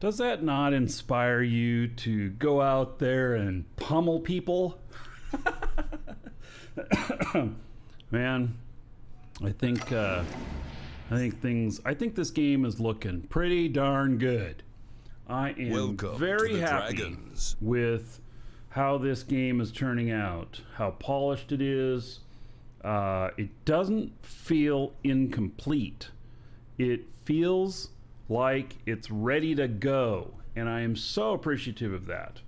Does that not inspire you to go out there and pummel people? Man, I think this game is looking pretty darn good. I am very happy with how this game is turning out, how polished it is. It doesn't feel incomplete. It feels like it's ready to go, and I am so appreciative of that.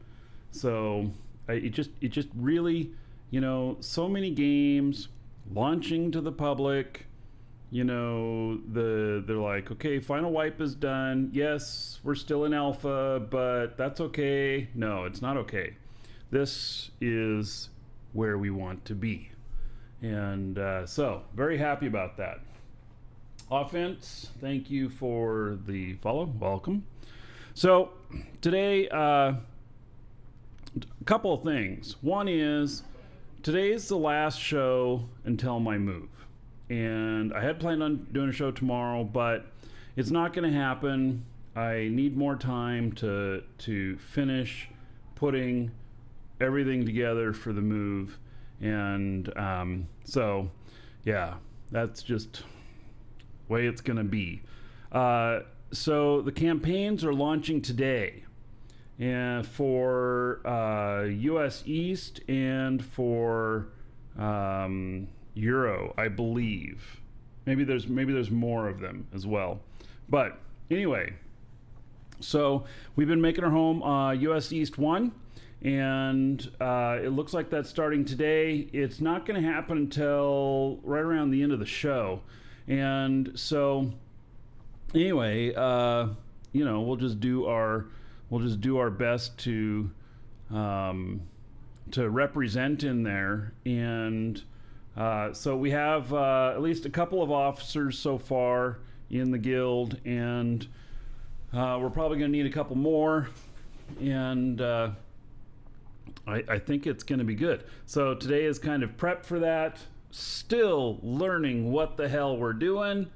So it just really, so many games launching to the public. They're like, okay, final wipe is done. Yes, we're still in alpha, but that's okay. No, it's not okay. This is where we want to be, and so very happy about that. Offense, thank you for the follow. Welcome. So today, a couple of things. One is today's the last show until my move, and I had planned on doing a show tomorrow, but it's not going to happen. I need more time to finish putting everything together for the move, and so yeah, that's just way it's gonna be. So the campaigns are launching today, and for US East and for Euro, I believe. Maybe there's more of them as well. But anyway, so we've been making our home US East 1, and it looks like that's starting today. It's not going to happen until right around the end of the show. And so anyway, we'll just do our best to represent in there. And so we have at least a couple of officers so far in the guild, and we're probably going to need a couple more, and I think it's going to be good. So today is kind of prep for that. Still learning what the hell we're doing,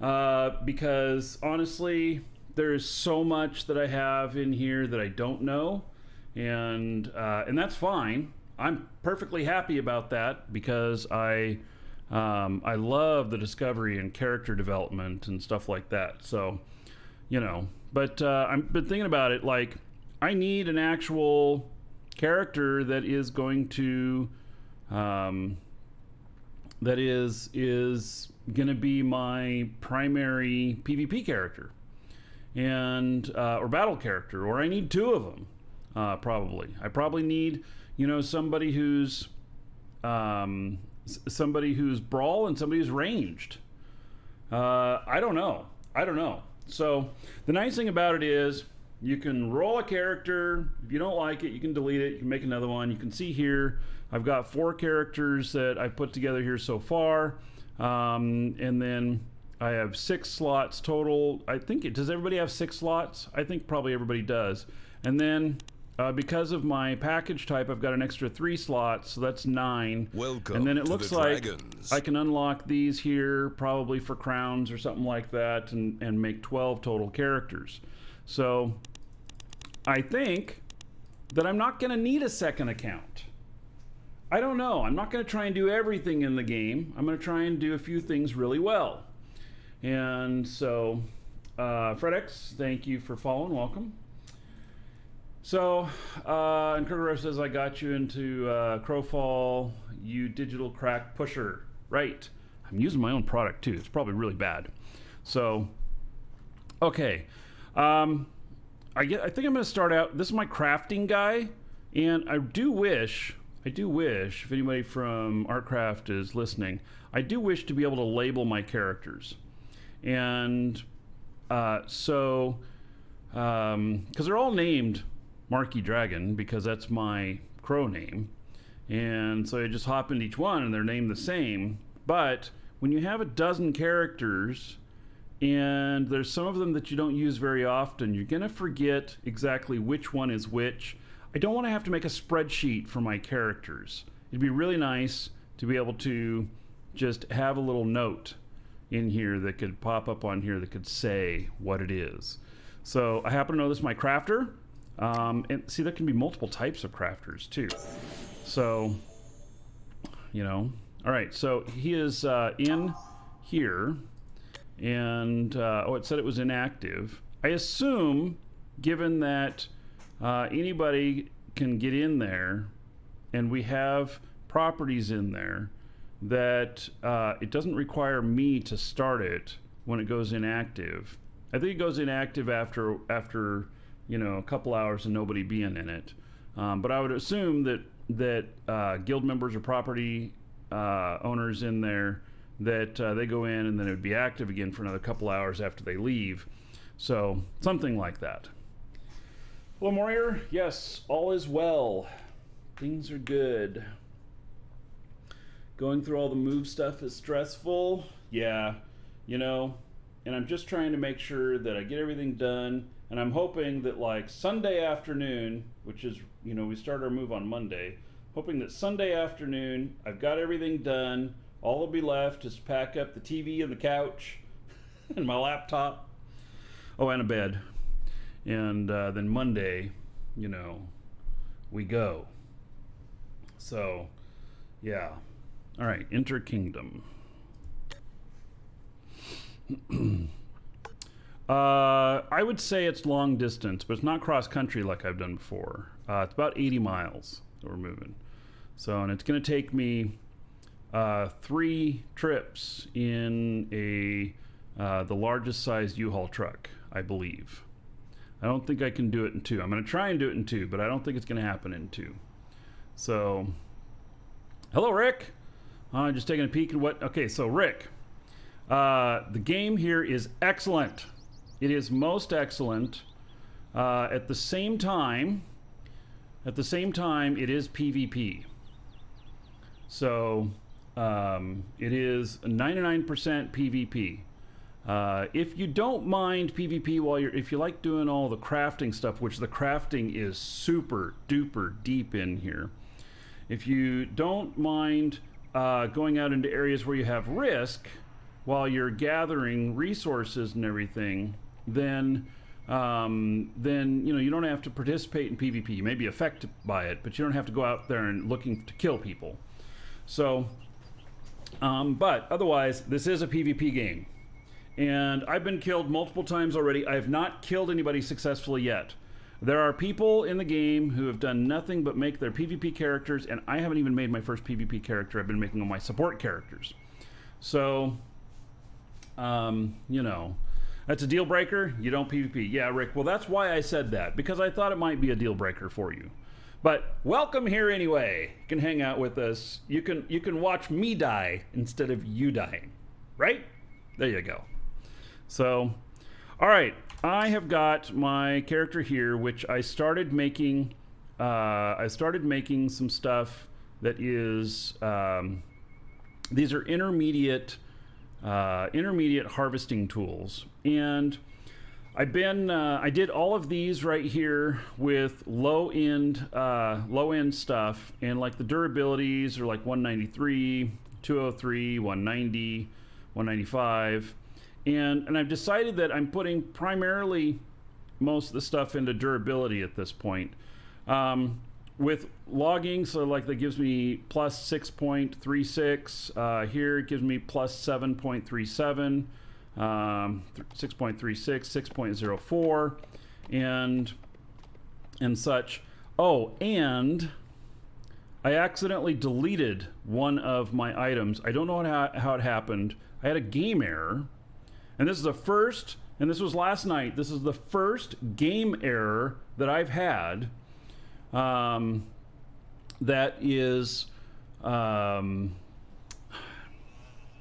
because honestly, there's so much that I have in here that I don't know, and that's fine. I'm perfectly happy about that, because I love the discovery and character development and stuff like that. So, but I've been thinking about it. Like, I need an actual character that is going to that is going to be my primary PvP character, and or battle character, or I need two of them. Probably I probably need somebody who's brawl and somebody who's ranged. I don't know. So the nice thing about it is you can roll a character. If you don't like it, you can delete it. You can make another one. You can see here I've got 4 characters that I've put together here so far, and then I have 6 slots total. I think does everybody have 6 slots? I think probably everybody does. And then because of my package type, I've got an extra 3 slots, so that's 9. Welcome. And then it to looks the like Dragons. I can unlock these here probably for crowns or something like that, and make 12 total characters. So I think that I'm not going to need a second account. I don't know. I'm not going to try and do everything in the game. I'm going to try and do a few things really well. And so, FredX, thank you for following. Welcome. So, and Kruger says, I got you into Crowfall, you digital crack pusher. Right. I'm using my own product too. It's probably really bad. So, okay. I think I'm going to start out. This is my crafting guy, and I do wish, if anybody from Artcraft is listening, I do wish to be able to label my characters. And because they're all named Marky Dragon, because that's my crow name. And so I just hop into each one and they're named the same. But when you have a dozen characters, and there's some of them that you don't use very often, you're going to forget exactly which one is which. I don't want to have to make a spreadsheet for my characters. It'd be really nice to be able to just have a little note in here that could pop up on here that could say what it is. So I happen to know this is my crafter. And see, there can be multiple types of crafters too. So, you know, all right. So he is in here, and oh, it said it was inactive. I assume, given that anybody can get in there, and we have properties in there, that it doesn't require me to start it when it goes inactive. I think it goes inactive after you know, a couple hours of nobody being in it. But I would assume that guild members or property owners in there, that they go in and then it would be active again for another couple hours after they leave. So something like that. Hello, Warrior. Yes, all is well. Things are good. Going through all the move stuff is stressful. Yeah, you know, and I'm just trying to make sure that I get everything done. And I'm hoping that like Sunday afternoon, which is, you know, we start our move on Monday, hoping that Sunday afternoon I've got everything done. All will be left is to pack up the TV and the couch and my laptop. Oh, and a bed. And then Monday, you know, we go. So, yeah. All right, enter kingdom. I would say it's long distance, but it's not cross country like I've done before. It's about 80 miles that we're moving. So, and it's going to take me 3 trips in the largest sized U-Haul truck, I believe. I don't think I can do it in 2. I'm going to try and do it in 2, but I don't think it's going to happen in 2. So, hello, Rick. Just taking a peek at what. Okay, so Rick, the game here is excellent. It is most excellent. At the same time, it is PvP. So it is 99% PvP. If you don't mind PvP if you like doing all the crafting stuff, which the crafting is super duper deep in here. If you don't mind going out into areas where you have risk while you're gathering resources and everything, then you know, you don't have to participate in PvP. You may be affected by it, but you don't have to go out there and looking to kill people. So, but otherwise, this is a PvP game. And I've been killed multiple times already. I have not killed anybody successfully yet. There are people in the game who have done nothing but make their PvP characters, and I haven't even made my first PvP character. I've been making all my support characters. So, you know, that's a deal breaker. You don't PvP. Yeah, Rick. Well, that's why I said that, because I thought it might be a deal breaker for you. But welcome here anyway. You can hang out with us. You can watch me die instead of you dying, right? There you go. So, all right. I have got my character here, which I started making. I started making some stuff that is. These are intermediate harvesting tools, and I did all of these right here with low end stuff, and like the durabilities are like 193, 203, 190, 195. And I've decided that I'm putting primarily most of the stuff into durability at this point. With logging, so like that gives me plus 6.36. Here it gives me plus 7.37, 6.36, 6.04, and such. Oh, and I accidentally deleted one of my items. I don't know how it happened. I had a game error. And this is the first, and this was last night, this is the first game error that I've had that is,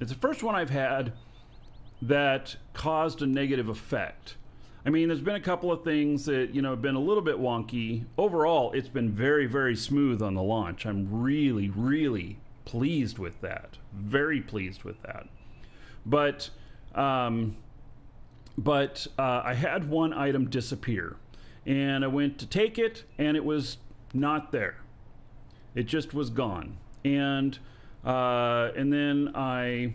it's the first one I've had that caused a negative effect. I mean, there's been a couple of things that, you know, have been a little bit wonky. Overall, it's been very, very smooth on the launch. I'm really, really pleased with that. Very pleased with that. But I had one item disappear, and I went to take it, and it was not there. It just was gone. And then I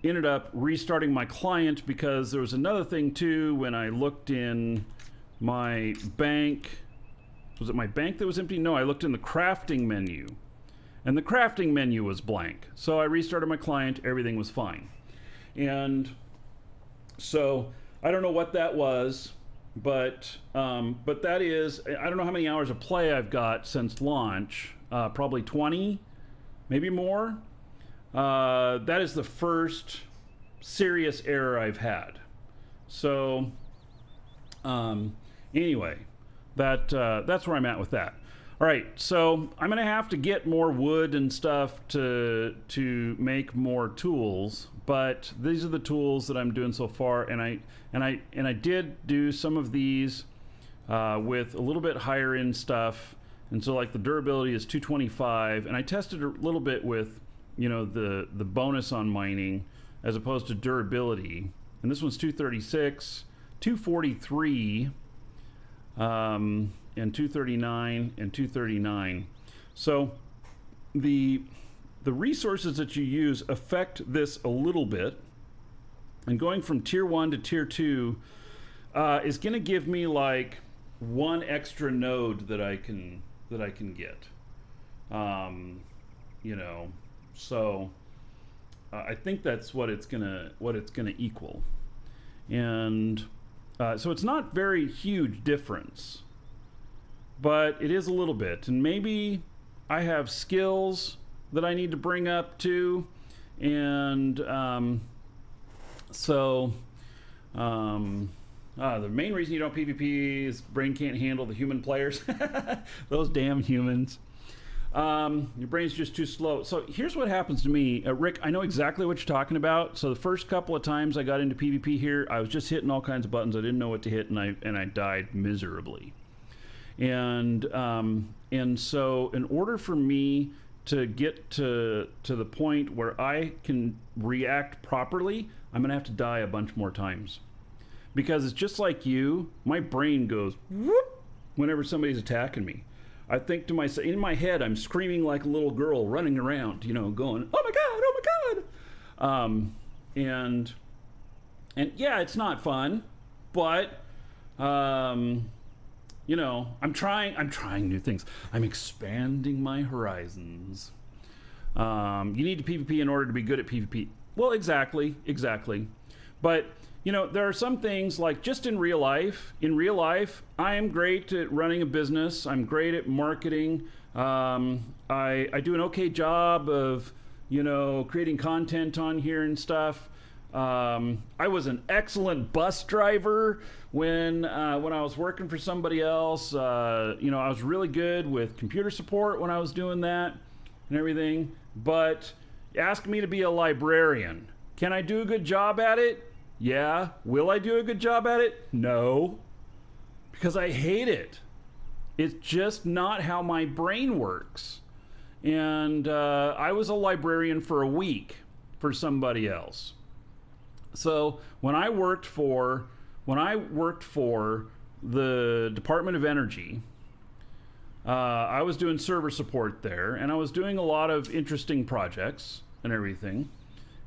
ended up restarting my client because there was another thing too. When I looked in my bank, was it my bank that was empty? No, I looked in the crafting menu, and the crafting menu was blank. So I restarted my client, everything was fine. And so I don't know what that was, but that is, I don't know how many hours of play I've got since launch, probably 20, maybe more. That is the first serious error I've had. So anyway, that's where I'm at with that. All right, so I'm gonna have to get more wood and stuff to make more tools, but these are the tools that I'm doing so far, and I did do some of these with a little bit higher end stuff, and so like the durability is 225, and I tested a little bit with, you know, the bonus on mining as opposed to durability, and this one's 236, 243. And 239 and 239. So the resources that you use affect this a little bit, and going from tier 1 to tier 2 is going to give me like one extra node that I can get. You know, so I think that's what it's gonna equal, and so it's not very huge difference, but it is a little bit. And maybe I have skills that I need to bring up too, and the main reason you don't PvP is brain can't handle the human players. Those damn humans. Your brain's just too slow. So here's what happens to me. Rick, I know exactly what you're talking about. So the first couple of times I got into PvP here, I was just hitting all kinds of buttons. I didn't know what to hit, and I died miserably. And so in order for me to get to the point where I can react properly, I'm gonna have to die a bunch more times. Because it's just like you, my brain goes whoop whenever somebody's attacking me. I think to myself, in my head, I'm screaming like a little girl running around, you know, going, "Oh my God, oh my God." And yeah, it's not fun, but, you know, I'm trying new things. I'm expanding my horizons. You need to PvP in order to be good at PvP. Well, exactly. But, you know, there are some things like just in real life, I am great at running a business. I'm great at marketing. I do an okay job of, you know, creating content on here and stuff. I was an excellent bus driver when I was working for somebody else. You know, I was really good with computer support when I was doing that and everything. But ask me to be a librarian. Can I do a good job at it? Yeah. Will I do a good job at it? No. Because I hate it. It's just not how my brain works. And I was a librarian for a week for somebody else. So when I worked for the Department of Energy, I was doing server support there, and I was doing a lot of interesting projects and everything.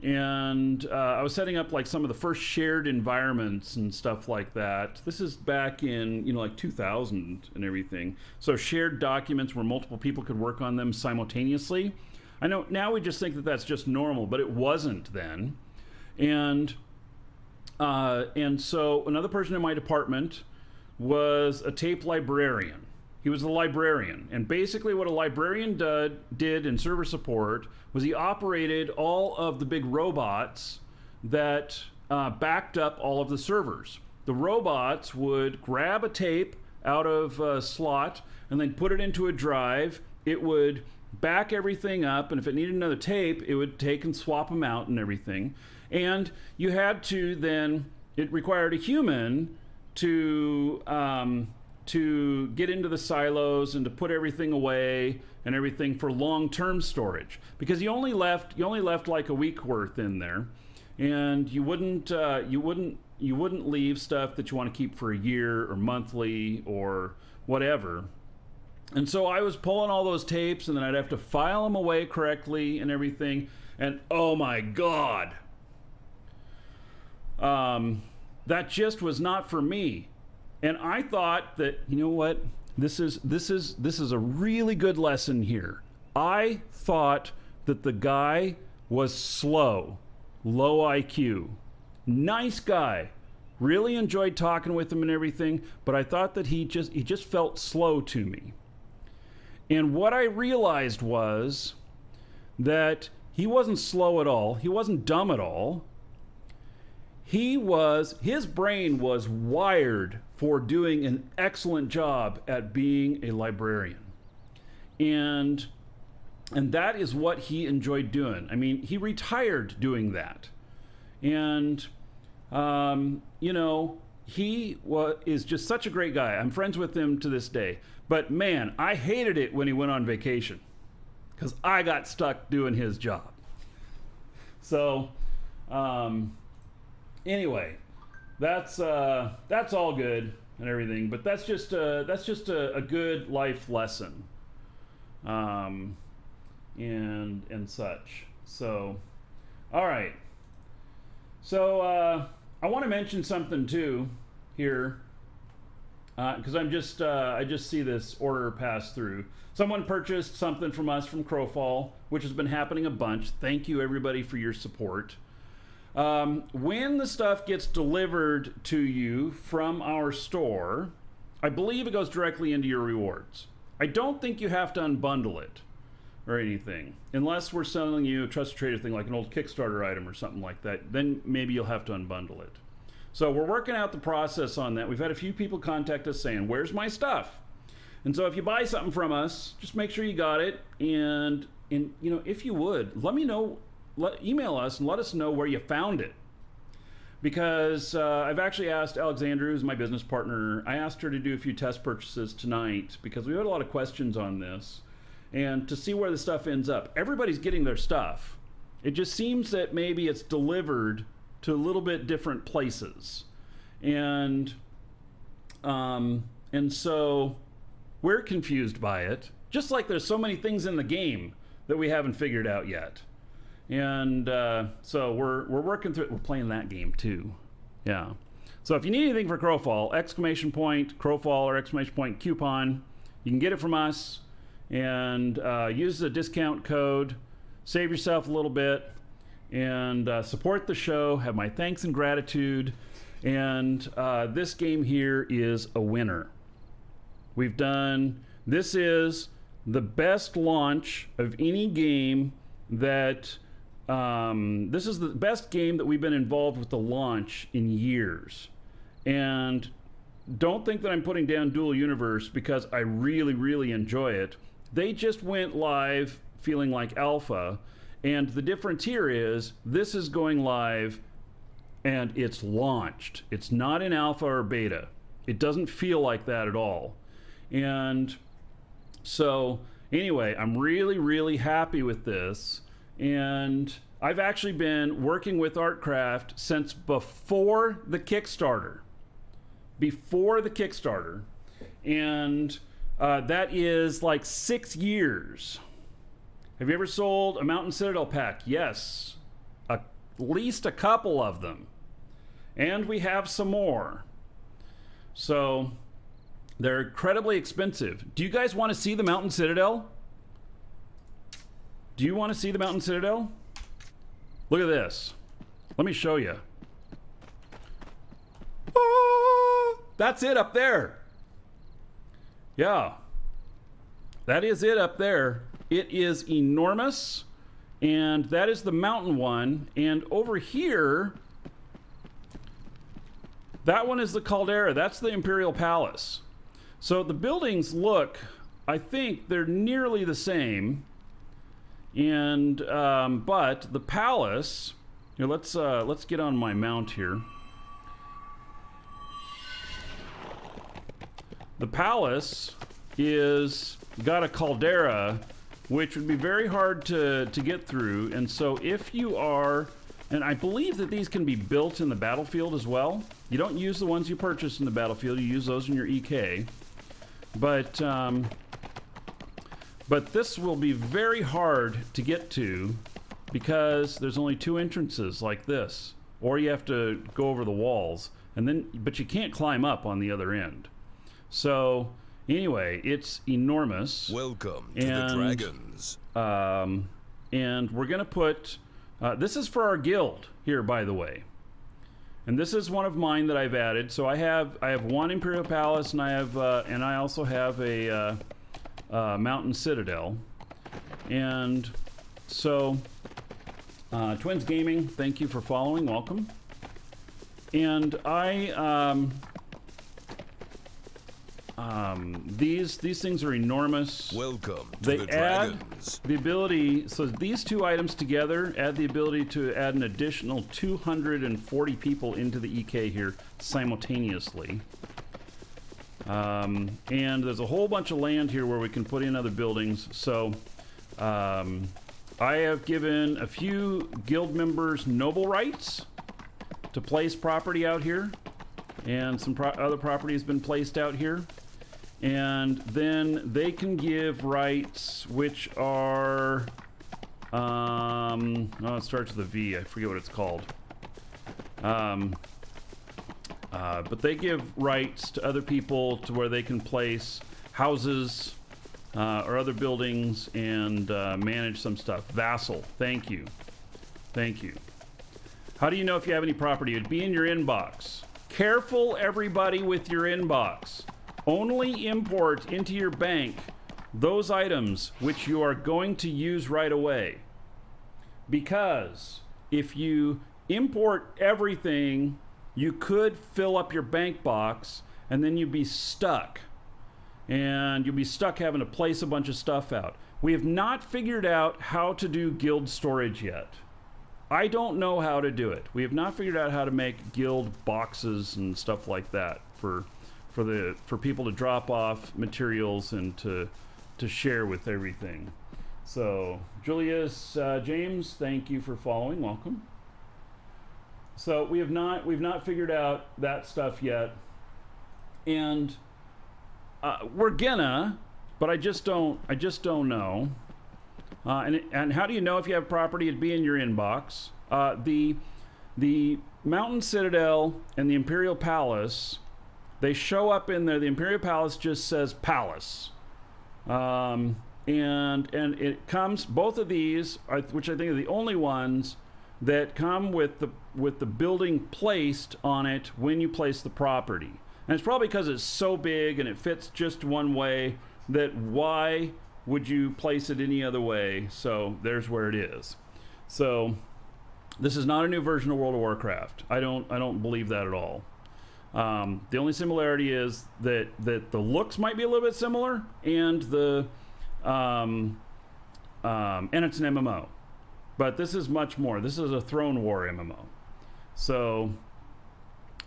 And I was setting up like some of the first shared environments and stuff like that. This is back in, you know, like 2000 and everything. So shared documents where multiple people could work on them simultaneously. I know now we just think that that's just normal, but it wasn't then. And so another person in my department was a tape librarian. He was the librarian, and basically what a librarian did in server support was he operated all of the big robots that backed up all of the servers. The robots would grab a tape out of a slot and then put it into a drive. It would back everything up, and if it needed another tape, it would take and swap them out and everything. And you had to then, it required a human to get into the silos and to put everything away and everything for long-term storage, because you only left like a week worth in there, and you wouldn't leave stuff that you want to keep for a year or monthly or whatever. And so I was pulling all those tapes, and then I'd have to file them away correctly and everything. And oh my God, that just was not for me. And I thought that, you know what, this is a really good lesson here. I thought that the guy was slow, low IQ, nice guy. Really enjoyed talking with him and everything, but I thought that he just felt slow to me. And what I realized was that he wasn't slow at all. He wasn't dumb at all. His brain was wired for doing an excellent job at being a librarian. And that is what he enjoyed doing. I mean, he retired doing that. And you know, he is just such a great guy. I'm friends with him to this day. But man, I hated it when he went on vacation because I got stuck doing his job. So, anyway, that's all good and everything. But that's just a good life lesson, and such. So, all right. So I want to mention something too here, because I just see this order pass through. Someone purchased something from us from Crowfall, which has been happening a bunch. Thank you everybody for your support. When the stuff gets delivered to you from our store, I believe it goes directly into your rewards. I don't think you have to unbundle it or anything, unless we're selling you a trusted trader thing like an old Kickstarter item or something like that. Then maybe you'll have to unbundle it. So we're working out the process on that. We've had a few people contact us saying, where's my stuff? And so if you buy something from us, just make sure you got it. And you know, if you would, let me know, email us and let us know where you found it. Because I've actually asked Alexandra, who's my business partner, I asked her to do a few test purchases tonight because we had a lot of questions on this. And to see where the stuff ends up. Everybody's getting their stuff. It just seems that maybe it's delivered to a little bit different places. And so we're confused by it. Just like there's so many things in the game that we haven't figured out yet. And so we're working through it. We're playing that game too. Yeah. So if you need anything for Crowfall, ! Crowfall or ! Coupon, you can get it from us. And use the discount code, save yourself a little bit, and support the show. Have my thanks and gratitude. And this game here is a winner. This is the best launch of any game that, this is the best game that we've been involved with the launch in years. And don't think that I'm putting down Dual Universe because I really, really enjoy it. They just went live feeling like alpha, and the difference here is this is going live and it's launched. It's not in alpha or beta. It doesn't feel like that at all. And so anyway, I'm really, really happy with this. And I've actually been working with Artcraft since before the Kickstarter. And that is like 6 years. Have you ever sold a Mountain Citadel pack? Yes. At least a couple of them. And we have some more. So they're incredibly expensive. Do you guys want to see the Mountain Citadel? Do you want to see the Mountain Citadel? Look at this. Let me show you. Ah, that's it up there. Yeah, that is it up there. It is enormous, and that is the mountain one. And over here, that one is the caldera. That's the Imperial Palace. So the buildings look, I think they're nearly the same. And but the palace. Here, let's get on my mount here. The palace is got a caldera, which would be very hard to get through. And so if you are, and I believe that these can be built in the battlefield as well. You don't use the ones you purchase in the battlefield, you use those in your EK. But this will be very hard to get to because there's only 2 entrances like this. or you have to go over the walls, but you can't climb up on the other end. So anyway, it's enormous. Welcome to the Dragons. And we're gonna put. This is for our guild here, by the way. And this is one of mine that I've added. So I have one Imperial Palace, and I also have a Mountain Citadel. And so, Twins Gaming, thank you for following. Welcome. And these things are enormous. Welcome to they the add Dragons. the ability, so these two items together add the ability to add an additional 240 people into the EK here simultaneously. And there's a whole bunch of land here where we can put in other buildings. So I have given a few guild members noble rights to place property out here, and some other property has been placed out here. And then they can give rights which are, it starts with a V, I forget what it's called. But they give rights to other people to where they can place houses or other buildings and manage some stuff. Vassal, thank you. Thank you. How do you know if you have any property? It'd be in your inbox. Careful, everybody, with your inbox. Only import into your bank those items which you are going to use right away. Because if you import everything, you could fill up your bank box and then you'd be stuck. And you'll be stuck having to place a bunch of stuff out. We have not figured out how to do guild storage yet. I don't know how to do it. We have not figured out how to make guild boxes and stuff like that for people to drop off materials and to share with everything. So Julius James, thank you for following. Welcome. So we've not figured out that stuff yet, and we're gonna, but I just don't know. And how do you know if you have property? It'd be in your inbox. The Mountain Citadel and the Imperial Palace, they show up in there. The Imperial Palace just says Palace, and it comes. Both of these, which I think are the only ones that come with the building placed on it when you place the property. And it's probably because it's so big and it fits just one way that why would you place it any other way? So there's where it is. So this is not a new version of World of Warcraft. I don't believe that at all. The only similarity is that the looks might be a little bit similar, and and it's an MMO. But this is much more. This is a Throne War MMO. So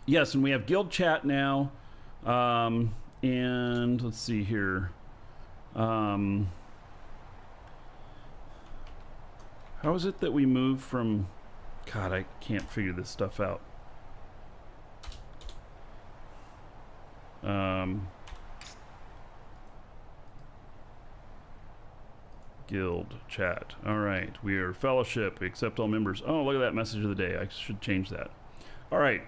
yes, and we have guild chat now. And let's see here. How is it that we move from... God, I can't figure this stuff out. Guild chat. All right, we are fellowship. We accept all members. Oh, look at that message of the day. I should change that. All right.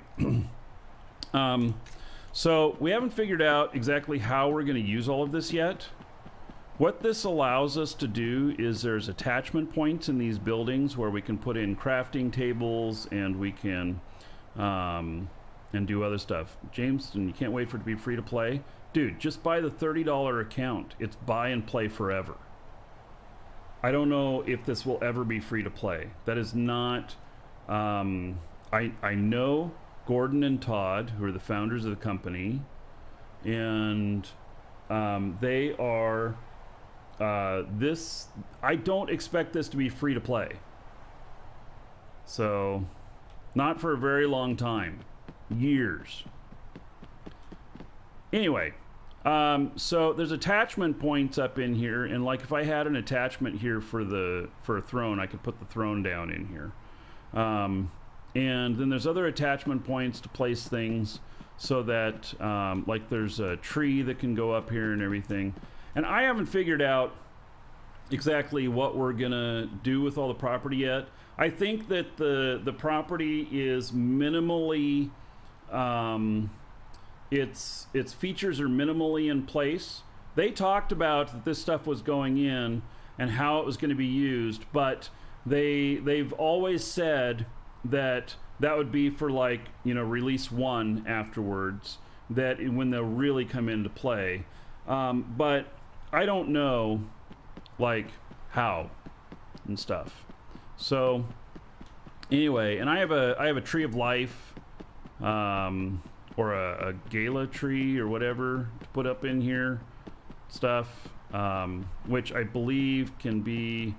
So we haven't figured out exactly how we're going to use all of this yet. What this allows us to do is there's attachment points in these buildings where we can put in crafting tables, and we can and do other stuff. James, and you can't wait for it to be free to play. Dude, just buy the $30 account. It's buy and play forever. I don't know if this will ever be free to play. That is not... I know Gordon and Todd, who are the founders of the company, and they are... I don't expect this to be free to play. So, not for a very long time. Years. Anyway, so there's attachment points up in here, and like if I had an attachment here for a throne, I could put the throne down in here. And then there's other attachment points to place things, so that like there's a tree that can go up here and everything. And I haven't figured out exactly what we're gonna do with all the property yet. I think that the property is minimally, its features are minimally in place. They talked about that this stuff was going in and how it was going to be used, but they've always said that that would be for, like, release 1 afterwards, that when they'll really come into play. But I don't know, like, how and stuff. So anyway, and I have a tree of life, or a gala tree or whatever to put up in here, stuff, which I believe can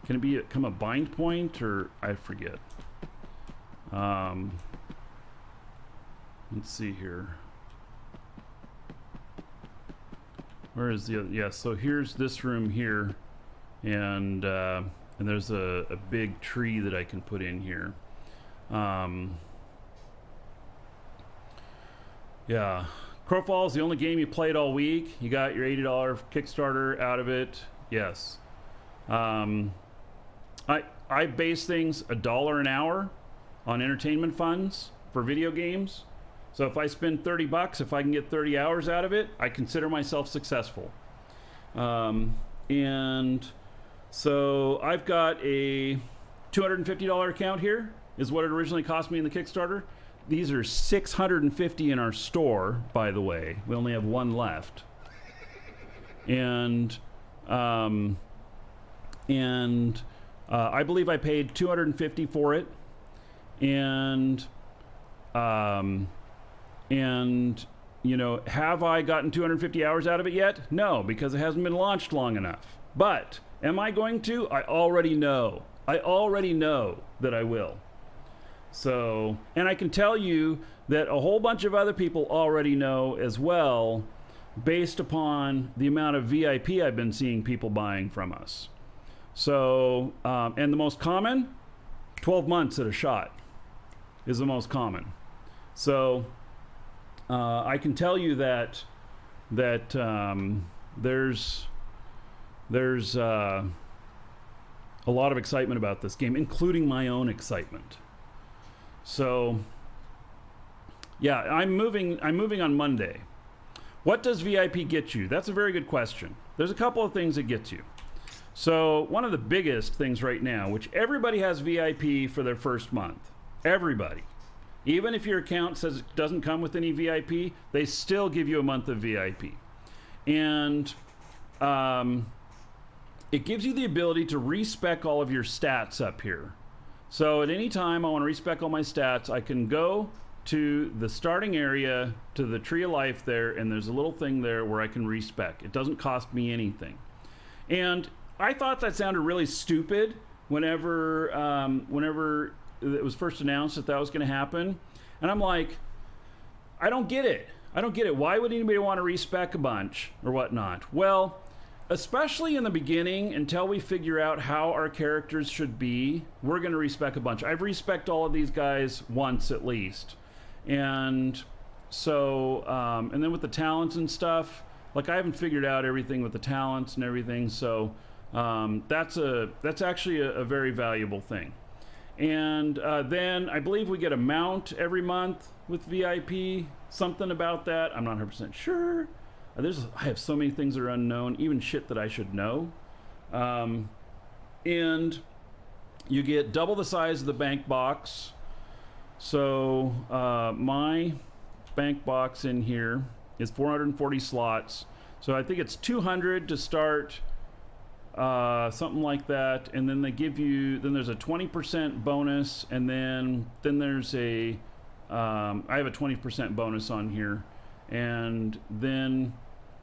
it become a bind point, or I forget. Let's see here. Where is the other? Yeah, so here's this room here, and there's a big tree that I can put in here. Yeah, Crowfall is the only game you played all week. You got your $80 Kickstarter out of it. Yes. I base things $1 an hour on entertainment funds for video games. So if I spend $30, if I can get 30 hours out of it, I consider myself successful. And so I've got a $250 account here, is what it originally cost me in the Kickstarter. These are $650 in our store, by the way. We only have one left. And I believe I paid $250 for it. And have I gotten 250 hours out of it yet? No, because it hasn't been launched long enough. But am I going to? I already know. I already know that I will. So, and I can tell you that a whole bunch of other people already know as well, based upon the amount of VIP I've been seeing people buying from us. So, and the most common, 12 months at a shot is the most common. So, I can tell you that there's a lot of excitement about this game, including my own excitement. So, yeah, I'm moving on Monday. What does VIP get you? That's a very good question. There's a couple of things it gets you. So, one of the biggest things right now, which everybody has VIP for their first month. Everybody. Even if your account says it doesn't come with any VIP, they still give you a month of VIP. And it gives you the ability to respec all of your stats up here. So at any time I want to respec all my stats, I can go to the starting area, to the tree of life there, and there's a little thing there where I can respec. It doesn't cost me anything. And I thought that sounded really stupid whenever it was first announced that was going to happen. And I'm like, I don't get it. I don't get it. Why would anybody want to respec a bunch or whatnot? Well, especially in the beginning, until we figure out how our characters should be, we're going to respec a bunch. I've respec'd all of these guys once at least. And so, and then with the talents and stuff, like I haven't figured out everything with the talents and everything. So that's actually a very valuable thing. And then I believe we get a mount every month with VIP, something about that. I'm not 100% sure. I have so many things that are unknown, even shit that I should know. And you get double the size of the bank box. So my bank box in here is 440 slots. So I think it's 200 to start, something like that. And then they give you, then there's a 20% bonus. And then there's I have a 20% bonus on here. And then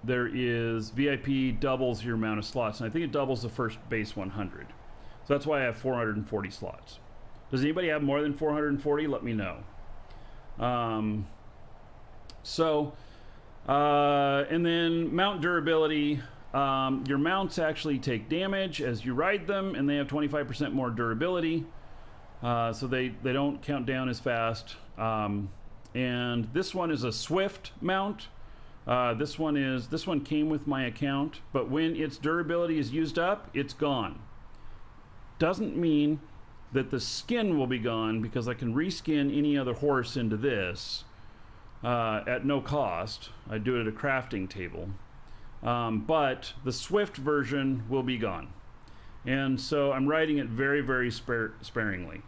there is VIP doubles your amount of slots, and I think it doubles the first base 100. So that's why I have 440 slots. Does anybody have more than 440? Let me know. And then mount durability. Your mounts actually take damage as you ride them, and they have 25% more durability. So they don't count down as fast. And this one is a swift mount. This one came with my account, but when its durability is used up, it's gone. Doesn't mean that the skin will be gone, because I can reskin any other horse into this at no cost. I do it at a crafting table. But the Swift version will be gone. And so I'm writing it very, very sparingly.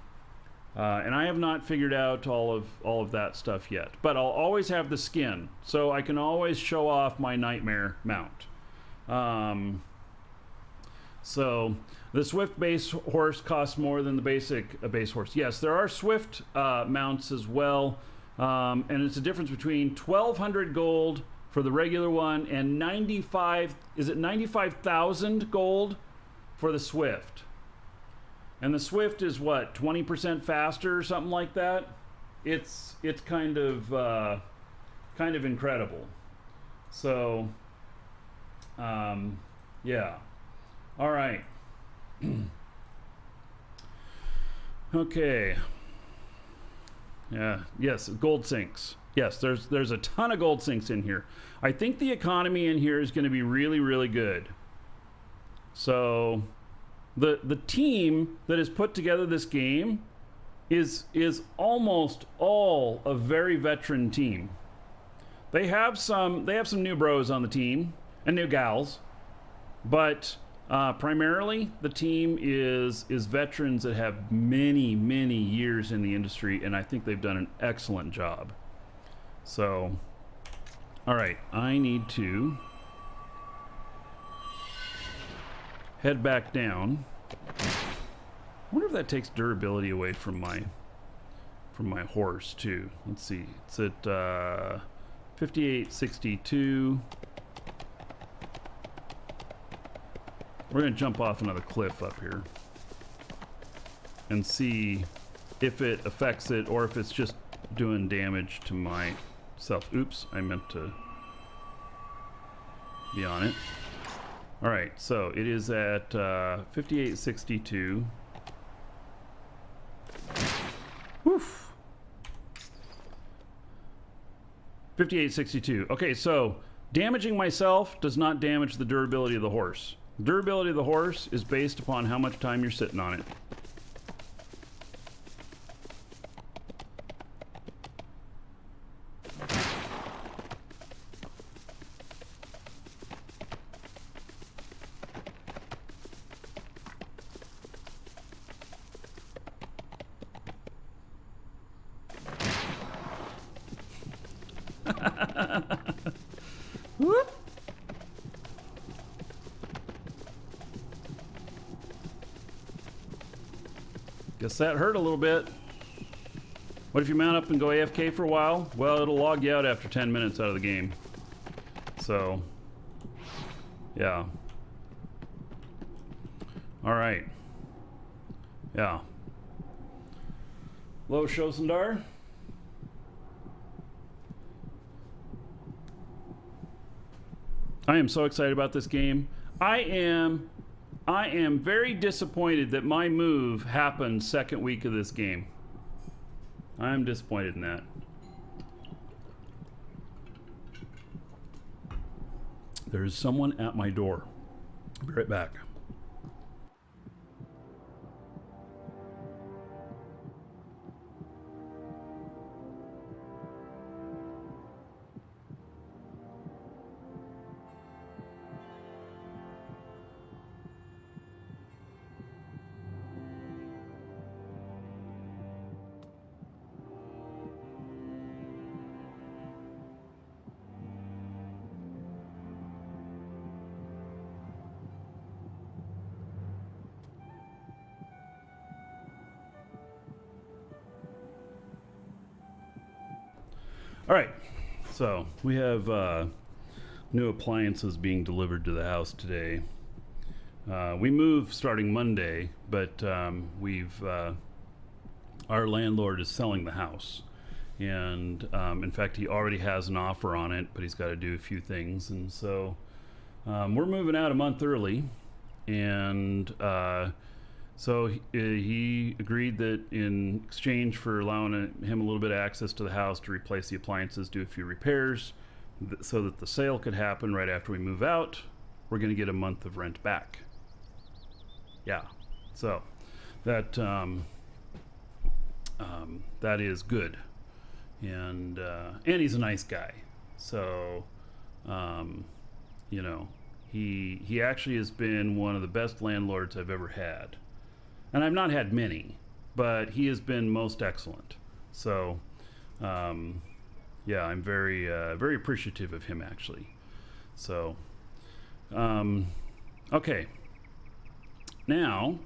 And I have not figured out all of that stuff yet. But I'll always have the skin, so I can always show off my Nightmare mount. So the Swift base horse costs more than the basic base horse. Yes, there are Swift mounts as well. And it's a difference between 1,200 gold for the regular one and 95,000 gold for the Swift. And the Swift is what, 20% faster or something like that? It's kind of incredible. So yeah. All right. Okay. Yeah. Yes. Gold sinks. Yes. There's a ton of gold sinks in here. I think the economy in here is going to be really, really good. So the team that has put together this game is almost all a very veteran team. They have some new bros on the team and new gals, but primarily the team is veterans that have many, many years in the industry, and I think they've done an excellent job. So, all right, I need to head back down. I wonder if that takes durability away from my horse too. Let's see. It's at 5862. We're gonna jump off another cliff up here and see if it affects it or if it's just doing damage to myself. Oops, I meant to be on it. All right, so it is at 5862. Woof. 5862. Okay, so damaging myself does not damage the durability of the horse. Durability of the horse is based upon how much time you're sitting on it. Whoop. Guess that hurt a little bit. What if you mount up and go AFK for a while? Well, it'll log you out after 10 minutes out of the game. So, yeah. All right. Yeah. Hello, Shosundar. I am so excited about this game. I am very disappointed that my move happened second week of this game. I'm disappointed in that. There is someone at my door. I'll be right back. All right, so we have new appliances being delivered to the house today. We move starting Monday, but our landlord is selling the house, and in fact, he already has an offer on it, but he's got to do a few things, and so we're moving out a month early, and so he agreed that in exchange for allowing him a little bit of access to the house to replace the appliances, do a few repairs, so that the sale could happen right after we move out. We're going to get a month of rent back. Yeah, so that that is good, and he's a nice guy. So, you know, he actually has been one of the best landlords I've ever had, and I've not had many, but he has been most excellent. So, yeah, I'm very very appreciative of him actually. So, okay. Now,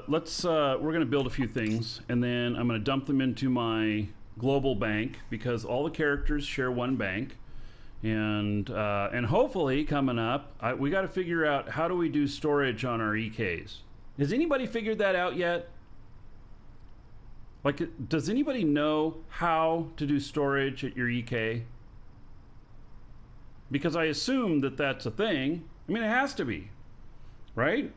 let's we're going to build a few things, and then I'm going to dump them into my global bank because all the characters share one bank, and hopefully coming up, we got to figure out how do we do storage on our EKs. Has anybody figured that out yet? Like, does anybody know how to do storage at your EK? Because I assume that that's a thing. I mean, it has to be, right?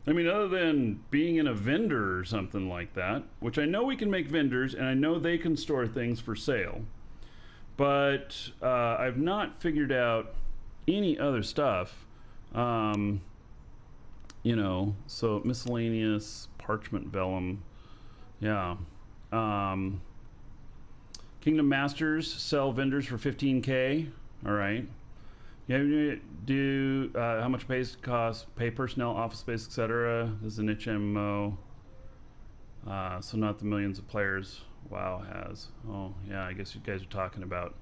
I mean, other than being in a vendor or something like that, which I know we can make vendors, and I know they can store things for sale. But I've not figured out any other stuff. You know, so miscellaneous, parchment, vellum. Yeah. Kingdom Masters sell vendors for 15K. All right. Yeah, do how much pays cost, pay personnel, office space, etc. This is a niche MMO, so not the millions of players WoW has. Oh yeah, I guess you guys are talking about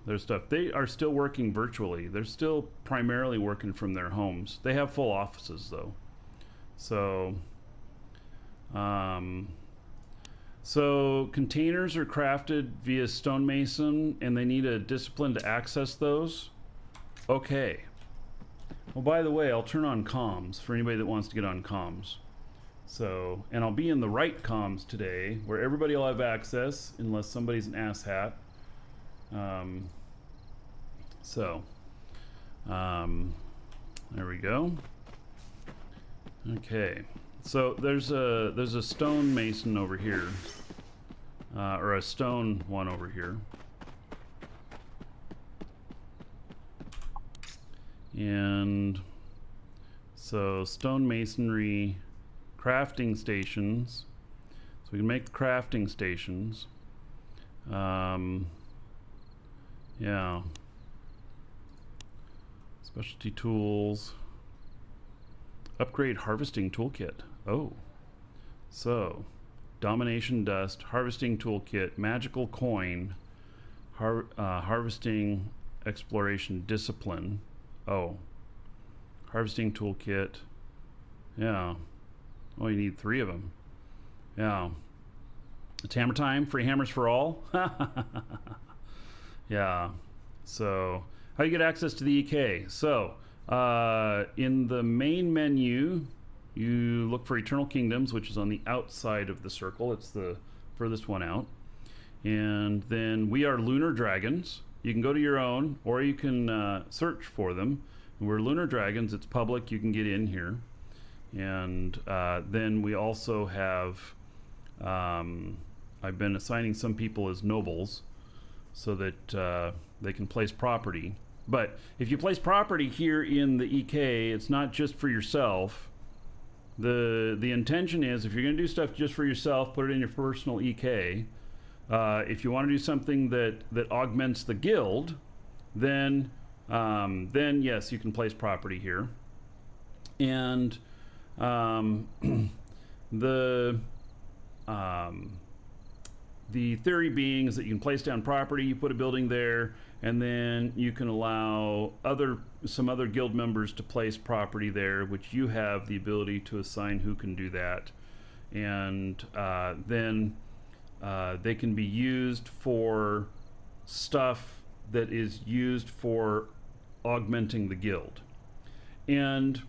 their stuff. They are still working virtually. They're still primarily working from their homes. They have full offices though. So, so containers are crafted via stonemason, and they need a discipline to access those. Okay. Well, by the way, I'll turn on comms for anybody that wants to get on comms. So, and I'll be in the right comms today, where everybody will have access, unless somebody's an asshat. There we go. Okay. So there's a stone mason over here, or a stone one over here, and so stone masonry crafting stations. So we can make the crafting stations. Yeah. Specialty tools. Upgrade harvesting toolkit. Oh. So, domination dust, harvesting toolkit, magical coin, harvesting exploration discipline. Oh. Harvesting toolkit. Yeah. Oh, you need 3 of them. Yeah. It's hammer time. Free hammers for all. Yeah. So, how do you get access to the EK? So, in the main menu, you look for Eternal Kingdoms, which is on the outside of the circle. It's the furthest one out. And then we are Lunar Dragons. You can go to your own, or you can search for them. We're Lunar Dragons. It's public. You can get in here. And then we also have, I've been assigning some people as nobles so that they can place property. But if you place property here in the EK, it's not just for yourself. The intention is, if you're going to do stuff just for yourself, put it in your personal EK. If you want to do something that augments the guild, then yes, you can place property here. And the theory being is that you can place down property, you put a building there, and then you can allow some other guild members to place property there, which you have the ability to assign who can do that. And then they can be used for stuff that is used for augmenting the guild. And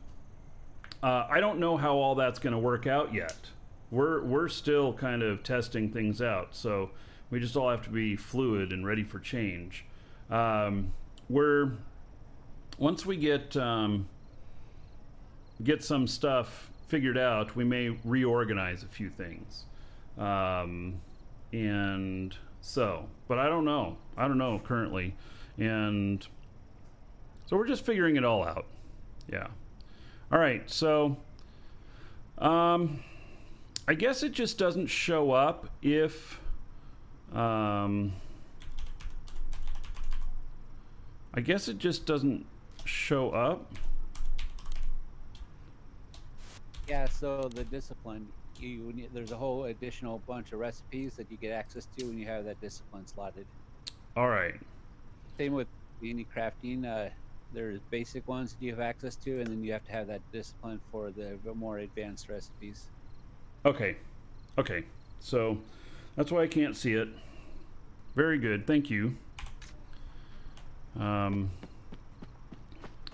I don't know how all that's going to work out yet. We're still kind of testing things out, so we just all have to be fluid and ready for change. Once we get some stuff figured out, we may reorganize a few things, and so, but I don't know. I don't know currently, and so we're just figuring it all out. Yeah. All right. So, I guess it just doesn't show up if, I guess it just doesn't show up. Yeah, so the discipline, there's a whole additional bunch of recipes that you get access to when you have that discipline slotted. All right. Same with any crafting. There's basic ones that you have access to, and then you have to have that discipline for the more advanced recipes. Okay. Okay. So that's why I can't see it. Very good. Thank you.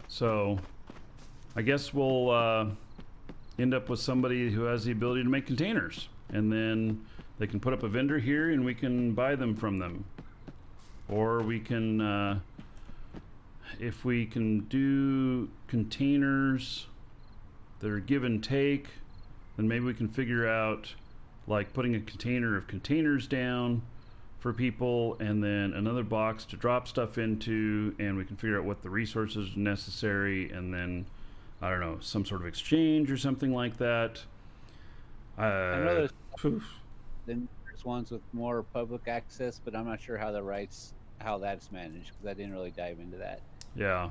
So I guess we'll end up with somebody who has the ability to make containers, and then they can put up a vendor here and we can buy them from them. Or we can, if we can do containers that are give and take, then maybe we can figure out like putting a container of containers down for people and then another box to drop stuff into, and we can figure out what the resources are necessary, and then I don't know, some sort of exchange or something like that. I know there's ones with more public access, but I'm not sure how that's managed, because I didn't really dive into that. Yeah.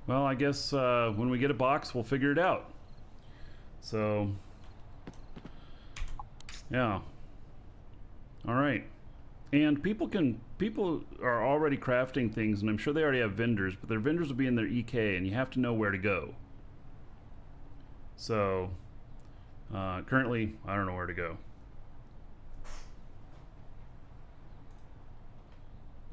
Well, I guess when we get a box, we'll figure it out. So, yeah. All right. And people are already crafting things, and I'm sure they already have vendors, but their vendors will be in their EK, and you have to know where to go. So, currently, I don't know where to go.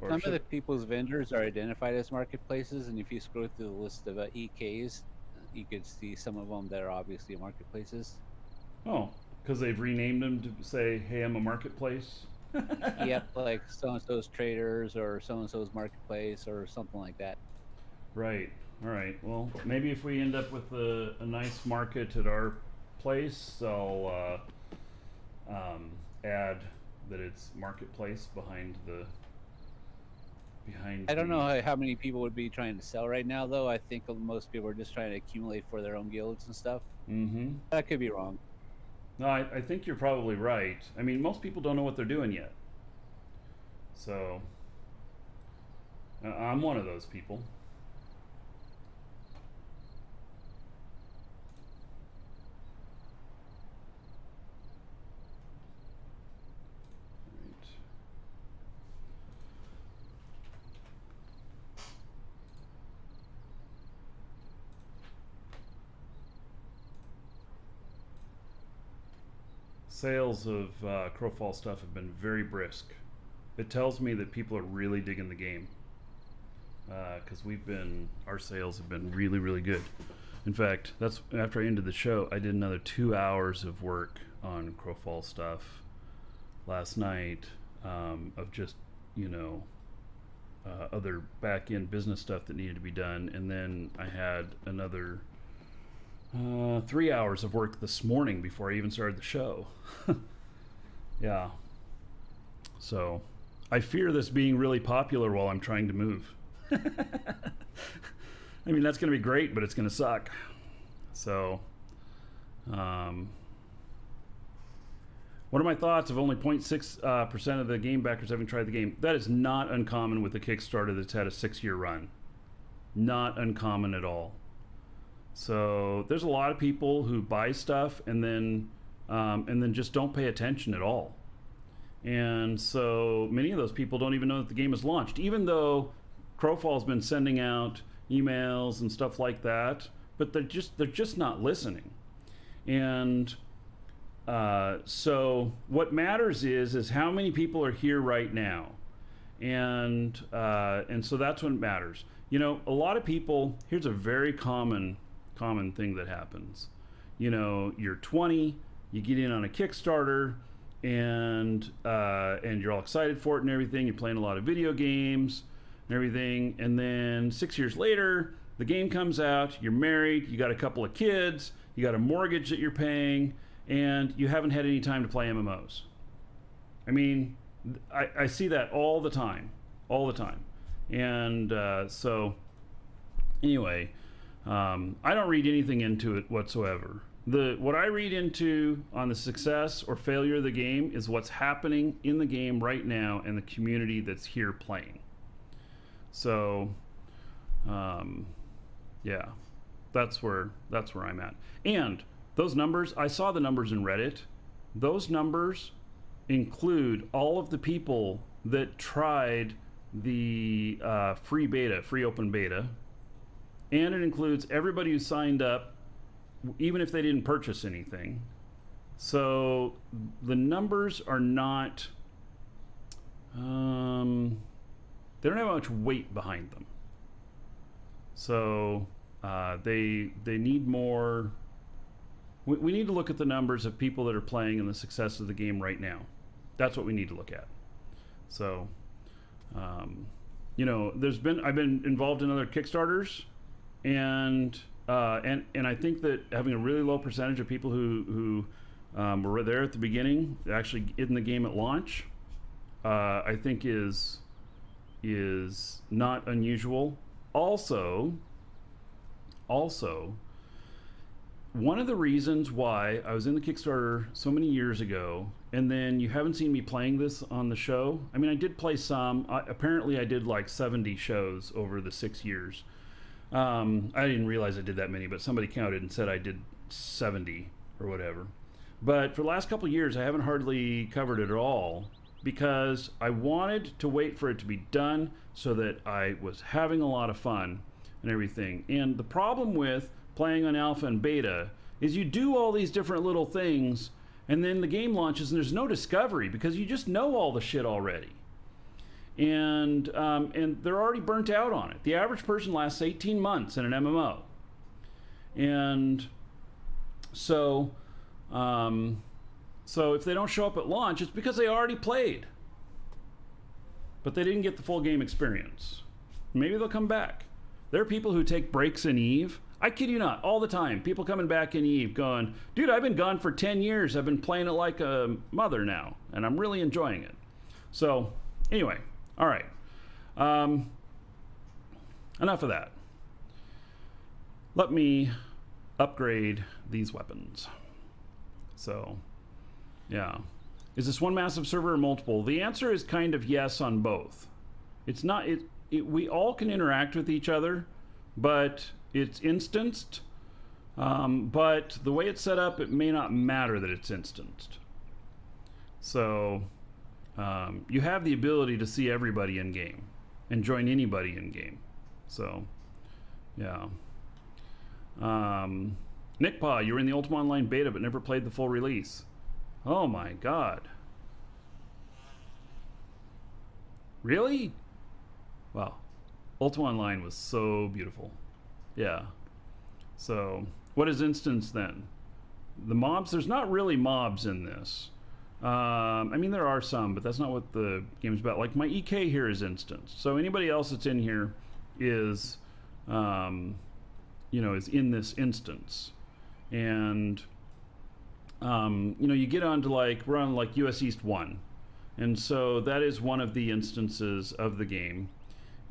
Some of the people's vendors are identified as marketplaces, and if you scroll through the list of EKs, you could see some of them that are obviously marketplaces. Oh, because they've renamed them to say, hey, I'm a marketplace? Yep, like so-and-so's traders or so-and-so's marketplace or something like that. Right. All right. Well, maybe if we end up with a nice market at our place, I'll add that it's marketplace behind the. I don't know how many people would be trying to sell right now, though. I think most people are just trying to accumulate for their own guilds and stuff. Mm-hmm. That could be wrong. No, I think you're probably right. I mean, most people don't know what they're doing yet. So, I'm one of those people. Right. Sales of Crowfall stuff have been very brisk. It tells me that people are really digging the game, because our sales have been really, really good. In fact, that's after I ended the show, I did another 2 hours of work on Crowfall stuff last night, of just, other back end business stuff that needed to be done, and then I had another 3 hours of work this morning before I even started the show. Yeah. So I fear this being really popular while I'm trying to move. I mean, that's going to be great, but it's going to suck. So, what are my thoughts of only 0.6% of the game backers having tried the game? That is not uncommon with a Kickstarter that's had a 6-year run. Not uncommon at all. So there's a lot of people who buy stuff and then just don't pay attention at all. And so many of those people don't even know that the game is launched, even though Crowfall's been sending out emails and stuff like that, but they're just not listening. And so what matters is how many people are here right now, and so that's what matters. A lot of people. Here's a very common thing that happens. You're 20, you get in on a Kickstarter, and you're all excited for it and everything. You're playing a lot of video games and everything, and then 6 years later, the game comes out. You're married, you got a couple of kids, you got a mortgage that you're paying, and you haven't had any time to play MMOs. I mean, I see that all the time, and so anyway, I don't read anything into it whatsoever. What I read into on the success or failure of the game is what's happening in the game right now and the community that's here playing. So, yeah, that's where I'm at. And those numbers, I saw the numbers in Reddit. Those numbers include all of the people that tried the free open beta, and it includes everybody who signed up, even if they didn't purchase anything. So the numbers are not, they don't have much weight behind them. So they need more. We need to look at the numbers of people that are playing and the success of the game right now. That's what we need to look at. So, you know, I've been involved in other Kickstarters, and I think that having a really low percentage of people who were there at the beginning, actually in the game at launch, I think is not unusual. Also, one of the reasons why I was in the Kickstarter so many years ago, and then you haven't seen me playing this on the show. I mean, I did play some. Apparently, I did like 70 shows over the 6 years. I didn't realize I did that many, but somebody counted and said I did 70 or whatever. But for the last couple of years, I haven't hardly covered it at all because I wanted to wait for it to be done so that I was having a lot of fun and everything. And the problem with playing on alpha and beta is you do all these different little things and then the game launches and there's no discovery because you just know all the shit already. And they're already burnt out on it. The average person lasts 18 months in an MMO. And so if they don't show up at launch, it's because they already played. But they didn't get the full game experience. Maybe they'll come back. There are people who take breaks in EVE. I kid you not, all the time. People coming back in EVE going, dude, I've been gone for 10 years. I've been playing it like a mother now, and I'm really enjoying it. So, anyway, all right. Enough of that. Let me upgrade these weapons. So, yeah. Is this one massive server or multiple? The answer is kind of yes on both. It's not, we all can interact with each other, but it's instanced. But the way it's set up, it may not matter that it's instanced. So you have the ability to see everybody in game and join anybody in game. So, yeah. Nick Pa, you were in the Ultima Online beta but never played the full release. Oh my god. Really? Wow. Ultima Online was so beautiful. Yeah. So, what is instance then? The mobs, there's not really mobs in this. I mean, there are some, but that's not what the game's about. Like, my EK here is instance. So anybody else that's in here is, you know, is in this instance. And, you know, you get onto like, we're on like US East 1. And so that is one of the instances of the game.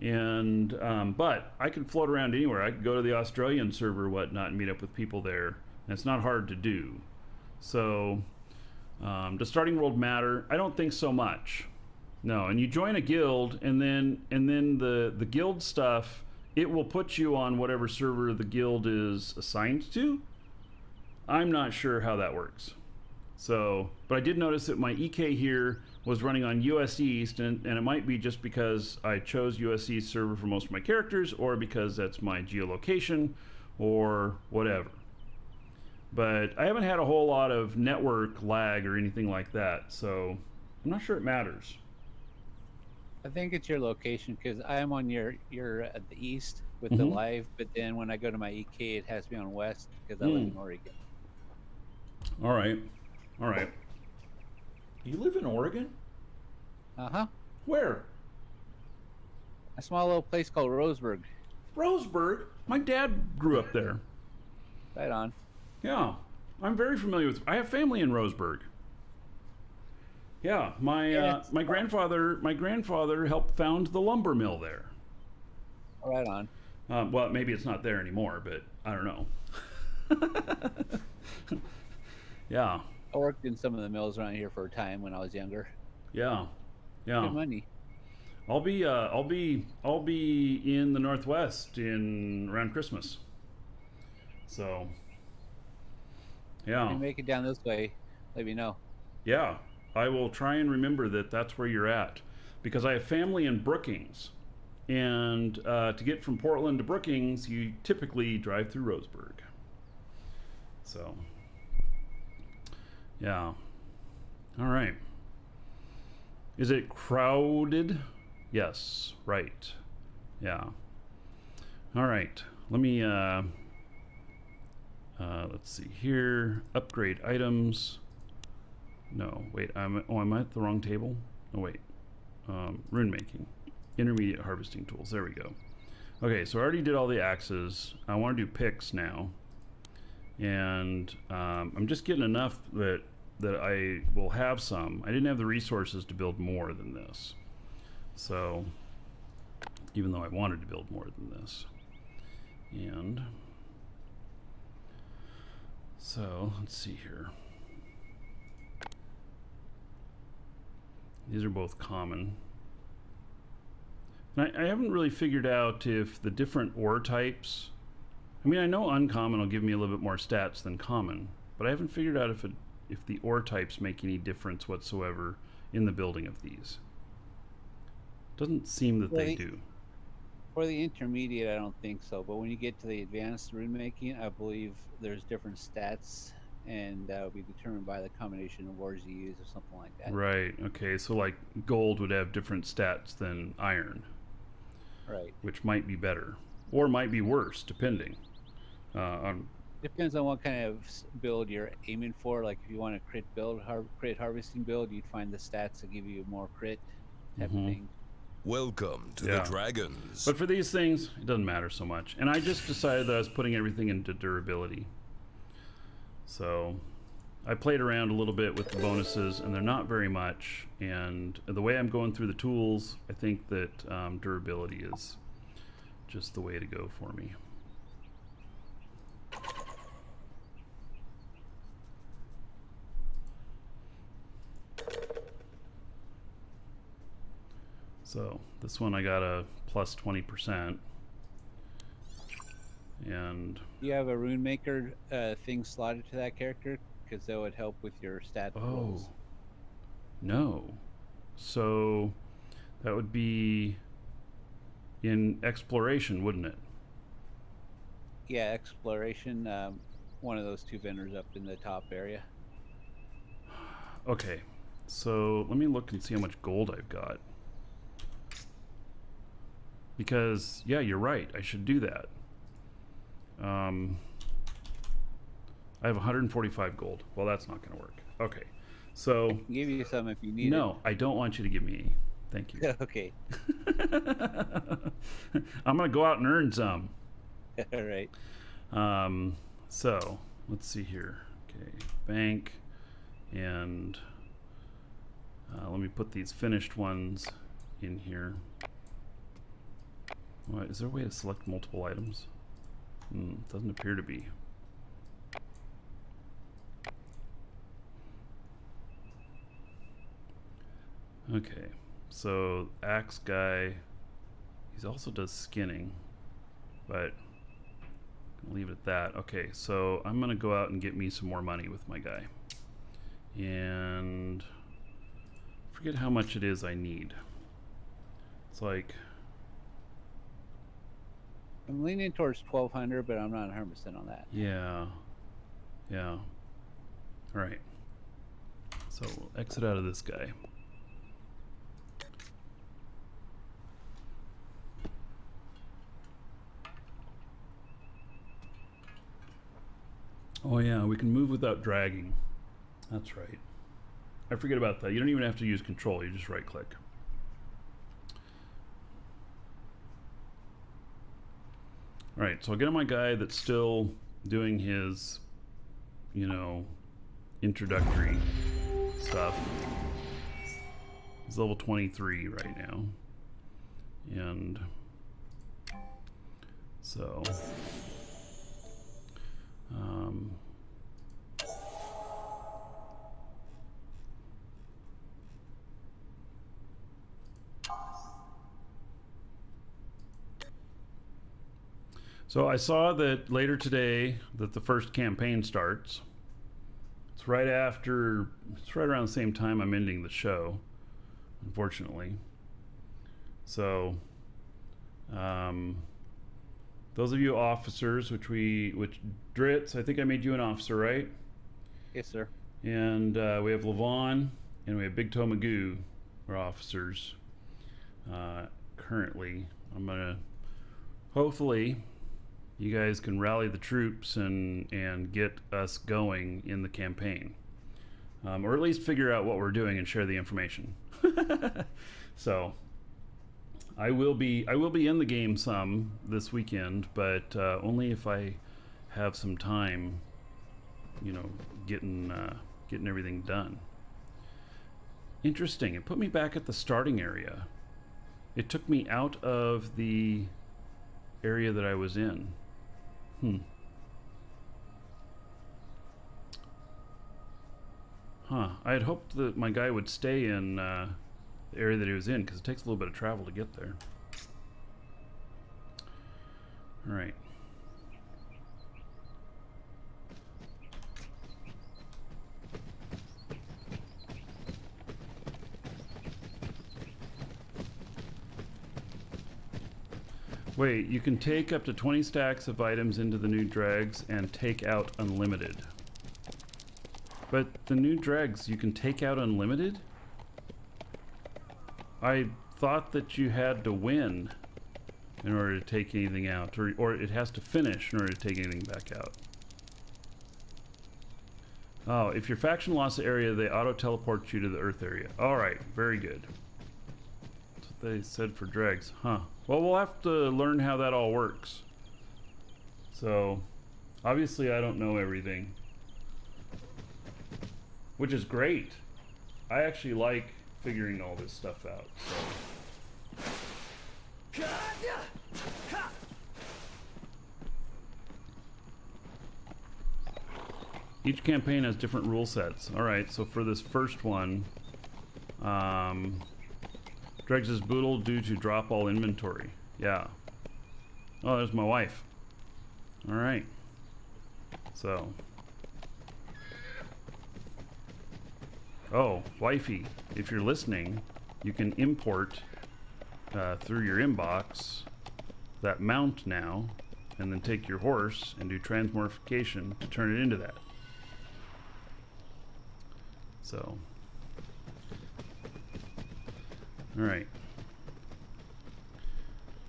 And, but I can float around anywhere. I could go to the Australian server or whatnot and meet up with people there. And it's not hard to do. So, does starting world matter? I don't think so much. No, and you join a guild, and then the guild stuff, it will put you on whatever server the guild is assigned to. I'm not sure how that works. So, but I did notice that my EK here was running on US East, and it might be just because I chose US East server for most of my characters, or because that's my geolocation, or whatever. But I haven't had a whole lot of network lag or anything like that, so I'm not sure it matters. I think it's your location, because I am on you're at the east with the live, but then when I go to my EK, it has me on west because I live in Oregon. All right. All right. You live in Oregon? Uh-huh. Where? A small little place called Roseburg. Roseburg? My dad grew up there. Right on. Yeah. I'm very familiar with... I have family in Roseburg. Yeah, my grandfather helped found the lumber mill there. Right on. Well, maybe it's not there anymore, but I don't know. Yeah. I worked in some of the mills around here for a time when I was younger. Yeah. Good money. I'll be in the Northwest around Christmas. So, yeah. If you make it down this way, let me know. Yeah, I will try and remember that that's where you're at, because I have family in Brookings, and to get from Portland to Brookings, you typically drive through Roseburg. So, yeah. All right. Is it crowded? Yes, right. Yeah. All right. Let me, let's see here. Upgrade items. No, wait, am I at the wrong table? Oh, wait. Rune making. Intermediate harvesting tools. There we go. Okay, so I already did all the axes. I want to do picks now. And I'm just getting enough that I will have some. I didn't have the resources to build more than this. So, even though I wanted to build more than this. And so, let's see here. These are both common. And I haven't really figured out if the different ore types... I mean, I know uncommon will give me a little bit more stats than common, but I haven't figured out if the ore types make any difference whatsoever in the building of these. Doesn't seem that they do. For the intermediate, I don't think so, but when you get to the advanced rune making, I believe there's different stats, and that will be determined by the combination of ores you use or something like that. Right, okay, so like gold would have different stats than iron. Right. Which might be better, or might be worse, depending. Depends on what kind of build you're aiming for. Like if you want a crit build, crit harvesting build, you'd find the stats that give you more crit type of thing. Welcome to the dragons. But for these things, it doesn't matter so much. And I just decided that I was putting everything into durability. So I played around a little bit with the bonuses, and they're not very much. And the way I'm going through the tools, I think that durability is just the way to go for me. So this one I got a plus 20%. And you have a rune maker thing slotted to that character, because that would help with your stat rolls. No. So that would be in exploration, wouldn't it? Yeah, exploration. One of those two vendors up in the top area. Okay, so let me look and see how much gold I've got. Because, yeah, you're right. I should do that. I have 145 gold. Well, that's not going to work. Okay, so... I can give you some if you need it. No, I don't want you to give me any. Thank you. Okay. I'm going to go out and earn some. All right. So, let's see here. Okay, bank. And let me put these finished ones in here. What, is there a way to select multiple items? Doesn't appear to be. Okay, so axe guy, he also does skinning, but I'll leave it at that. Okay, so I'm gonna go out and get me some more money with my guy. And forget how much it is I need. It's like... I'm leaning towards 1200, but I'm not 100% on that. Yeah. Yeah. All right. So we'll exit out of this guy. Oh yeah, we can move without dragging. That's right. I forget about that. You don't even have to use control. You just right click. All right, so I'll get on my guy that's still doing his, you know, introductory stuff. He's level 23 right now. And so so I saw that later today that the first campaign starts. It's right after, it's right around the same time I'm ending the show, unfortunately. So, those of you officers, which Dritz, I think I made you an officer, right? Yes, sir. And we have Levon and we have Big Toe Magoo, are officers. Currently, I'm gonna, hopefully, you guys can rally the troops and get us going in the campaign, or at least figure out what we're doing and share the information. So I will be in the game some this weekend, but only if I have some time, you know, getting everything done. Interesting. It put me back at the starting area. It took me out of the area that I was in. I had hoped that my guy would stay in the area that he was in, because it takes a little bit of travel to get there. All right. Wait, you can take up to 20 stacks of items into the new dregs and take out unlimited. But the new dregs, you can take out unlimited? I thought that you had to win in order to take anything out, or it has to finish in order to take anything back out. Oh, if your faction lost the area, they auto-teleport you to the Earth area. Alright, very good. That's what they said for dregs, huh? Well, we'll have to learn how that all works. So, obviously I don't know everything. Which is great. I actually like figuring all this stuff out, so. Each campaign has different rule sets. Alright, so for this first one, Dregs is boodle due to drop all inventory. Yeah. Oh, there's my wife. Alright. So. Oh, wifey, if you're listening, you can import through your inbox that mount now, and then take your horse and do transmorphication to turn it into that. So. Alright.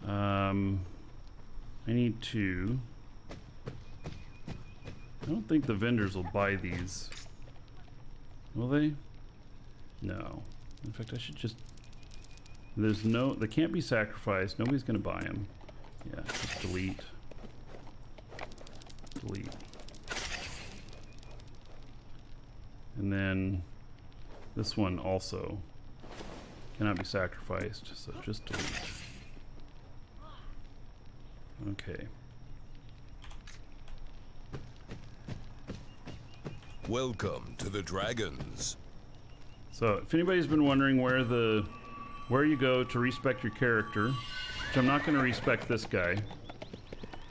I need to... I don't think the vendors will buy these. Will they? No. In fact, I should just... There's no... They can't be sacrificed. Nobody's going to buy them. Yeah, just delete. Delete. And then this one also cannot be sacrificed, so just delete. Okay. Welcome to the Dragons. So if anybody's been wondering where you go to respec your character, which I'm not going to respec this guy,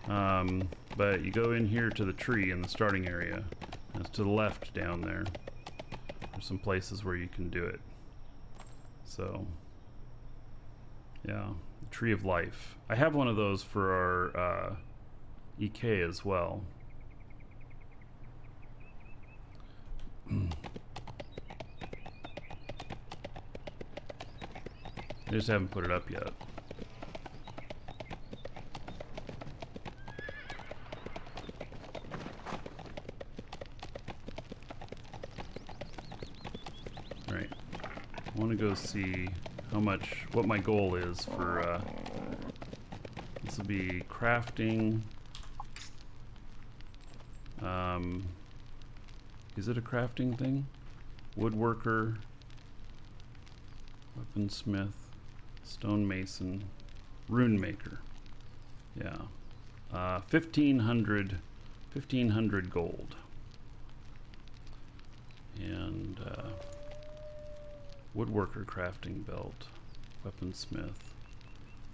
but you go in here to the tree in the starting area. It's to the left down there. There's some places where you can do it. So, yeah, the Tree of Life. I have one of those for our EK as well. I just haven't put it up yet. Right. I want to go see what my goal is for, this will be crafting. Is it a crafting thing? Woodworker. Weaponsmith, stonemason, rune maker. Yeah. 1500 gold. And woodworker crafting belt, weaponsmith,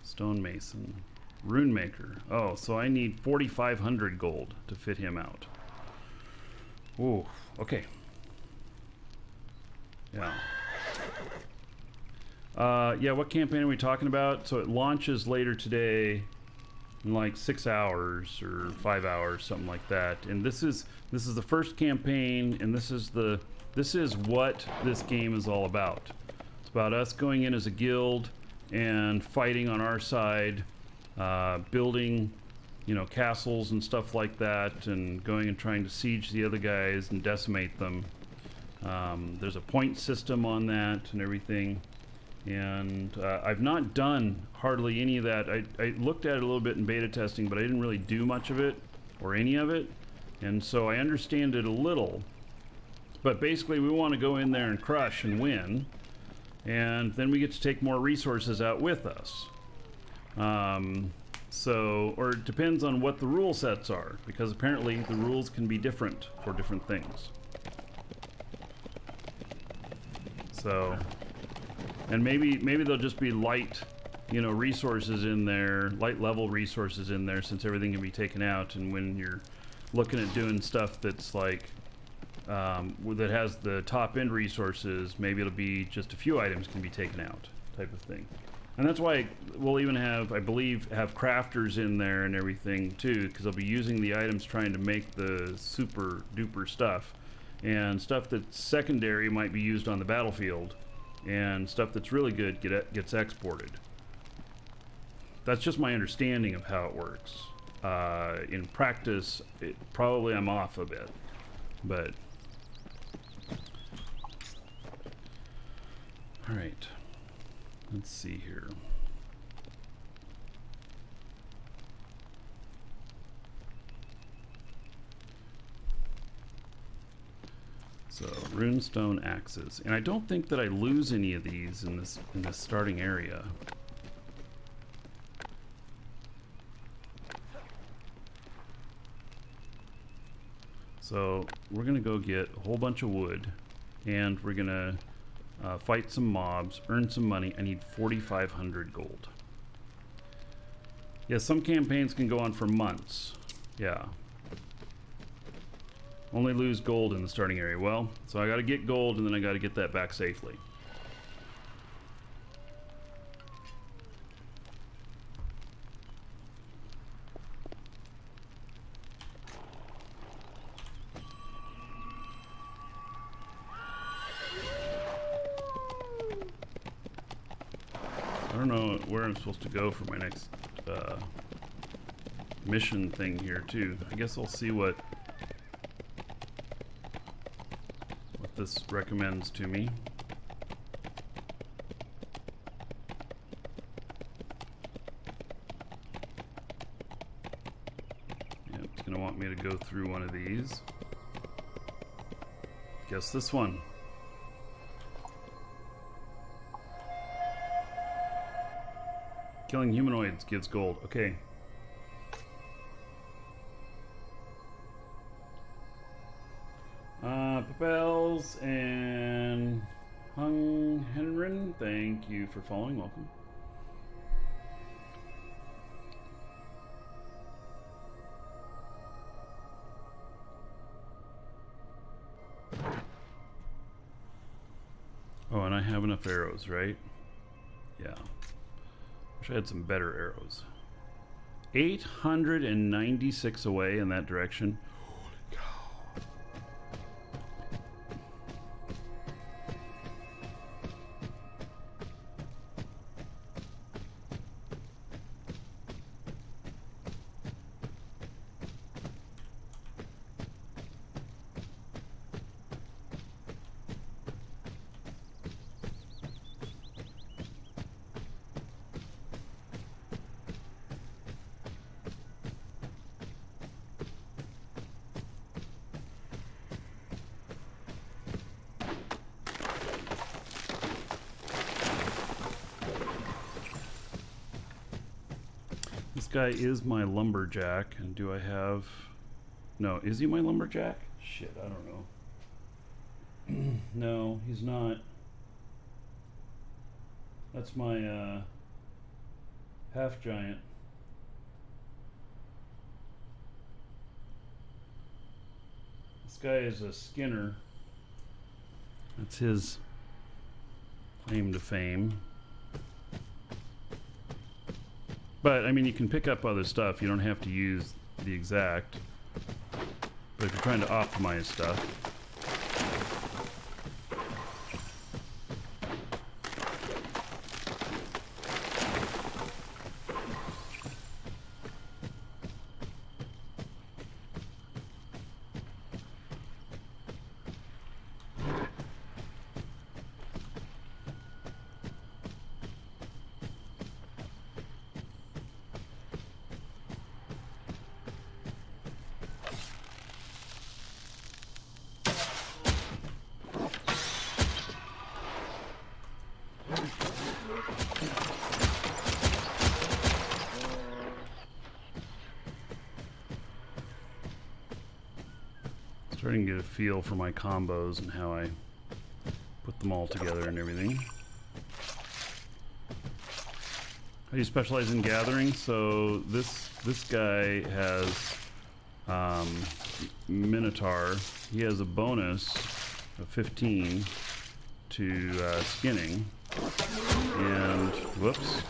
stonemason, rune maker. Oh, so I need 4,500 gold to fit him out. Ooh, okay. Yeah. Yeah, what campaign are we talking about? So it launches later today in like 6 hours or 5 hours, something like that. And this is the first campaign, and this is what this game is all about. It's about us going in as a guild and fighting on our side, building, you know, castles and stuff like that, and going and trying to siege the other guys and decimate them. There's a point system on that and everything. And I've not done hardly any of that. I looked at it a little bit in beta testing, but I didn't really do much of it or any of it. And so I understand it a little. But basically we want to go in there and crush and win. And then we get to take more resources out with us. Or it depends on what the rule sets are, because apparently the rules can be different for different things. So... and maybe they'll just be light, you know, resources in there, light level resources in there, since everything can be taken out. And when you're looking at doing stuff that's like, that has the top end resources, maybe it'll be just a few items can be taken out, type of thing. And that's why we'll even have, I believe, have crafters in there and everything too, because they'll be using the items trying to make the super duper stuff. And stuff that's secondary might be used on the battlefield. And stuff that's really good gets exported. That's just my understanding of how it works. In practice, probably I'm off a bit, but all right. Let's see here. So, runestone axes. And I don't think that I lose any of these in this starting area. So, we're going to go get a whole bunch of wood, and we're going to fight some mobs, earn some money. I need 4,500 gold. Yeah, some campaigns can go on for months. Yeah. Only lose gold in the starting area. Well, so I got to get gold, and then I got to get that back safely. I don't know where I'm supposed to go for my next mission thing here, too. I guess I'll see what this recommends to me. Yeah, it's gonna want me to go through one of these. Guess this one. Killing humanoids gives gold. Okay. Bells and Hung Henrin, thank you for following. Welcome. Oh, and I have enough arrows, right? Yeah. Wish I had some better arrows. 896 away in that direction. guy is my lumberjack, and do I have... No, is he my lumberjack? Shit, I don't know. No, he's not. That's my half giant. This guy is a skinner. That's his claim to fame. But I mean, you can pick up other stuff. You don't have to use the exact. But if you're trying to optimize stuff. Starting to get a feel for my combos and how I put them all together and everything. I do specialize in gathering, so this guy has Minotaur. He has a bonus of 15 to skinning, and whoops.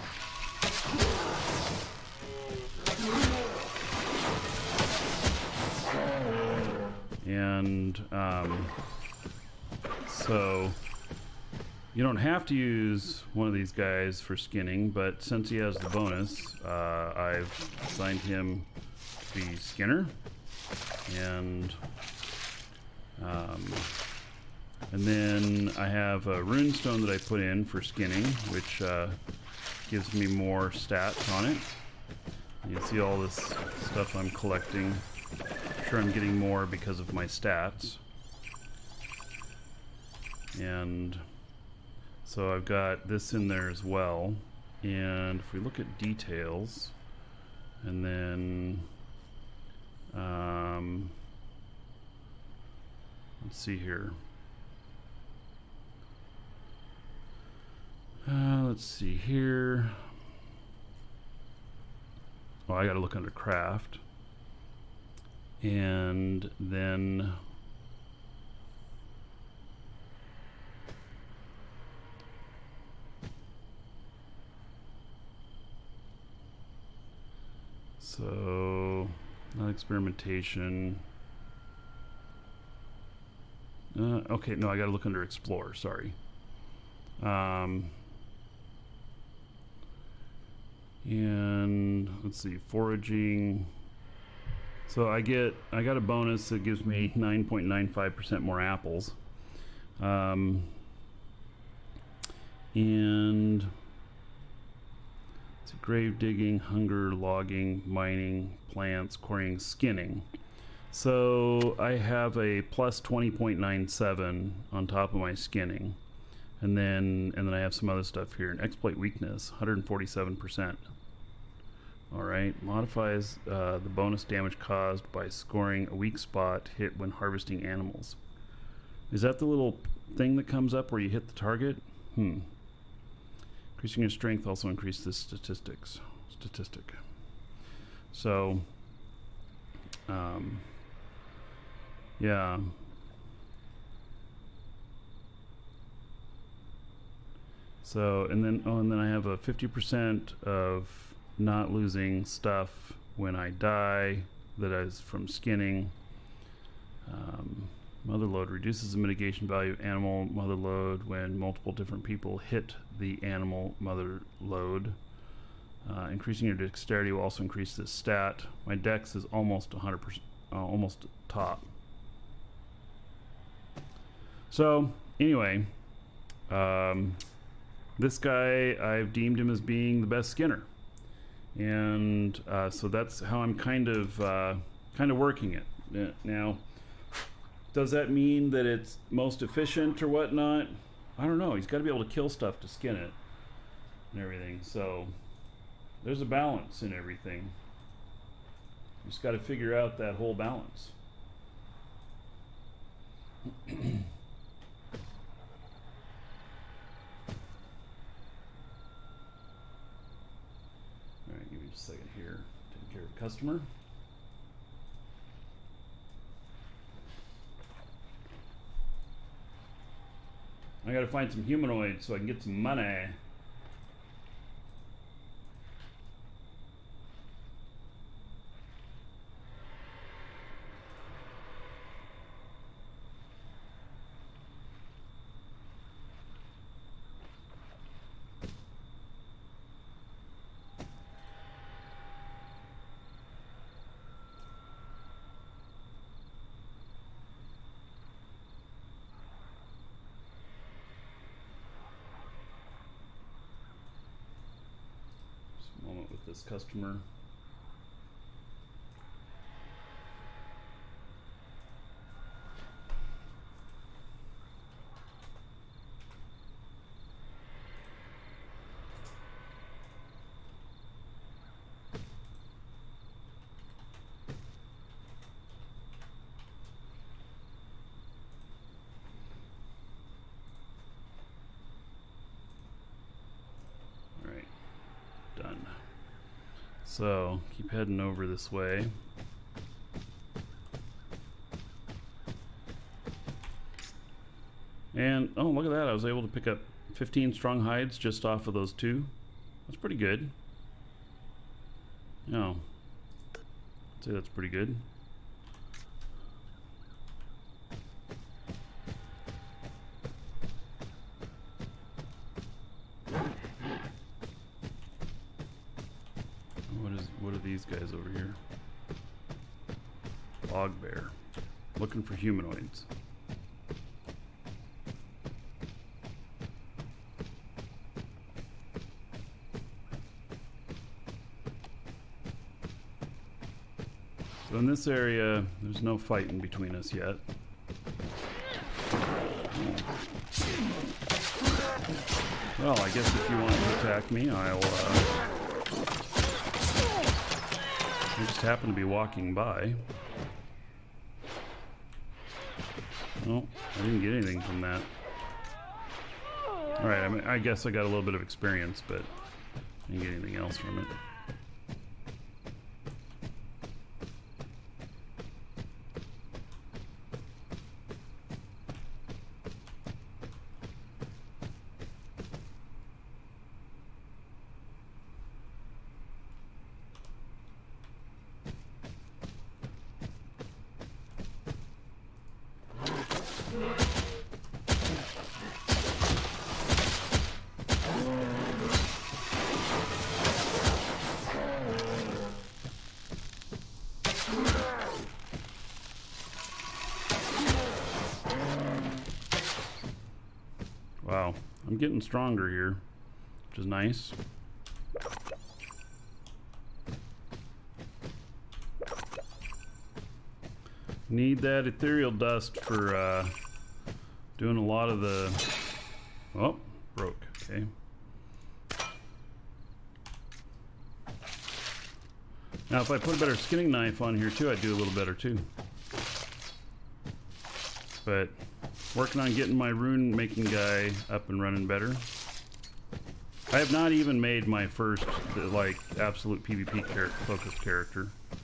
And so you don't have to use one of these guys for skinning, but since he has the bonus, I've assigned him to be Skinner. And then I have a runestone that I put in for skinning, which gives me more stats on it. You can see all this stuff I'm collecting. I'm sure I'm getting more because of my stats. And so I've got this in there as well. And if we look at details, and then let's see here. Let's see here. Oh, I gotta look under craft. And then so not experimentation. Okay, no, I gotta look under explore, sorry. And let's see, foraging. So I got a bonus that gives me 9.95% more apples. And it's grave digging, hunger, logging, mining, plants, quarrying, skinning. So I have a plus 20.97 on top of my skinning. And then I have some other stuff here. An exploit weakness, 147%. Alright, modifies the bonus damage caused by scoring a weak spot hit when harvesting animals. Is that the little thing that comes up where you hit the target? Increasing your strength also increases this statistic. So, yeah. So, and then I have a 50% of not losing stuff when I die that is from skinning. Mother load reduces the mitigation value of animal mother load when multiple different people hit the animal mother load. Increasing your dexterity will also increase this stat. My dex is almost 100%, almost top. So anyway, this guy, I've deemed him as being the best skinner. And so that's how I'm kind of working it. Now, does that mean that it's most efficient or whatnot? I don't know. He's got to be able to kill stuff to skin it and everything. So there's a balance in everything. Just got to figure out that whole balance. All right, give me just a second here. Take care of the customer. I gotta find some humanoids so I can get some money. Moment with this customer. All right, done. So keep heading over this way. And oh, look at that. I was able to pick up 15 strong hides just off of those two. That's pretty good. Oh, I'd say that's pretty good. What are these guys over here? Log bear. Looking for humanoids. So in this area, there's no fighting between us yet. Well, I guess if you want to attack me, I'll I just happen to be walking by. Oh, I didn't get anything from that. Alright, I mean, I guess I got a little bit of experience, but I didn't get anything else from it. Wow, I'm getting stronger here, which is nice. Need that ethereal dust for doing a lot of the... Oh, broke, okay. Now if I put a better skinning knife on here too, I'd do a little better too. But working on getting my rune making guy up and running better. I have not even made my first like absolute PvP focused character. I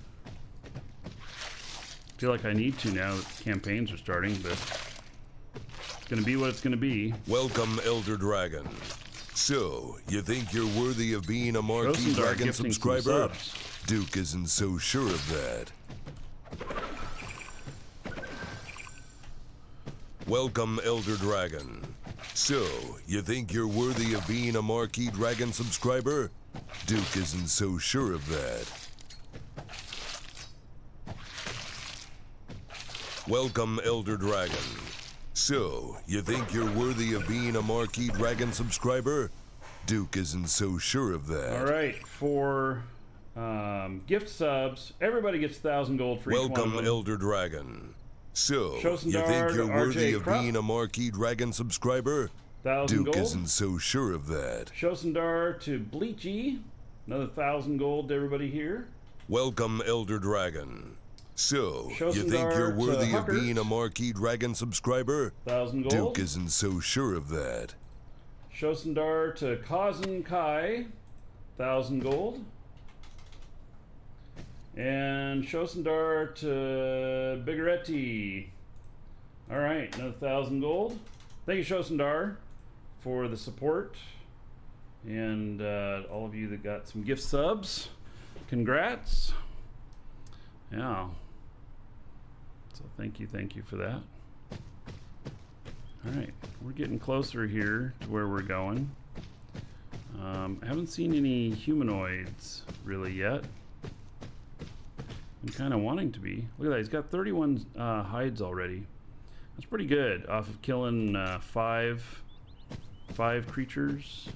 feel like I need to now that campaigns are starting, but it's gonna be what it's gonna be. Welcome, Elder Dragon. So, you think you're worthy of being a Marquee Dragon subscriber? Duke isn't so sure of that. Welcome, Elder Dragon. So, you think you're worthy of being a Marquee Dragon subscriber? Duke isn't so sure of that. Welcome, Elder Dragon. So, you think you're worthy of being a Marquee Dragon subscriber? Duke isn't so sure of that. All right, for gift subs, everybody gets 1,000 gold for each one of them. Welcome, Elder Dragon. So, Shosendar, you think you're worthy RJ of Krupp, being a Marquee Dragon subscriber? 1,000 Duke gold. isn't so sure of that. Shosendar to Bleachy, another 1,000 gold to everybody here. Welcome, Elder Dragon. So, you think Shosendar you're to worthy of Huckert. being a Marquee Dragon subscriber? 1,000 gold. Duke isn't so sure of that. Shosendar to Kazan Kai, 1,000 gold. And Shosendar to Bigaretti. All right, another 1,000 gold. Thank you, Shosendar, for the support. And all of you that got some gift subs, congrats. Yeah. So thank you for that. All right, we're getting closer here to where we're going. I haven't seen any humanoids really yet. I'm kind of wanting to be. Look at that, he's got 31 hides already. That's pretty good off of killing five creatures,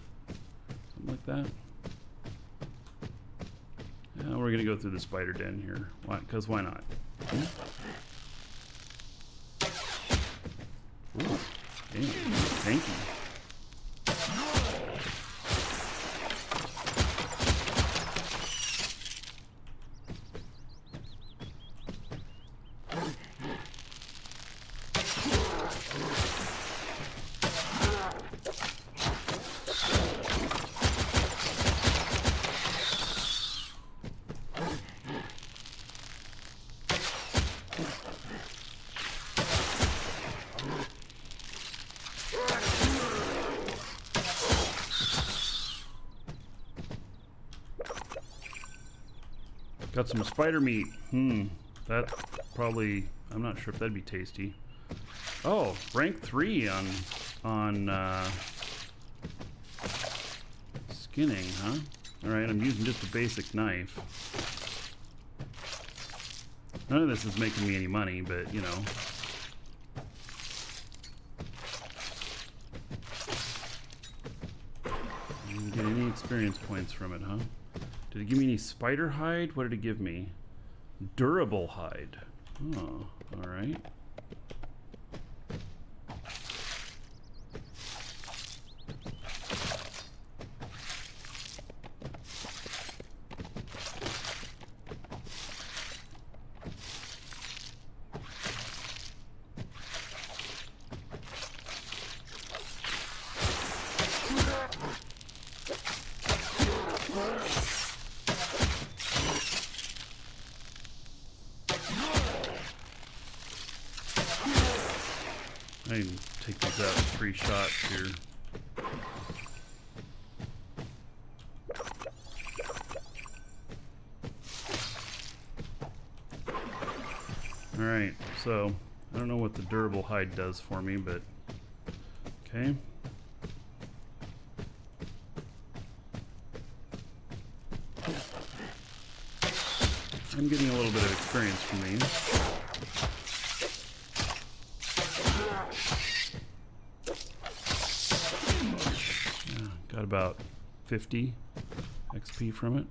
something like that. Yeah, we're gonna go through the spider den here. Why? Because why not? Ooh, damn, thank you. Got some spider meat. That probably, I'm not sure if that'd be tasty. Oh, rank 3 on skinning, huh? All right, I'm using just a basic knife. None of this is making me any money, but you know. I didn't get any experience points from it, huh? Did it give me any spider hide? What did it give me? Durable hide. Oh, all right. I can take these out in 3 shots here. Alright, so I don't know what the durable hide does for me, but okay. I'm getting a little bit of experience from these. Got about 50 XP from it.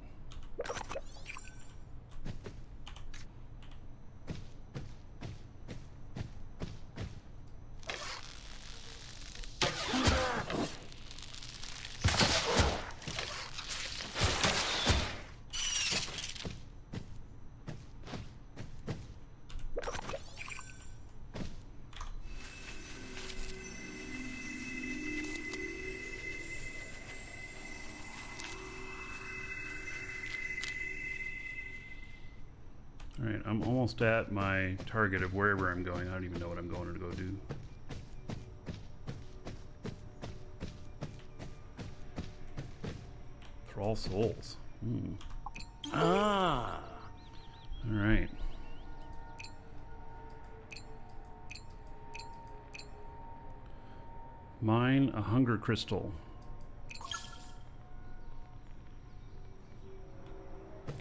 Alright, I'm almost at my target of wherever I'm going. I don't even know what I'm going to go do. For all souls. Ah! Alright. Mine a hunger crystal.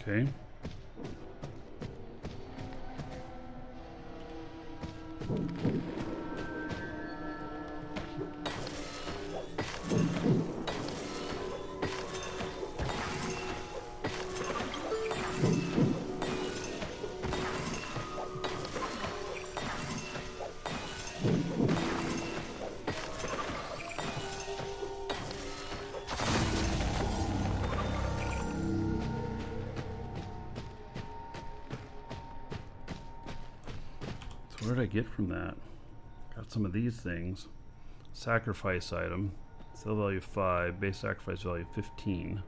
Okay. get from that? Got some of these things. Sacrifice item. Sell value 5. Base sacrifice value 15.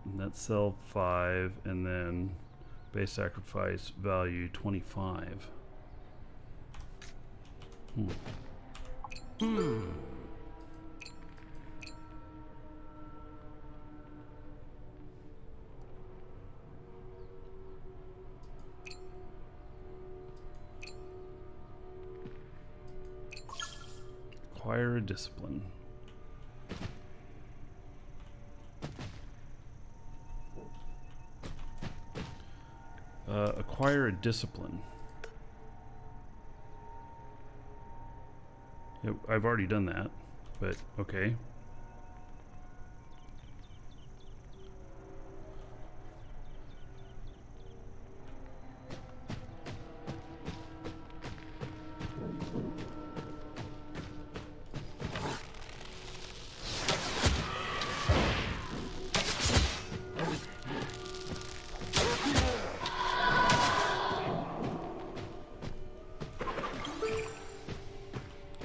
And that's sell 5. And then base sacrifice value 25. Acquire a discipline. Acquire a discipline. Yep, I've already done that, but okay.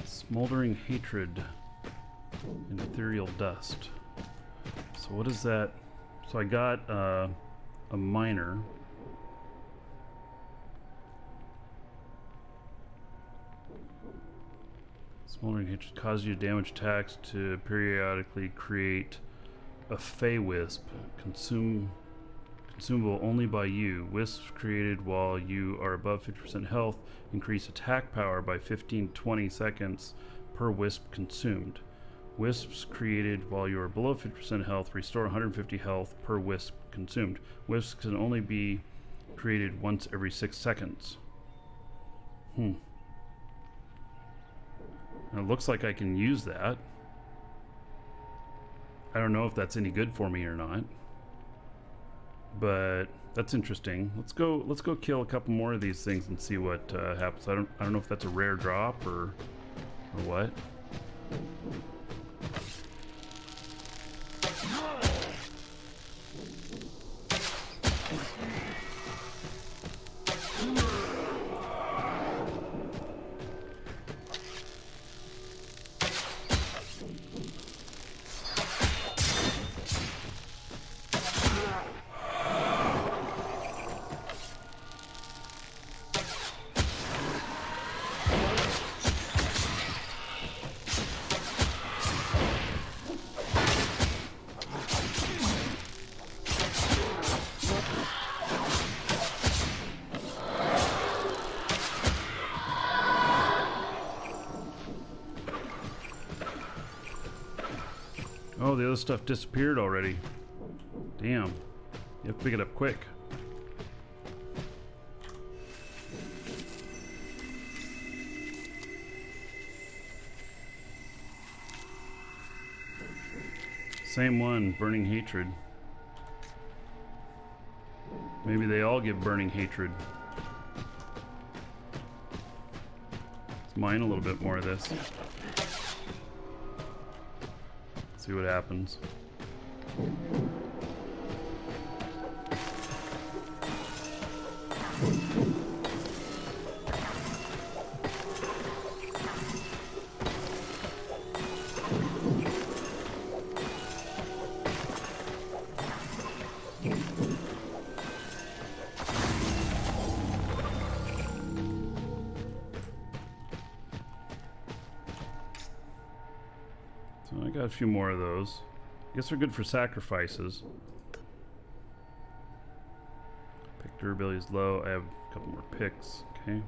Smoldering hatred and ethereal dust. So what is that? So I got a miner. Smoldering hatred causes you damage attacks to periodically create a Fey Wisp. Consumable only by you. Wisps created while you are above 50% health increase attack power by 15-20 seconds per wisp consumed. Wisps created while you are below 50% health restore 150 health per wisp consumed. Wisps can only be created once every 6 seconds. And it looks like I can use that. I don't know if that's any good for me or not. But that's interesting. Let's go kill a couple more of these things and see what happens. I don't know if that's a rare drop or what. Oh, the other stuff disappeared already. Damn. You have to pick it up quick. Same one, burning hatred. Maybe they all give burning hatred. Let's mine a little bit more of this. See what happens. So I got a few more of those. I guess they're good for sacrifices. Pick durability is low. I have a couple more picks. Okay.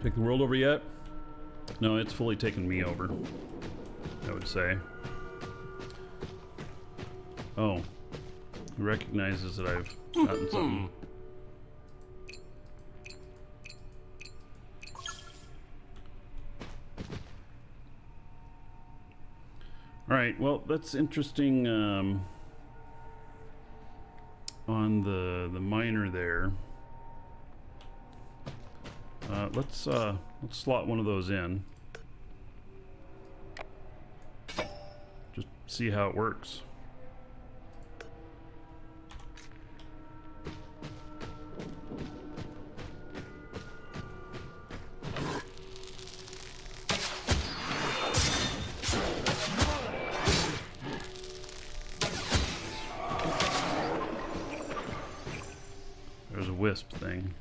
Take the world over yet? No, it's fully taken me over, I would say. Oh, he recognizes that I've gotten something. All right, well, that's interesting on the miner there. Let's slot one of those in. Just see how it works. There's a wisp thing.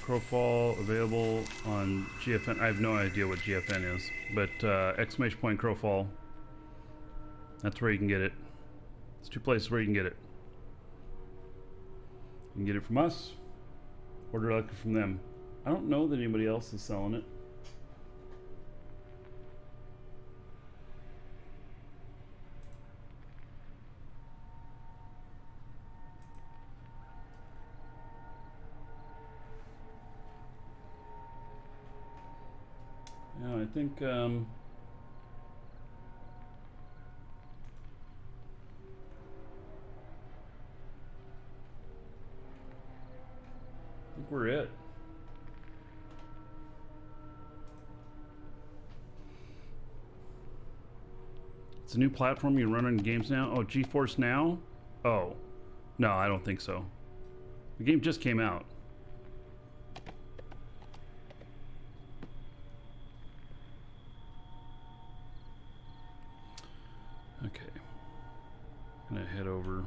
Crowfall available on GFN. I have no idea what GFN is, but exclamation point Crowfall. That's where you can get it. It's two places where you can get it. You can get it from us, or directly from them. I don't know that anybody else is selling it. Yeah, I think we're it. It's a new platform you run on games now. Oh, GeForce Now? Oh, no, I don't think so. The game just came out. Okay, I'm gonna head over.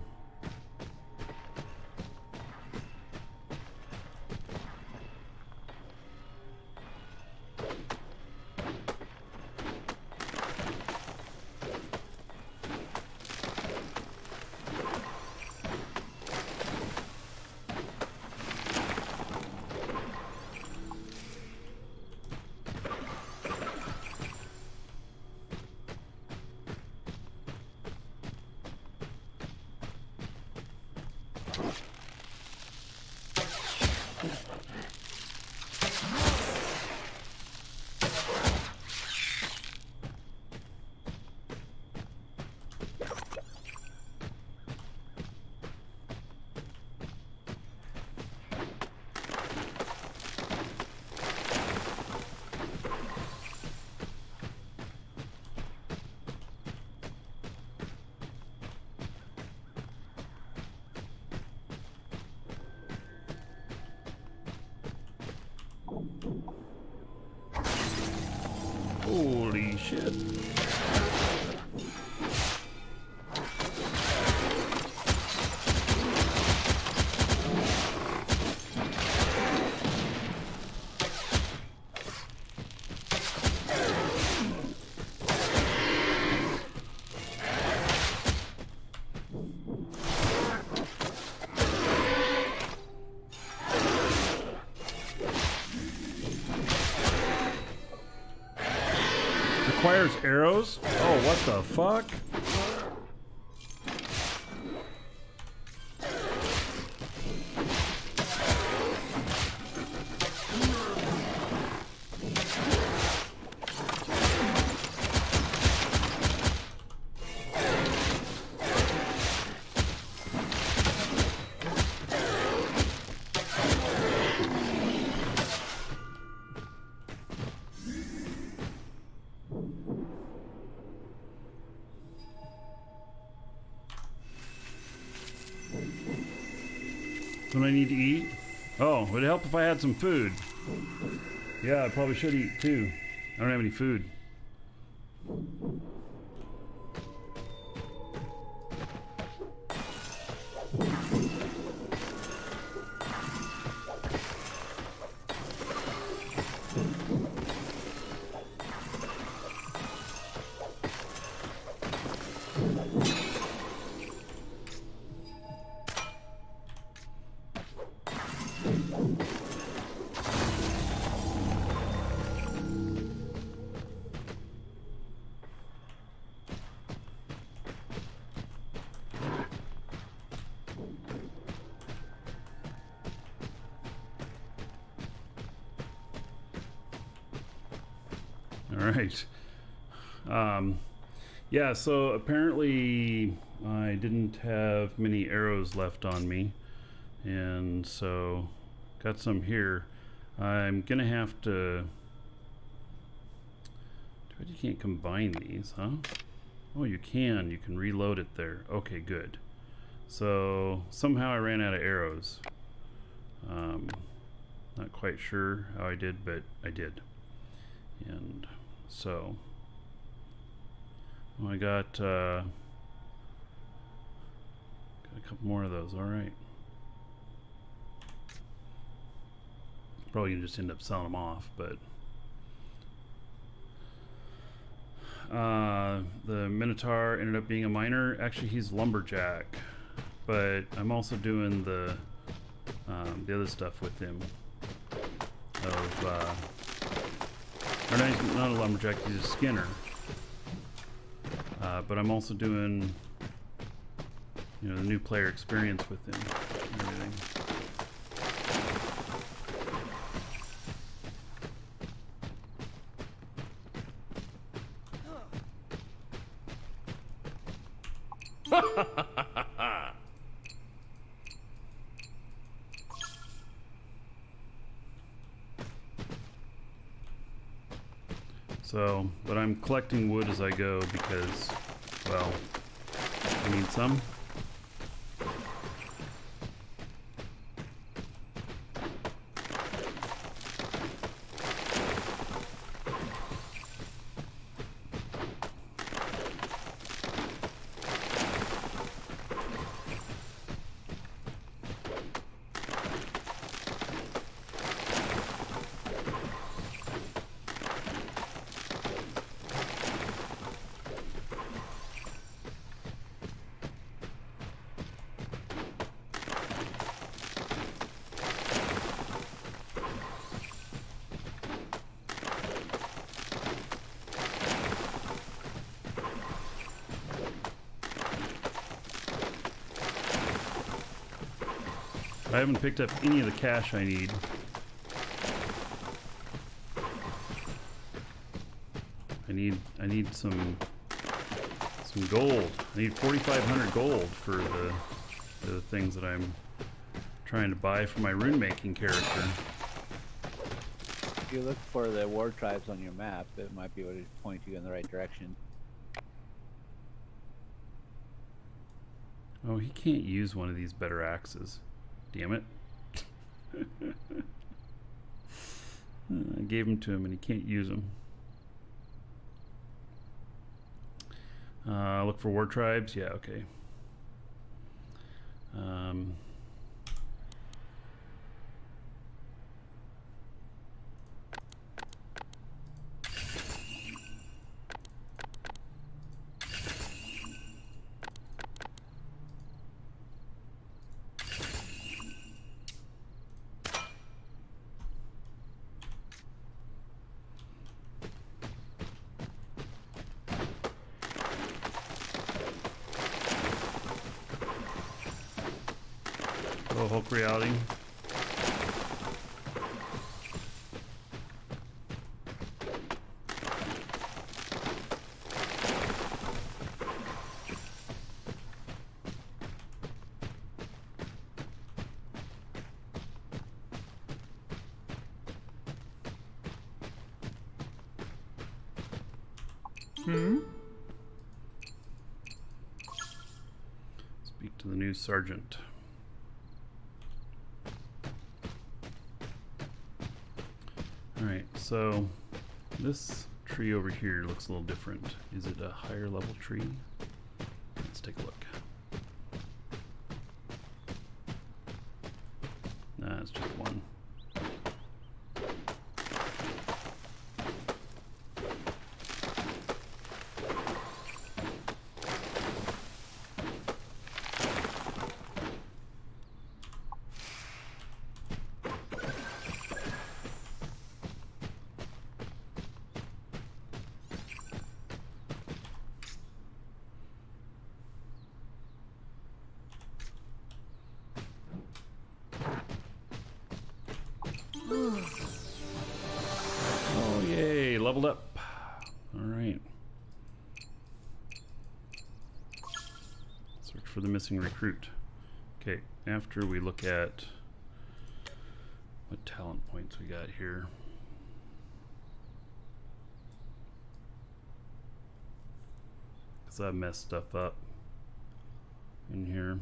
Holy shit. Requires arrows? Oh, what the fuck? What do I need to eat? Oh, would it help if I had some food? Yeah, I probably should eat too. I don't have any food. right. Yeah, so apparently I didn't have many arrows left on me, and so got some here. I'm gonna have to... But you can't combine these, huh? Oh, you can. You can reload it there. Okay, good. So somehow I ran out of arrows. Not quite sure how I did, but I did. And so I got a couple more of those. All right. Probably gonna just end up selling them off, but the Minotaur ended up being a miner. Actually, he's lumberjack, but I'm also doing the other stuff with him. Or not a lumberjack, he's a skinner. But I'm also doing, the new player experience with him and everything. So, but I'm collecting wood as I go because, well, I need some. I haven't picked up any of the cash I need. I need some gold. I need 4,500 gold for the things that I'm trying to buy for my rune making character. If you look for the war tribes on your map, it might be able to point you in the right direction. Oh, he can't use one of these better axes. Damn it. I gave them to him and he can't use them. Look for war tribes. Yeah, okay. Oh, Hulk reality. Speak to the new sergeant. Alright, so this tree over here looks a little different. Is it a higher level tree? Let's take a look. Nah, it's just one. Oh, yay, leveled up. for the missing recruit. Okay, after we look at what talent points we got here. Because I messed stuff up in here.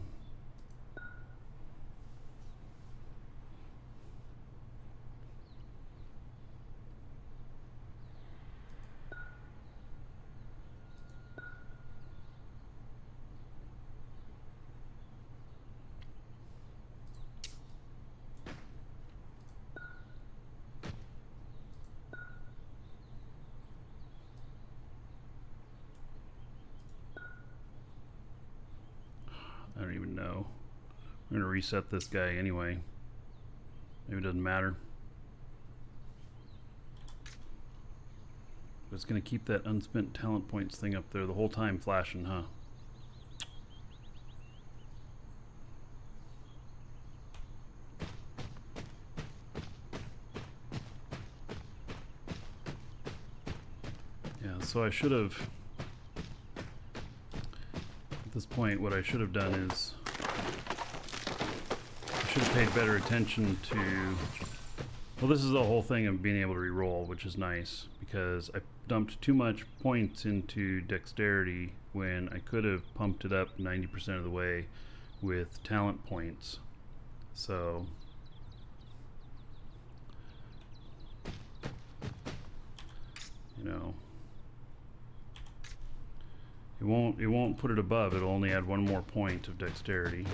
I don't even know. I'm going to reset this guy anyway. Maybe it doesn't matter. But it's going to keep that unspent talent points thing up there the whole time flashing, huh? Yeah, so I should have... At this point, what I should have done is I should have paid better attention to... Well, this is the whole thing of being able to re-roll, which is nice, because I dumped too much points into dexterity when I could have pumped it up 90% of the way with talent points. So... you know... It won't put it above, it'll only add one more point of dexterity.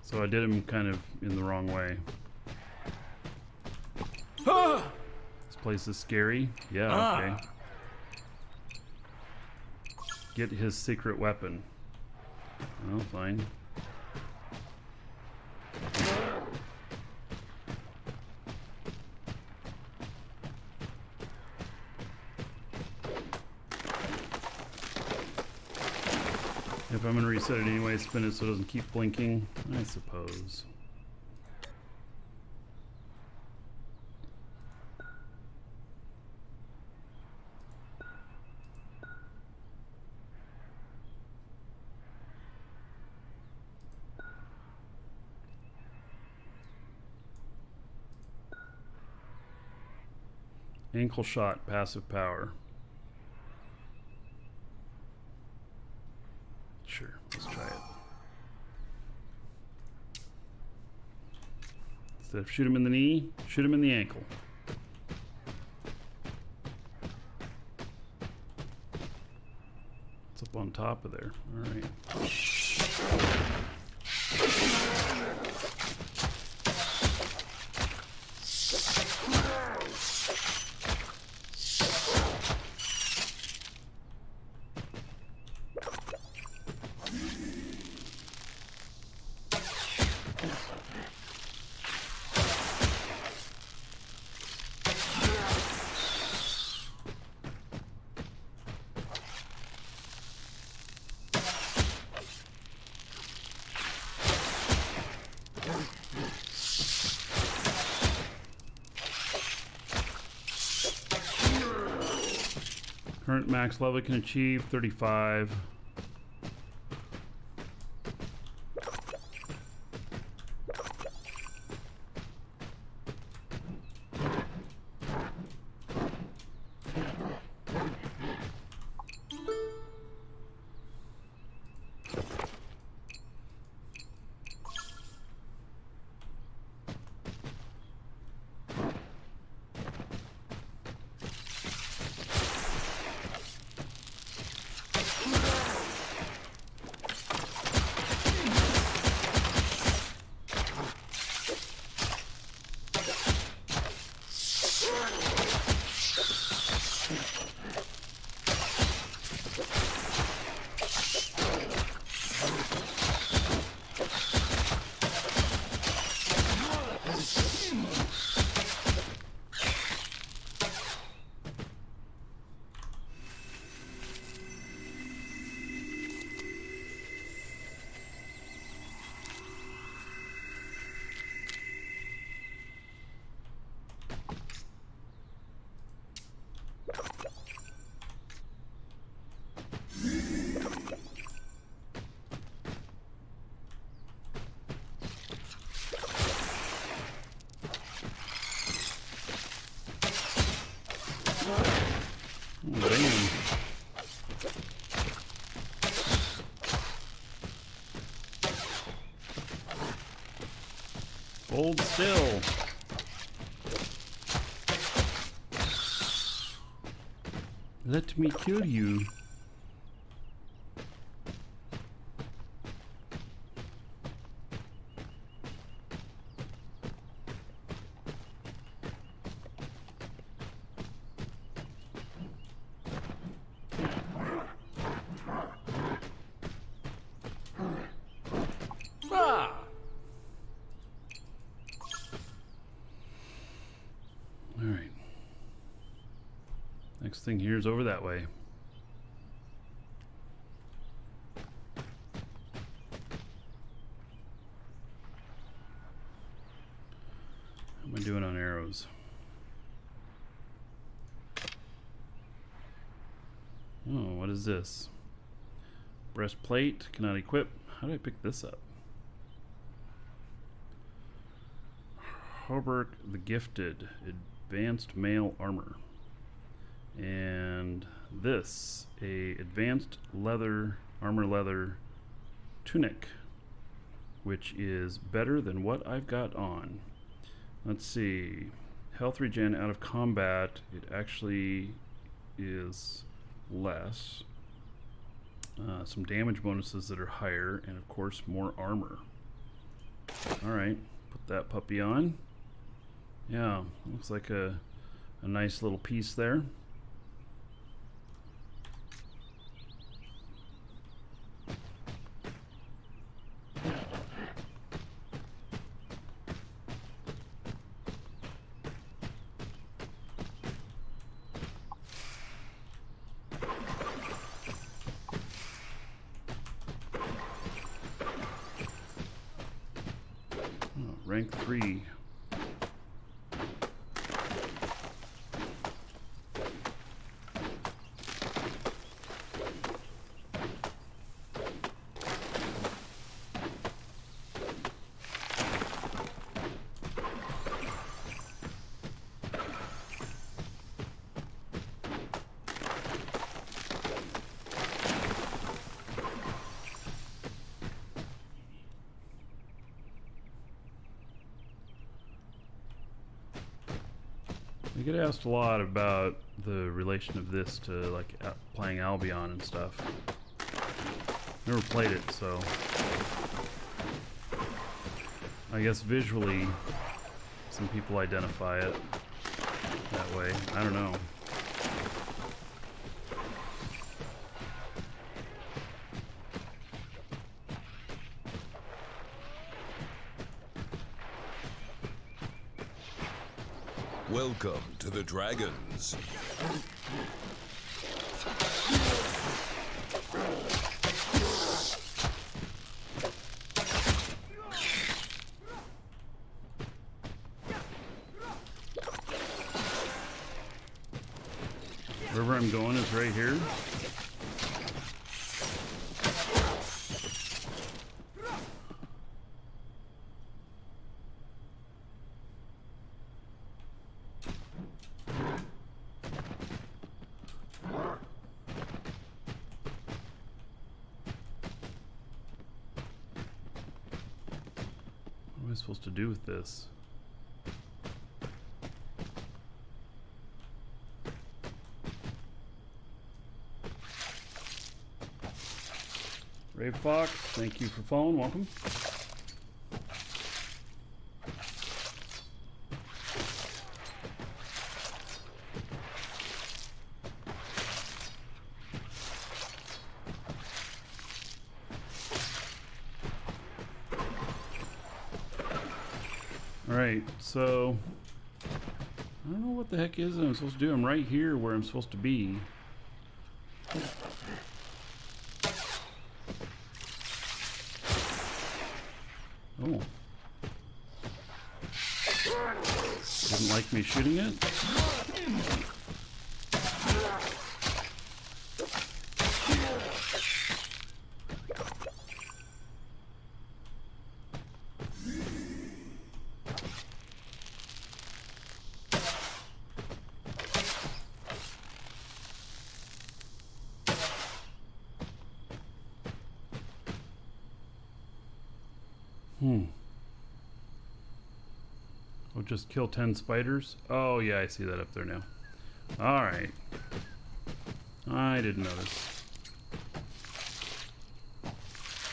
So I did him kind of in the wrong way. Ah! This place is scary. Yeah, okay. Get his secret weapon. Oh, fine. If I'm going to reset it anyway, spin it so it doesn't keep blinking, I suppose. Ankle shot, passive power. Sure, let's try it. Instead of shoot him in the knee, shoot him in the ankle. It's up on top of there. All right. Current max level can achieve 35. Hold still. Let me kill you. Ah! All right. Next thing here is over that way. How am I doing on arrows? Oh, what is this? Breastplate, cannot equip. How do I pick this up? Hauberk the Gifted, advanced mail armor. And this, a advanced leather, armor leather tunic, which is better than what I've got on. Let's see, health regen out of combat, it actually is less. Some damage bonuses that are higher, and of course more armor. Alright, put that puppy on. Yeah, looks like a nice little piece there. Rank 3. I get asked a lot about the relation of this to like playing Albion and stuff. Never played it, so I guess visually some people identify it that way. I don't know. Welcome to the Dragons. Wherever I'm going is right here. What am I supposed to do with this? Rave Fox, thank you for following. Welcome. Alright, so I don't know what the heck is I'm supposed to do. I'm right here where I'm supposed to be. Oh. Didn't like me shooting it? just kill 10 spiders? Oh yeah, I see that up there now. Alright. I didn't notice.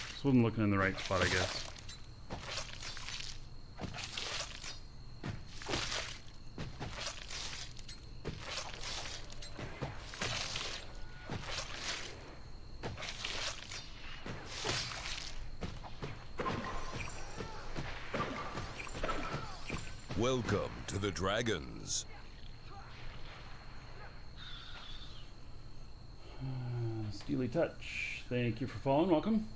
Just wasn't looking in the right spot, I guess. Welcome to the Dragons. Steely Touch. Thank you for following. Welcome.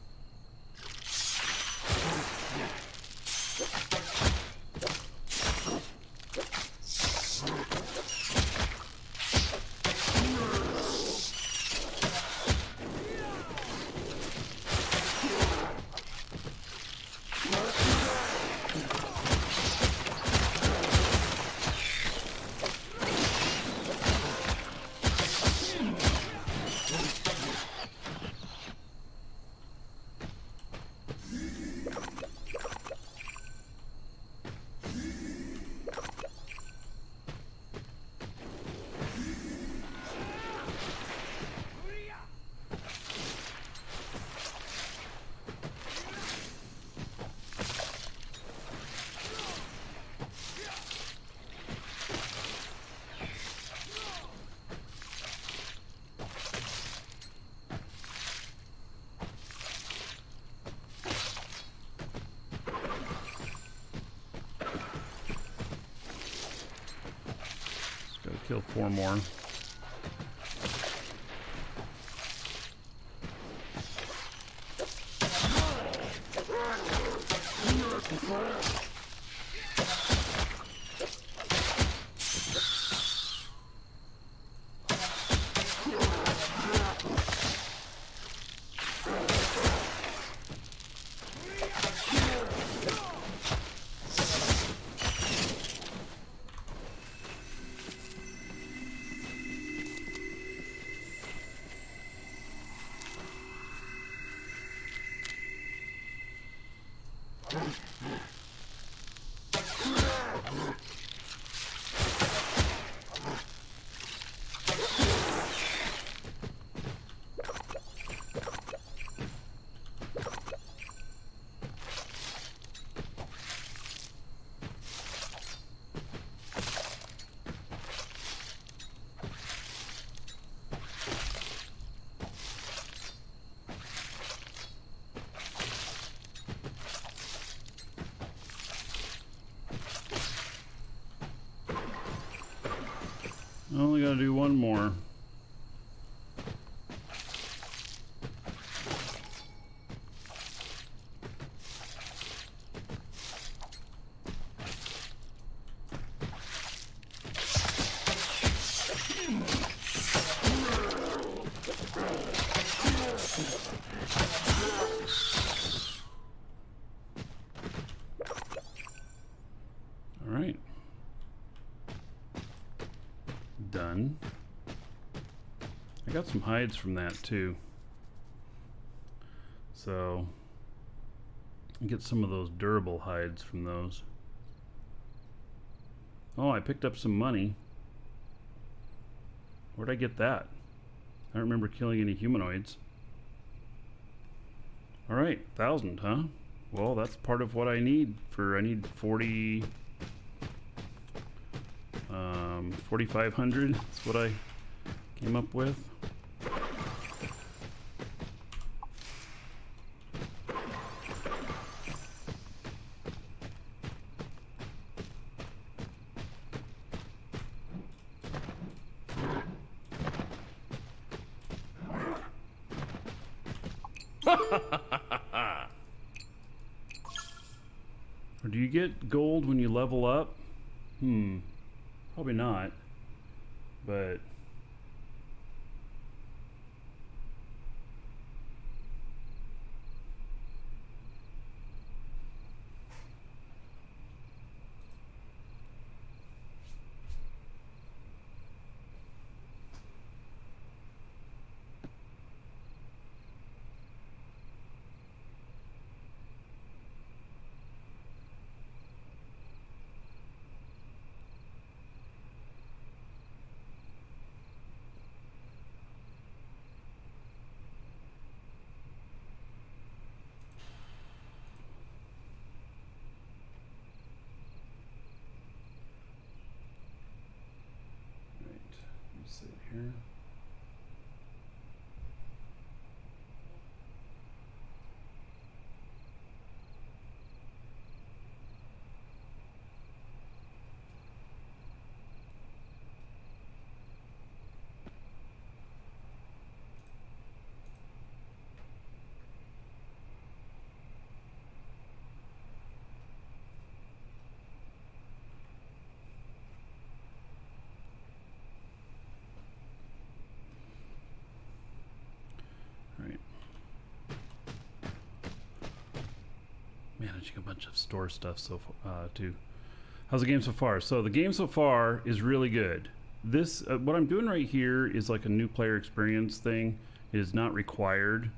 Kill 4 more. I only gotta do one more. All right. Done. I got some hides from that too. So I get some of those durable hides from those. Oh, I picked up some money. Where'd I get that? I don't remember killing any humanoids. All right, 1,000, huh? Well, that's part of what I need for, I need 40, 4,500. That's what I came up with. Or do you get gold when you level up? Probably not. But here. Managing a bunch of store stuff too. How's the game so far? So the game so far is really good. This what I'm doing right here is like a new player experience thing. It is not required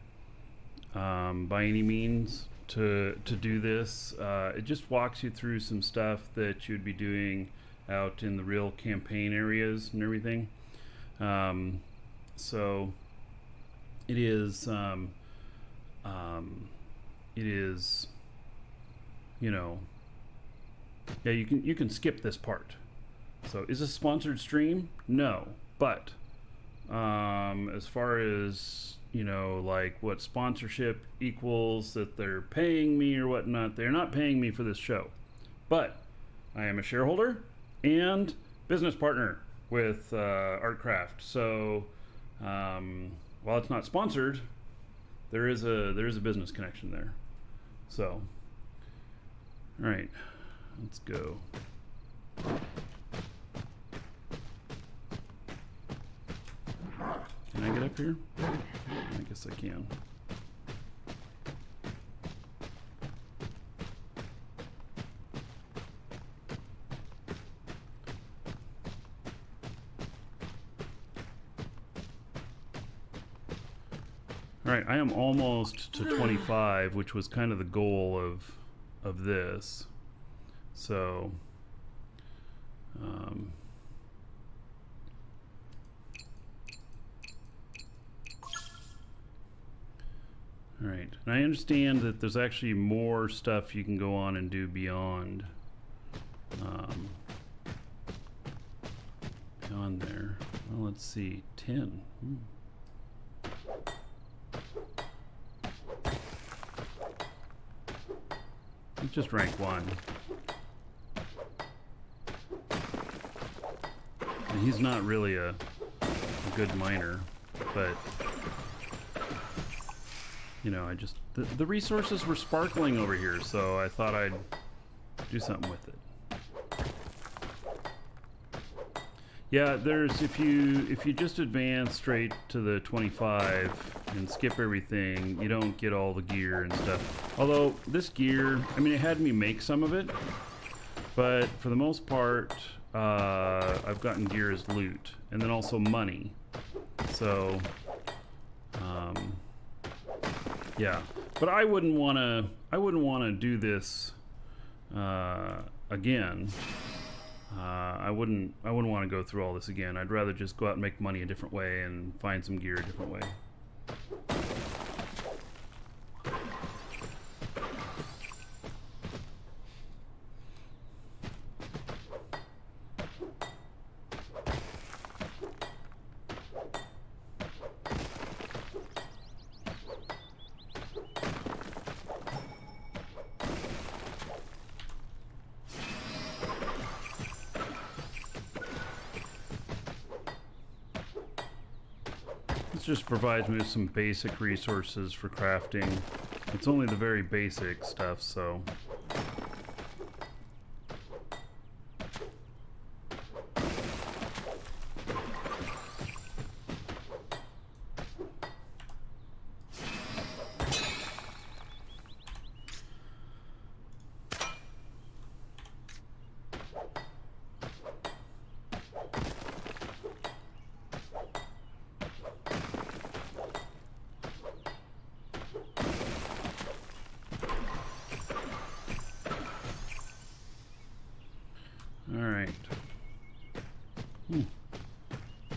by any means to do this. It just walks you through some stuff that you'd be doing out in the real campaign areas and everything. So it is you know, yeah, you can skip this part. So is this a sponsored stream? No, but as far as, you know, like what sponsorship equals that they're paying me or whatnot, they're not paying me for this show, but I am a shareholder and business partner with Artcraft. So while it's not sponsored, there is a business connection there. So all right, let's go. Can I get up here? I guess I can. All right, I am almost to 25, which was kind of the goal of this. So all right, and I understand that there's actually more stuff you can go on and do beyond beyond there. Well, let's see, 10. Let's just rank 1. And he's not really a good miner, but you know, I just the resources were sparkling over here, so I thought I'd do something with it. Yeah, there's if you just advance straight to the 25 and skip everything, you don't get all the gear and stuff. Although this gear, I mean, it had me make some of it, but for the most part, I've gotten gear as loot and then also money. So, yeah, but I wouldn't want to do this again. I wouldn't want to go through all this again. I'd rather just go out and make money a different way and find some gear a different way. Just provides me with some basic resources for crafting. It's only the very basic stuff, so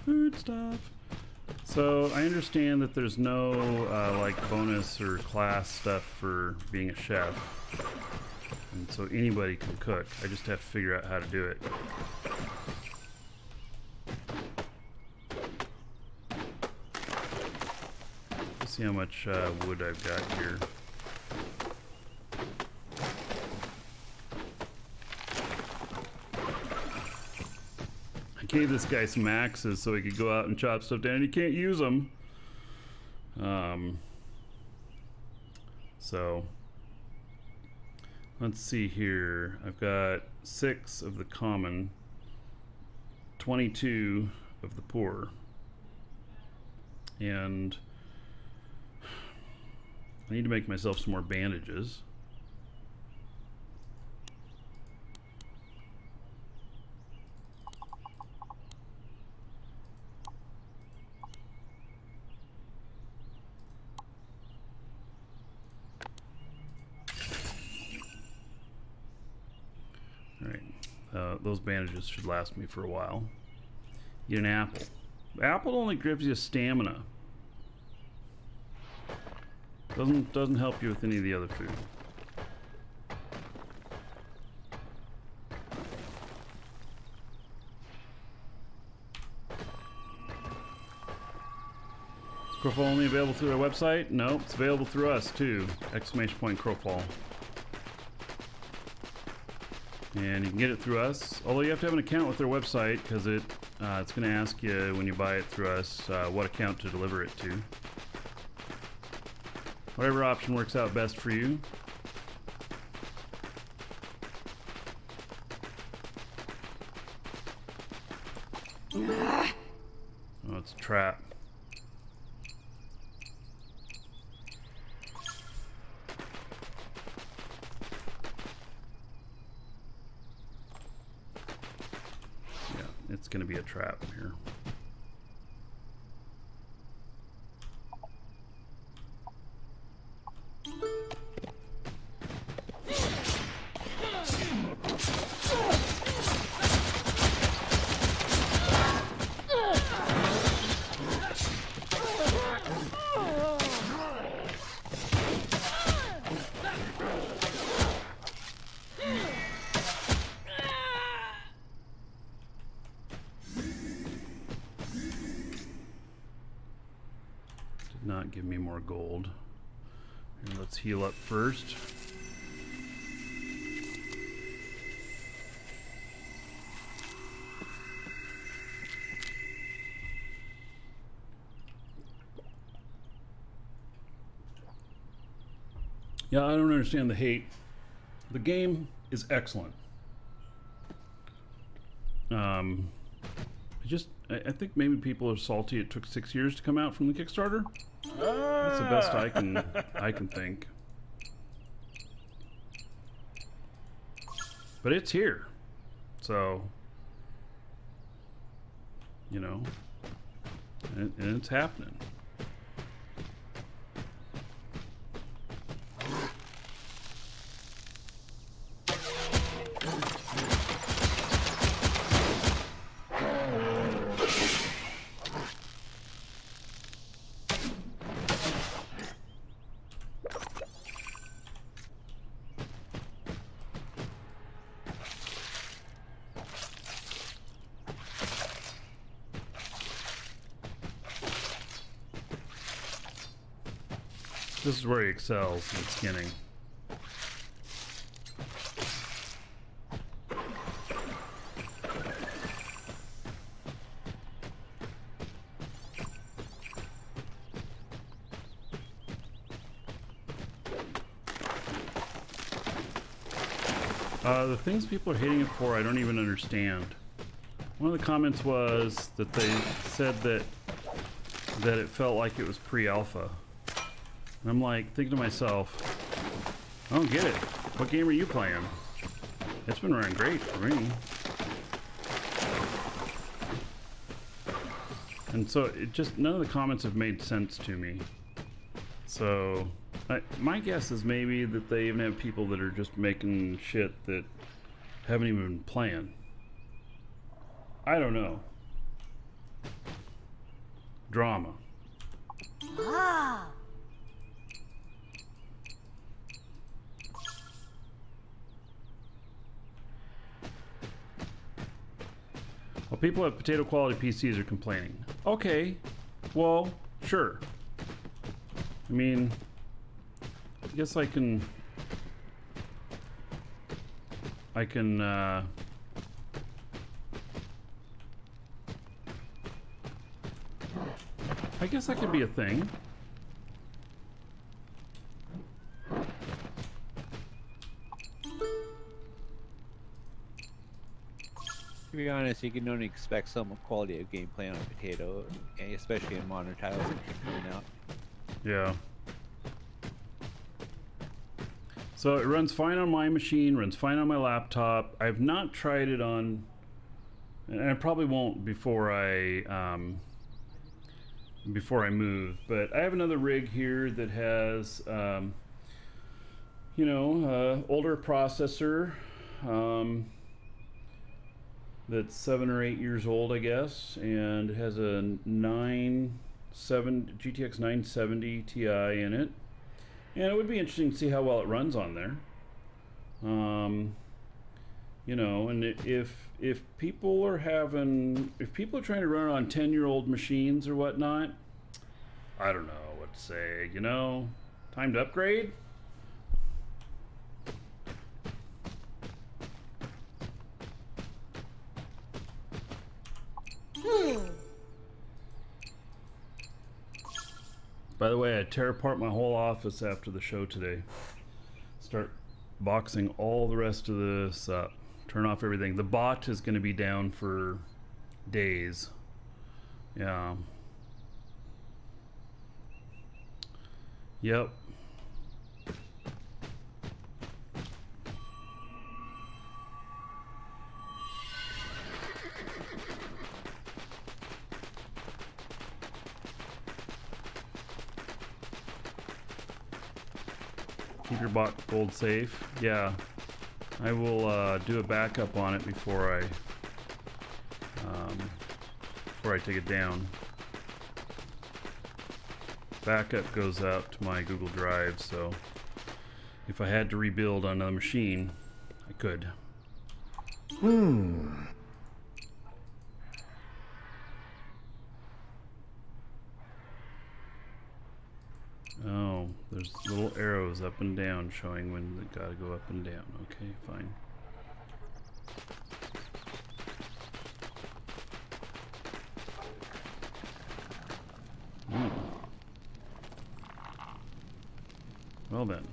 food stuff. So I understand that there's no like bonus or class stuff for being a chef, and so anybody can cook. I just have to figure out how to do it. See how much wood I've got here. I gave this guy some axes so he could go out and chop stuff down. He can't use them. So let's see here. I've got 6 of the common, 22 of the poor, and I need to make myself some more bandages. Those bandages should last me for a while. Get an apple. Apple only gives you stamina. Doesn't help you with any of the other food. Is Crowfall only available through their website? No, it's available through us too. Exclamation point Crowfall. And you can get it through us, although you have to have an account with their website because it's going to ask you when you buy it through us what account to deliver it to. Whatever option works out best for you. Oh, it's a trap. It's going to be a trap here. Not give me more gold. Here, let's heal up first. Yeah, I don't understand the hate. The game is excellent. I think maybe people are salty it took 6 years to come out from the Kickstarter. That's the best I can think. But it's here. So, you know, and it's happening. This is where he excels in skinning. The things people are hating it for, I don't even understand. One of the comments was that they said that it felt like it was pre-alpha. And I'm like, thinking to myself, I don't get it. What game are you playing? It's been running great for me. And so it just, none of the comments have made sense to me. So my guess is maybe that they even have people that are just making shit that haven't even been playing. I don't know. Drama. Ah. Well, people at potato quality PCs are complaining. Okay, well, sure. mean, I guess I can I guess that could be a thing. To be honest, you can only expect some quality of gameplay on a potato, especially in modern titles that keep coming out. Yeah. So it runs fine on my machine, runs fine on my laptop. I've not tried it on, and I probably won't before I move. But I have another rig here that has, older processor. That's 7 or 8 years old, I guess, and it has a GTX 970 Ti in it, and it would be interesting to see how well it runs on there. And if people are trying to run it on 10-year-old machines or whatnot, I don't know what to say. Time to upgrade. By the way, I tear apart my whole office after the show today. Start boxing all the rest of this up. Turn off everything. The bot is going to be down for days. Yeah. Yep. Keep your bot gold safe. Yeah, I will do a backup on it before I take it down. Backup goes out to my Google Drive, so if I had to rebuild on another machine, I could. Oh, there's little arrows up and down showing when they gotta go up and down. Okay, fine. Well then.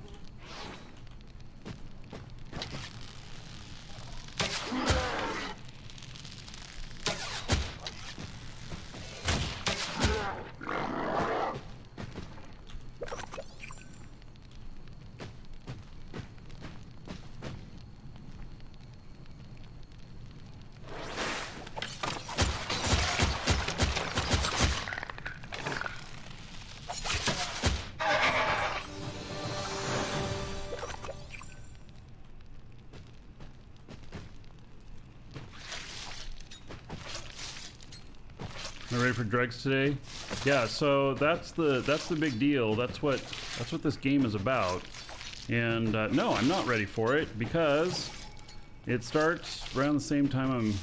Am I ready for drugs today? Yeah, so that's the big deal. That's what this game is about. And no, I'm not ready for it because it starts around the same time I'm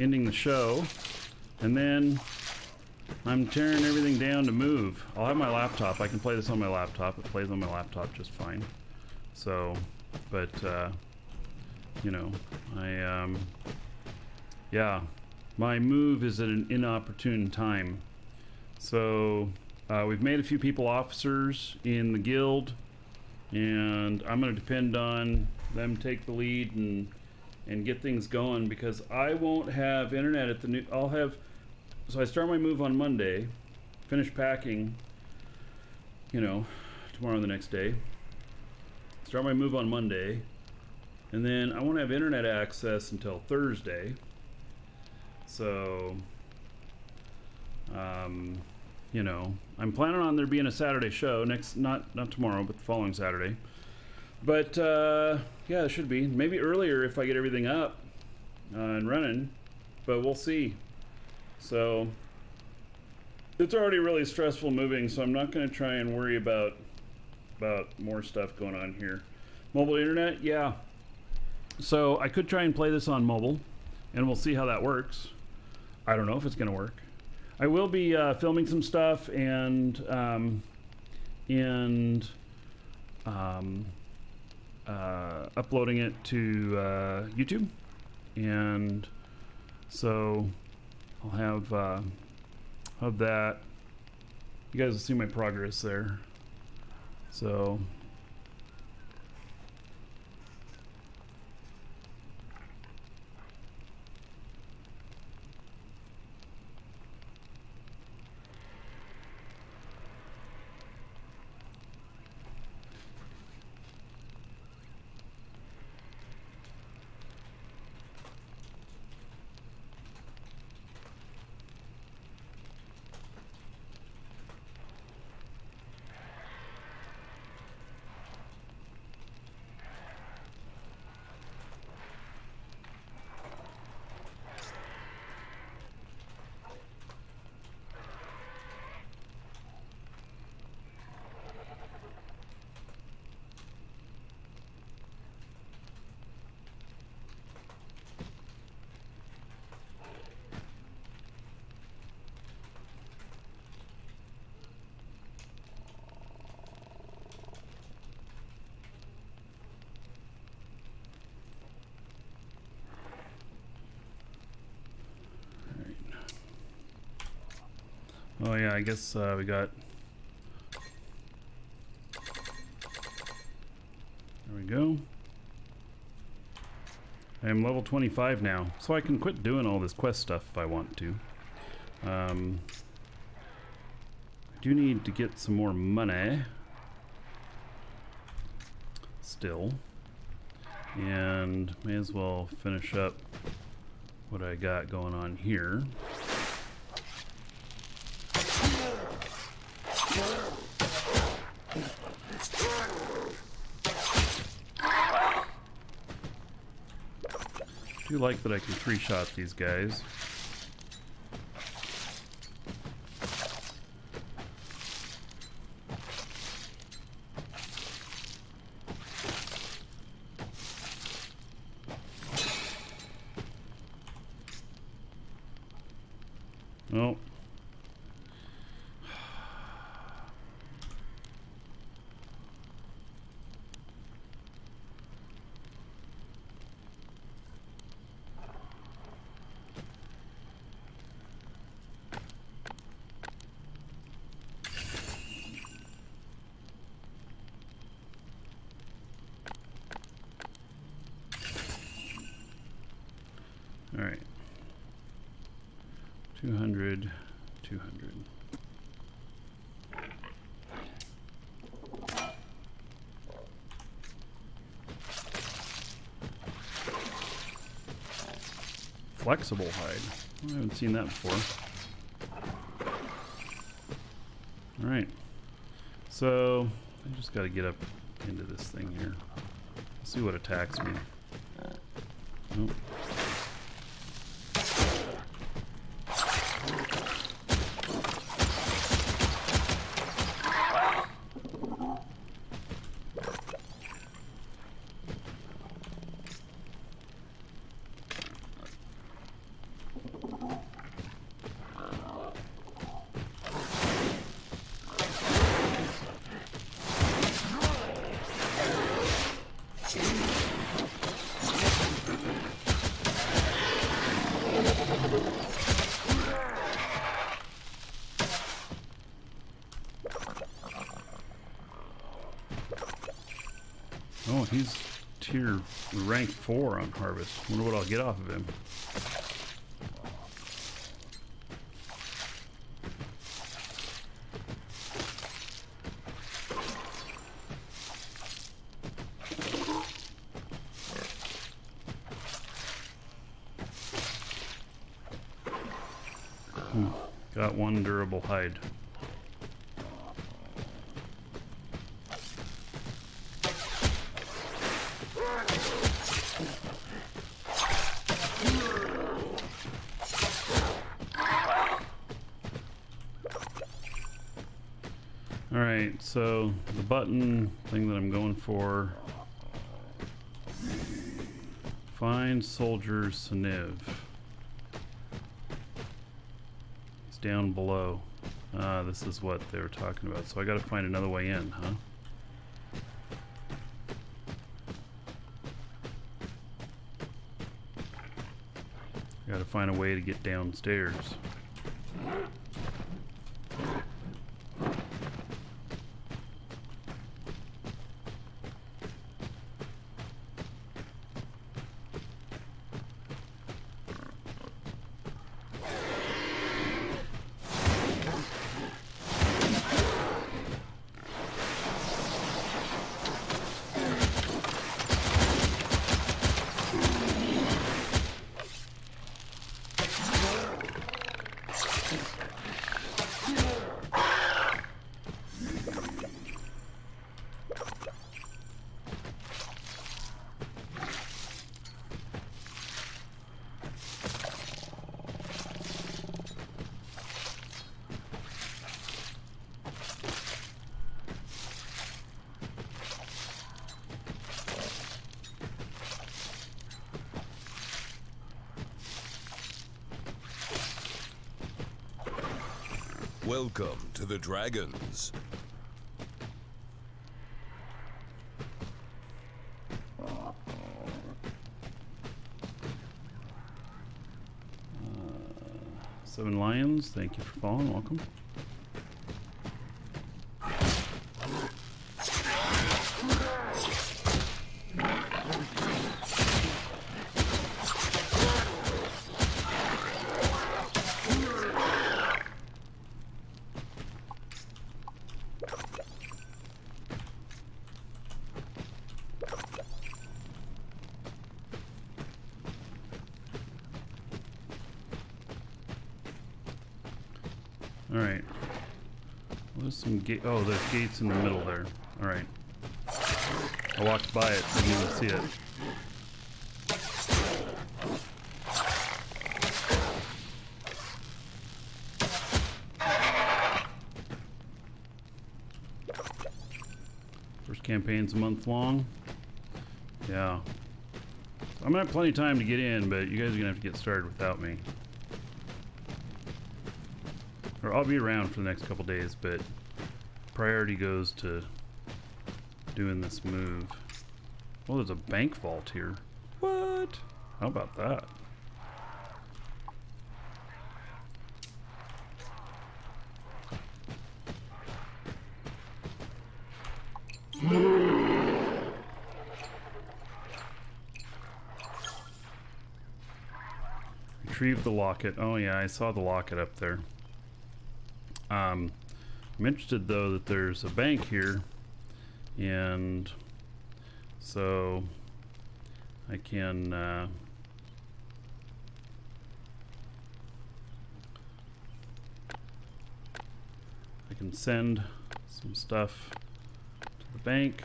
ending the show, and then I'm tearing everything down to move. I'll have my laptop. I can play this on my laptop. It plays on my laptop just fine. So, but yeah. My move is at an inopportune time. So we've made a few people officers in the guild, and I'm going to depend on them take the lead and get things going, because I won't have internet at the new. So I start my move on Monday, finish packing, tomorrow the next day. Start my move on Monday, and then I won't have internet access until Thursday. So, I'm planning on there being a Saturday show not tomorrow, but the following Saturday. But yeah, it should be maybe earlier if I get everything up and running, but we'll see. So it's already really stressful moving, so I'm not going to try and worry about more stuff going on here. Mobile internet, yeah. So I could try and play this on mobile, and we'll see how that works. I don't know if it's going to work. I will be filming some stuff and and uploading it to YouTube, and so I'll have that. You guys will see my progress there. So oh yeah, I guess we got, there we go. I am level 25 now, so I can quit doing all this quest stuff if I want to. I do need to get some more money still, and may as well finish up what I got going on here. I do like that I can three-shot these guys. Oh. All right. 200, 200. Flexible hide. I haven't seen that before. All right. So I just got to get up into this thing here. See what attacks me. Nope. Oh, he's tier rank 4 on Harvest. Wonder what I'll get off of him. Got one durable hide. Alright, so the button thing that I'm going for. Find Soldier Siniv. It's down below. This is what they were talking about. So I gotta find another way in, huh? Gotta find a way to get downstairs. Welcome to the Dragons. Seven Lions, thank you for following. Welcome. Alright. There's some gate. Oh, there's gates in the middle there. Alright. I walked by it, didn't even see it. First campaign's a month long. Yeah. I'm gonna have plenty of time to get in, but you guys are gonna have to get started without me. Or I'll be around for the next couple days, but priority goes to doing this move. Well, there's a bank vault here. What? How about that? Retrieve the locket. Oh yeah, I saw the locket up there. I'm interested though that there's a bank here, and so I can I can send some stuff to the bank.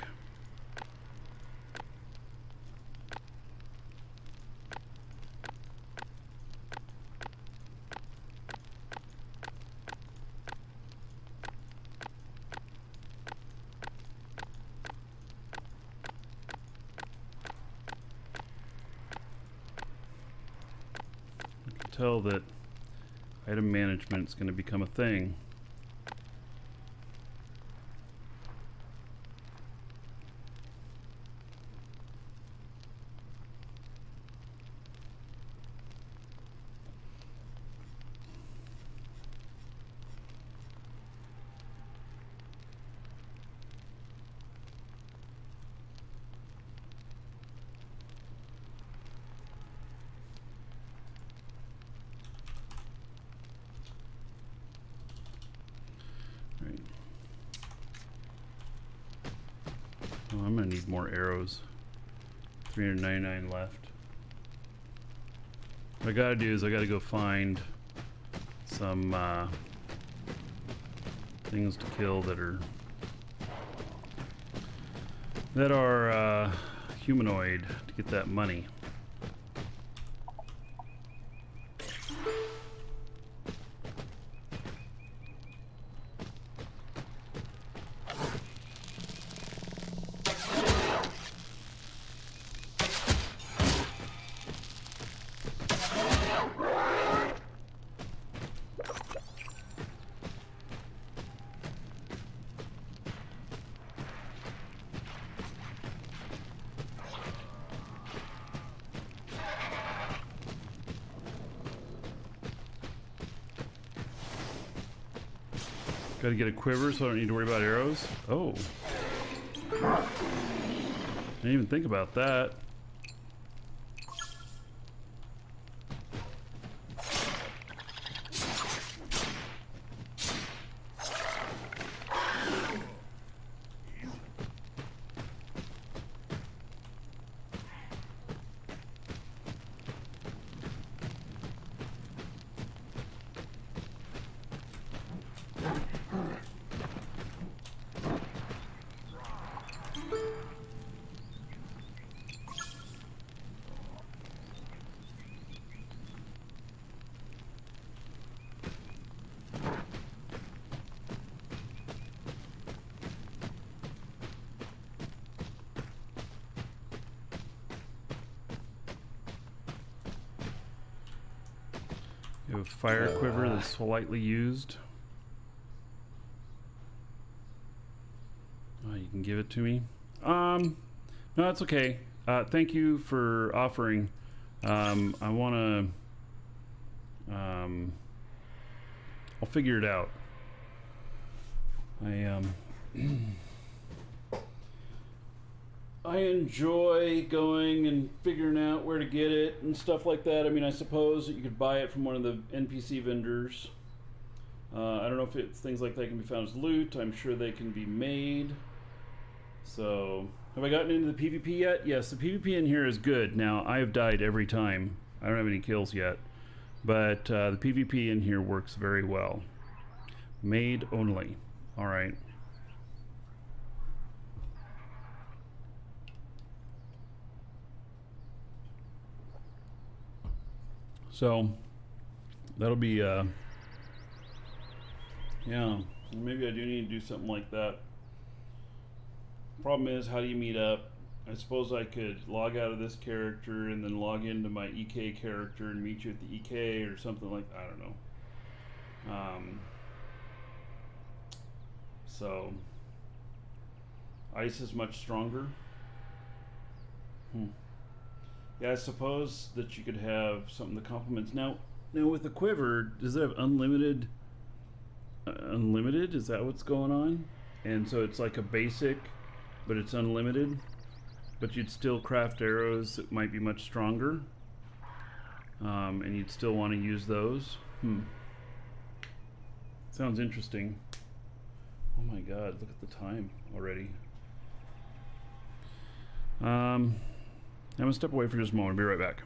Tell that item management is going to become a thing. Oh, I'm gonna need more arrows. 399 left. What I gotta do is I gotta go find some things to kill that are humanoid to get that money. Gotta get a quiver so I don't need to worry about arrows. Oh. I didn't even think about that. You have a fire quiver that's slightly used. Oh, you can give it to me. No, that's okay. Thank you for offering. I wanna. I'll figure it out. I enjoy going and figuring out where to get it and stuff like that. I mean, I suppose that you could buy it from one of the NPC vendors. I don't know if things like that can be found as loot. I'm sure they can be made. So, have I gotten into the PvP yet? Yes, the PvP in here is good. Now, I have died every time. I don't have any kills yet. But the PvP in here works very well. Made only. Alright. So, that'll be, yeah, maybe I do need to do something like that. Problem is, how do you meet up? I suppose I could log out of this character and then log into my EK character and meet you at the EK or something like that. I don't know. So, ice is much stronger. Yeah, I suppose that you could have something that complements. Now with the quiver, does it have unlimited? Unlimited? Is that what's going on? And so it's like a basic, but it's unlimited. But you'd still craft arrows that might be much stronger. And you'd still want to use those. Sounds interesting. Oh my god, look at the time already. I'm gonna step away for just a moment. I'll be right back.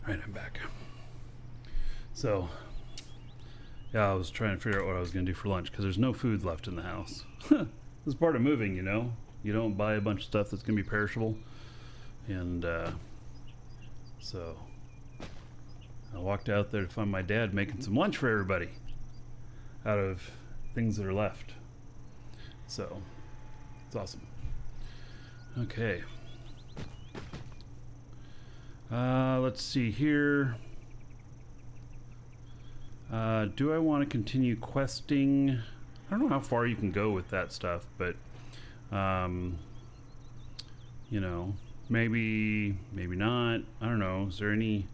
All right, I'm back. So, yeah, I was trying to figure out what I was going to do for lunch because there's no food left in the house. This is part of moving, you know. You don't buy a bunch of stuff that's going to be perishable. And so I walked out there to find my dad making some lunch for everybody out of things that are left. So it's awesome. Okay. Let's see here. Do I want to continue questing? I don't know how far you can go with that stuff, but you know, maybe not. I don't know. Is there any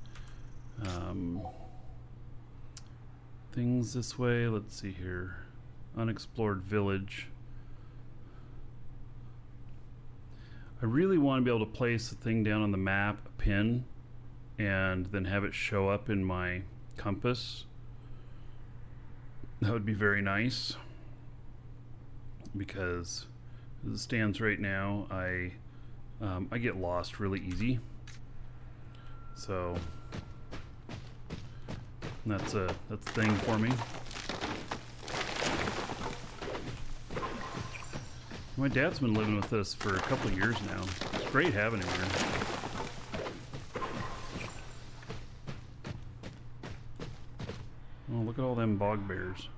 things this way? Let's see here. Unexplored village. I really want to be able to place a thing down on the map, a pin, and then have it show up in my compass. That would be very nice, because as it stands right now, I get lost really easy. So that's a thing for me. My dad's been living with us for a couple of years now. It's great having him here. Oh, look at all them bog bears.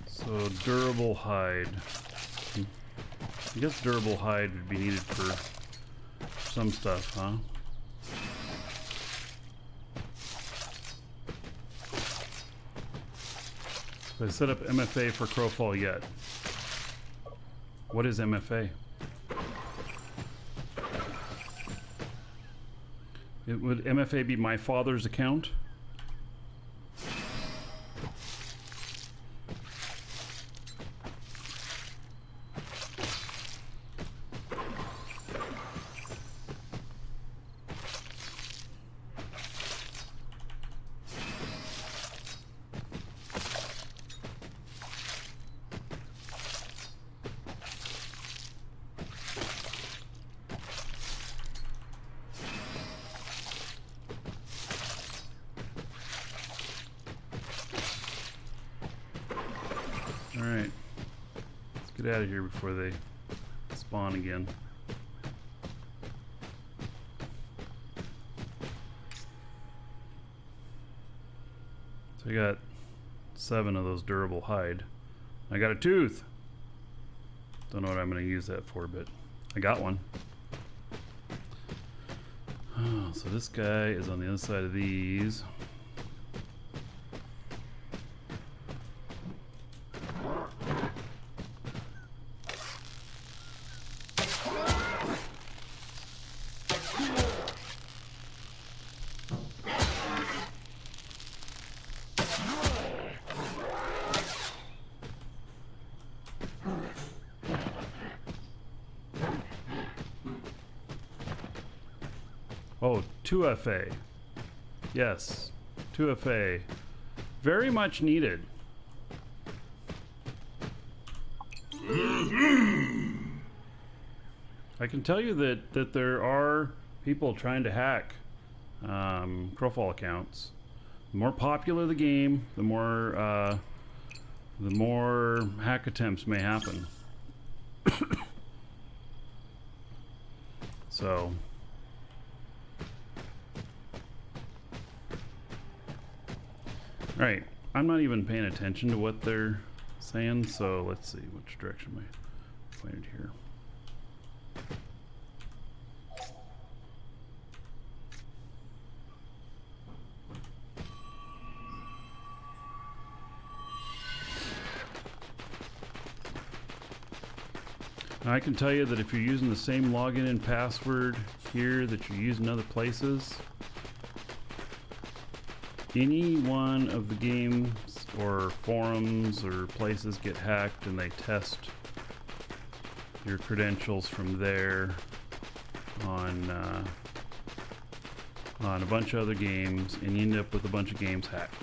So durable hide. I guess durable hide would be needed for some stuff, huh? Have I set up MFA for Crowfall yet? What is MFA? Would MFA be my father's account? Alright, let's get out of here before they spawn again. So I got 7 of those durable hide. I got a tooth! Don't know what I'm going to use that for, but I got one. Oh, so this guy is on the other side of these. Oh, 2FA. Yes, 2FA. Very much needed. I can tell you that there are people trying to hack Crowfall accounts. The more popular the game, the more hack attempts may happen. So, right, I'm not even paying attention to what they're saying, so let's see which direction am I pointed here. Now, I can tell you that if you're using the same login and password here that you're using other places, any one of the games or forums or places get hacked and they test your credentials from there on a bunch of other games, and you end up with a bunch of games hacked.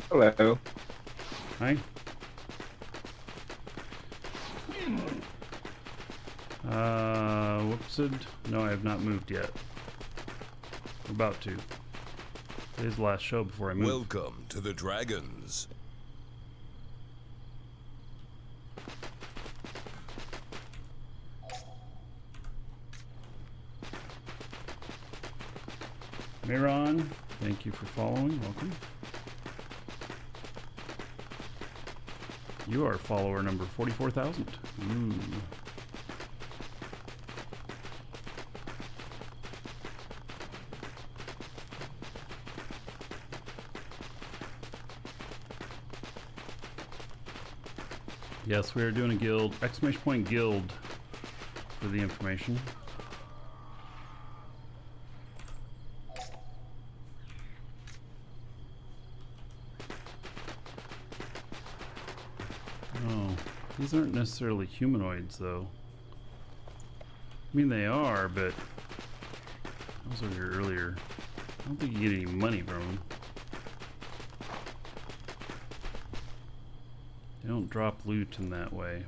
Hello. Hi. Whoopsid. No, I have not moved yet. I'm about to. Today's the last show before I move. Welcome to the Dragons. Miron, thank you for following. Welcome. You are follower number 44,000. Ooh. Yes, we are doing a guild. Exclamation point guild for the information. Oh, these aren't necessarily humanoids, though. I mean, they are, but I was over here earlier. I don't think you get any money from them. They don't drop loot in that way.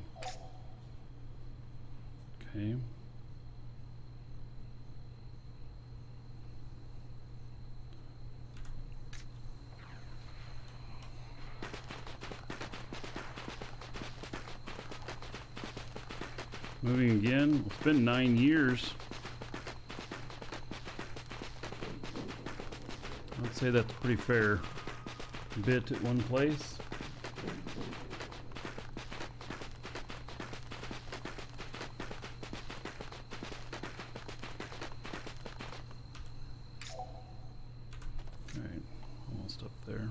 Okay. Moving again. It's been 9 years. I'd say that's a pretty fair bit at one place. Alright, almost up there.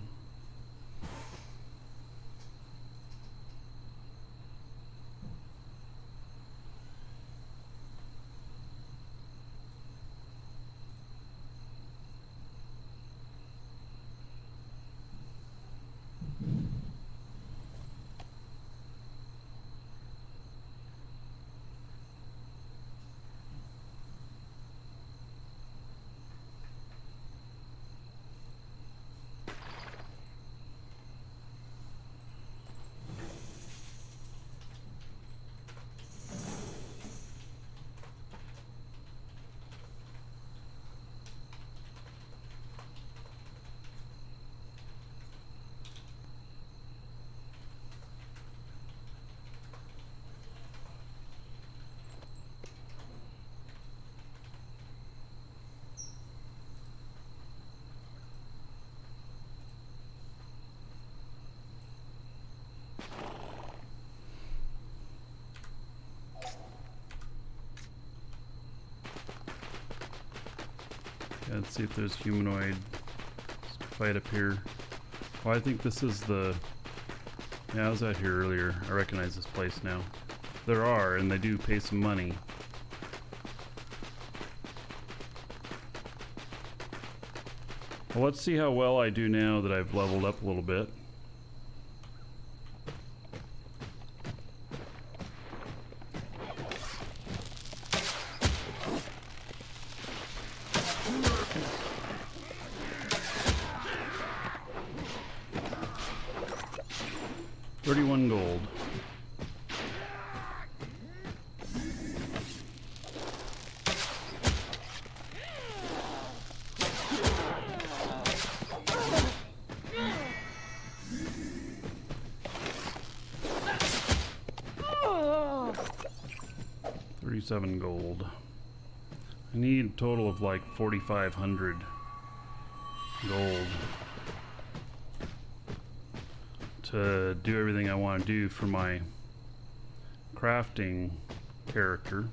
Yeah, let's see if there's humanoid fight up here. Oh, I think this is the... Yeah, I was out here earlier. I recognize this place now. There are, and they do pay some money. Well, let's see how well I do now that I've leveled up a little bit. 31 gold. $37 gold. I need a total of like 4,500 gold to do everything I want to do for my crafting character.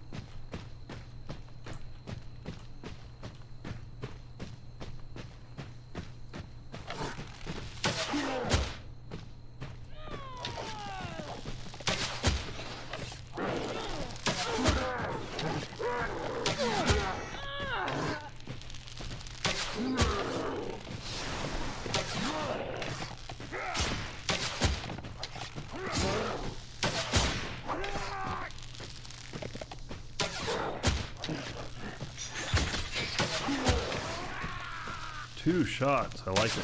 Two shots, I like it.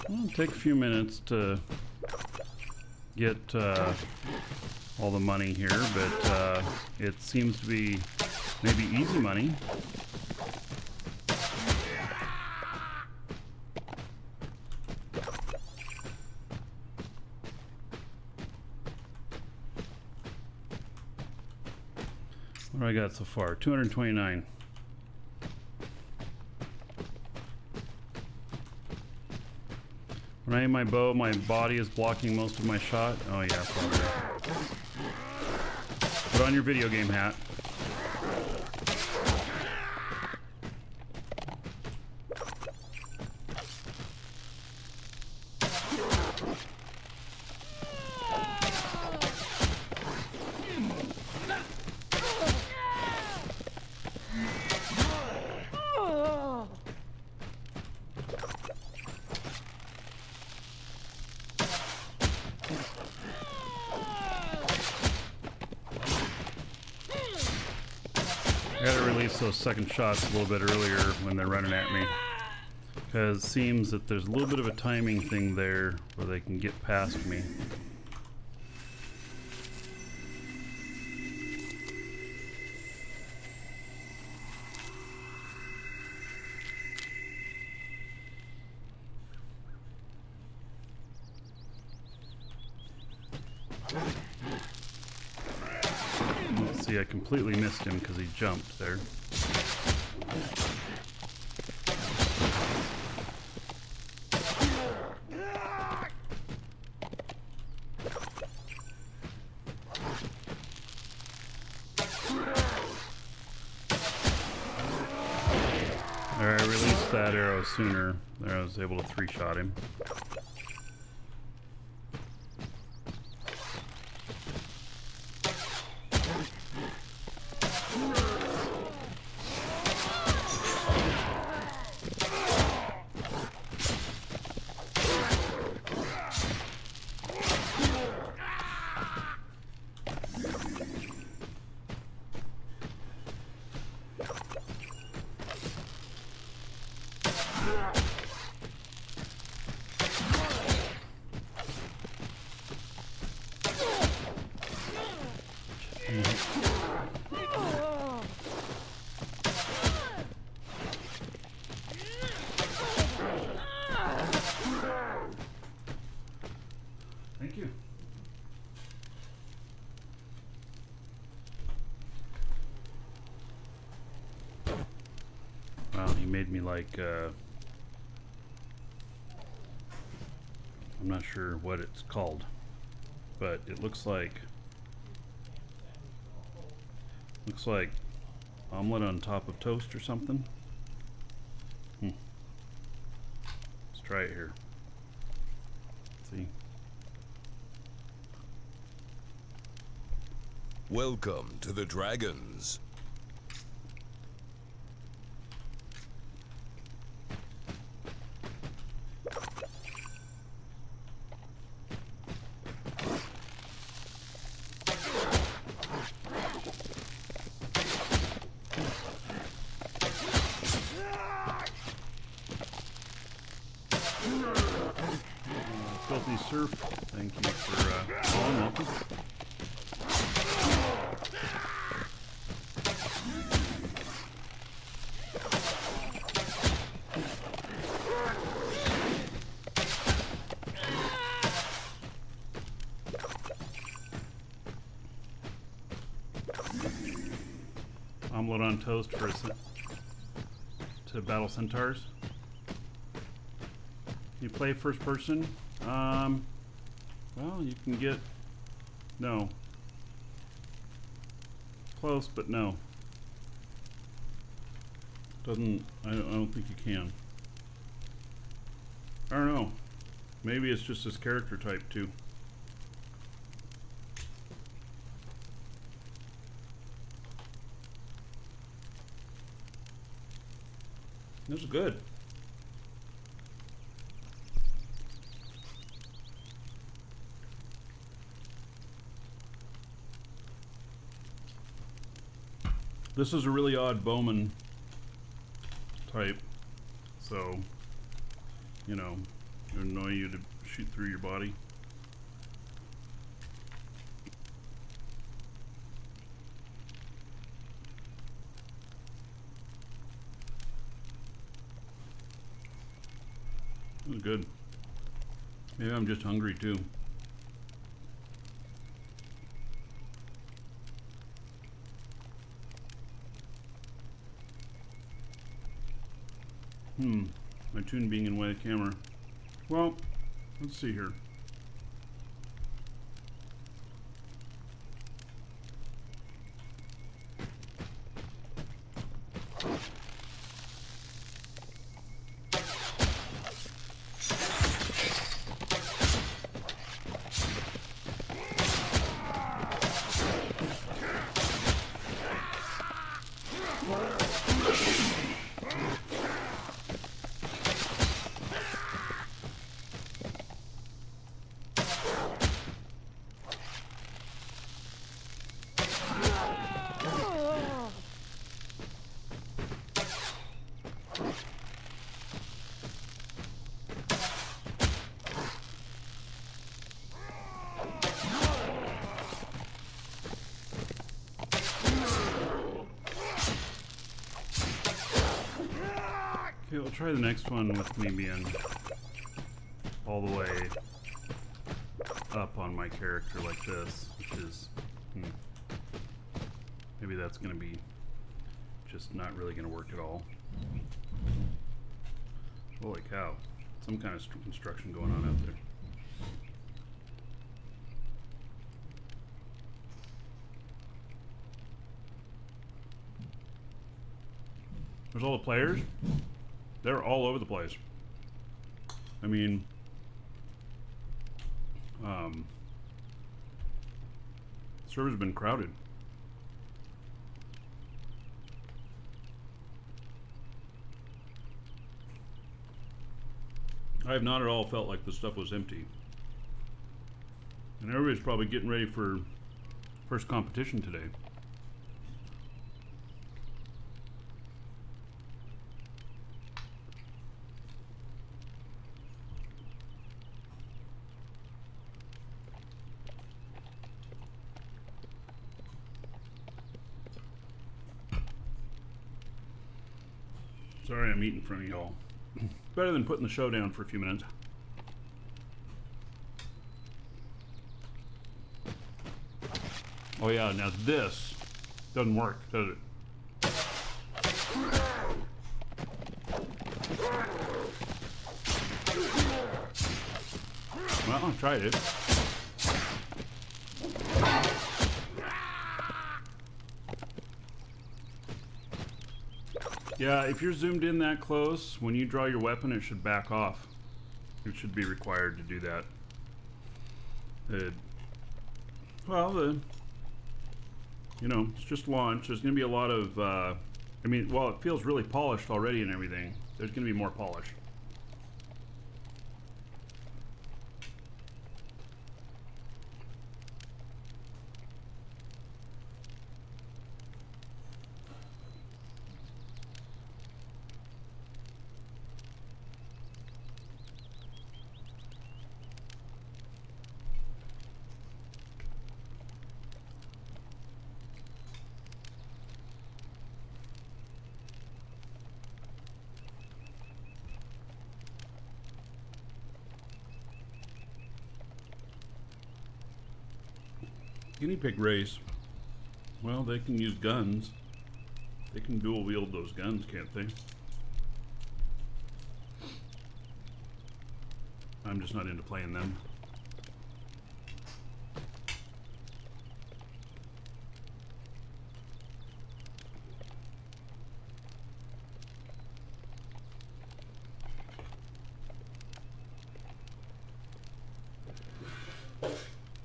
It'll take a few minutes to get all the money here, but it seems to be maybe easy money. What do I got so far? 229. When I aim my bow, my body is blocking most of my shot. Oh yeah, probably. Put on your video game hat. I gotta release those second shots a little bit earlier when they're running at me, because it seems that there's a little bit of a timing thing there where they can get past me. See, I completely missed him because he jumped there. Alright, I released that arrow sooner. There, I was able to three-shot him. Thank you. Wow, he made me like, I'm not sure what it's called, but it looks like omelet on top of toast or something. Let's try it here. See? Welcome to the Dragons. Surf, thank you for calling. Welcome. Omelet on toast for to battle centaurs. You play first person? Well, you can get... No. Close, but no. Doesn't... I don't think you can. I don't know. Maybe it's just this character type, too. This is good. This is a really odd bowman type, so, you know, it would annoy you to shoot through your body. This is good. Maybe I'm just hungry too. My tune being in the way of the camera. Well, let's see here. Okay, we'll try the next one with me being all the way up on my character like this, which is, maybe that's going to be just not really going to work at all. Holy cow, some kind of construction going on out there. There's all the players. They're all over the place. I mean, the server's been crowded. I have not at all felt like the stuff was empty. And everybody's probably getting ready for first competition today. Sorry I'm eating in front of y'all. Better than putting the show down for a few minutes. Oh yeah, now this doesn't work, does it? Well, I tried it. Yeah, if you're zoomed in that close, when you draw your weapon, it should back off. It should be required to do that. You know, it's just launch. There's going to be a lot of, I mean, well, it feels really polished already and everything. There's going to be more polish. Guinea pig race. Well, they can use guns. They can dual wield those guns, can't they? I'm just not into playing them.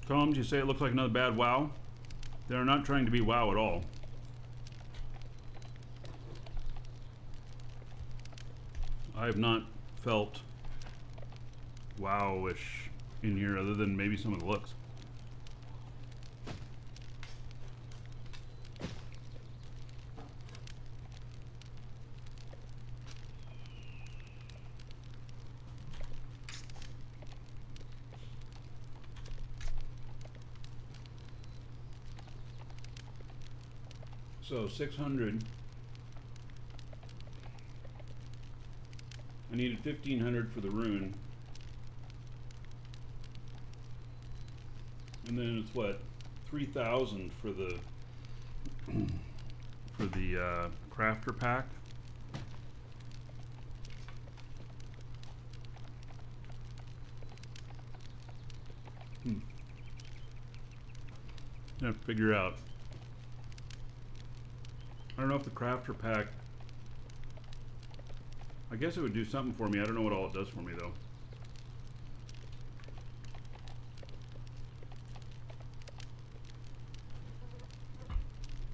Combs, you say it looks like another bad WoW? They're not trying to be WoW at all. I have not felt WoW-ish in here other than maybe some of the looks. So 600. I needed 1500 for the rune. And then it's what? 3000 for the crafter pack. I have to figure out. I don't know if the crafter pack, I guess it would do something for me. I don't know what all it does for me though.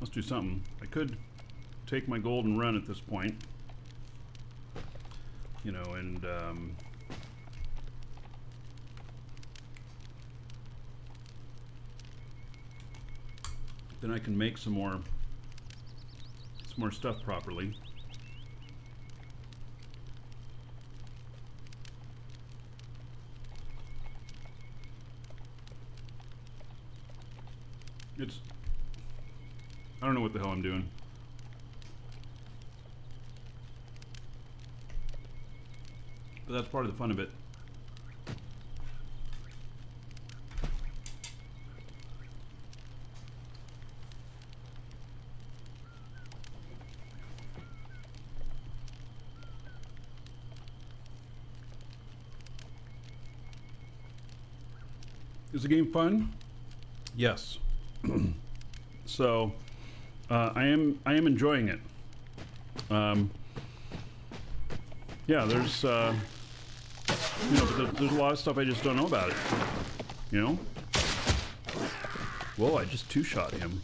Let's do something. I could take my golden run at this point, you know, and then I can make some more stuff properly. I don't know what the hell I'm doing. But that's part of the fun of it. Is the game fun? Yes. So I am enjoying it. Yeah, there's you know, but there's a lot of stuff I just don't know about it. You know? Whoa, I just two-shot him.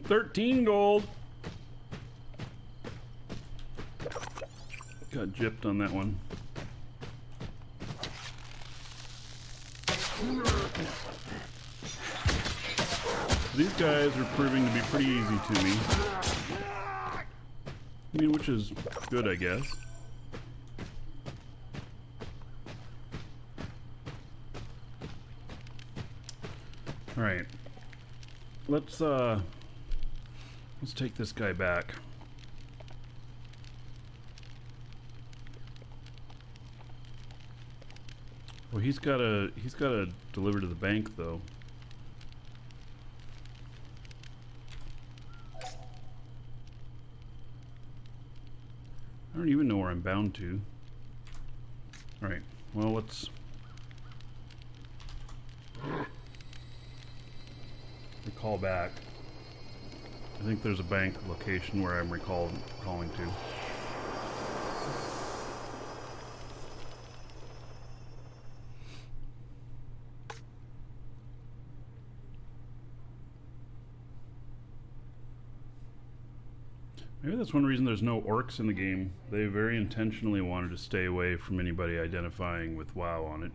$13 got gypped on that one. These guys are proving to be pretty easy to me. I mean, which is good, I guess. All right, let's take this guy back. Well, he's gotta deliver to the bank though. I don't even know where I'm bound to. All right, well, let's recall back. I think there's a bank location where I'm calling to. Maybe that's one reason there's no orcs in the game. They very intentionally wanted to stay away from anybody identifying with WoW on it.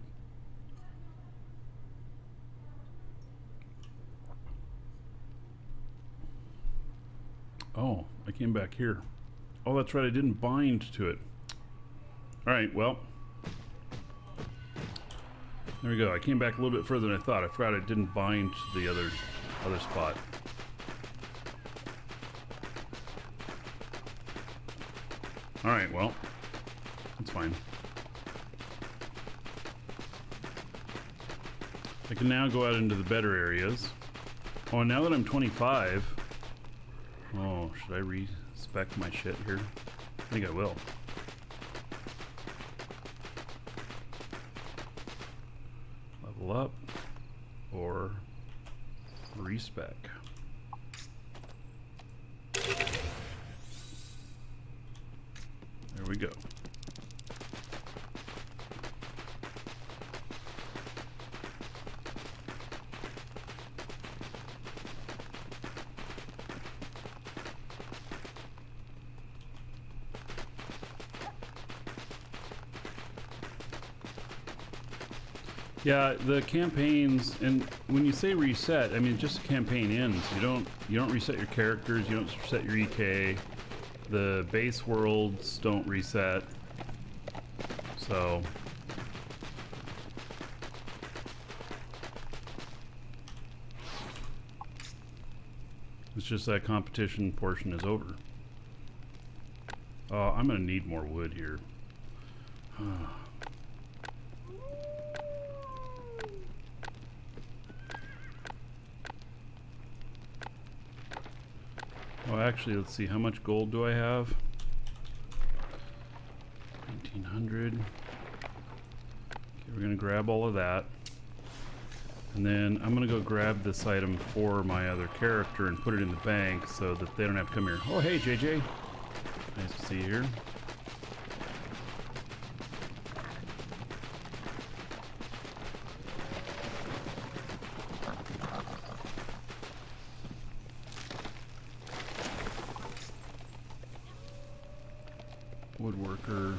Oh, I came back here. Oh, that's right, I didn't bind to it. Alright, well, There we go. I came back a little bit further than I thought. I forgot it didn't bind to the other spot. Alright, well, that's fine. I can now go out into the better areas. Oh, and now that I'm 25... Oh, should I respec my shit here? I think I will. Level up or respec. There we go. Yeah, the campaigns, and when you say reset, I mean just the campaign ends. You don't reset your characters, you don't reset your EK. The base worlds don't reset. So it's just that competition portion is over. Oh, I'm gonna need more wood here. Well, actually, let's see. How much gold do I have? 1900. Okay, we're gonna grab all of that. And then I'm gonna go grab this item for my other character and put it in the bank so that they don't have to come here. Oh, hey, JJ. Nice to see you here. Woodworker,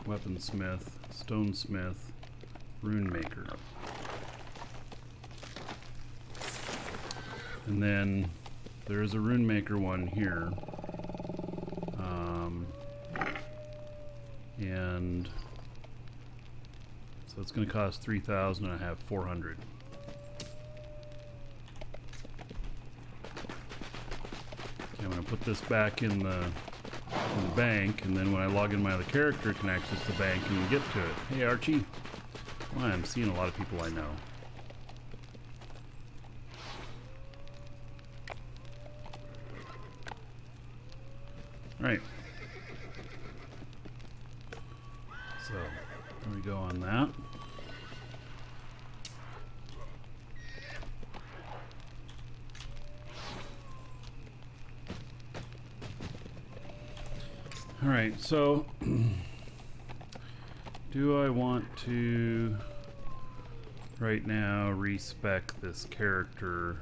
weaponsmith, stonesmith, rune maker. And then there is a rune maker one here. And so it's going to cost 3,000 and I have 400. Okay, I'm going to put this back in the bank, and then when I log in my other character, it can access the bank and get to it. Hey Archie. Well, I'm seeing a lot of people I know. Alright. So, there we go on that. Alright, so do I want to right now respec this character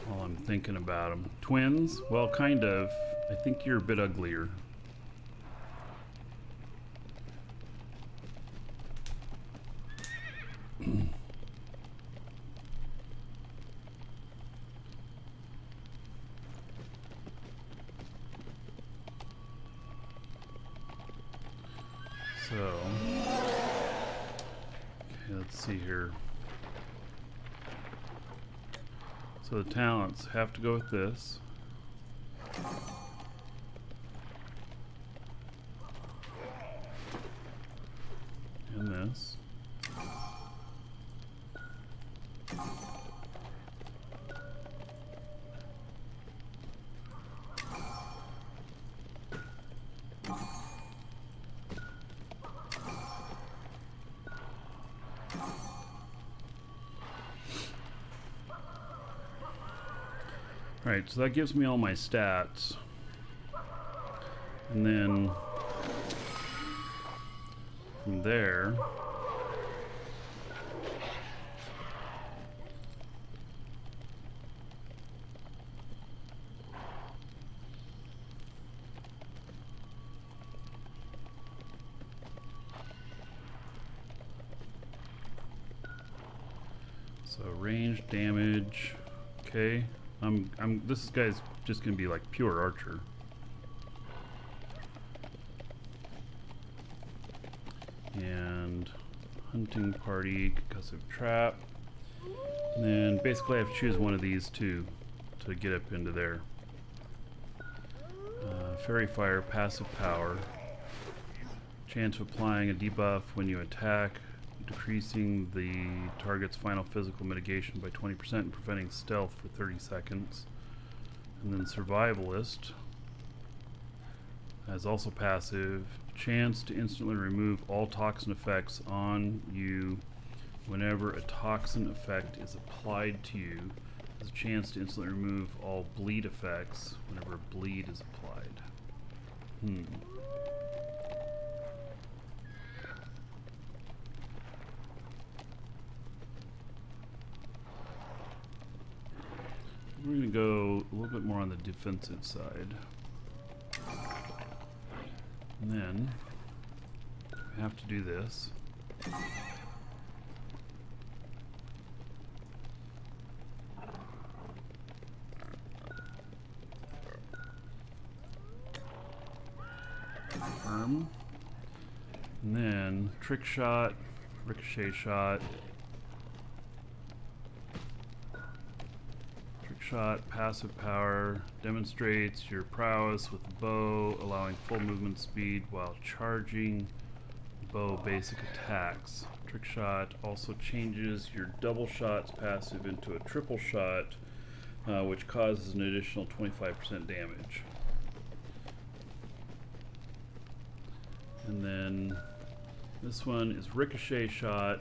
while I'm thinking about them? Twins? Well, kind of. I think you're a bit uglier. So, okay, let's see here. So the talents have to go with this. And this. Alright, so that gives me all my stats. And then from there, so range, damage, okay. This guy's just gonna be like pure archer. And Hunting party, concussive trap. And then basically I have to choose one of these two to get up into there. Fairy fire, passive power. Chance of applying a debuff when you attack, decreasing the target's final physical mitigation by 20% and preventing stealth for 30 seconds. And then survivalist has also passive. Chance to instantly remove all toxin effects on you whenever a toxin effect is applied to you. Has a chance to instantly remove all bleed effects whenever bleed is applied. We're going to go a little bit more on the defensive side. And then we have to do this. Confirm. And then trick shot, ricochet shot. Shot, passive power, demonstrates your prowess with the bow, allowing full movement speed while charging bow basic attacks. Trick shot also changes your double shots passive into a triple shot, which causes an additional 25% damage. And then this one is ricochet shot.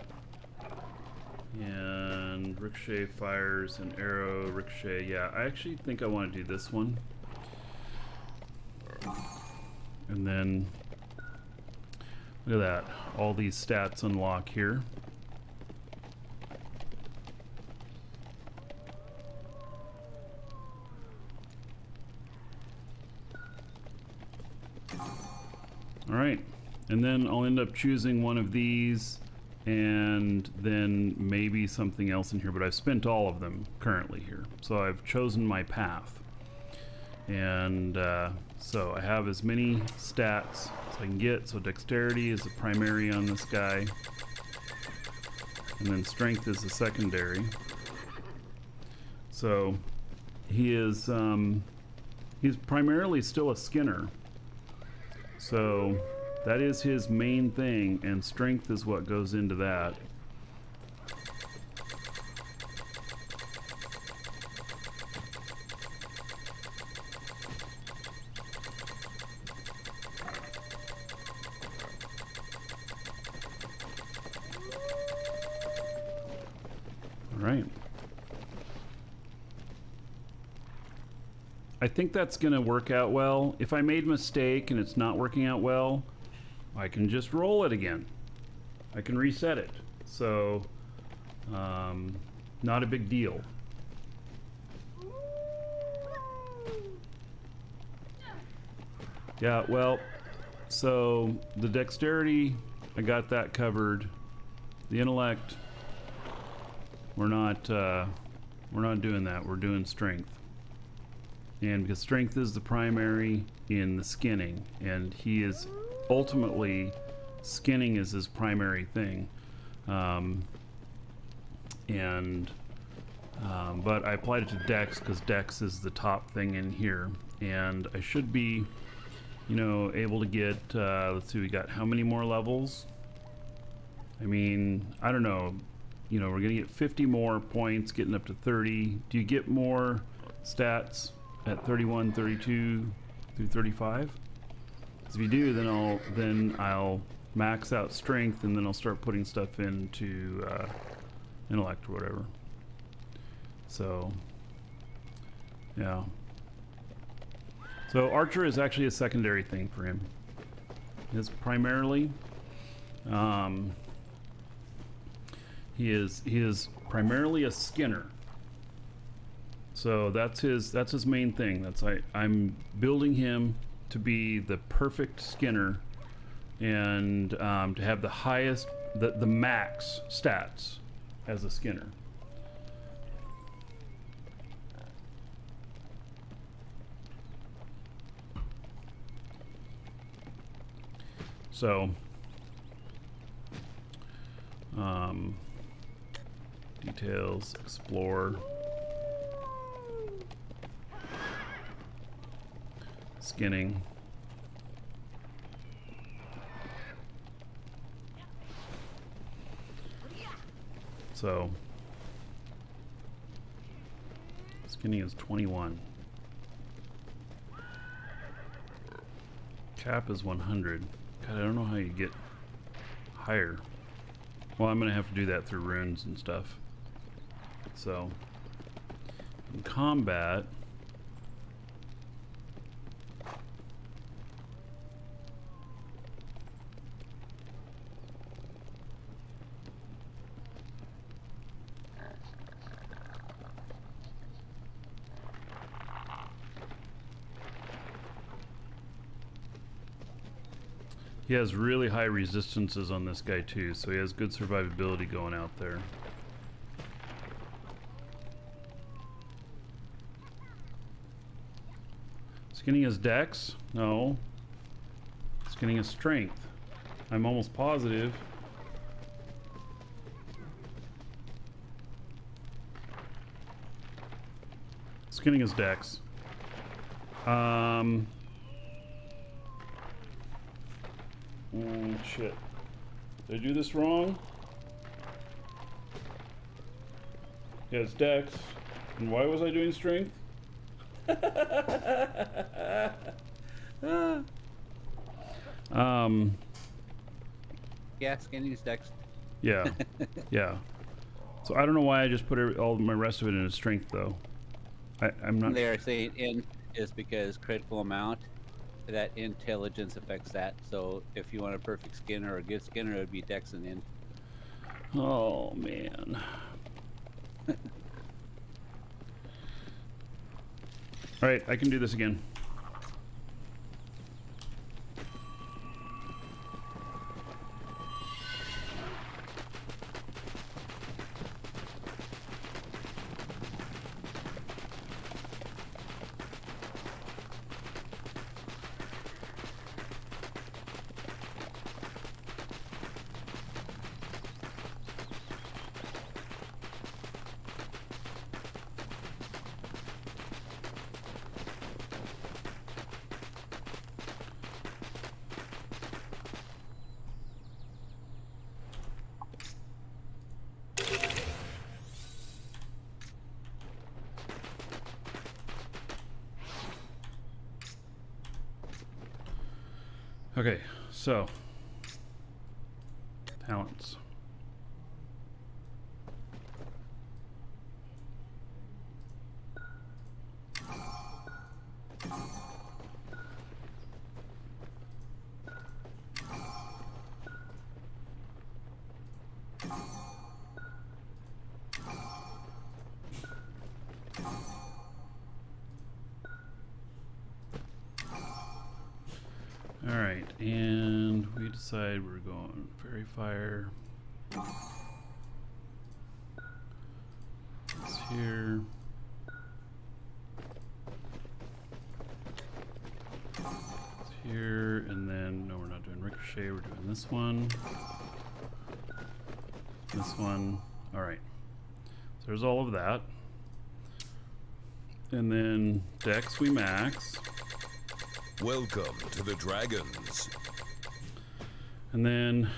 And ricochet fires an arrow, ricochet, yeah, I actually think I want to do this one. And then, look at that, all these stats unlock here. Alright, and then I'll end up choosing one of these and then maybe something else in here, but I've spent all of them currently here. So I've chosen my path. And so I have as many stats as I can get. So dexterity is the primary on this guy. And then strength is the secondary. So he is, he's primarily still a skinner. So that is his main thing, and strength is what goes into that. All right. I think that's going to work out well. If I made a mistake and it's not working out well, I can just roll it again. I can reset it. So, not a big deal. Yeah, well, so the dexterity, I got that covered. The intellect, we're not doing that. We're doing strength. And because strength is the primary in the skinning, and he is ultimately, skinning is his primary thing. But I applied it to Dex because Dex is the top thing in here. And I should be, you know, able to get, let's see, we got how many more levels? I mean, I don't know. You know, we're going to get 50 more points, getting up to 30. Do you get more stats at 31, 32 through 35? If you do, then I'll max out strength, and then I'll start putting stuff into intellect or whatever. So, yeah. So archer is actually a secondary thing for him. It's primarily, he is primarily a skinner. So that's his main thing. I'm building him to be the perfect skinner, and to have the highest, the max stats as a skinner. So Details, explore. Skinning. So, skinning is 21. Cap is 100. God, I don't know how you get higher. Well, I'm gonna have to do that through runes and stuff. So, in combat, he has really high resistances on this guy too, so he has good survivability going out there. Skinning his dex? No. Skinning his strength. I'm almost positive. Skinning his dex. Shit. Did I do this wrong? Yeah, it's dex. And why was I doing strength? Yeah, Skinny's dex. Yeah. Yeah. So I don't know why I just put all my rest of it in his strength, though. I'm not... They're saying int is because critical amount, that intelligence affects that. So if you want a perfect skinner or a good skinner, it would be dex and int. Oh, man. Alright, I can do this again. Okay, so talents. All right, and we decide we're going fairy fire. It's here. It's here, and then no, we're not doing ricochet. We're doing this one. This one. All right. So there's all of that, and then dex we max. Welcome to the Dragons. And then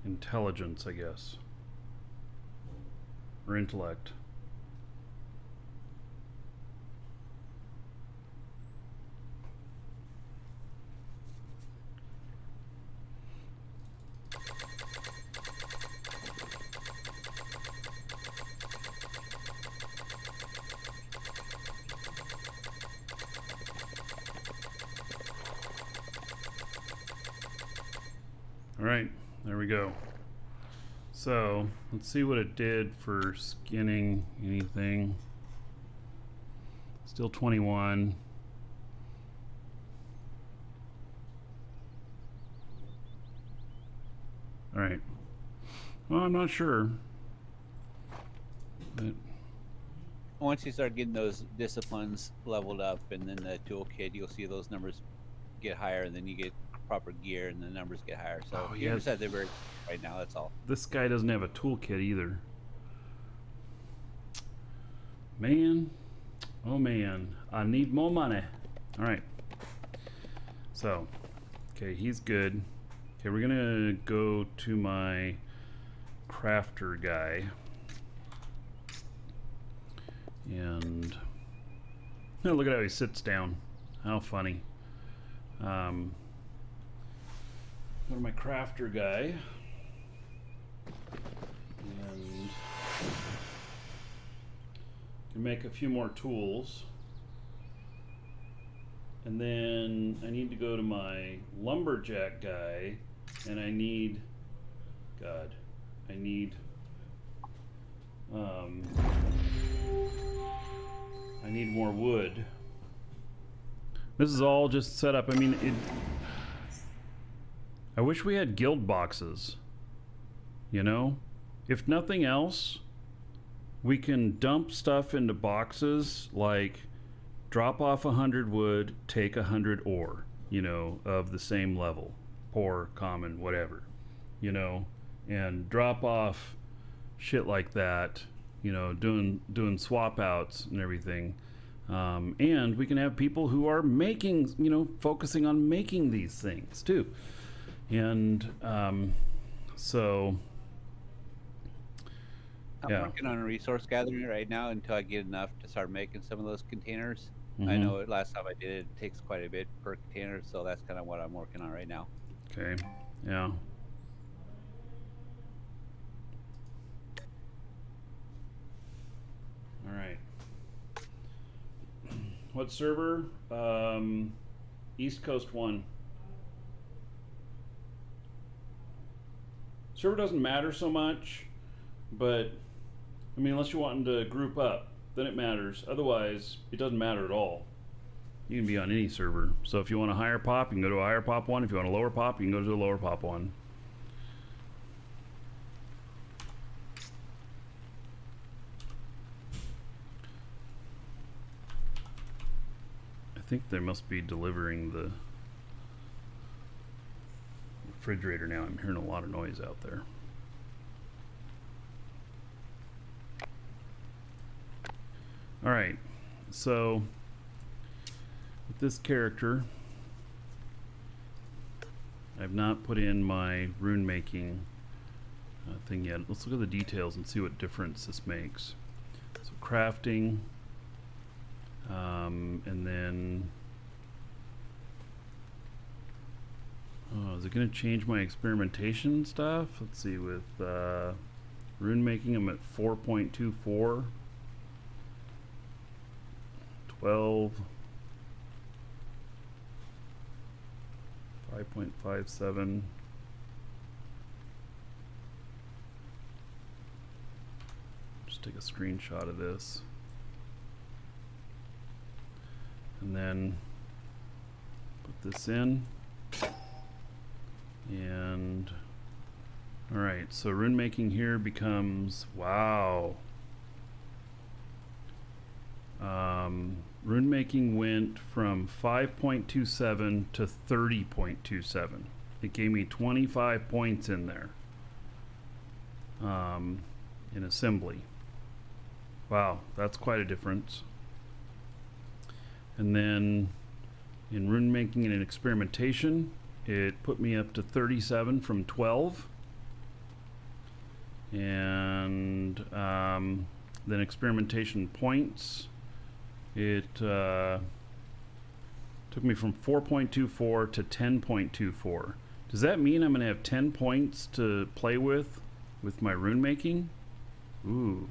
intelligence, I guess. Or intellect. All right, there we go. So let's see what it did for skinning anything. Still 21. All right. Well, I'm not sure. But Once you start getting those disciplines leveled up and then the toolkit, you'll see those numbers get higher, and then you get proper gear and the numbers get higher. So Oh, you yeah. just said they're very right now. That's all. This guy doesn't have a toolkit either. Man, oh man, I need more money. All right. So, okay, he's good. Okay, we're gonna go to my crafter guy. And oh, look at how he sits down. How funny. Go to my crafter guy. And can make a few more tools. And then I need to go to my lumberjack guy, and I need, God, I need more wood. This is all just set up. I mean, I wish we had guild boxes. You know? If nothing else, we can dump stuff into boxes, like drop off 100 wood, take 100 ore, you know, of the same level. Poor, common, whatever. You know? And drop off shit like that, you know, doing swap outs and everything. And we can have people who are making, you know, focusing on making these things too. And so I'm yeah. working on a resource gathering right now until I get enough to start making some of those containers. I Mhm. know last time I did it, it takes quite a bit per container, so that's kind of what I'm working on right now. Okay. Yeah. All right. What server? East Coast 1. Server doesn't matter so much, but I mean, unless you're wanting to group up, then it matters. Otherwise, it doesn't matter at all. You can be on any server. So if you want a higher pop, you can go to a higher pop one. If you want a lower pop, you can go to a lower pop one. I think they must be delivering the refrigerator now. I'm hearing a lot of noise out there. All right, so with this character, I've not put in my rune making thing yet. Let's look at the details and see what difference this makes. So crafting, and then is it going to change my experimentation stuff? Let's see, with rune making I'm at 4.24, 12, 5.57. Just take a screenshot of this. And then put this in. And all right, so rune making here becomes, wow. Rune making went from 5.27 to 30.27. It gave me 25 points in there in assembly. Wow, that's quite a difference. And then in rune making and in experimentation, it put me up to 37 from 12. And then experimentation points, it took me from 4.24 to 10.24. Does that mean I'm going to have 10 points to play with my rune making? Ooh.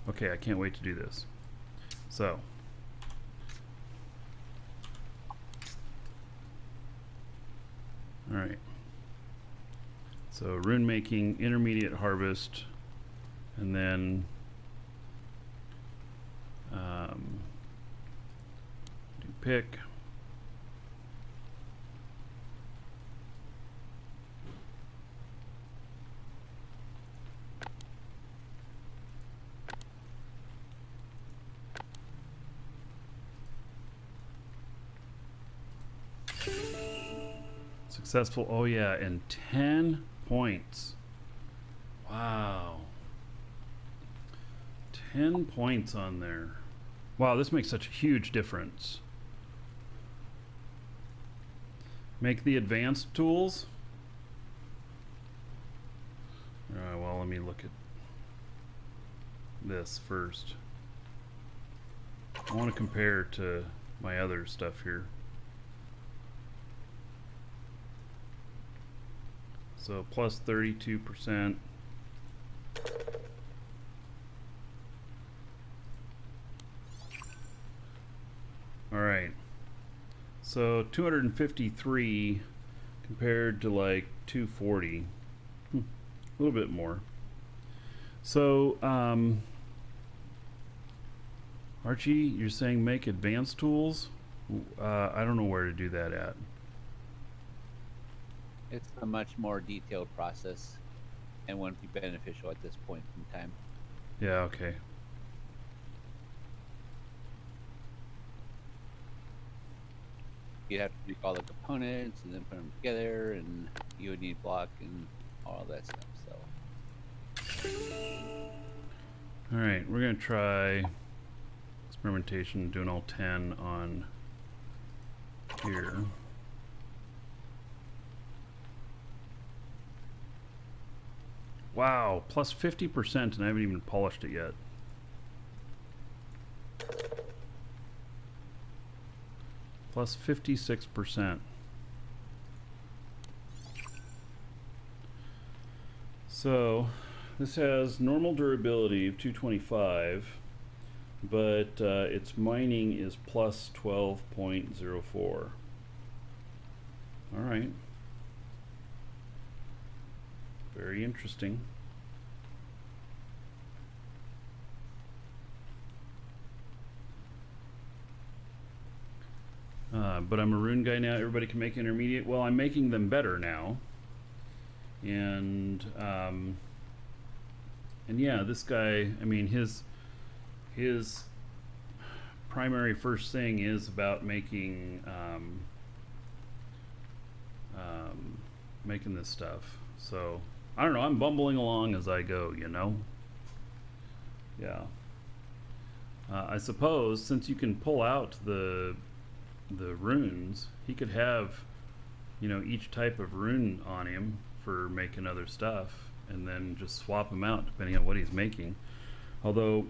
Okay, I can't wait to do this. So. All right. So rune making, intermediate harvest, and then do pick. Successful. Oh yeah, and 10 points. Wow. 10 points on there. Wow, this makes such a huge difference. Make the advanced tools. Well, let me look at this first. I want to compare to my other stuff here. So plus 32%. All right. So 253 compared to like 240. A little bit more. So, Archie, you're saying make advanced tools? I don't know where to do that at. It's a much more detailed process and wouldn't be beneficial at this point in time. Yeah, okay. You'd have to make all the components and then put them together, and you would need block and all that stuff. So, All right, we're gonna try experimentation, doing all 10 on here. Wow, plus 50%, and I haven't even polished it yet. Plus 56%. So this has normal durability of 225, but its mining is plus 12.04. All right. Very interesting. But I'm a rune guy now. Everybody can make intermediate. Well, I'm making them better now. And yeah, this guy, I mean, his primary first thing is about making making this stuff. So I don't know, I'm bumbling along as I go, you know. Yeah. I suppose since you can pull out the runes, he could have, you know, each type of rune on him for making other stuff, and then just swap them out depending on what he's making. Although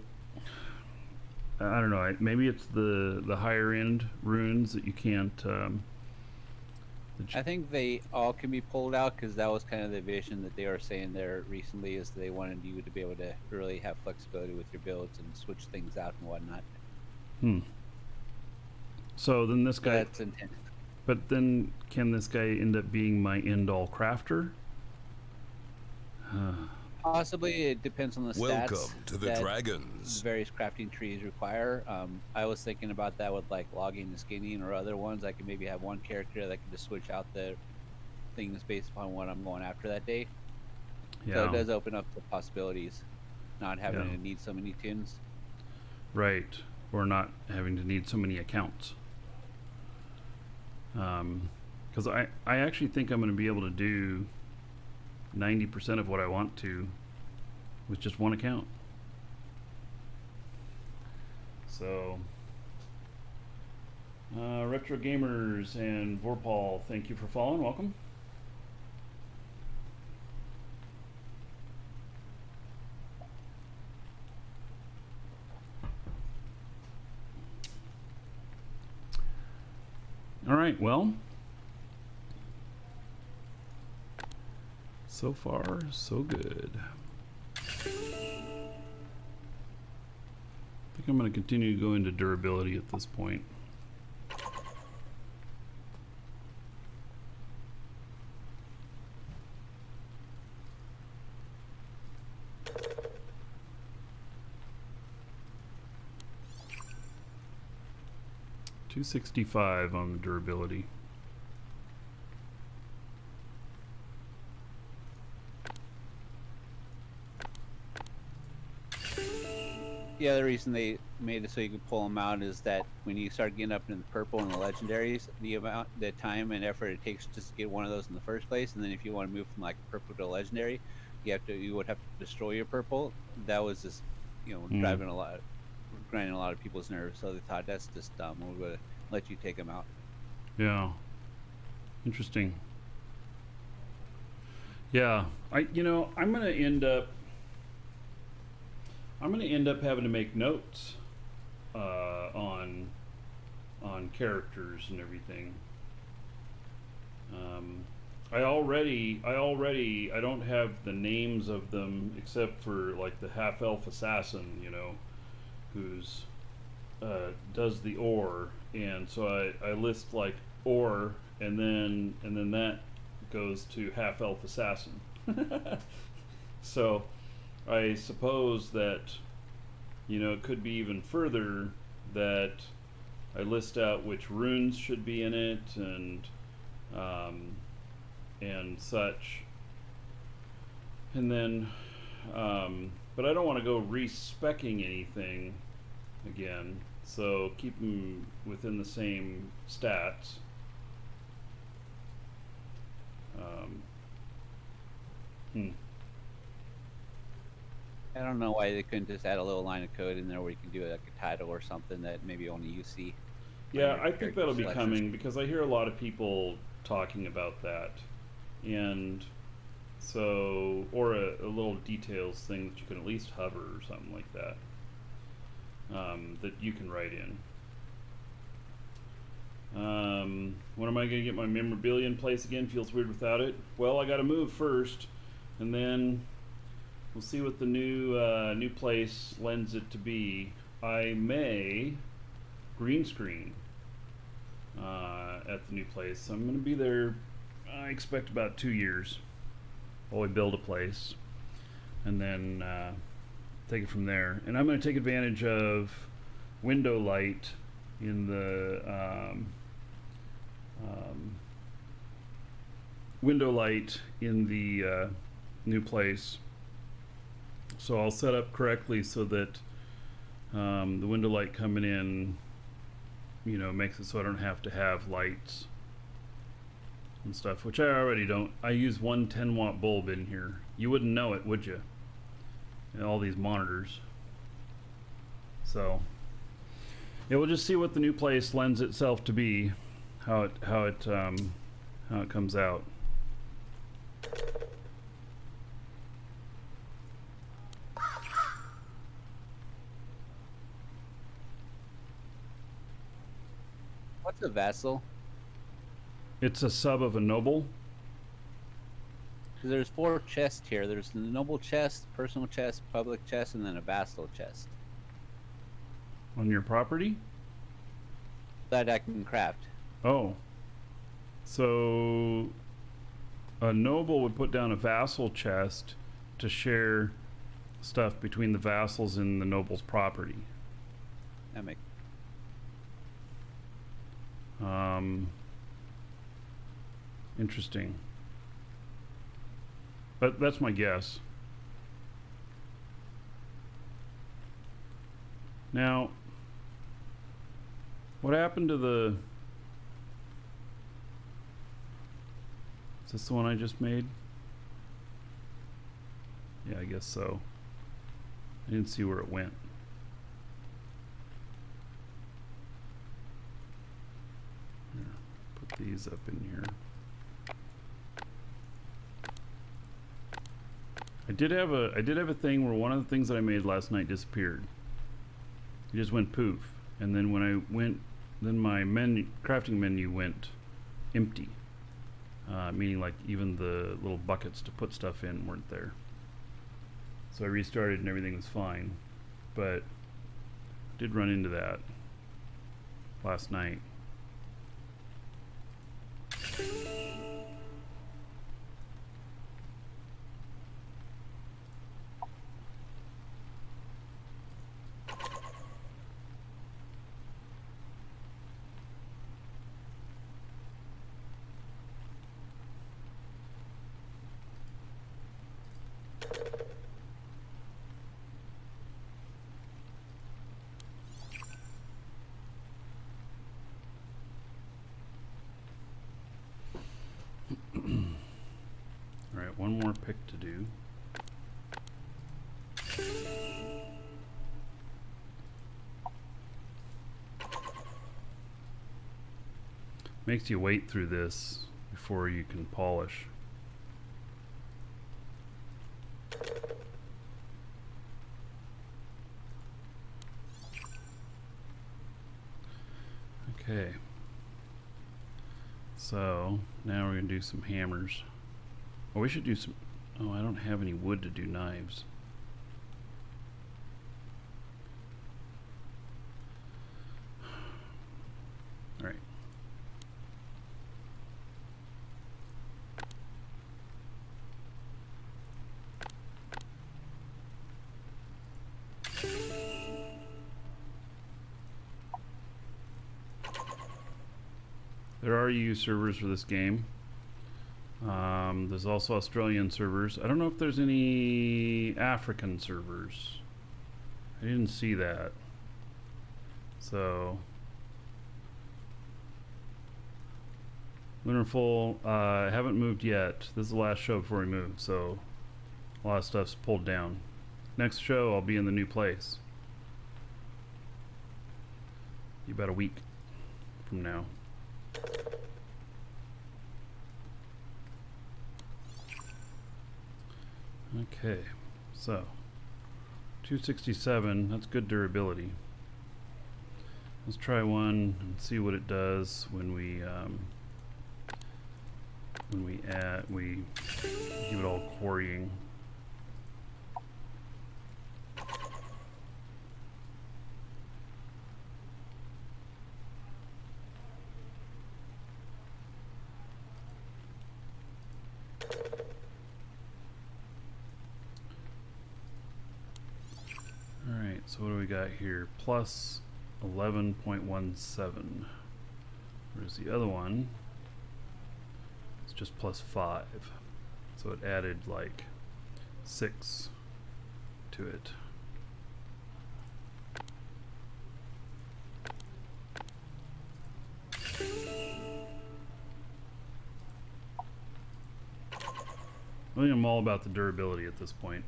I don't know, maybe it's the higher end runes that you can't. I think they all can be pulled out, because that was kind of the vision that they were saying there recently, is they wanted you to be able to really have flexibility with your builds and switch things out and whatnot. So then this guy. That's intended. But then can this guy end up being my end-all crafter? Possibly. It depends on the stats Welcome to the that Dragons. various crafting trees require. I was thinking about that with like logging and skinning or other ones. I could maybe have one character that can just switch out the things based upon what I'm going after that day. Yeah. So it does open up the possibilities, not having Yeah. to need so many tunes. Right. Or not having to need so many accounts. Because I actually think I'm going to be able to do 90% of what I want to with just one account. So, Retro Gamers and Vorpal, thank you for following. Welcome. All right, well, so far, so good. I think I'm going to continue to go into durability at this point. $265 on the durability. Yeah, the reason they made it so you could pull them out is that when you start getting up into the purple and the legendaries, the time and effort it takes just to get one of those in the first place, and then if you want to move from like purple to legendary, you would have to destroy your purple. That was just, grinding a lot of people's nerves. So they thought that's just dumb. We're gonna let you take them out. Yeah. Interesting. Yeah. I'm gonna end up having to make notes on characters and everything. I don't have the names of them except for like the half elf assassin, who's does the ore, and so I list like ore, and then that goes to half elf assassin. So I suppose that it could be even further that I list out which runes should be in it and such, and then but I don't want to go respecking anything again, so keep them within the same stats. I don't know why they couldn't just add a little line of code in there where you can do like a title or something that maybe only you see. Yeah, I think that'll be coming because I hear a lot of people talking about that, and so, or a little details thing that you can at least hover or something like that, that you can write in. When am I going to get my memorabilia in place again? Feels weird without it. Well, I got to move first, and then we'll see what the new place lends it to be. I may green screen at the new place. I'm going to be there, I expect, about 2 years while we build a place, and then take it from there. And I'm going to take advantage of window light in the new place. So I'll set up correctly so that the window light coming in, makes it so I don't have to have lights and stuff, which I already don't. I use one 10-watt bulb in here. You wouldn't know it, would you? And all these monitors. So yeah, we'll just see what the new place lends itself to be, how it comes out. What's a vassal? It's a sub of a noble. There's 4 chests here. There's the noble chest, personal chest, public chest, and then a vassal chest. On your property? That I can craft. Oh. So a noble would put down a vassal chest to share stuff between the vassals and the noble's property. That makes. Interesting. But that's my guess. Now, what happened to the... Is this the one I just made? Yeah, I guess so. I didn't see where it went. Here, put these up in here. I did have a thing where one of the things that I made last night disappeared. It just went poof, and then when I went, then my crafting menu went empty, meaning like even the little buckets to put stuff in weren't there. So I restarted and everything was fine, but I did run into that last night. one more pick to do. Makes you wait through this before you can polish. Okay. So now we're gonna do some hammers. Oh, we should do some. Oh, I don't have any wood to do knives. All right. There are EU servers for this game. There's also Australian servers. I don't know if there's any African servers. I didn't see that. So, Winterful, I haven't moved yet. This is the last show before we move, so a lot of stuff's pulled down. Next show, I'll be in the new place. Be about a week from now. Okay, so 267, that's good durability. Let's try one and see what it does when we give it all quarrying. Alright, so what do we got here? Plus 11.17. Whereas the other one, it's just plus 5. So it added like 6 to it. I think I'm all about the durability at this point.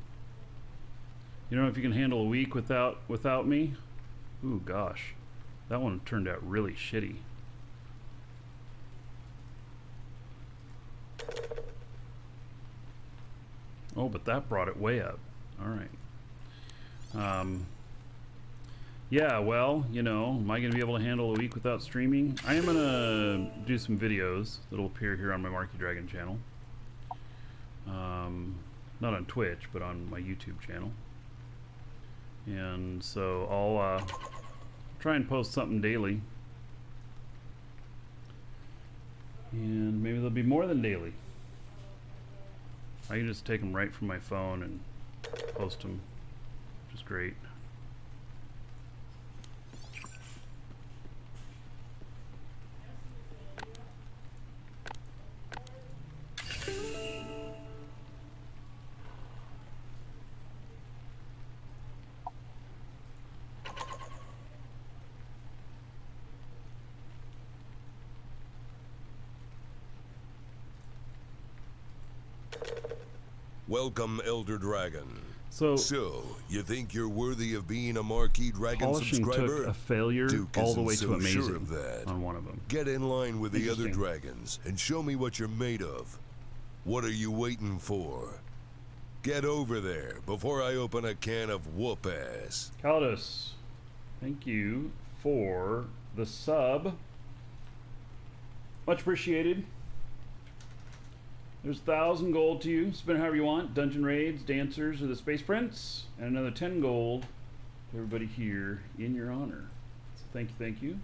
You know, if you can handle a week without me, ooh gosh, that one turned out really shitty. Oh, but that brought it way up. All right. Yeah, well, you know, am I going to be able to handle a week without streaming? I am going to do some videos that'll appear here on my Marky Dragon channel. Not on Twitch, but on my YouTube channel. And so I'll try and post something daily. And maybe there'll be more than daily. I can just take them right from my phone and post them, which is great. Welcome, Elder Dragon. So you think you're worthy of being a Marquee Dragon polishing subscriber? took a failure Duke all the way isn't to so amazing sure of that. on one of them. Get in line with the other Interesting. dragons and show me what you're made of. What are you waiting for? Get over there before I open a can of whoop ass. Caldas, thank you for the sub. Much appreciated. There's 1,000 gold to you. Spend however you want. Dungeon raids, dancers, or the Space Prince. And another 10 gold to everybody here in your honor. So thank you, thank you.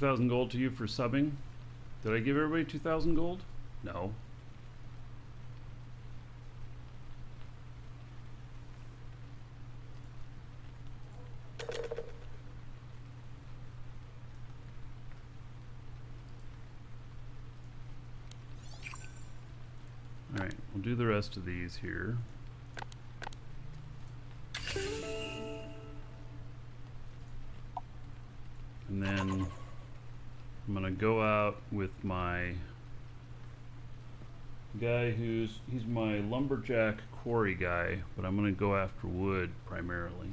$2,000 gold to you for subbing. Did I give everybody 2,000 gold? No. do the rest of these here. And then I'm gonna go out with my guy he's my lumberjack quarry guy, but I'm gonna go after wood primarily.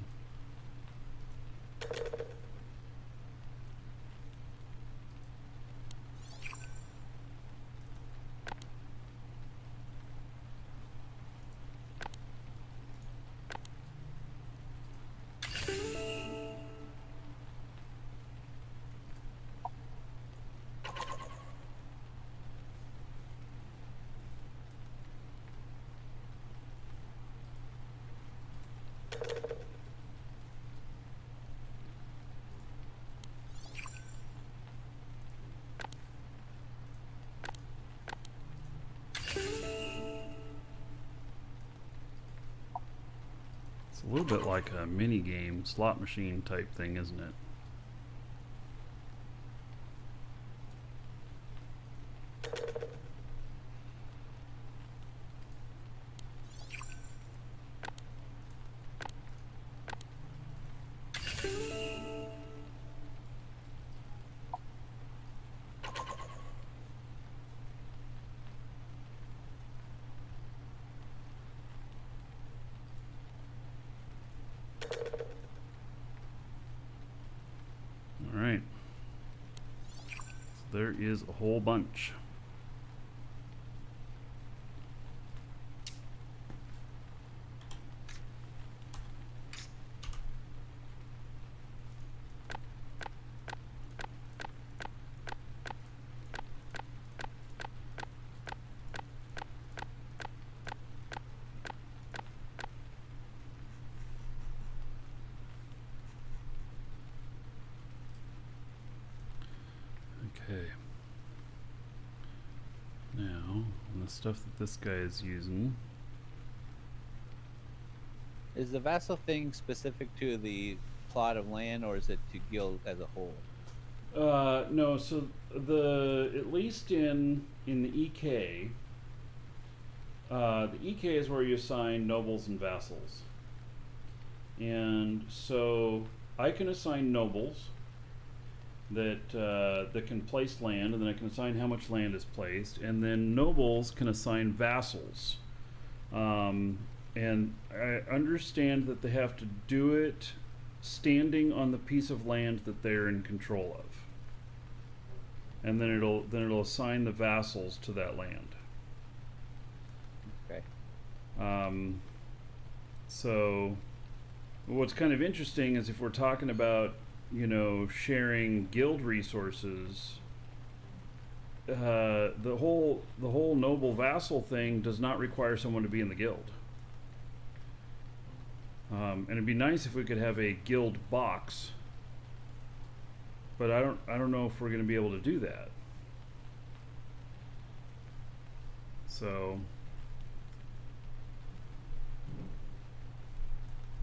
It's a little bit like a mini game, slot machine type thing, isn't it? Alright. So there is a whole bunch. Okay. Now, the stuff that this guy is using. Is the vassal thing specific to the plot of land, or is it to guild as a whole? No, so at least in the EK, the EK is where you assign nobles and vassals. And so I can assign nobles that can place land, and then I can assign how much land is placed, and then nobles can assign vassals. And I understand that they have to do it standing on the piece of land that they're in control of, and then it'll assign the vassals to that land. Okay. So what's kind of interesting is if we're talking about, you know, sharing guild resources, the whole noble vassal thing does not require someone to be in the guild. And it'd be nice if we could have a guild box, but I don't know if we're going to be able to do that. So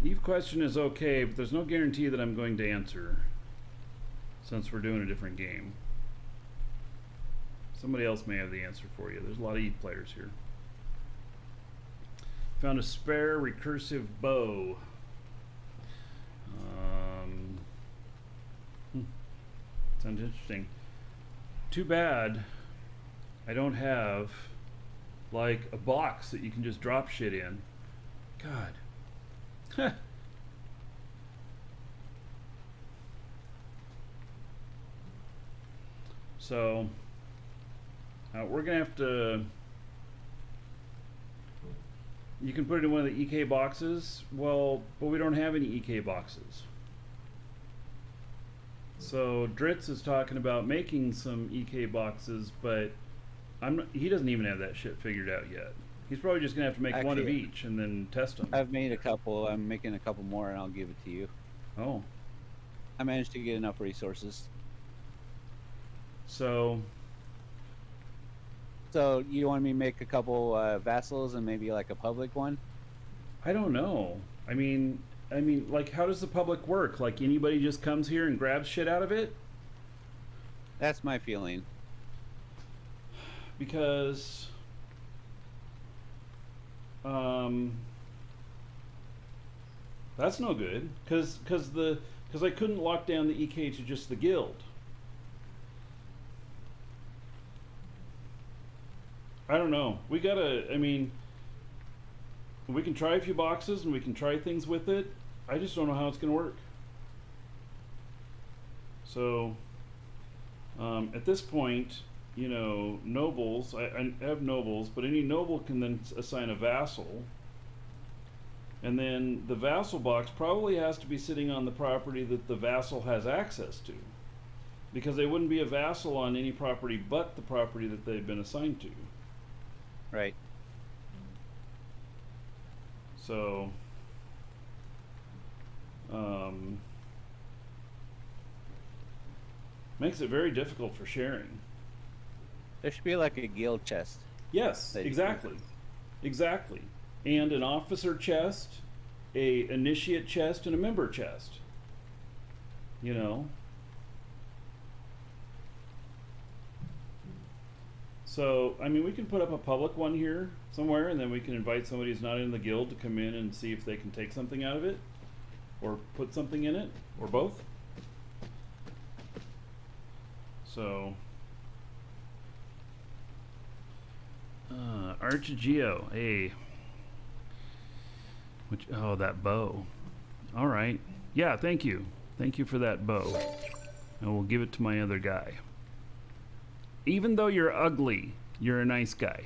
Eve question is okay, but there's no guarantee that I'm going to answer, since we're doing a different game. Somebody else may have the answer for you. There's a lot of Eve players here. Found a spare recursive bow. Sounds interesting. Too bad I don't have like a box that you can just drop shit in. God. So we're gonna have to. You can put it in one of the EK boxes. Well, but we don't have any EK boxes. So Dritz is talking about making some EK boxes, but he doesn't even have that shit figured out yet. He's probably just gonna have to make one of each and then test them. I've made a couple. I'm making a couple more, and I'll give it to you. Oh. I managed to get enough resources. So you want me to make a couple vassals and maybe like a public one? I don't know. I mean, like, how does the public work? Like, anybody just comes here and grabs shit out of it? That's my feeling. Because That's no good, because I couldn't lock down the EK to just the guild. I don't know. We gotta. I mean, we can try a few boxes and we can try things with it. I just don't know how it's gonna work. So, at this point, you know, nobles. I have nobles, but any noble can then assign a vassal. And then the vassal box probably has to be sitting on the property that the vassal has access to. Because they wouldn't be a vassal on any property but the property that they've been assigned to. Right. So, makes it very difficult for sharing. There should be like a guild chest. Yes, exactly. Exactly. And an officer chest, a initiate chest, and a member chest. You know? So, I mean, we can put up a public one here somewhere, and then we can invite somebody who's not in the guild to come in and see if they can take something out of it, or put something in it, or both. So, Archigeo, hey. Which, oh, that bow. All right. Yeah, thank you. Thank you for that bow. And we'll give it to my other guy. Even though you're ugly, you're a nice guy.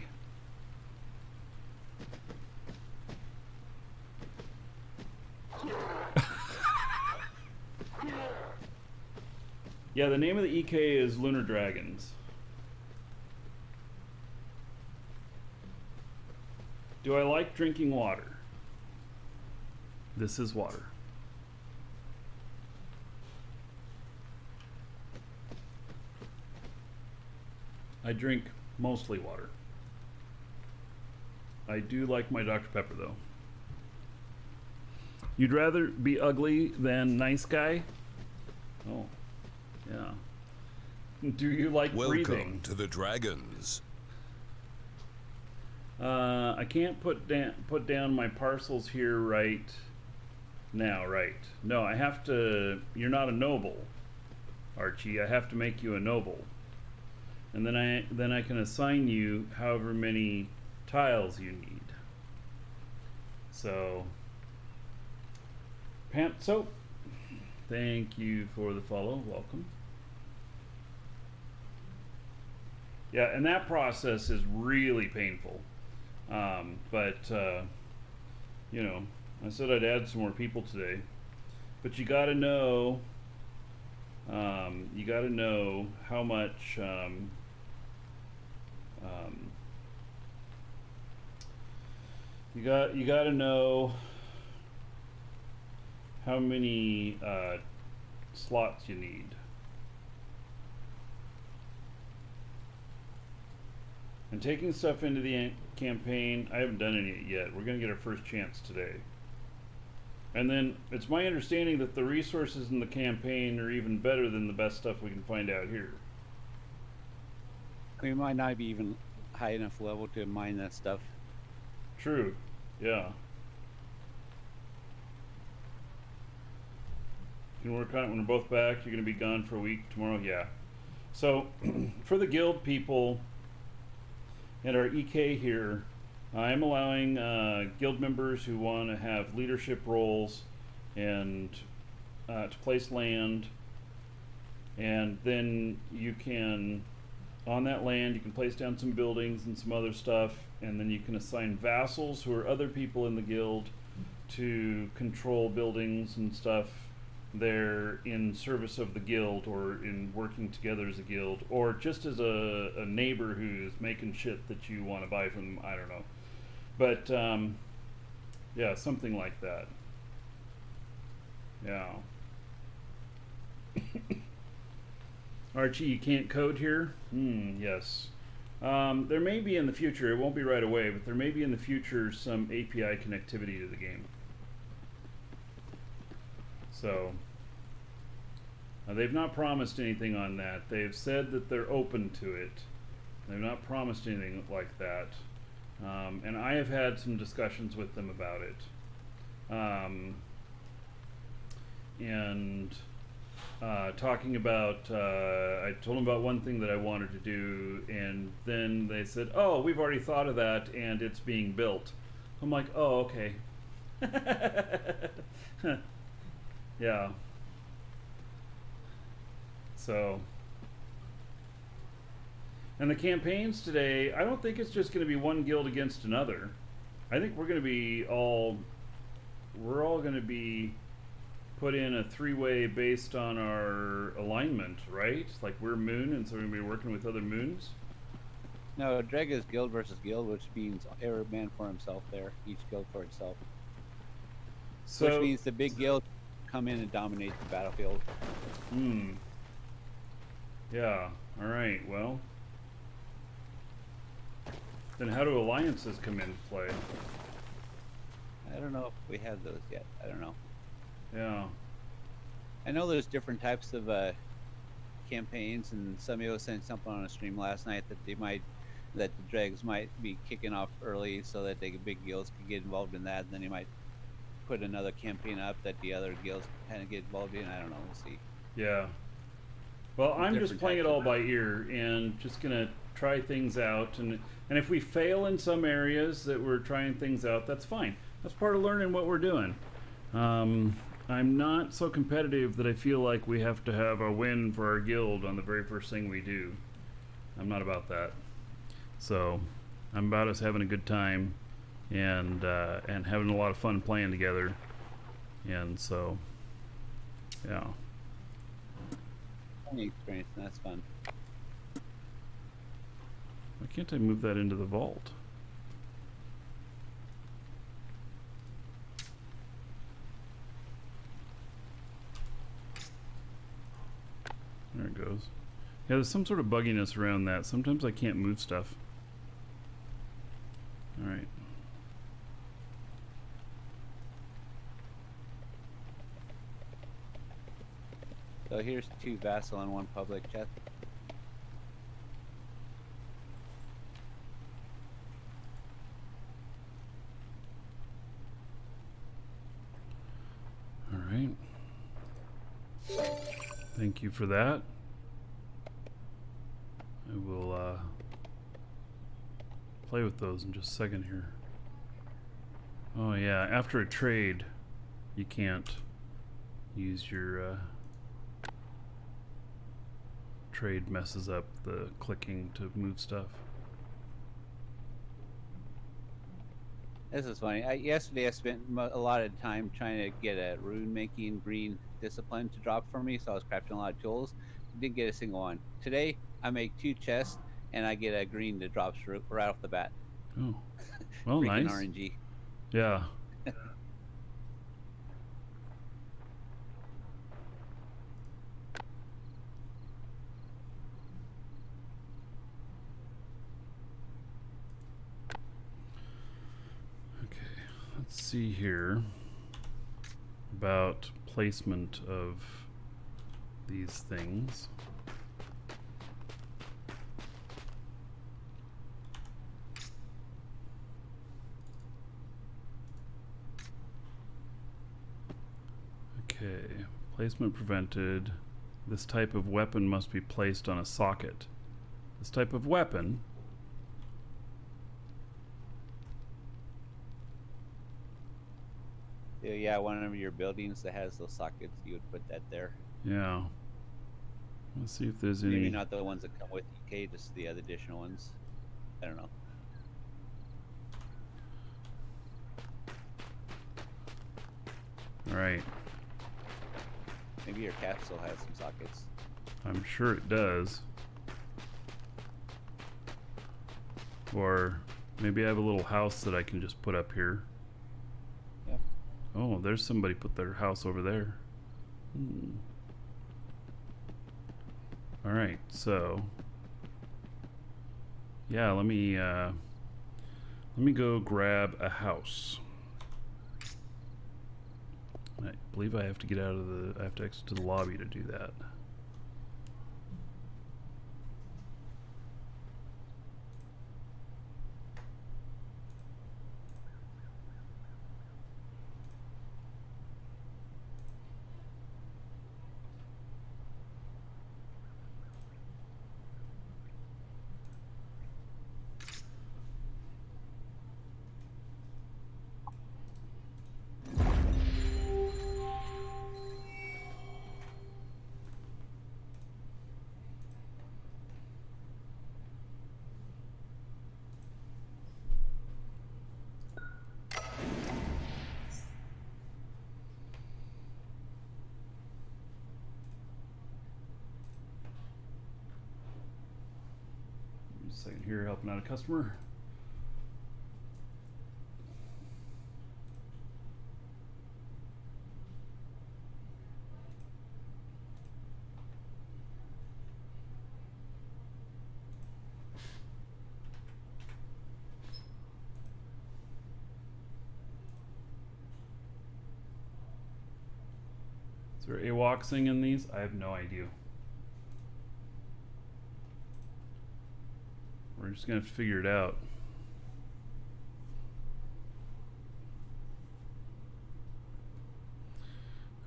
Yeah, the name of the EK is Lunar Dragons. Do I like drinking water? This is water. I drink mostly water. I do like my Dr. Pepper though. You'd rather be ugly than nice guy? Oh, yeah. Do you like breathing? Welcome to the Dragons. I can't put down my parcels here right now, right? No, I have to. You're not a noble, Archie. I have to make you a noble, and then I can assign you however many tiles you need. So, Pant Soap, thank you for the follow. Welcome. Yeah, and that process is really painful. But you know, I said I'd add some more people today. But you got to know. You got to know how much. You got to know how many slots you need. And taking stuff into the campaign, I haven't done any yet. We're going to get our first chance today. And then it's my understanding that the resources in the campaign are even better than the best stuff we can find out here. We might not be even high enough level to mine that stuff. True. Yeah. You can work on it when we're both back. You're going to be gone for a week tomorrow. Yeah. So for the guild people and our EK here, I'm allowing guild members who want to have leadership roles and to place land, and then you can, on that land, you can place down some buildings and some other stuff, and then you can assign vassals who are other people in the guild to control buildings and stuff. They're in service of the guild or in working together as a guild, or just as a neighbor who's making shit that you want to buy from them. I don't know. But, yeah, something like that. Yeah. Archie, you can't code here? Yes. There may be in the future, it won't be right away, but there may be in the future some API connectivity to the game. So, they've not promised anything on that. They've said that they're open to it. They've not promised anything like that. And I have had some discussions with them about it. And talking about, I told them about one thing that I wanted to do, and then they said, "Oh, we've already thought of that, and it's being built." I'm like, "Oh, okay." Yeah. So, and the campaigns today, I don't think it's just going to be one guild against another. I think we're all going to be put in a three-way based on our alignment, right? Like we're moon, and so we're going to be working with other moons. No, Dreg is guild versus guild, which means every man for himself there, each guild for itself. So, which means the big guild come in and dominate the battlefield. Yeah, alright, well. Then how do alliances come into play? I don't know if we have those yet. I don't know. Yeah. I know there's different types of campaigns, and somebody was saying something on a stream last night that that the dregs might be kicking off early so that the big guilds could get involved in that, and then he might put another campaign up that the other guilds kind of get involved in. I don't know. We'll see. Yeah. Well, I'm just Different playing it types all of- by ear and just gonna try things out, and if we fail in some areas that we're trying things out, that's fine. That's part of learning what we're doing. I'm not so competitive that I feel like we have to have a win for our guild on the very first thing we do. I'm not about that. So I'm about us having a good time and having a lot of fun playing together. And so, yeah. Learning experience, and that's fun. Why can't I move that into the vault? There it goes. Yeah, there's some sort of bugginess around that. Sometimes I can't move stuff. Alright. So here's 2 vassal and 1 public chest. Alright. Thank you for that. I will play with those in just a second here. Oh yeah, after a trade, you can't use your trade messes up the clicking to move stuff. This is funny. Yesterday I spent a lot of time trying to get a rune making green discipline to drop for me, so I was crafting a lot of tools. Didn't get a single one. Today I make 2 chests and I get a green that drops right off the bat. Oh, well, Freaking nice. RNG. Yeah. Okay, let's see here about placement of these things. Okay, placement prevented. This type of weapon must be placed on a socket. This type of weapon. Yeah, one of your buildings that has those sockets, you would put that there. Yeah. Let's see if there's Maybe any. not the ones that come with EK, just the other additional ones. I don't know. All right. Maybe your capsule has some sockets. I'm sure it does. Or maybe I have a little house that I can just put up here. Yep. Oh, there's somebody put their house over there. All right, so yeah, let me go grab a house. I believe I have to get out of the. I have to exit to the lobby to do that. Just a second here, helping out a customer. Is there AWOXing in these? I have no idea. We're just gonna have to figure it out.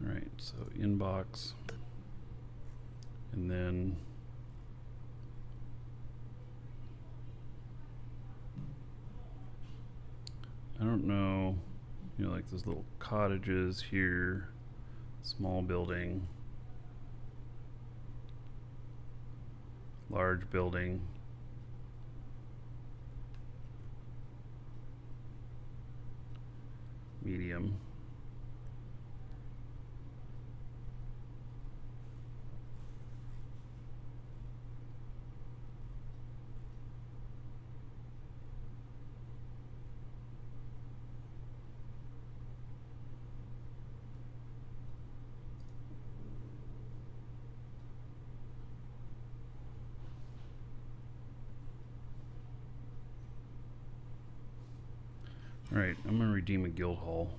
All right, so inbox, and then I don't know, you know, like those little cottages here, small building, large building. Medium. All right, I'm gonna redeem a guild hall.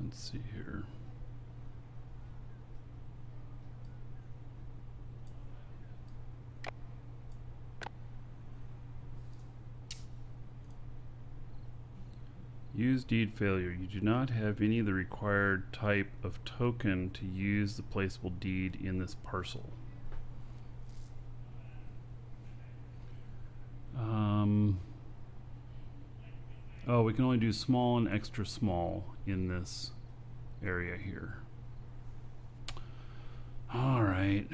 Let's see here. Use deed failure. You do not have any of the required type of token to use the placeable deed in this parcel. Oh, we can only do small and extra small in this area here. All right.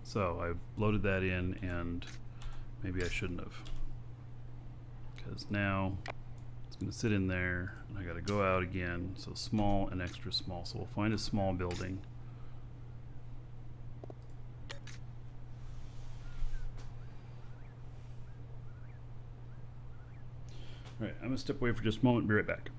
So I've loaded that in, and maybe I shouldn't have, because now it's going to sit in there and I got to go out again. So small and extra small. So we'll find a small building. All right, I'm gonna step away for just a moment, be right back.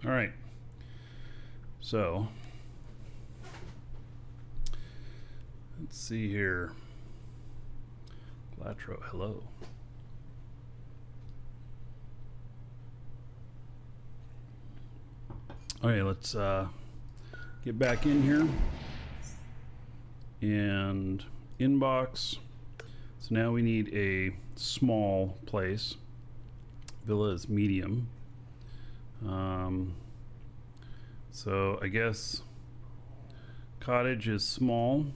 All right. So, let's see here. Latro, hello. Okay, let's get back in here. And inbox. So now we need a small place. Villa is medium. So I guess cottage is small.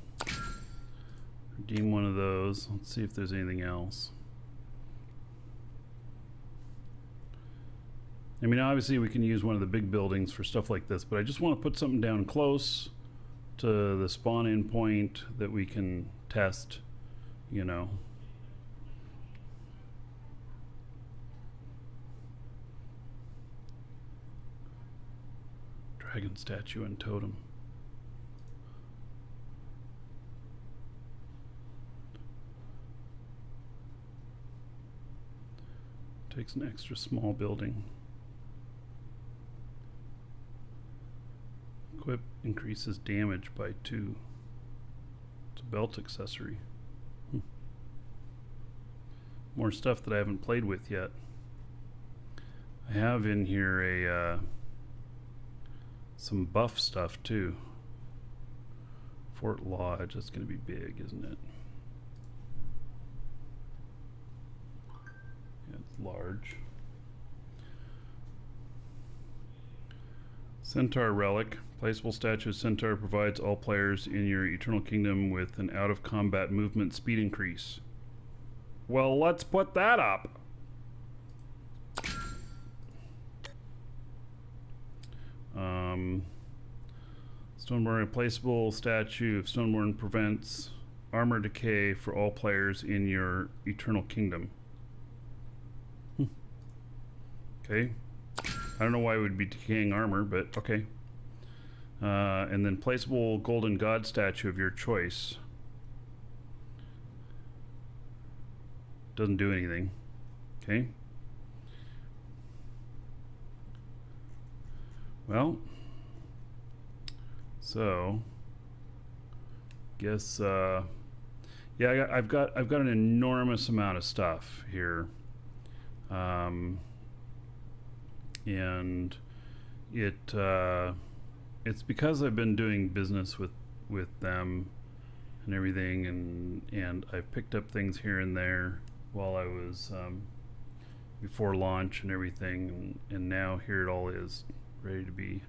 Redeem one of those. Let's see if there's anything else. I mean, obviously we can use one of the big buildings for stuff like this, but I just want to put something down close to the spawn-in point that we can test, you know. Dragon statue and totem. Takes an extra small building. Equip increases damage by 2. It's a belt accessory. More stuff that I haven't played with yet. I have in here a some buff stuff too. Fort Lodge, that's going to be big, isn't it? Yeah, it's large. Centaur Relic. Placeable statue of Centaur provides all players in your Eternal Kingdom with an out-of-combat movement speed increase. Well, let's put that up. Stoneborn, a placeable statue of Stoneborn prevents armor decay for all players in your Eternal Kingdom. Okay. I don't know why it would be decaying armor, but okay. And then placeable golden god statue of your choice. Doesn't do anything. Okay. Well, so guess yeah, I've got an enormous amount of stuff here, and it's because I've been doing business with them and everything, and I've picked up things here and there while I was before launch and everything, and now here it all is ready to be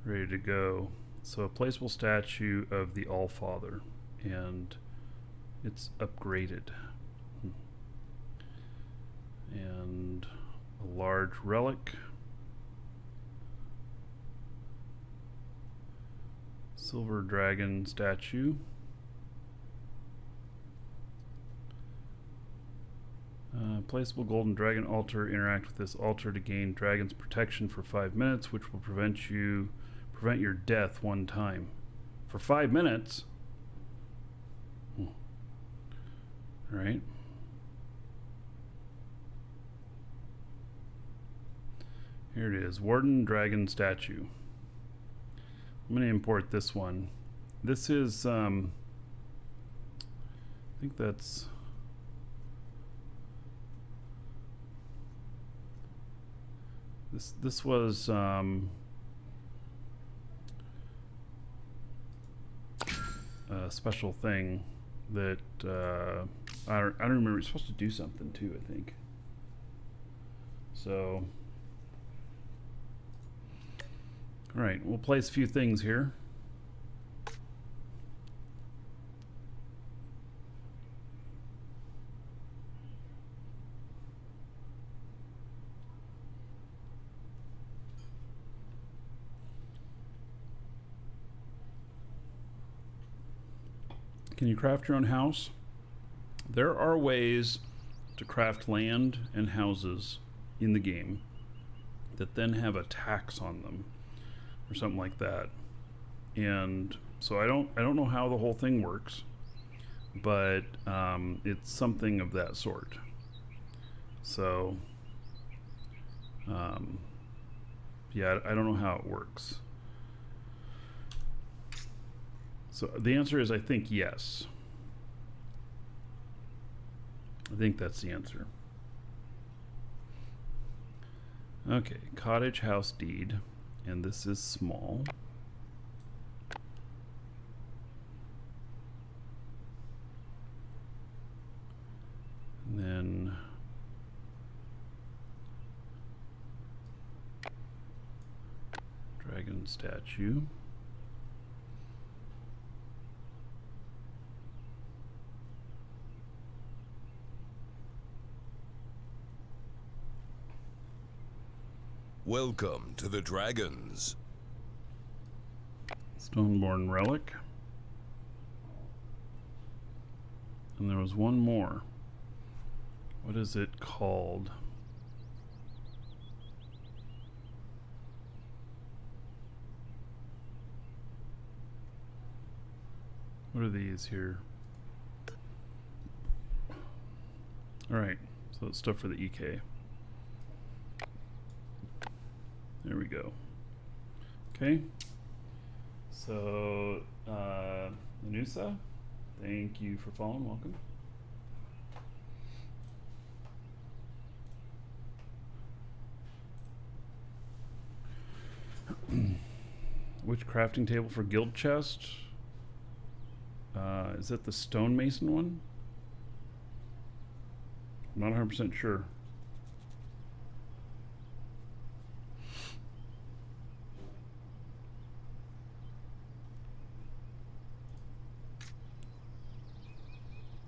ready to go. So a placeable statue of the Allfather, and it's upgraded, and a large relic, silver dragon statue, placeable golden dragon altar. Interact with this altar to gain dragon's protection for 5 minutes, which will prevent your death 1 time. For 5 minutes? Alright. Here it is. Warden dragon statue. I'm going to import this one. This is, I think that's... This was a special thing that I don't remember. It's supposed to do something too, I think. So, all right, we'll place a few things here. Can you craft your own house? There are ways to craft land and houses in the game that then have a tax on them or something like that. And so I don't know how the whole thing works, but it's something of that sort. So Yeah, I don't know how it works. So the answer is, I think, yes. I think that's the answer. Okay, cottage house deed, and this is small. And then dragon statue. Welcome to the Dragons. Stoneborn relic. And there was one more. What is it called? What are these here? Alright, so it's stuff for the EK. There we go. Okay. So, Anusa, thank you for following. Welcome. Which crafting table for guild chest? Is that the stonemason one? I'm not 100% sure.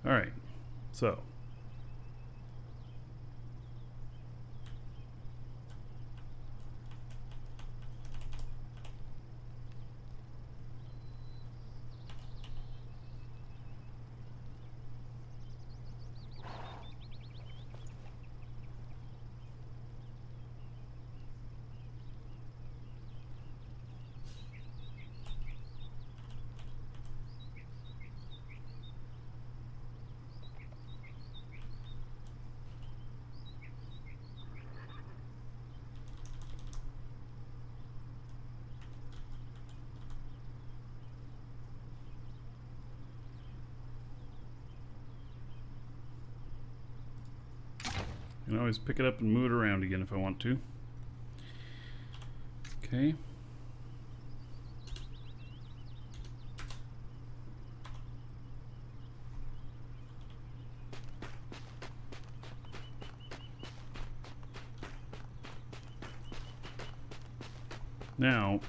All right, so I can always pick it up and move it around again if I want to. Okay. Now,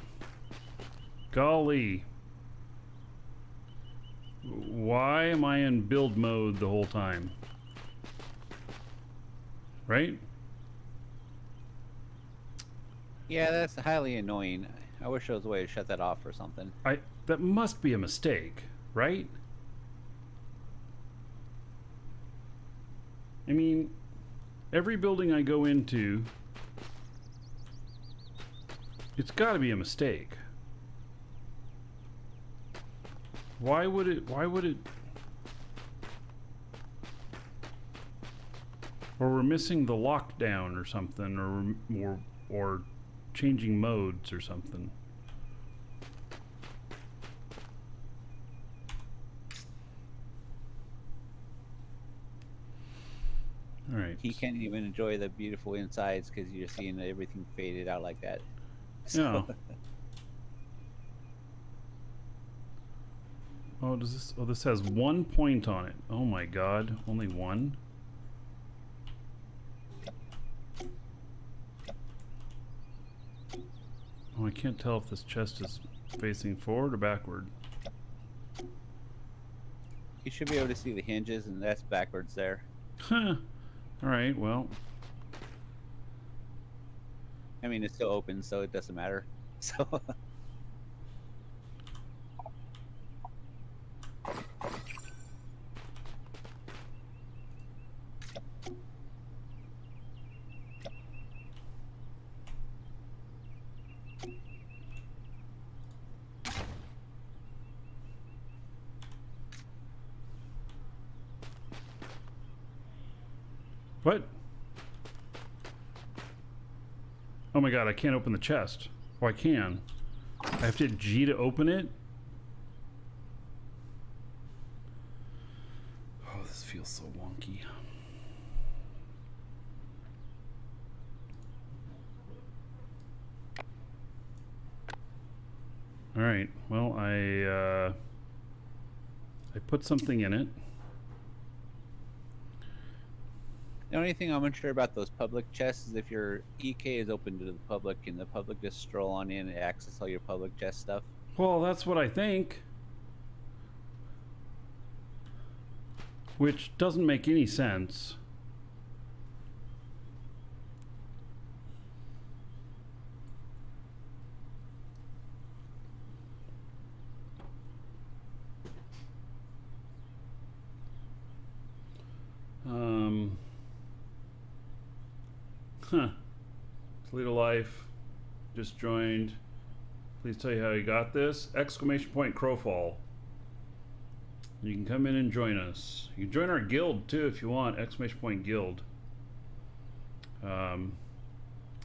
golly, why am I in build mode the whole time? Right? Yeah, that's highly annoying. I wish there was a way to shut that off or something. That must be a mistake, right? I mean, every building I go into, it's got to be a mistake. Why would it or we're missing the lockdown or something, or changing modes or something. All right. He can't even enjoy the beautiful insides because you're seeing everything faded out like that. Yeah. Oh, does this? Oh, this has 1 point on it. Oh my God, only one. Oh, I can't tell if this chest is facing forward or backward. You should be able to see the hinges, and that's backwards there. Huh. All right. Well. I mean, it's still open, so it doesn't matter. So. What? Oh my god, I can't open the chest. Oh, I can. I have to hit G to open it? Oh, this feels so wonky. Alright, well, I put something in it. The only thing I'm unsure about those public chests is if your EK is open to the public, can the public just stroll on in and access all your public chest stuff? Well, that's what I think. Which doesn't make any sense. Toledo Life just joined. Please tell you how you got this. Exclamation point Crowfall. You can come in and join us. You can join our guild too if you want. Exclamation point guild. You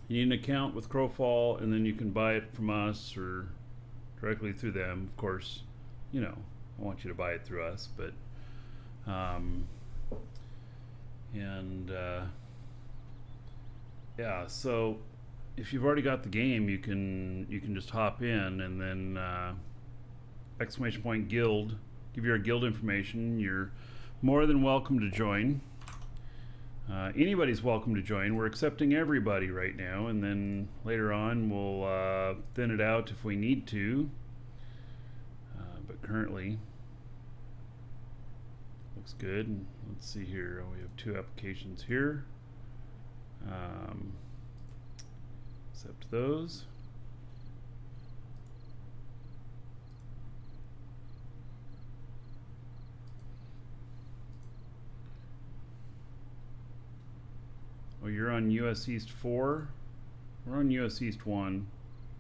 need an account with Crowfall, and then you can buy it from us or directly through them. Of course, you know, I want you to buy it through us, but yeah, so if you've already got the game, you can just hop in and then exclamation point guild, give your guild information. You're more than welcome to join. Anybody's welcome to join. We're accepting everybody right now, and then later on we'll thin it out if we need to. But currently looks good. And let's see here. We have 2 applications here. Accept those. Oh, you're on US East 4. We're on US East 1.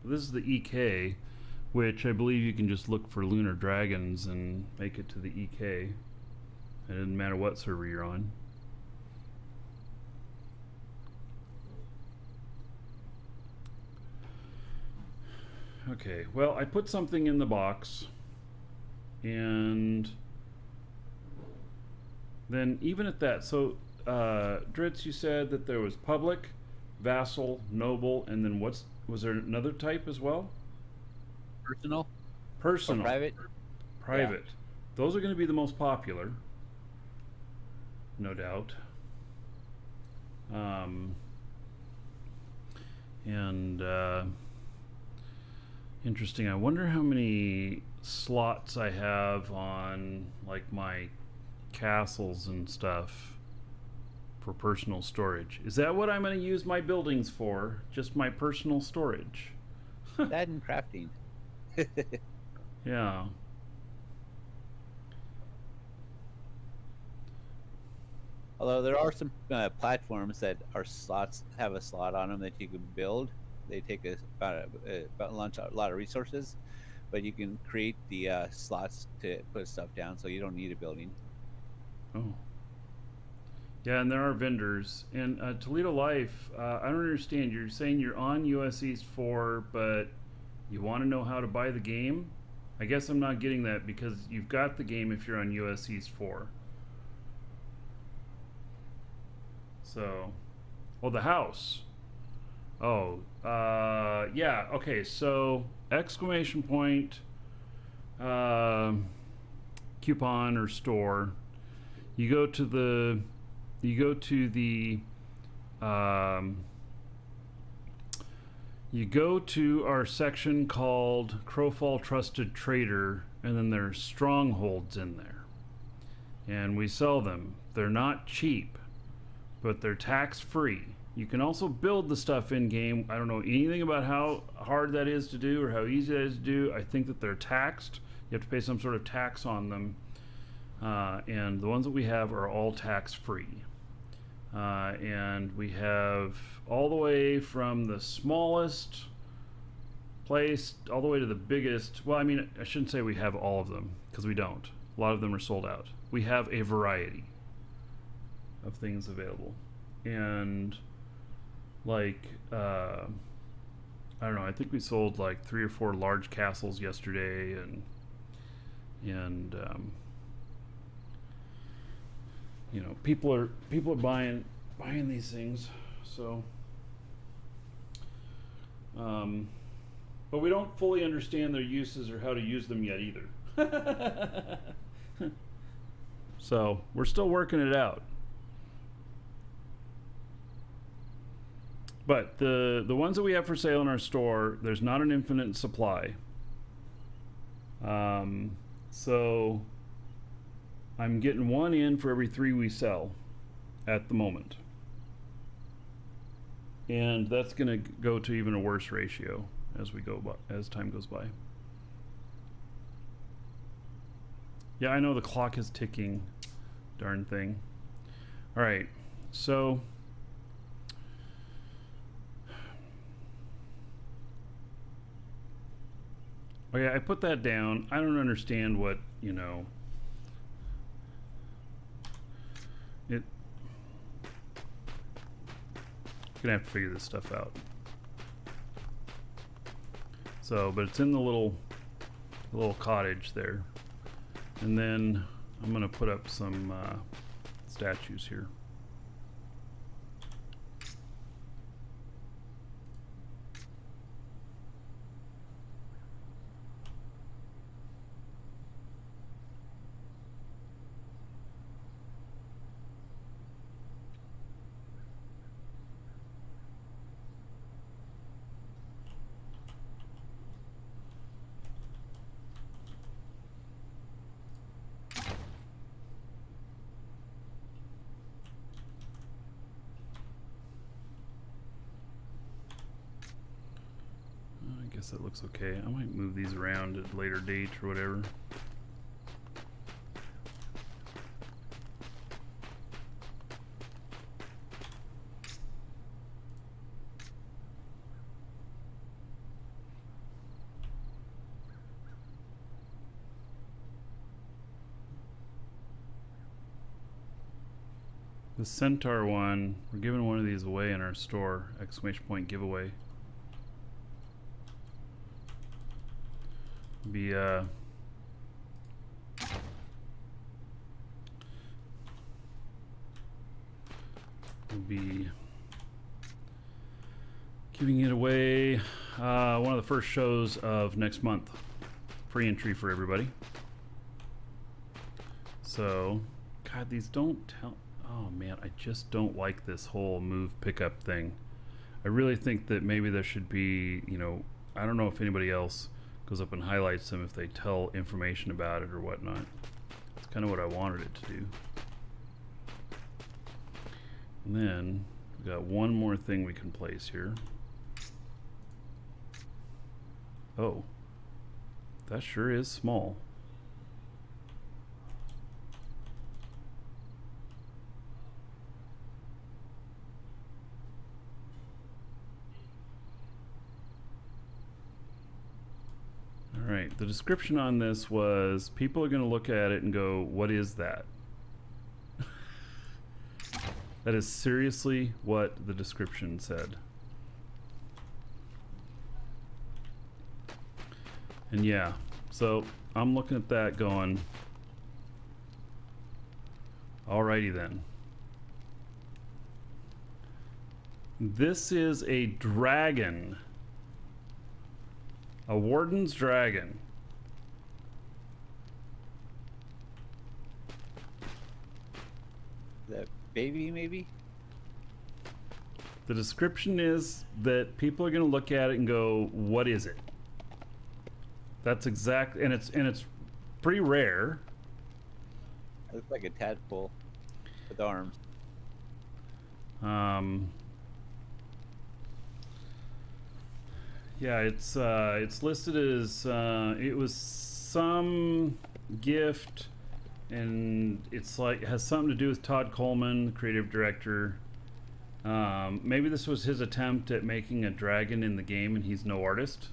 This is the EK, which I believe you can just look for lunar dragons and make it to the EK. It doesn't matter what server you're on. Okay, well, I put something in the box, and then even at that, so Dritz, you said that there was public, vassal, noble, and then was there another type as well? Personal? Personal. Or private? Private. Yeah. Those are going to be the most popular, no doubt. Interesting. I wonder how many slots I have on like my castles and stuff for personal storage. Is that what I'm going to use my buildings for? Just my personal storage? That and crafting. Yeah. Although there are some platforms that are slots, have a slot on them that you can build. They take about a lot of resources, but you can create the slots to put stuff down, so you don't need a building. Oh. Yeah, and there are vendors. And Toledo Life, I don't understand. You're saying you're on US East 4, but you want to know how to buy the game? I guess I'm not getting that, because you've got the game if you're on US East 4. So, well, the house. Oh, yeah, okay, so exclamation point, coupon or store. You go to our section called Crowfall Trusted Trader, and then there's strongholds in there. And we sell them. They're not cheap, but they're tax-free. You can also build the stuff in-game. I don't know anything about how hard that is to do or how easy that is to do. I think that they're taxed. You have to pay some sort of tax on them. And the ones that we have are all tax-free. And we have all the way from the smallest place all the way to the biggest. Well, I mean, I shouldn't say we have all of them, because we don't. A lot of them are sold out. We have a variety of things available. And like I don't know. I think we sold like 3 or 4 large castles yesterday, and you know, people are buying these things. So, but we don't fully understand their uses or how to use them yet either. So we're still working it out. But the ones that we have for sale in our store, there's not an infinite supply. So I'm getting 1 in for every 3 we sell at the moment. And that's going to go to even a worse ratio as we go by, as time goes by. Yeah, I know the clock is ticking. Darn thing. All right. So okay, I put that down. I don't understand what, you know, it. Gonna have to figure this stuff out. So, but it's in the little cottage there, and then I'm gonna put up some statues here. I guess that looks okay. I might move these around at a later date or whatever. The centaur one, we're giving one of these away in our store, exclamation point giveaway. Be we'll be giving it away one of the first shows of next month. Free entry for everybody. So, God, these don't tell. Oh man, I just don't like this whole move pickup thing. I really think that maybe there should be, you know, I don't know if anybody else goes up and highlights them if they tell information about it or whatnot. It's kind of what I wanted it to do. And then we got one more thing we can place here. Oh, that sure is small. Alright, the description on this was people are going to look at it and go, what is that? That is seriously what the description said. And yeah, so I'm looking at that going, alrighty then. This is a dragon. A warden's dragon. The baby, maybe? The description is that people are going to look at it and go, what is it? That's exact, and it's pretty rare. It looks like a tadpole with arms. Yeah, it's listed as it was some gift, and it's like it has something to do with Todd Coleman, the creative director. Maybe this was his attempt at making a dragon in the game, and he's no artist.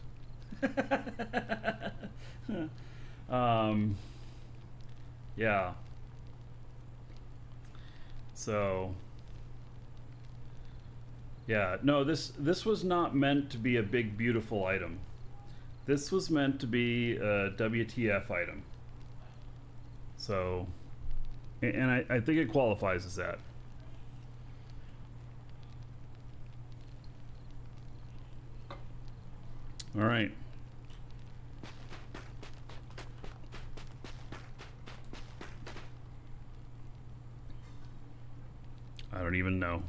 Yeah. So Yeah, no, this was not meant to be a big beautiful item. This was meant to be a WTF item. So, and I think it qualifies as that. All right. I don't even know.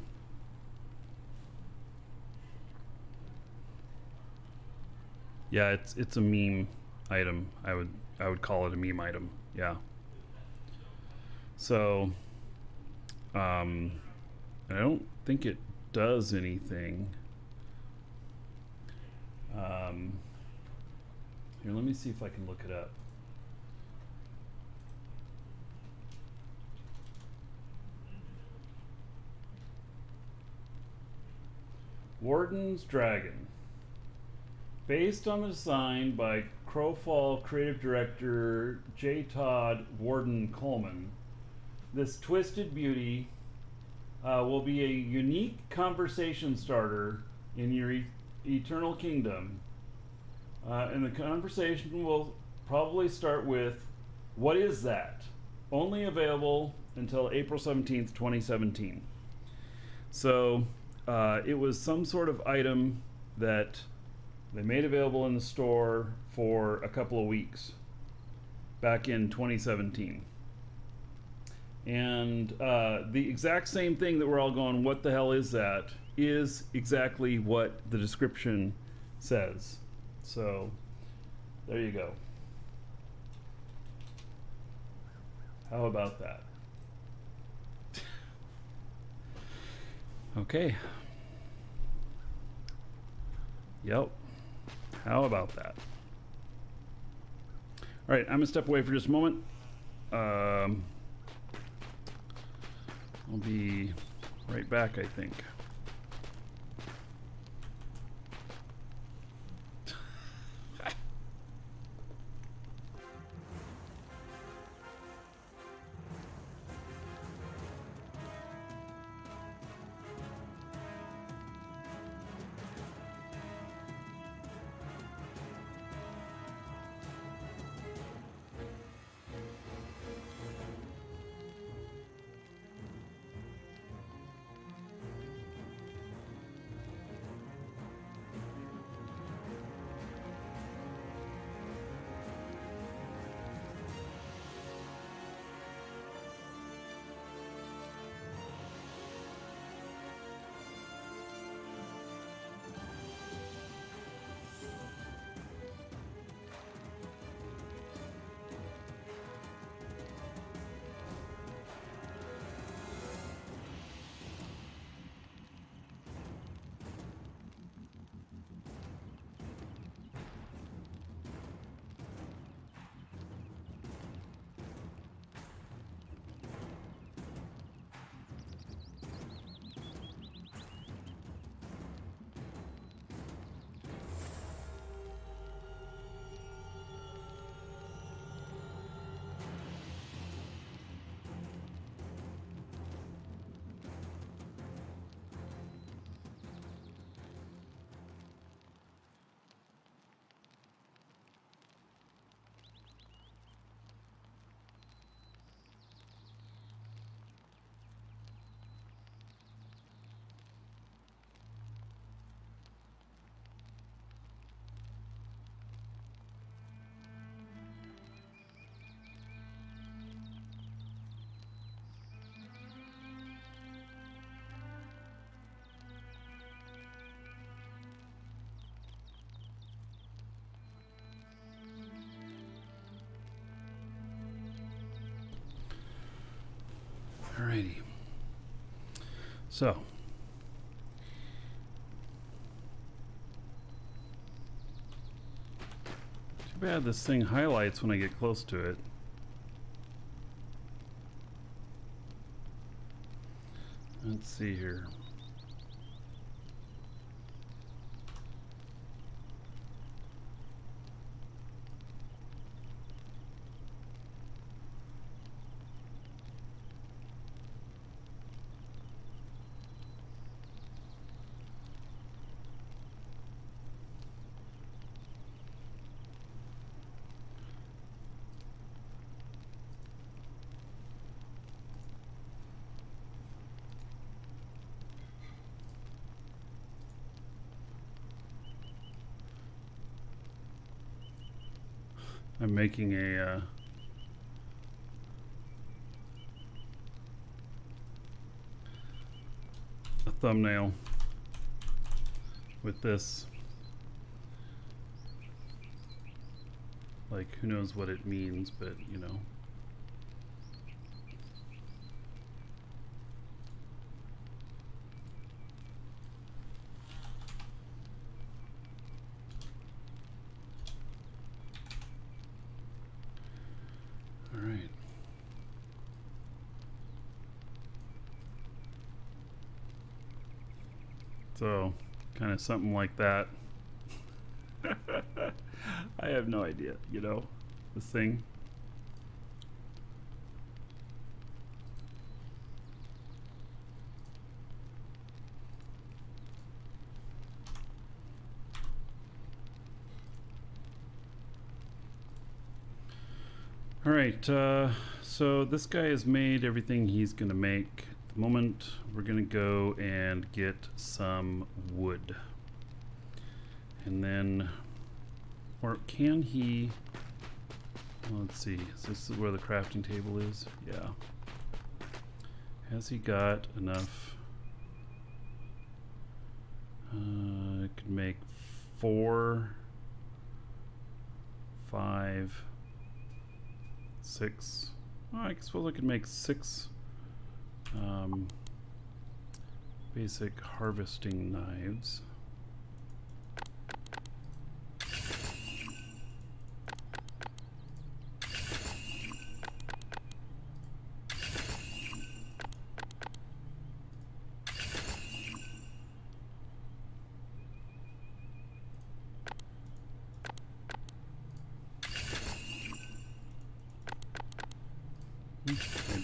Yeah, it's a meme item. I would call it a meme item. Yeah. So, and I don't think it does anything. Here, let me see if I can look it up. Warden's Dragon. Based on the design by Crowfall creative director J. Todd Warden Coleman, this twisted beauty will be a unique conversation starter in your eternal kingdom. And the conversation will probably start with, "What is that?" Only available until April 17th, 2017. So it was some sort of item that they made available in the store for a couple of weeks back in 2017. And the exact same thing that we're all going, "What the hell is that?" is exactly what the description says. So there you go. How about that? Okay. Yep. How about that? All right, I'm gonna step away for just a moment. I'll be right back, I think. Alrighty. So, too bad this thing highlights when I get close to it. Let's see here. I'm making a thumbnail with this. Like, who knows what it means, but you know. All right. So, kind of something like that. I have no idea, you know, this thing. All right, so this guy has made everything he's gonna make. At the moment, we're gonna go and get some wood. And then, or can he, well, let's see, is this where the crafting table is? Yeah. Has he got enough? I could make 4, 5, 6. Oh, I suppose I could make 6 basic harvesting knives.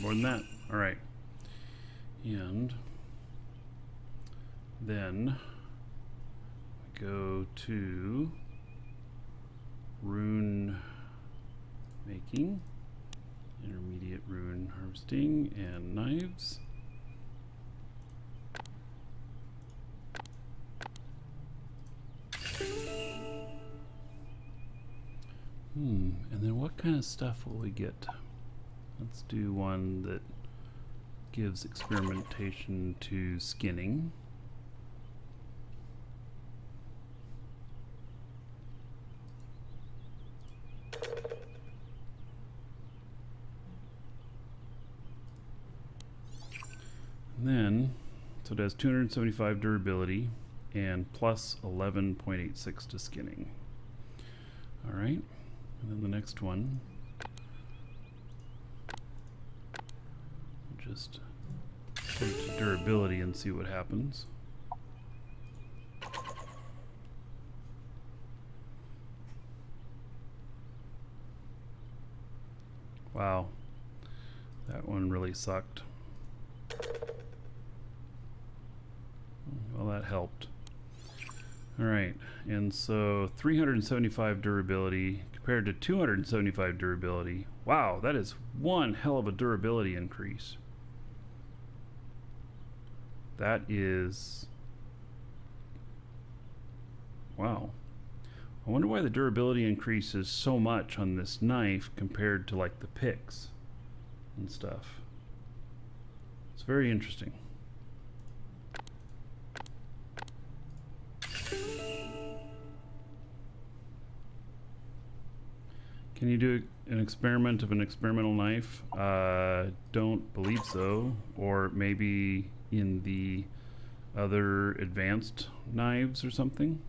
More than that. All right. And then we go to rune making, intermediate rune harvesting, and knives. And then what kind of stuff will we get? Let's do one that gives experimentation to skinning. And then, so it has 275 durability and plus 11.86 to skinning. All right, and then the next one. Just put it to durability and see what happens. Wow, that one really sucked. Well, that helped. All right, and so 375 durability compared to 275 durability. Wow, that is one hell of a durability increase. That is, wow. I wonder why the durability increases so much on this knife compared to like the picks and stuff. It's very interesting. Can you do an experiment of an experimental knife? Don't believe so. Or maybe in the other advanced knives or something?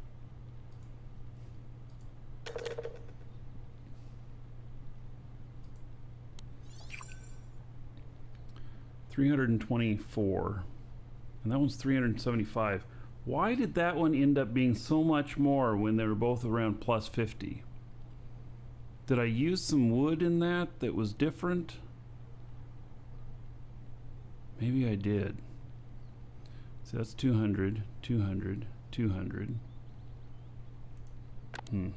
$324, and that one's 375. Why did that one end up being so much more when they were both around plus 50? Did I use some wood in that was different? Maybe I did. So that's 200, 200, 200. I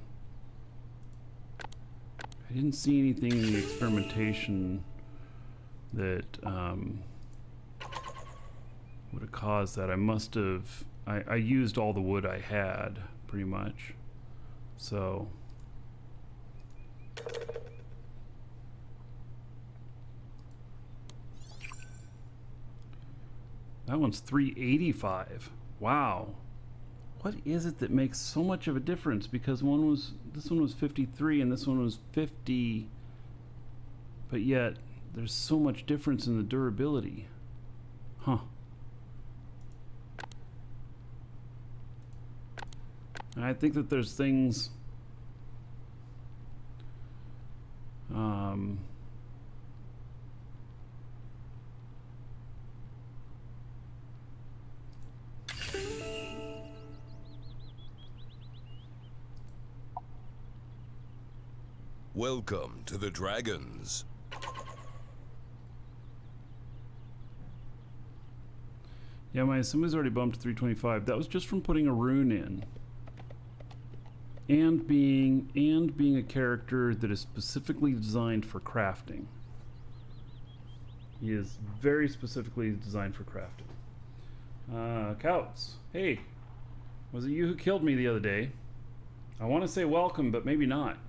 didn't see anything in the experimentation that would have caused that. I must have, I used all the wood I had, pretty much. So That one's 385. Wow. What is it that makes so much of a difference? Because this one was 53 and this one was 50. But yet there's so much difference in the durability. Huh. And I think that there's things Welcome to the Dragons. Yeah, my assembly's already bumped to 325. That was just from putting a rune in. And being a character that is specifically designed for crafting. He is very specifically designed for crafting. Couts. Hey, was it you who killed me the other day? I want to say welcome, but maybe not.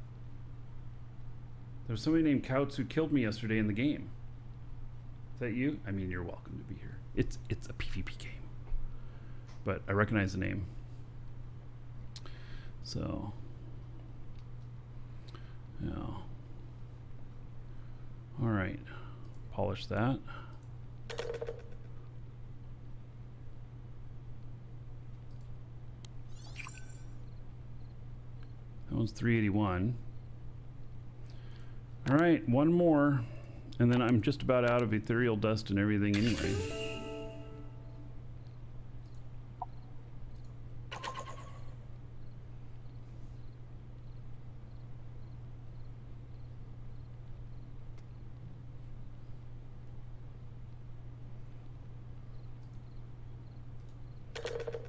There's somebody named Couts who killed me yesterday in the game. Is that you? I mean, you're welcome to be here. It's a PvP game. But I recognize the name. So, yeah. All right. Polish that. That one's 381. All right, one more, and then I'm just about out of ethereal dust and everything anyway.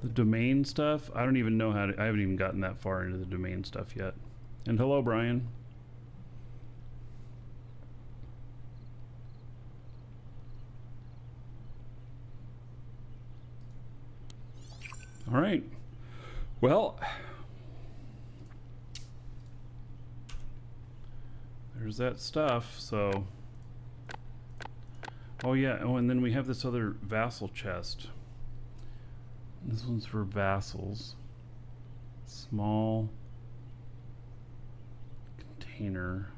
The domain stuff, I don't even know how to, I haven't even gotten that far into the domain stuff yet. And hello, Brian. All right. Well, there's that stuff. So, oh yeah. Oh, and then we have this other vassal chest. This one's for vassals. Small container.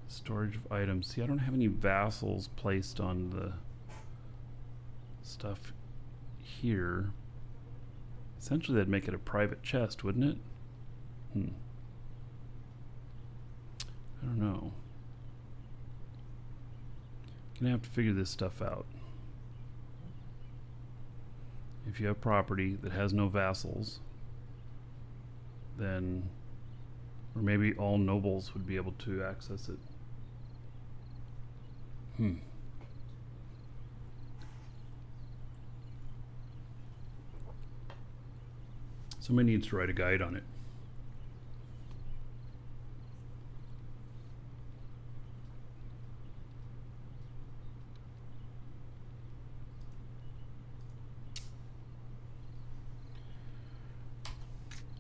Storage of items. See, I don't have any vassals placed on the stuff here. Essentially that'd make it a private chest, wouldn't it? I don't know. Gonna have to figure this stuff out. If you have property that has no vassals, then, or maybe all nobles would be able to access it. Somebody needs to write a guide on it.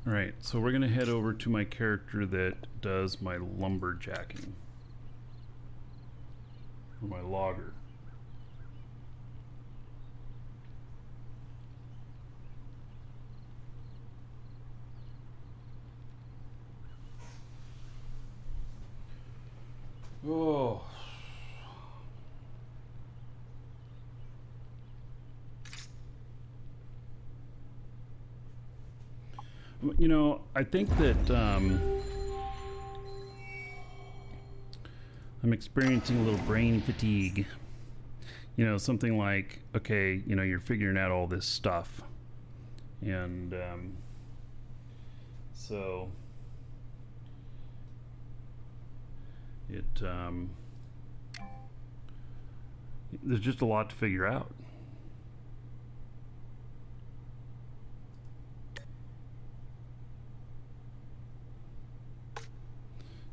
All right, so we're gonna head over to my character that does my lumberjacking, or my logger. Oh. You know, I think that I'm experiencing a little brain fatigue. You know, something like, okay, you know, you're figuring out all this stuff. And so it there's just a lot to figure out.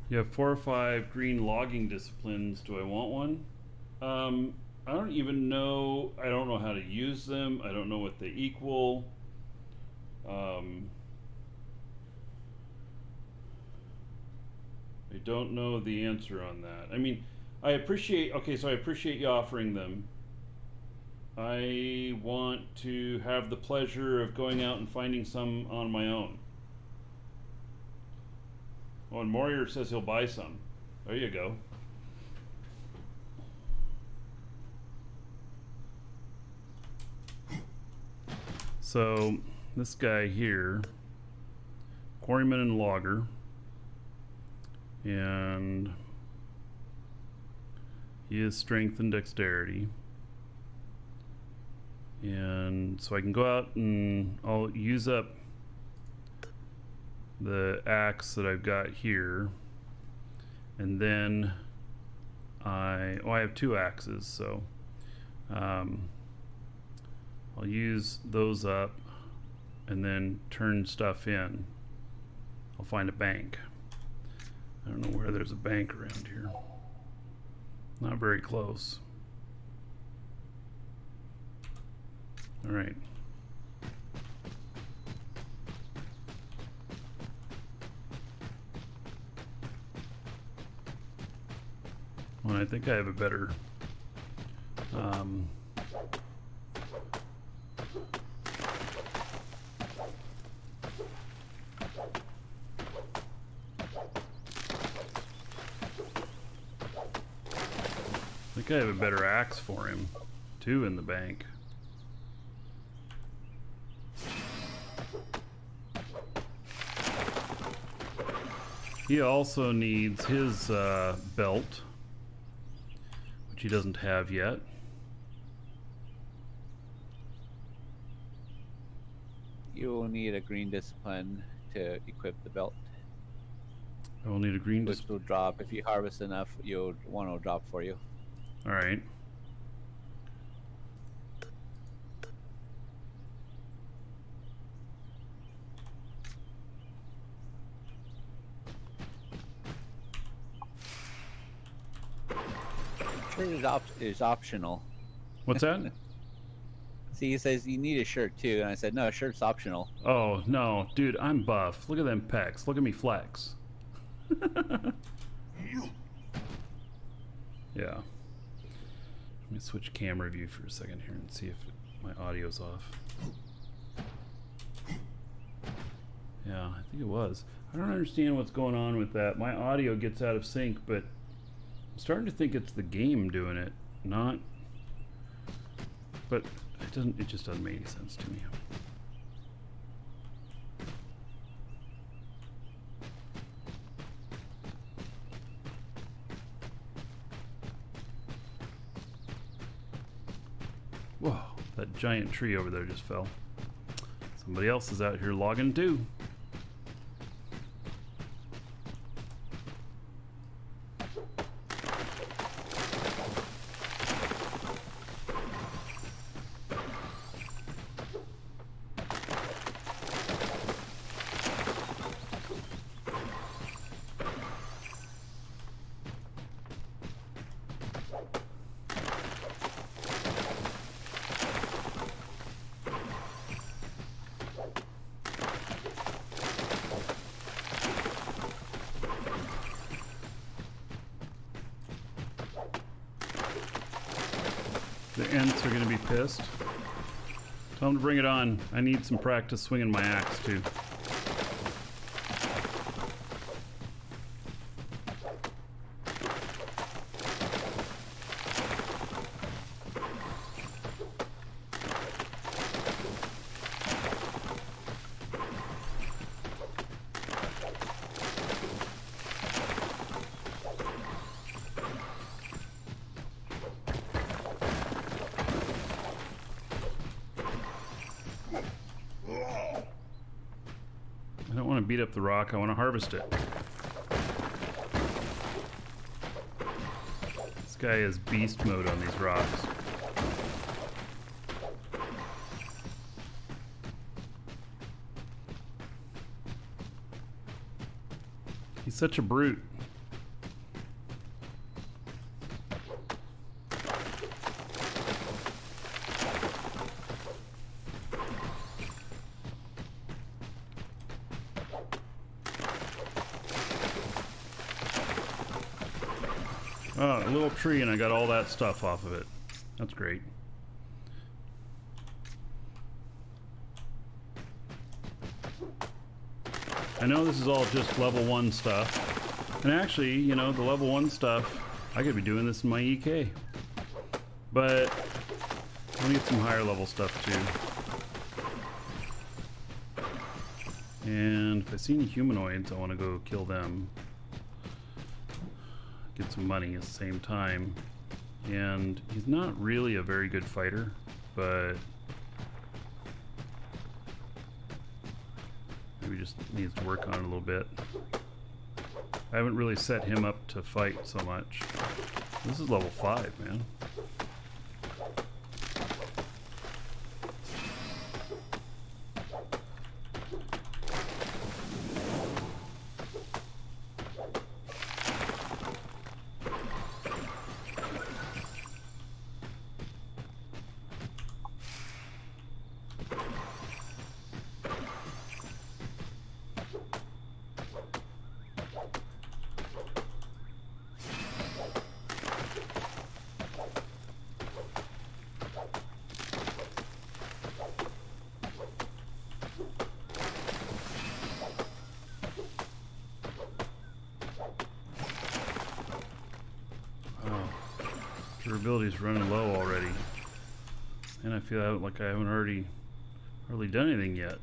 You have 4 or 5 green logging disciplines. Do I want one? I don't even know. I don't know how to use them. I don't know what they equal. I don't know the answer on that. I mean, I appreciate. Okay, so I appreciate you offering them. I want to have the pleasure of going out and finding some on my own. Oh, and Morier says he'll buy some. There you go. So this guy here, quarryman and logger, and he is strength and dexterity. And so I can go out and I'll use up the axe that I've got here, and then I have 2 axes, so I'll use those up and then turn stuff in. I'll find a bank. I don't know where there's a bank around here. Not very close. All right. Well, I think I have a better I have a better axe for him, 2 in the bank. He also needs his belt, which he doesn't have yet. You will need a green discipline to equip the belt. I will need a green which will drop if you harvest enough. One will drop for you. All right. Shirt is optional. What's that? See, he says you need a shirt too, and I said no, a shirt's optional. Oh no, dude, I'm buff. Look at them pecs. Look at me flex. Yeah. Let me switch camera view for a second here and see if my audio's off. Yeah, I think it was. I don't understand what's going on with that. My audio gets out of sync, but I'm starting to think it's the game doing it, not. But it doesn't. It just doesn't make any sense to me. Whoa, that giant tree over there just fell. Somebody else is out here logging too. The Ents are going to be pissed. Tell them to bring it on. I need some practice swinging my axe too. I don't want to beat up the rock, I want to harvest it. This guy is beast mode on these rocks. He's such a brute. Oh, a little tree and I got all that stuff off of it. That's great. I know this is all just level 1 stuff. And actually, you know, the level 1 stuff, I could be doing this in my EK. But I want to get some higher level stuff too. And if I see any humanoids, I want to go kill them. Get some money at the same time. And he's not really a very good fighter, but maybe just needs to work on it a little bit. I haven't really set him up to fight so much. This is level 5, man. Durability's running low already, and I feel like I haven't hardly done anything yet.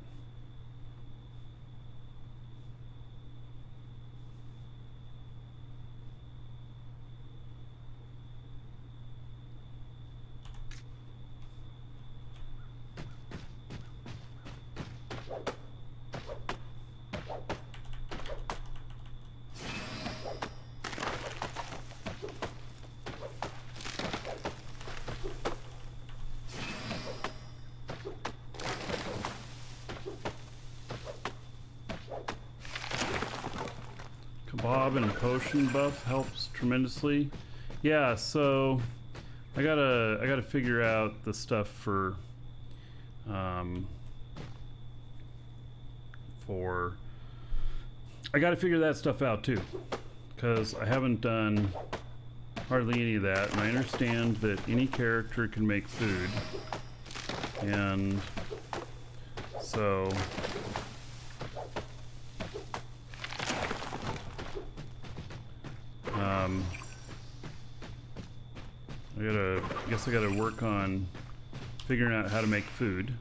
Bob and potion buff helps tremendously. Yeah, so I gotta figure out the stuff for I gotta figure that stuff out too, because I haven't done hardly any of that, and I understand that any character can make food, and so I guess I gotta work on figuring out how to make food.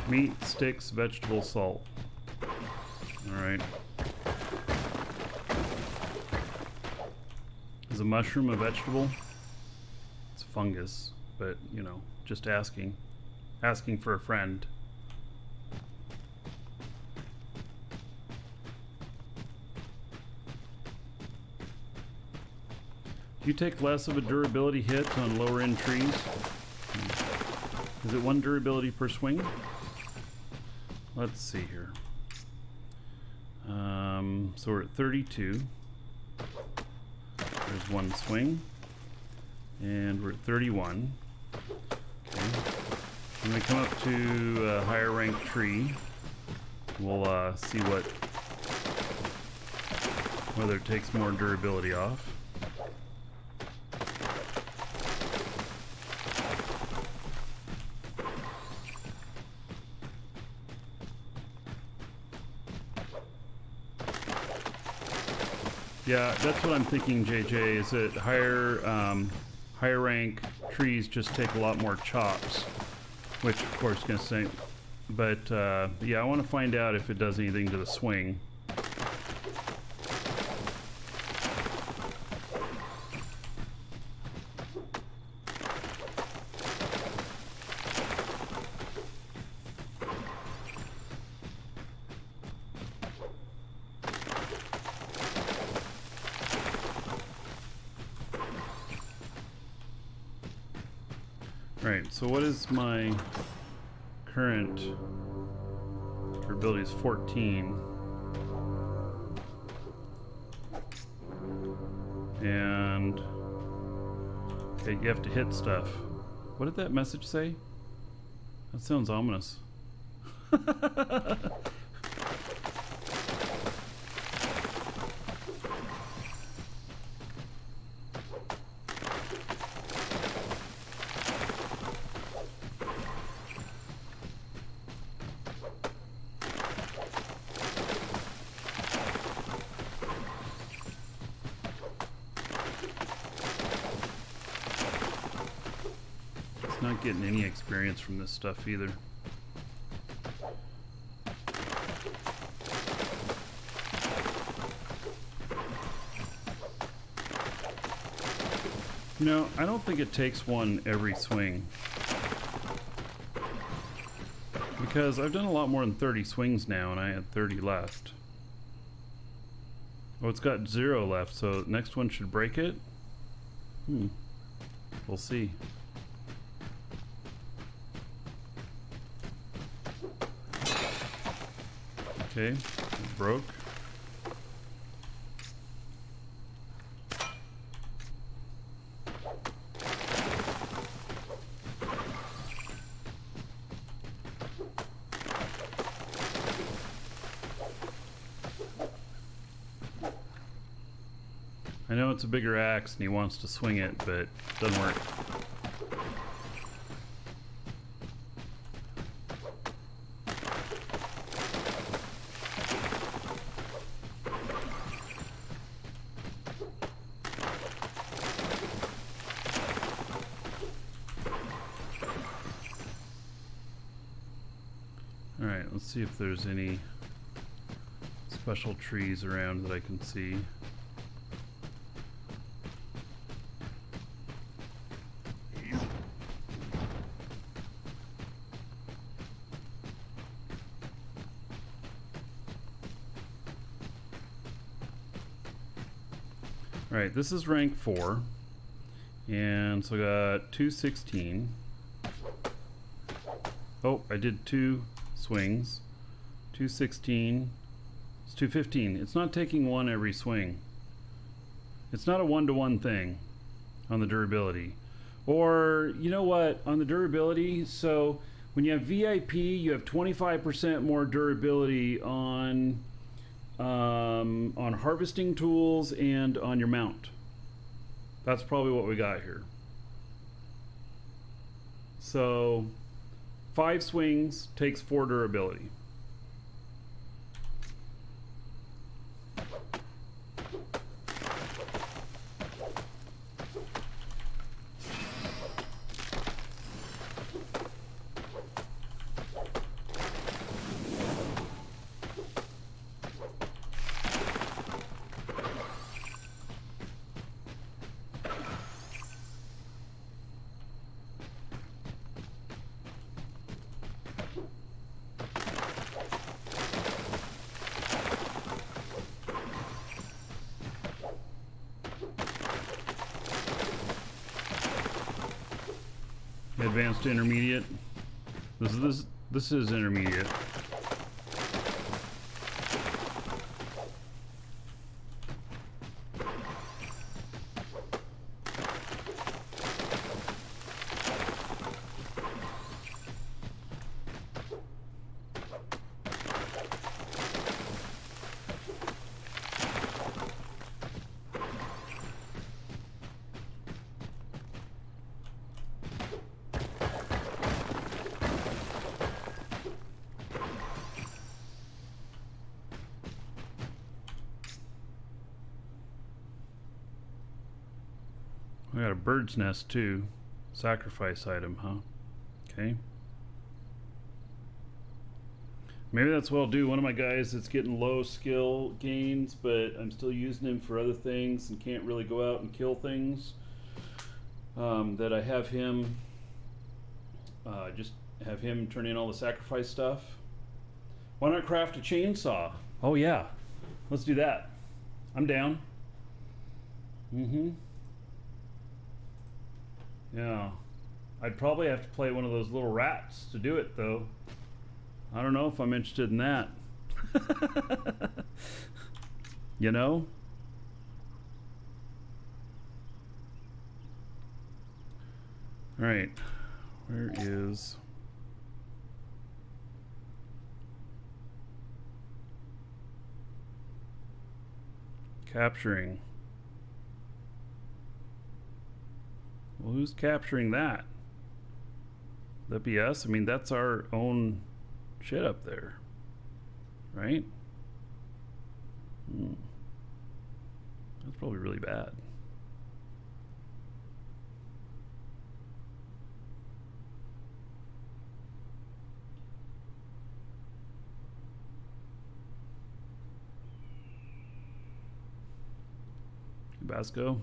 Meat, sticks, vegetable, salt. Alright. Is a mushroom a vegetable? It's a fungus, but you know, just asking for a friend. Do you take less of a durability hit on lower end trees? Is it 1 durability per swing? Let's see here. So we're at 32. There's 1 swing, and we're at 31. Okay. When we come up to a higher ranked tree, we'll see whether it takes more durability off. Yeah, that's what I'm thinking, JJ, is that higher rank trees just take a lot more chops, which of course is going to say, but yeah, I want to find out if it does anything to the swing. Right, so what is my current durability? Is 14. And okay, you have to hit stuff. What did that message say? That sounds ominous. Not getting any experience from this stuff either. You know, I don't think it takes one every swing. Because I've done a lot more than 30 swings now and I had 30 left. Oh, it's got 0 left, so next one should break it? We'll see. Okay, it broke. I know it's a bigger axe and he wants to swing it, but it doesn't work. Alright, let's see if there's any special trees around that I can see. Alright, this is rank 4. And so I got 216. Oh, I did 2 swings. 216. It's 215. It's not taking one every swing. It's not a one-to-one thing on the durability. Or, you know what, on the durability, so when you have VIP, you have 25% more durability on harvesting tools and on your mount. That's probably what we got here. So 5 swings takes 4 durability. Advanced to intermediate. This is intermediate. We got a bird's nest too. Sacrifice item, huh? Okay. Maybe that's what I'll do. One of my guys that's getting low skill gains, but I'm still using him for other things and can't really go out and kill things. That I have him, just have him turn in all the sacrifice stuff. Why not craft a chainsaw? Oh yeah, let's do that. I'm down. Yeah, I'd probably have to play one of those little rats to do it though. I don't know if I'm interested in that. You know? All right, where is... capturing? Well, who's capturing that? That be us? I mean, that's our own shit up there, right? That's probably really bad. Basco.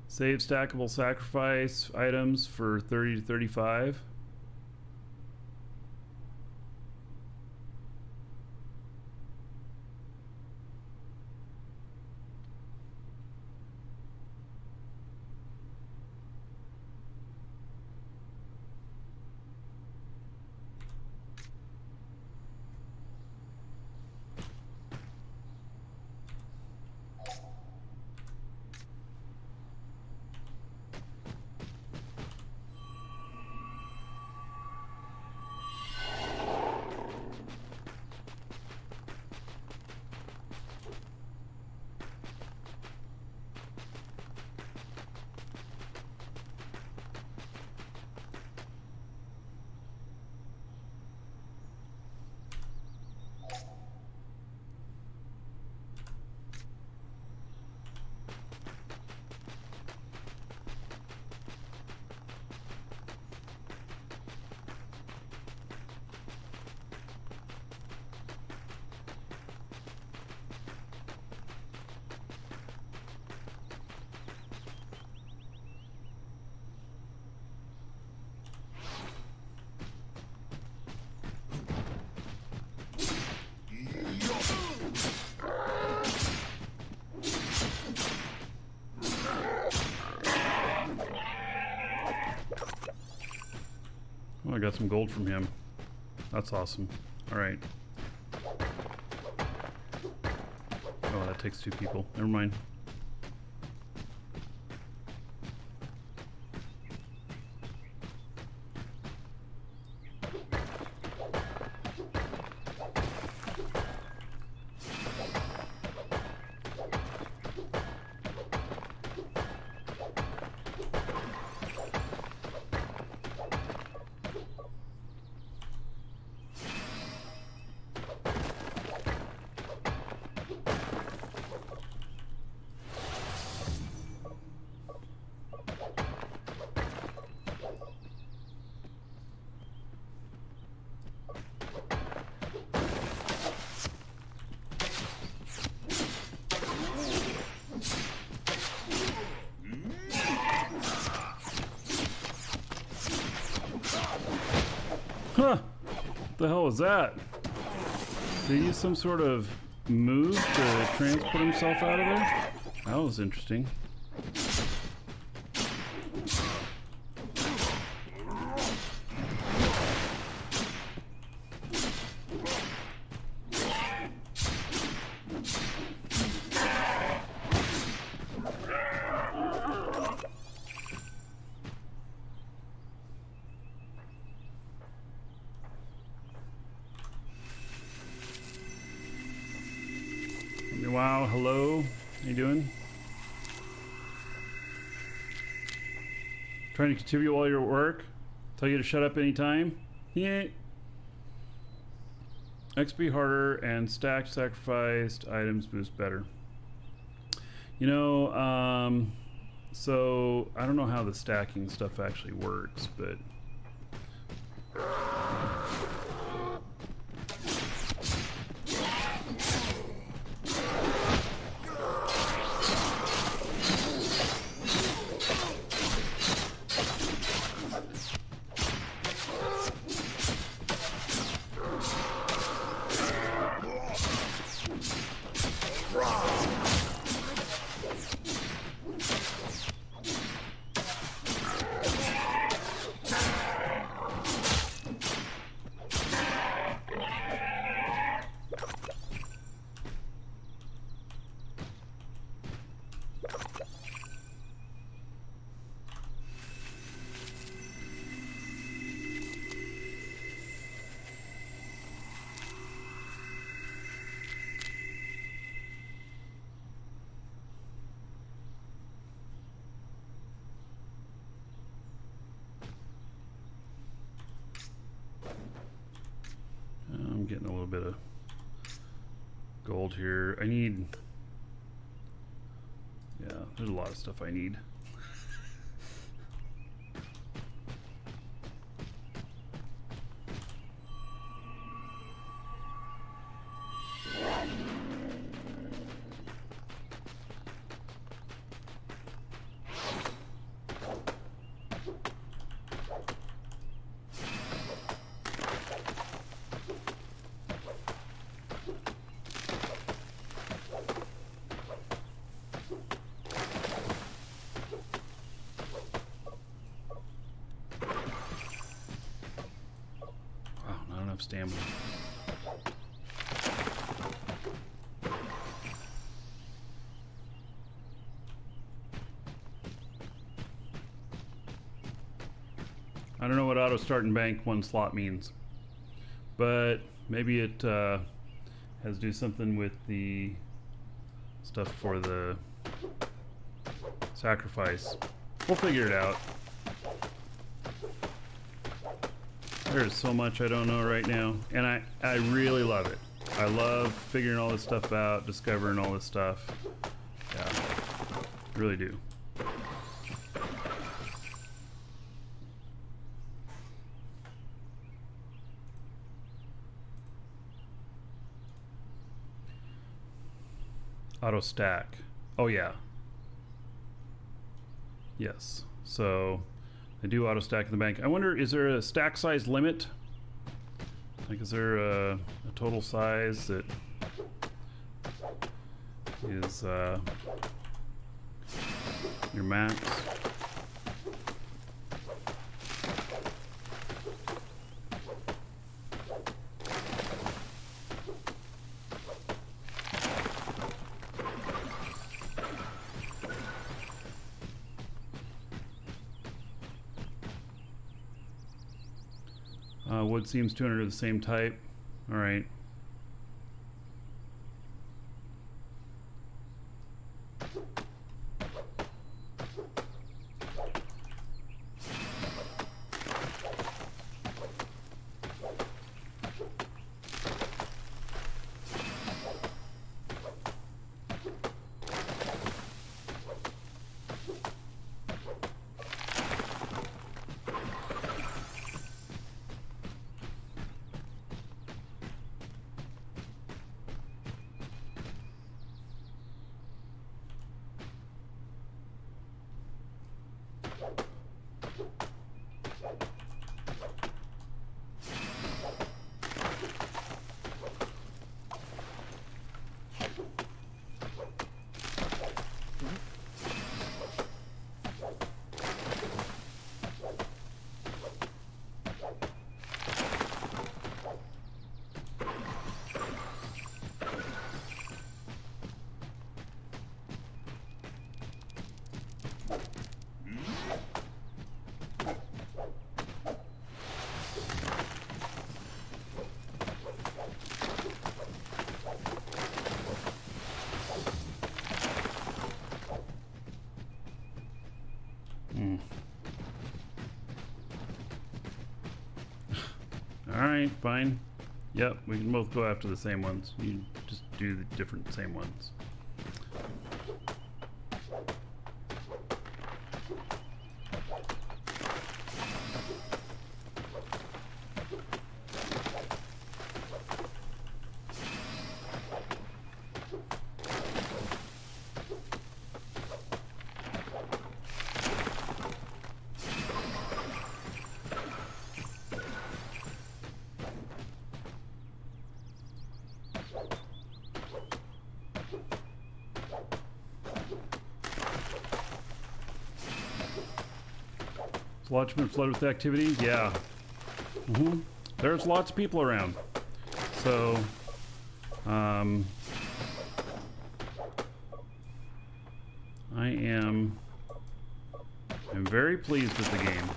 Save stackable sacrifice items for 30 to 35. Oh, I got some gold from him. That's awesome. All right. Oh, that takes 2 people. Never mind. Huh! What the hell was that? Did he use some sort of move to transport himself out of there? That was interesting. Wow, hello. How you doing? Trying to contribute while you're at work? Tell you to shut up anytime? Yeah. XP harder and stacked sacrificed items boost better. You know, so I don't know how the stacking stuff actually works, but I'm getting a little bit of gold here. I need... Yeah, there's a lot of stuff I need. Stamina. I don't know what auto start and bank one slot means, but maybe it has to do something with the stuff for the sacrifice. We'll figure it out. There's so much I don't know right now, and I really love it. I love figuring all this stuff out, discovering all this stuff. Yeah, really do. Auto stack. Oh yeah. Yes. So I do auto stack in the bank. I wonder, is there a stack size limit? Like, is there a total size that is your max? Wood seems 200 of the same type. All right. Alright, fine. Yep, we can both go after the same ones. You just do the different same ones. Lodgement flood with activity? Yeah. There's lots of people around. So, I am very pleased with the game.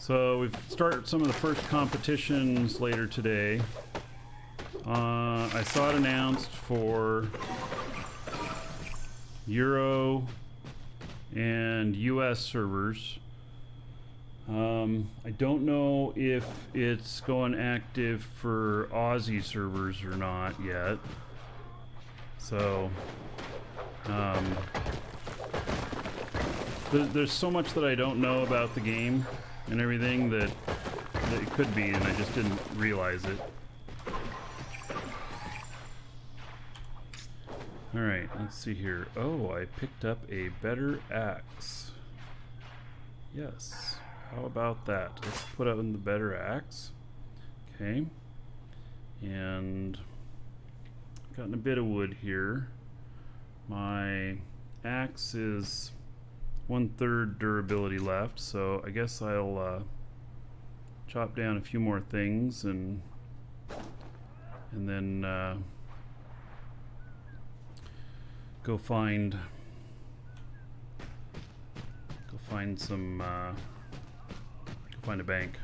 So we've started some of the first competitions later today. I saw it announced for Euro and US servers. I don't know if it's going active for Aussie servers or not yet. So there's so much that I don't know about the game and everything that it could be, and I just didn't realize it. Alright, let's see here. Oh, I picked up a better axe. Yes. How about that? Let's put on the better axe. Okay. And I've gotten a bit of wood here. My axe is 1/3 durability left, so I guess I'll chop down a few more things and then go find some go find a bank.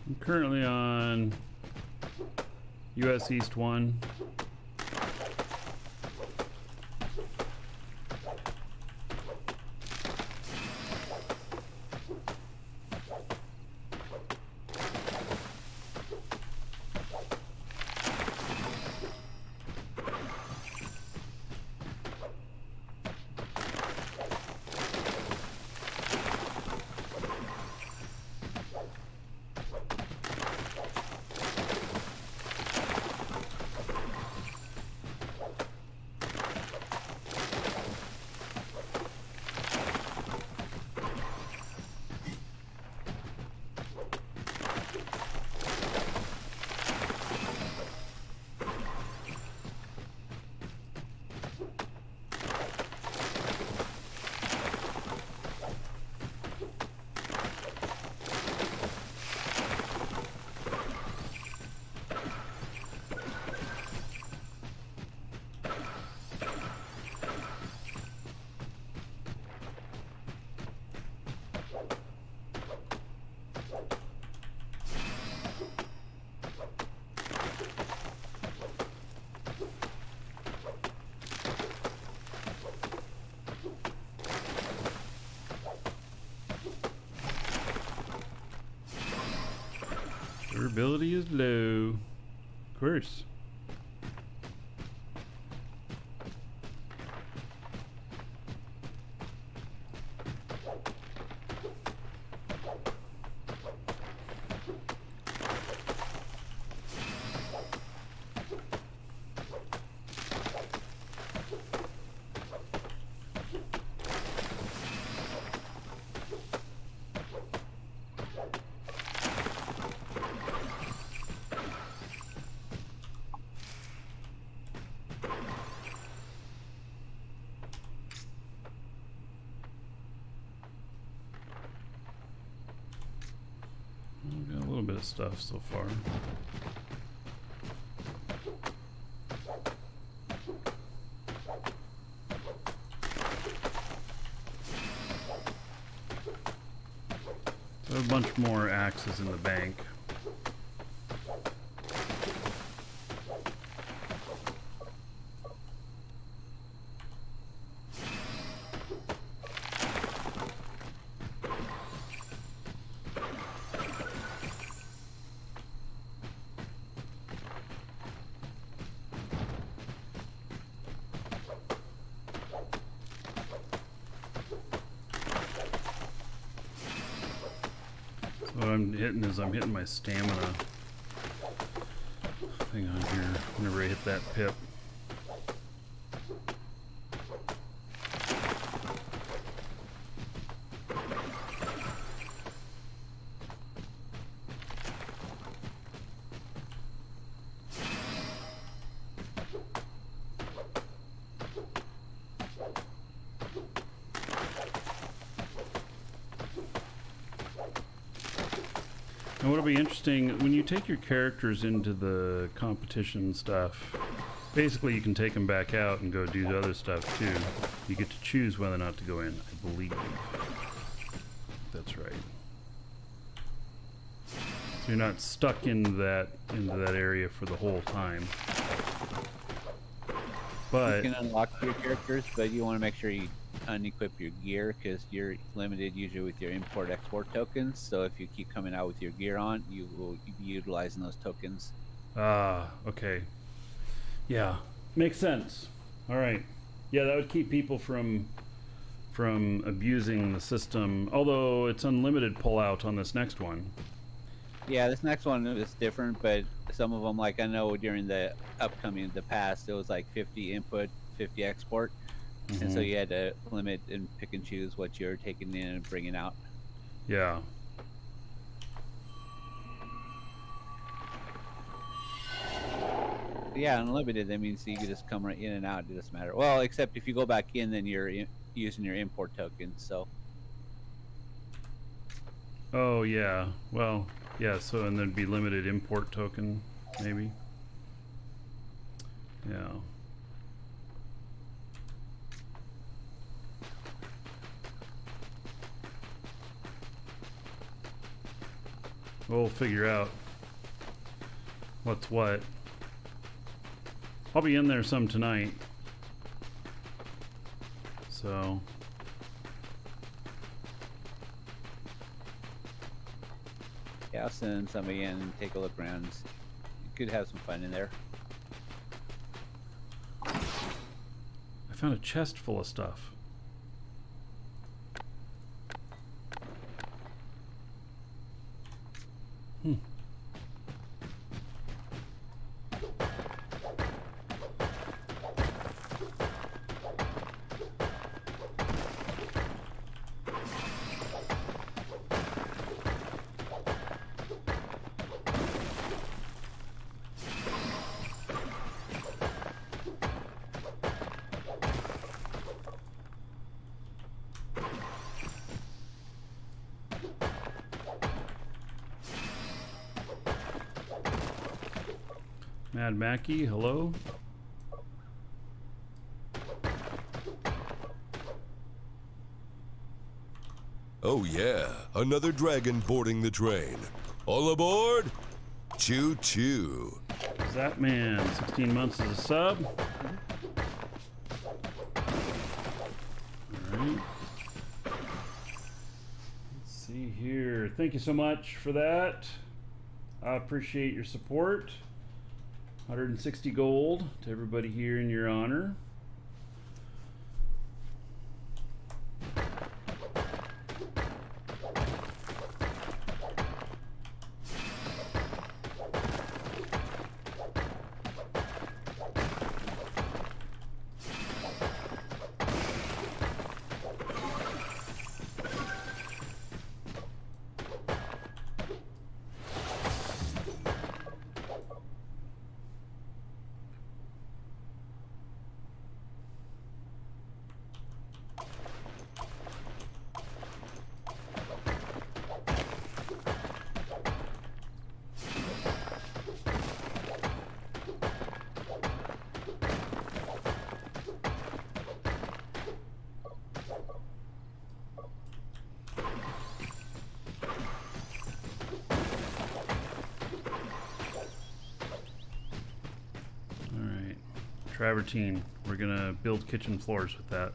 I'm currently on US East 1. Durability is low. Of course. Got a little bit of stuff so far. So a bunch more axes in the bank. What I'm hitting is I'm hitting my stamina. Hang on here. Whenever I hit that pip. And what'll be interesting, when you take your characters into the competition stuff, basically you can take them back out and go do other stuff too. You get to choose whether or not to go in, I believe. That's right. So you're not stuck into that area for the whole time. But you can unlock your characters, but you want to make sure you unequip your gear because you're limited usually with your import-export tokens. So if you keep coming out with your gear on, you will be utilizing those tokens. Ah, okay. Yeah, makes sense. All right. Yeah, that would keep people from abusing the system. Although it's unlimited pullout on this next one. Yeah, this next one is different, but some of them, like I know during the past, it was like 50 input, 50 export. And so you had to limit and pick and choose what you're taking in and bringing out. Yeah. Yeah, unlimited, that means you can just come right in and out. It doesn't matter. Well, except if you go back in, then you're using your import tokens. So. Oh, yeah. Well, yeah, so and there'd be limited import token, maybe. Yeah. We'll figure out what's what. I'll be in there some tonight. So Yeah, I'll send somebody in and take a look around. You could have some fun in there. I found a chest full of stuff. Mad Mackie, hello. Oh yeah, another dragon boarding the train. All aboard? Choo choo. That man, 16 months as a sub. Alright. Let's see here. Thank you so much for that. I appreciate your support. 160 gold to everybody here in your honor. Travertine. We're gonna build kitchen floors with that.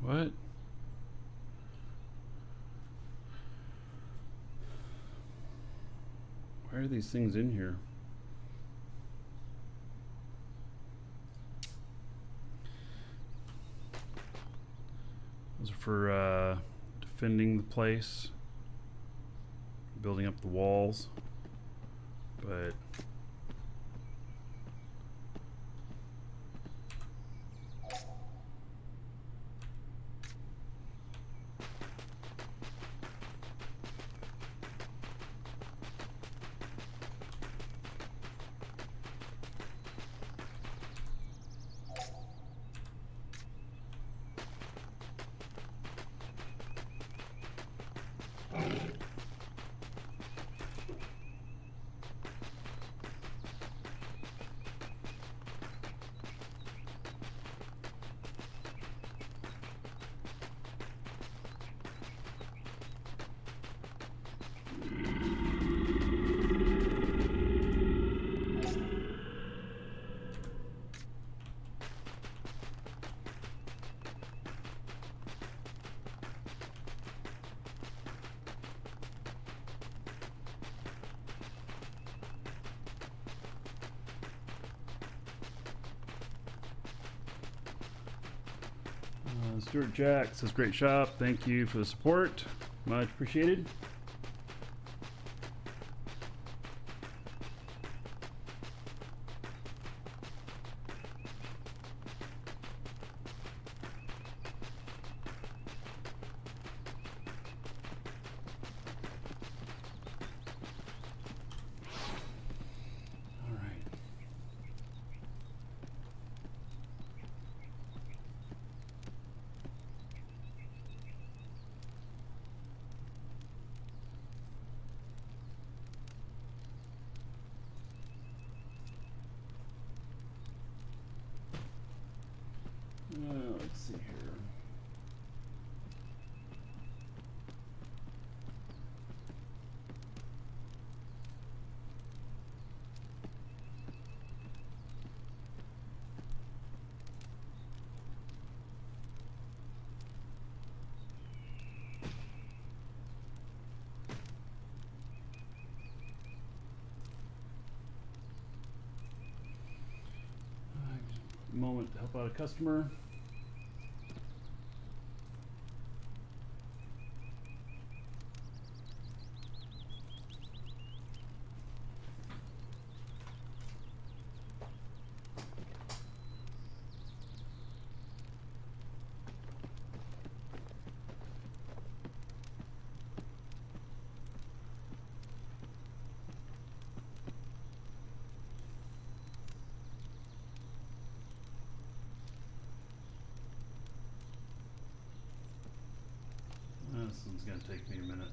What? Why are these things in here? Those are for defending the place, building up the walls, but Stuart Jack says, great shop. Thank you for the support. Much appreciated. All right. Let's see here. Moment to help out a customer. This one's gonna take me a minute.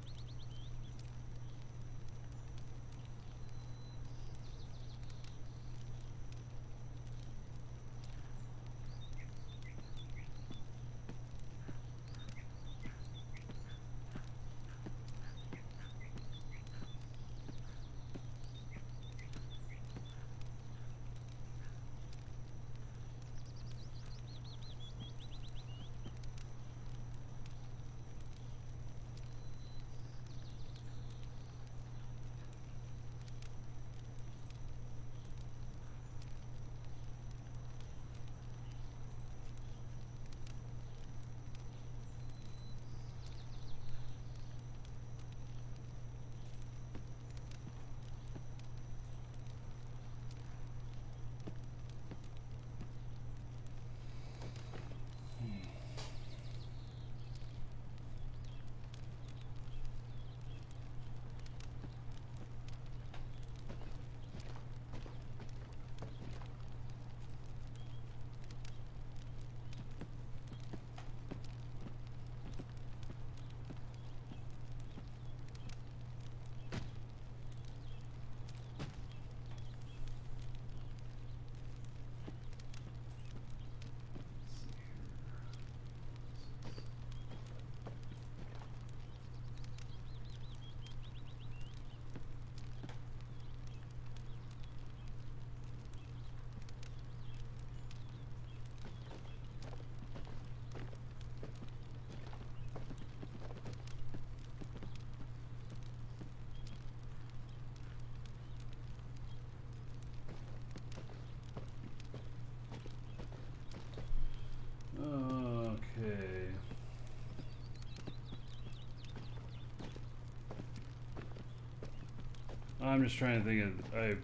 I'm just trying to think of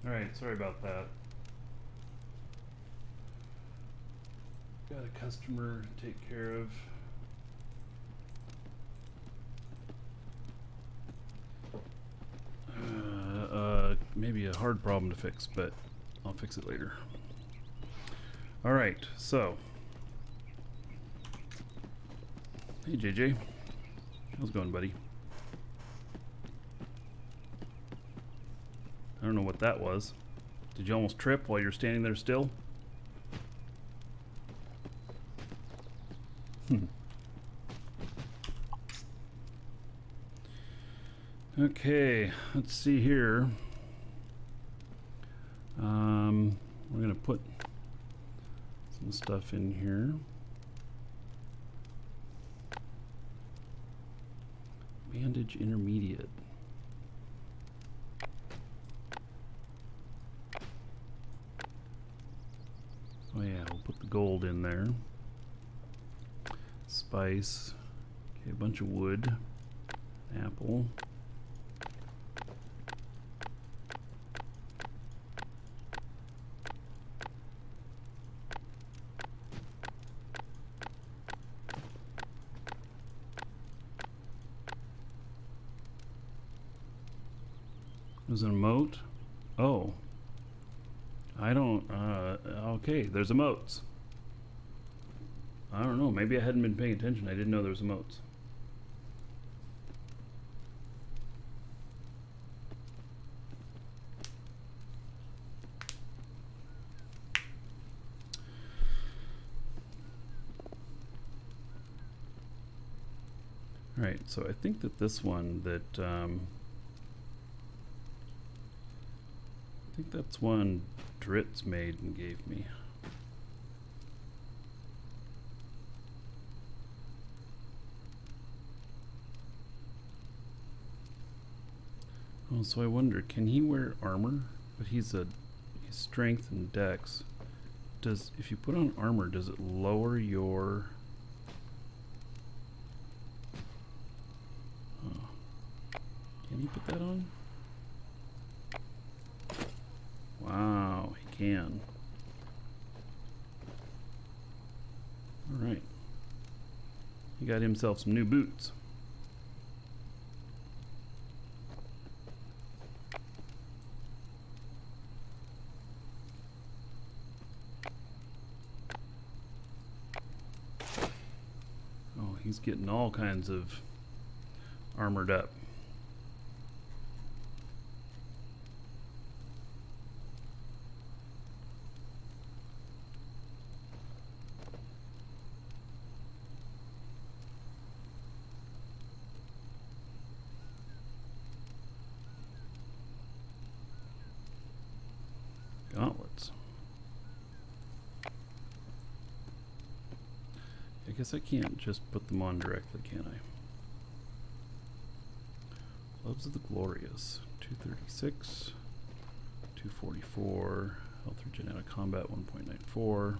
Alright, sorry about that. Got a customer to take care of. Maybe a hard problem to fix, but I'll fix it later. Alright, so. Hey JJ. How's it going, buddy? I don't know what that was. Did you almost trip while you're standing there still? Okay, let's see here. We're gonna put some stuff in here. Bandage intermediate. Oh yeah, we'll put the gold in there. Spice. Okay, a bunch of wood. Apple. There's an emote. Oh. I don't, okay, there's emotes. I don't know, maybe I hadn't been paying attention. I didn't know there was emotes. Alright, so I think that this one that, I think that's one Dritz made and gave me. Oh, so I wonder, can he wear armor? But he's strength and dex. If you put on armor, does it lower your... Oh. Can you put that on? Wow, he can. Alright. He got himself some new boots. Oh, he's getting all kinds of armored up. Gauntlets. I guess I can't just put them on directly, can I? Gloves of the Glorious. 236. 244. Health regen out of combat 1.94.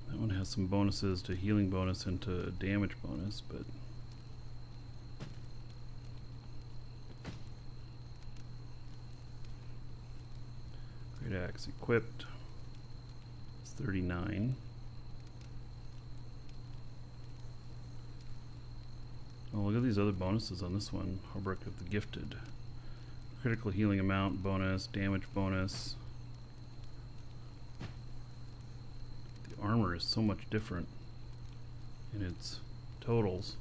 That one has some bonuses to healing bonus and to damage bonus, but... Great axe equipped. It's 39. Oh, look at these other bonuses on this one. Harbrook of the Gifted. Critical healing amount bonus, damage bonus. The armor is so much different in its totals.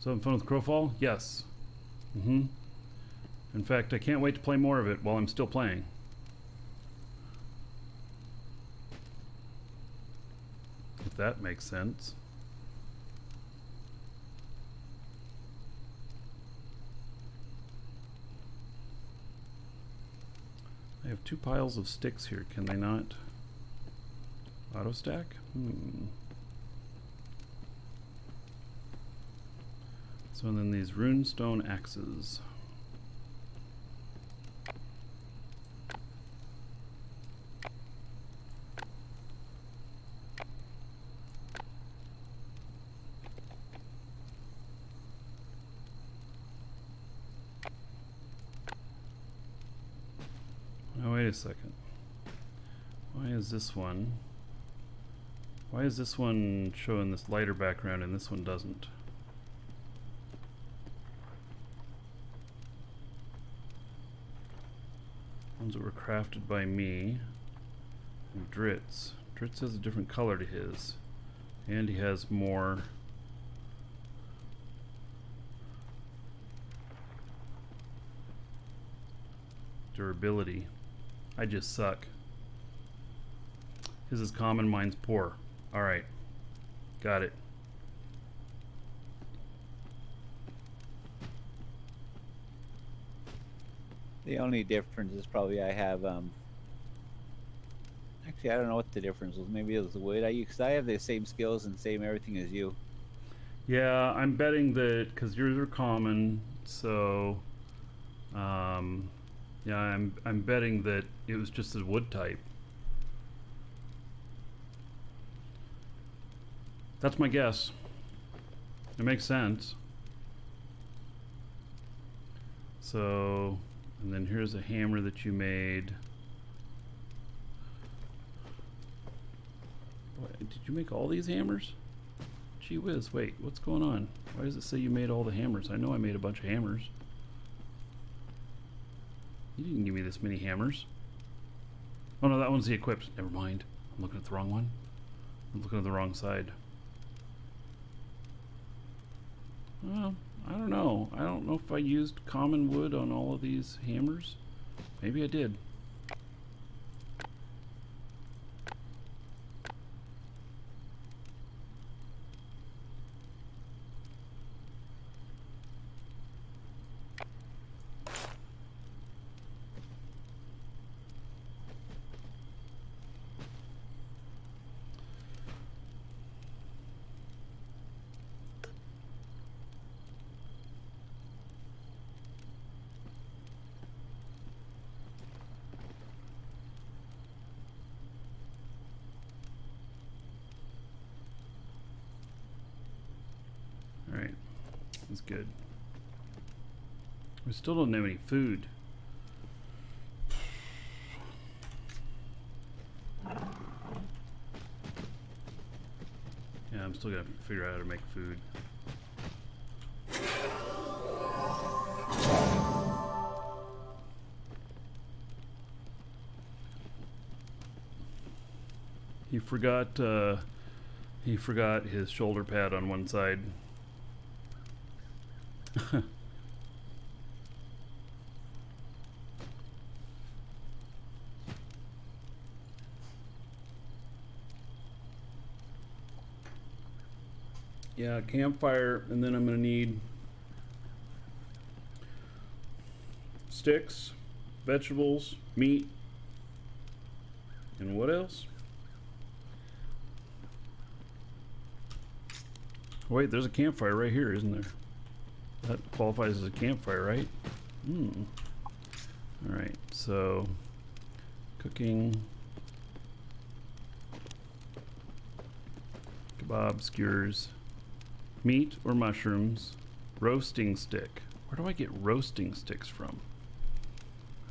So having fun with Crowfall? Yes. In fact, I can't wait to play more of it while I'm still playing. If that makes sense. I have 2 piles of sticks here. Can they not auto stack? So then these runestone axes. Oh, wait a second. Why is this one showing this lighter background and this one doesn't? Ones that were crafted by me. And Dritz. Dritz has a different color to his. And he has more durability. I just suck. His is common, mine's poor. Alright. Got it. The only difference is probably I have, actually, I don't know what the difference was. Maybe it was the wood I use, because I have the same skills and same everything as you. Yeah, I'm betting that, because yours are common, so, yeah, I'm betting that it was just a wood type. That's my guess. It makes sense. So, and then here's a hammer that you made. Boy, did you make all these hammers? Gee whiz, wait, what's going on? Why does it say you made all the hammers? I know I made a bunch of hammers. You didn't give me this many hammers. Oh no, that one's the equipped. Never mind. I'm looking at the wrong one. I'm looking at the wrong side. Well, I don't know. I don't know if I used common wood on all of these hammers. Maybe I did. Alright, that's good. We still don't have any food. Yeah, I'm still gonna figure out how to make food. He forgot his shoulder pad on one side. Yeah, campfire, and then I'm gonna need sticks, vegetables, meat, and what else? Wait, there's a campfire right here, isn't there? That qualifies as a campfire, right? Alright, so cooking, kebab skewers, meat or mushrooms, roasting stick. Where do I get roasting sticks from?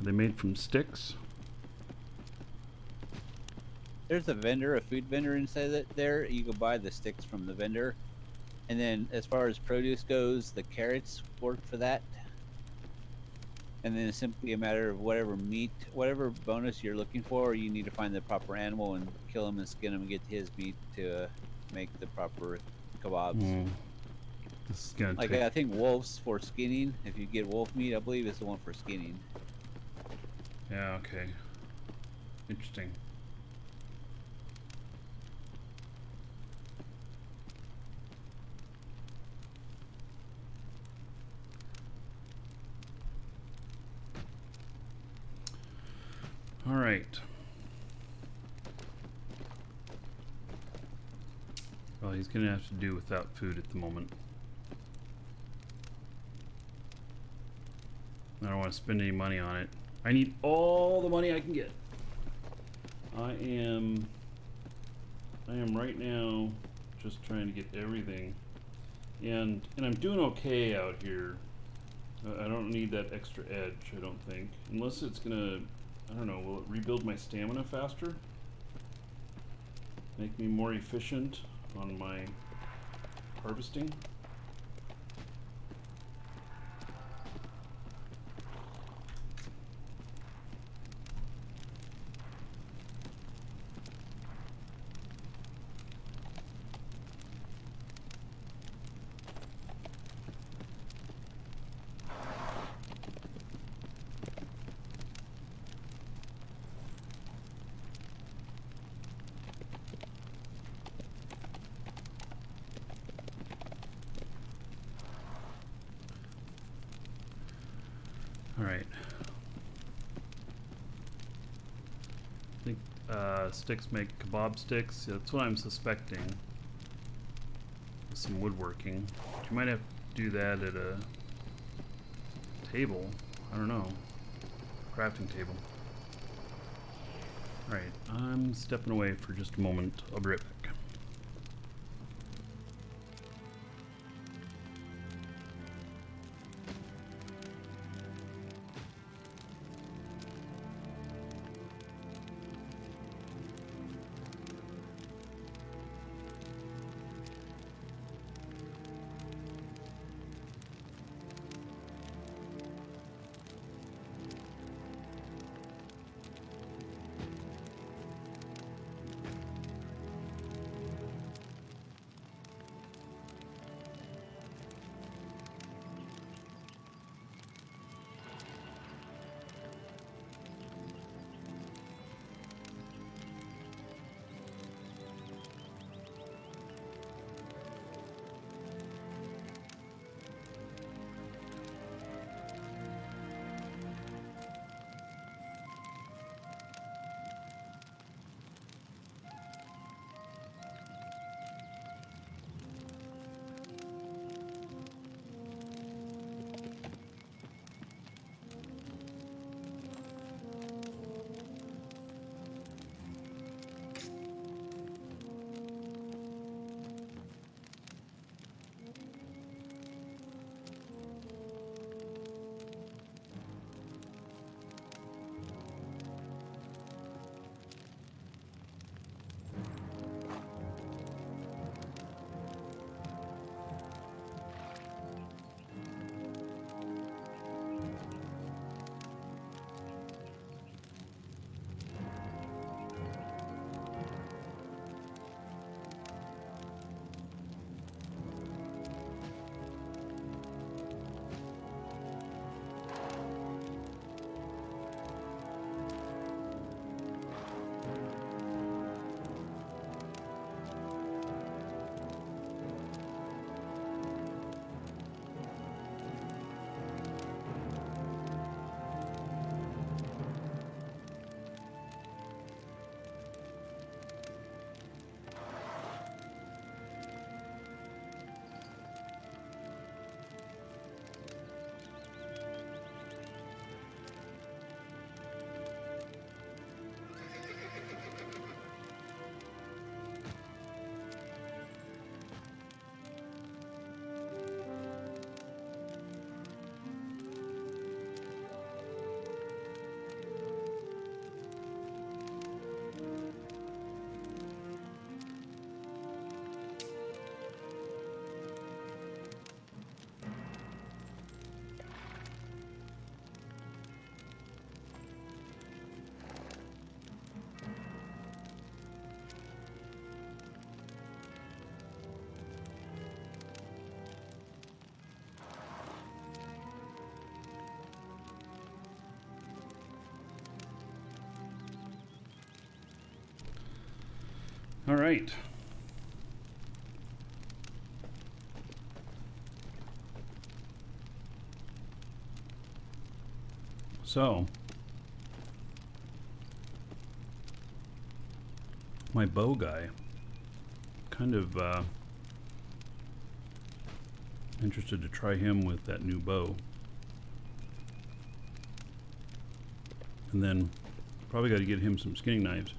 Are they made from sticks? There's a vendor, a food vendor inside there. You can buy the sticks from the vendor. And then as far as produce goes, the carrots work for that. And then it's simply a matter of whatever meat, whatever bonus you're looking for, you need to find the proper animal and kill him and skin him and get his meat to make the proper kebabs. This is gonna Like take. I think wolves for skinning. If you get wolf meat, I believe is the one for skinning. Yeah. Okay. Interesting. All right. Well, he's gonna have to do without food at the moment. I don't want to spend any money on it. I need all the money I can get. I am right now just trying to get everything, and I'm doing okay out here. I don't need that extra edge, I don't think, unless it's gonna, I don't know, will it rebuild my stamina faster? Make me more efficient on my harvesting? All right. I think sticks make kebab sticks. That's what I'm suspecting. With some woodworking. But you might have to do that at a table. I don't know. Crafting table. All right. I'm stepping away for just a moment. I'll be right back. All right. So, my bow guy, kind of interested to try him with that new bow. And then probably got to get him some skinning knives.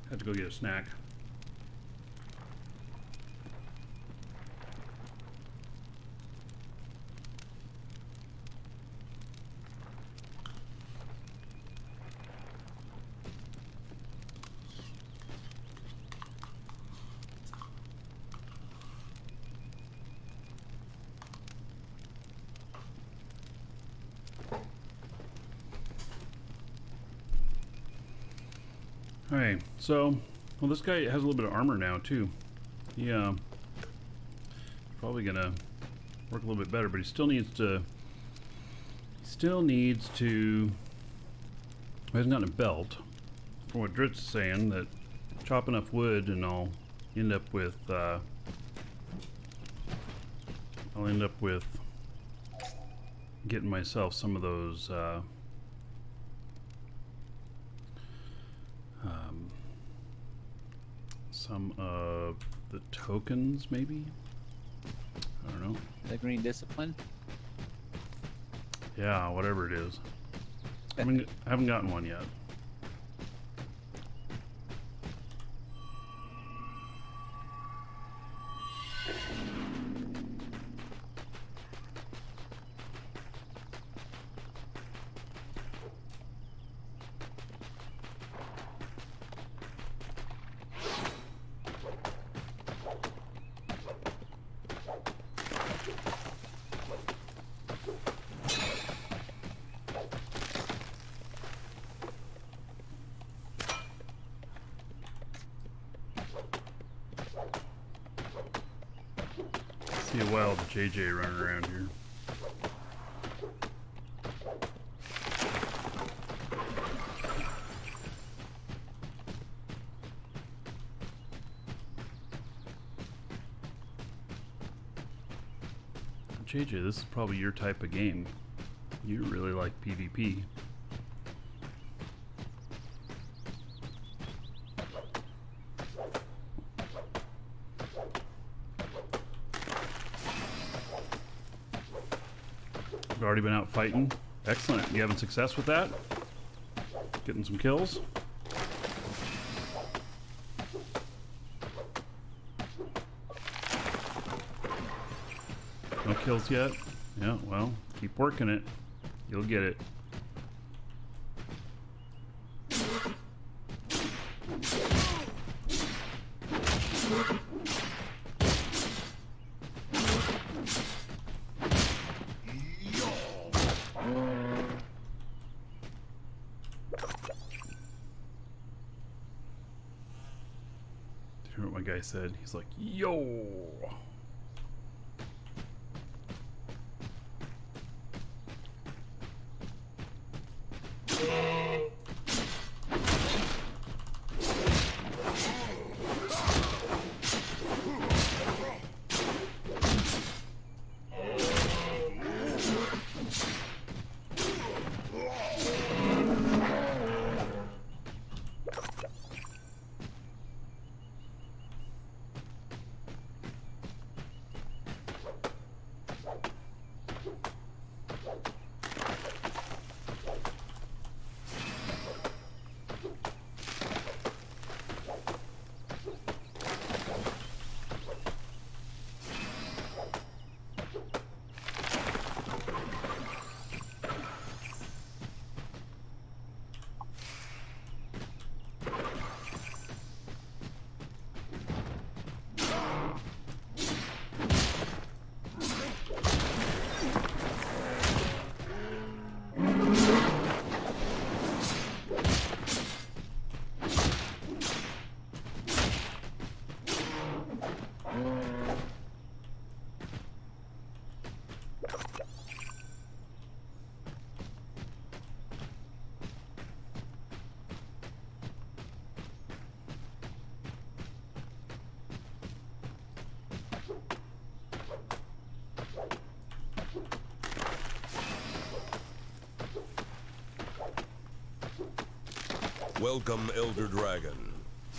Had to go get a snack. Alright, so, well, this guy has a little bit of armor now, too. He, probably gonna work a little bit better, but he still needs to, he hasn't gotten a belt. From what Drit's saying, that chop enough wood and I'll end up with, getting myself some of those, some of the tokens, maybe? I don't know. The green discipline? Yeah, whatever it is. I haven't gotten one yet. See a wild JJ running around here. JJ, this is probably your type of game. You really like PvP. You've already been out fighting. Excellent. You having success with that? Getting some kills? No kills yet? Yeah, well, keep working it. You'll get it. Did you hear what my guy said? He's like, yo! Welcome, Elder Dragon.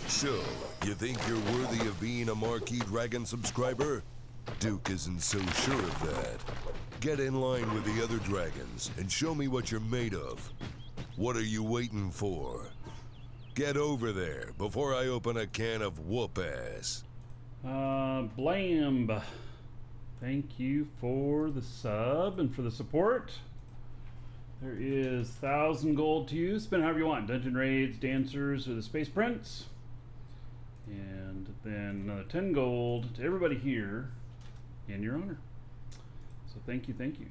So, you think you're worthy of being a Marquee Dragon subscriber? Duke isn't so sure of that. Get in line with the other dragons and show me what you're made of. What are you waiting for? Get over there before I open a can of whoop-ass. Blamb. Thank you for the sub and for the support. There is 1,000 gold to you. Spend however you want. Dungeon raids, dancers, or the Space Prince. And then another 10 gold to everybody here in your honor. So thank you, thank you.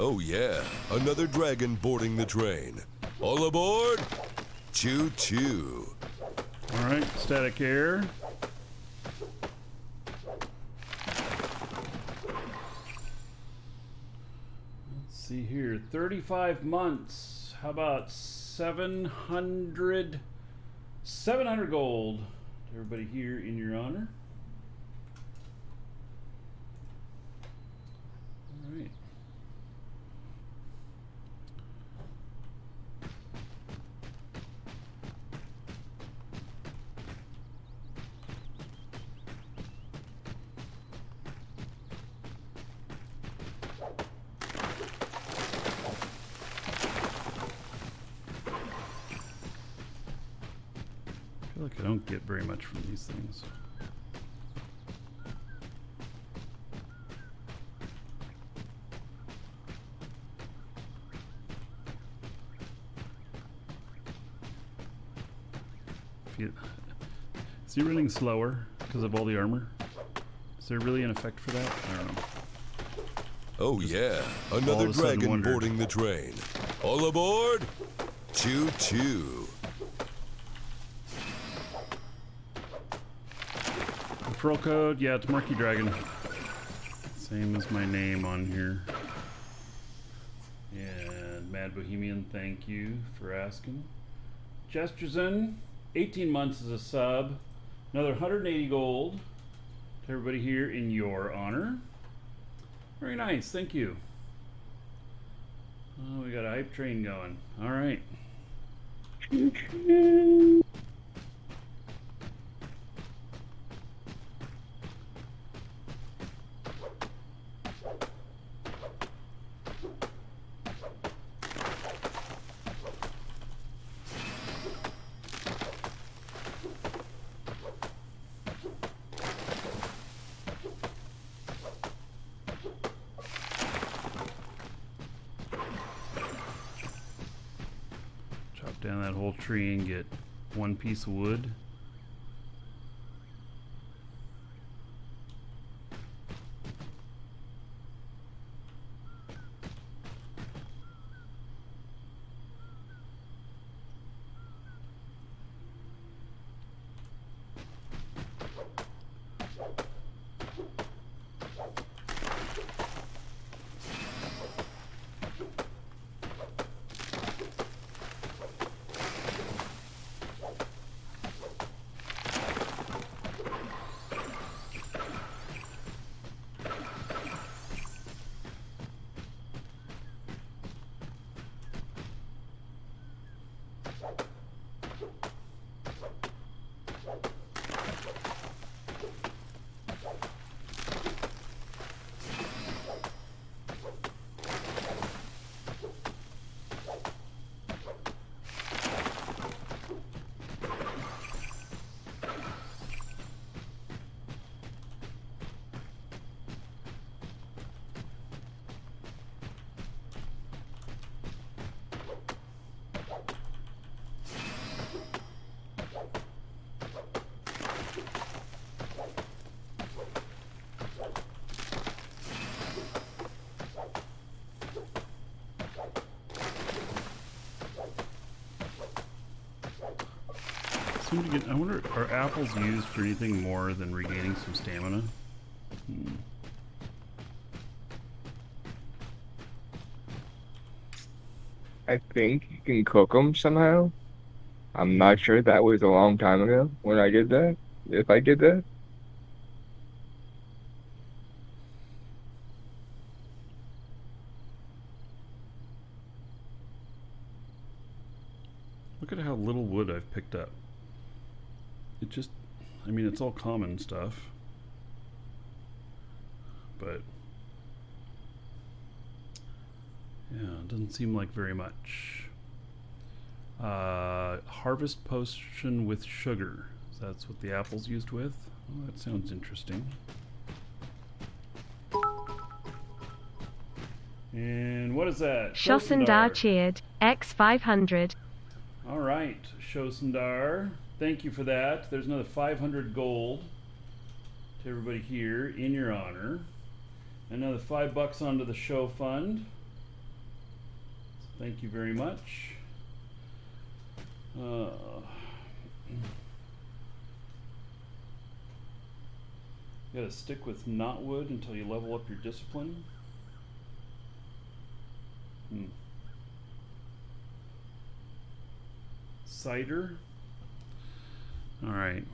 Oh yeah, another dragon boarding the train. All aboard! Choo-choo. All right, static air. Let's see here, 35 months. How about 700 gold to everybody here in your honor. All right. I feel like I don't get very much from these things. Is he running slower because of all the armor? Is there really an effect for that? I don't know. Oh yeah, another all of a sudden dragon wondered. boarding the train. All aboard! Choo-choo. Referral code, yeah, it's Marquee Dragon. Same as my name on here. And Mad Bohemian, thank you for asking. Gesterson, 18 months as a sub. Another 180 gold to everybody here in your honor. Very nice, thank you. Oh, we got a hype train going. All right. Chop down that whole tree and get one piece of wood. Seem to get, I wonder, are apples used for anything more than regaining some stamina? I think you can cook them somehow. I'm not sure. That was a long time ago when I did that. If I did that. Look at how little wood I've picked up. It just, I mean, it's all common stuff. But, yeah, it doesn't seem like very much. Harvest potion with sugar. So that's what the apple's used with. Oh, that sounds interesting. And what is that? Shossendar cheered. X500. All right, Shossendar. Thank you for that. There's another 500 gold to everybody here in your honor. Another $5 onto the show fund. Thank you very much. You gotta stick with knotwood until you level up your discipline. Cider. All right.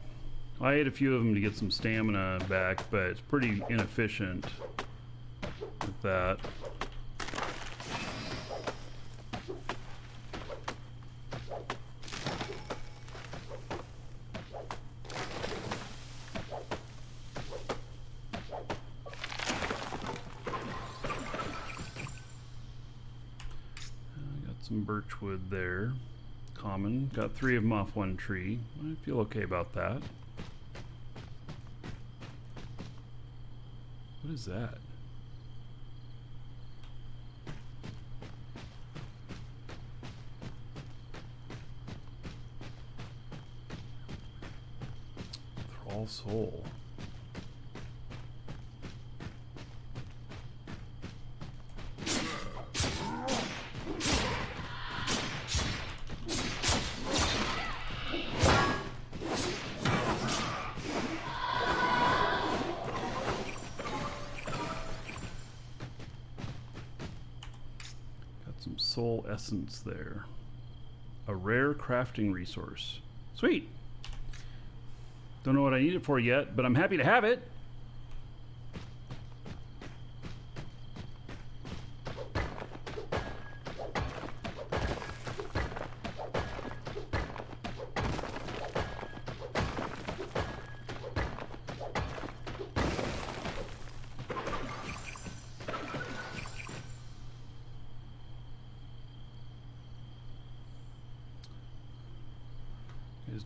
Well, I ate a few of them to get some stamina back, but it's pretty inefficient with that. Got some birchwood there. Common. Got 3 of them off one tree. I feel okay about that. What is that? Thrall soul. Soul essence there. A rare crafting resource. Sweet. Don't know what I need it for yet, but I'm happy to have it.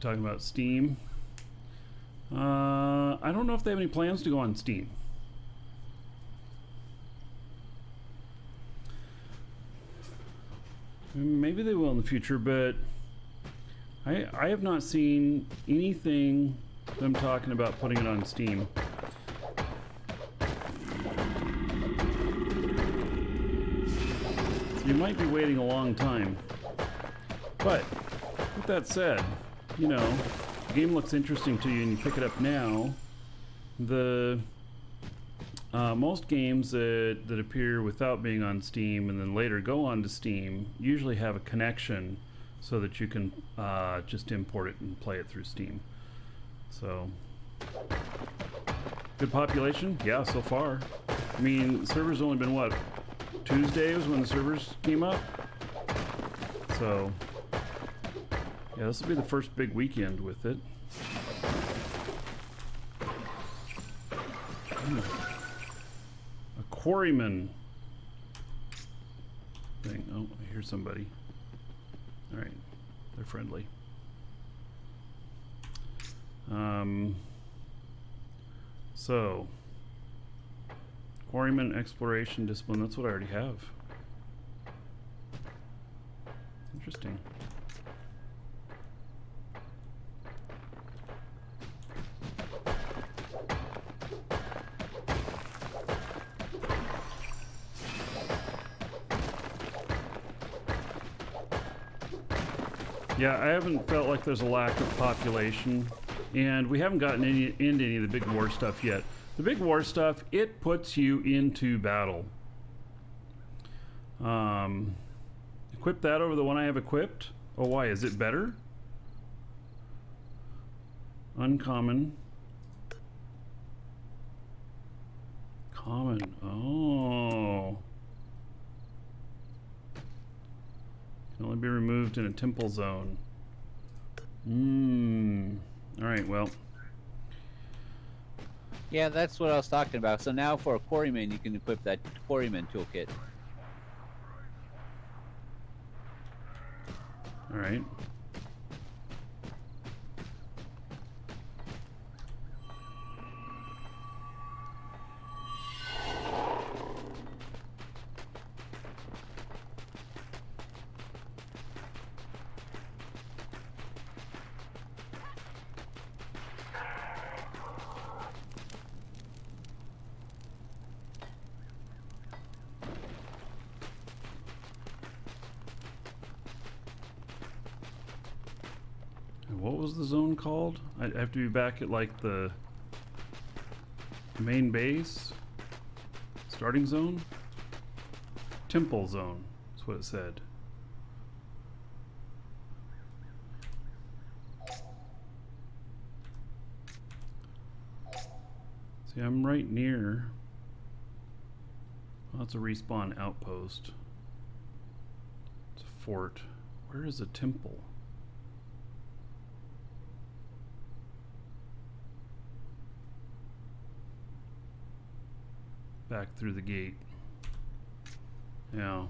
Talking about Steam. I don't know if they have any plans to go on Steam. Maybe they will in the future, but I have not seen anything them talking about putting it on Steam. So you might be waiting a long time. But with that said, you know, the game looks interesting to you and you pick it up now. The most games that appear without being on Steam and then later go onto Steam usually have a connection so that you can just import it and play it through Steam. So, good population? Yeah, so far. I mean, the server's only been, what, Tuesday was when the servers came up? So, yeah, this will be the first big weekend with it. A quarryman thing. Oh, I hear somebody. All right, they're friendly. So, quarryman, exploration, discipline. That's what I already have. Interesting. Yeah, I haven't felt like there's a lack of population, and we haven't gotten into any of the big war stuff yet. The big war stuff, it puts you into battle. Equip equip that over the one I have equipped? Oh, why? Is it better? Uncommon. Common. Oh. Can only be removed in a temple zone. Alright, well. Yeah, that's what I was talking about. So now for a quarryman, you can equip that quarryman toolkit. Alright. What was the zone called? I have to be back at like the main base? Starting zone? Temple zone. That's what it said. See, I'm right near. Oh, that's a respawn outpost. It's a fort. Where is a temple? Back through the gate. Yeah.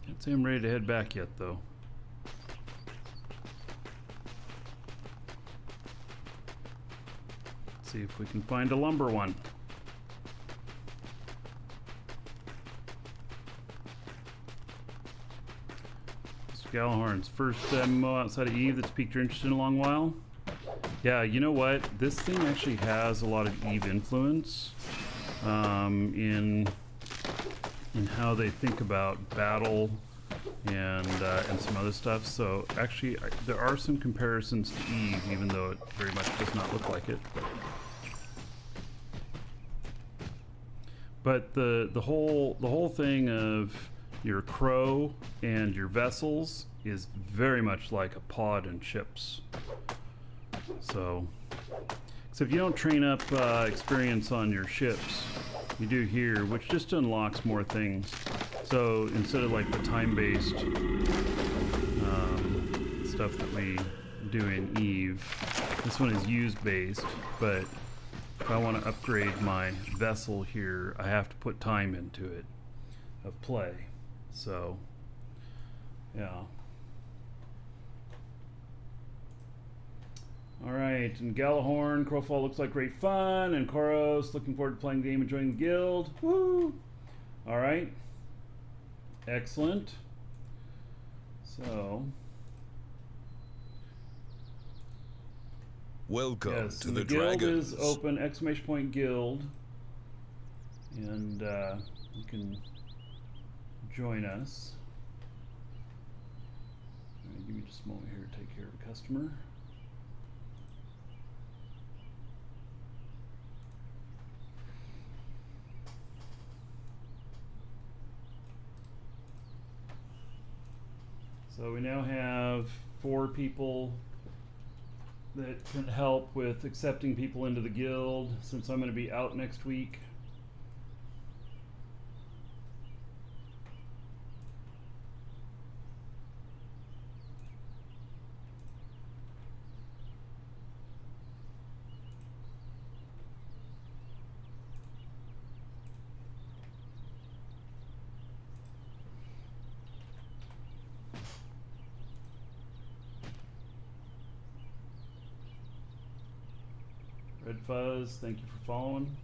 Can't say I'm ready to head back yet, though. Let's see if we can find a lumber one. Galahorn's first MMO outside of Eve that's piqued your interest in a long while. Yeah, you know what? This thing actually has a lot of Eve influence in how they think about battle and some other stuff. So actually, there are some comparisons to Eve, even though it very much does not look like it. But the whole thing of your crow and your vessels is very much like a pod and ships. So, except you don't train up experience on your ships. You do here, which just unlocks more things. So instead of like the time-based stuff that we do in Eve, this one is use-based, but if I want to upgrade my vessel here, I have to put time into it of play. So, yeah. Alright, and Galahorn, Crowfall looks like great fun, and Koros, looking forward to playing the game and joining the guild. Woo! Alright. Excellent. So. Welcome Yes, to and the guild Dragons. is open, ! Guild. And you can join us. Alright, give me just a moment here to take care of a customer. So we now have 4 people that can help with accepting people into the guild, since I'm going to be out next week. Red Fuzz, thank you for following.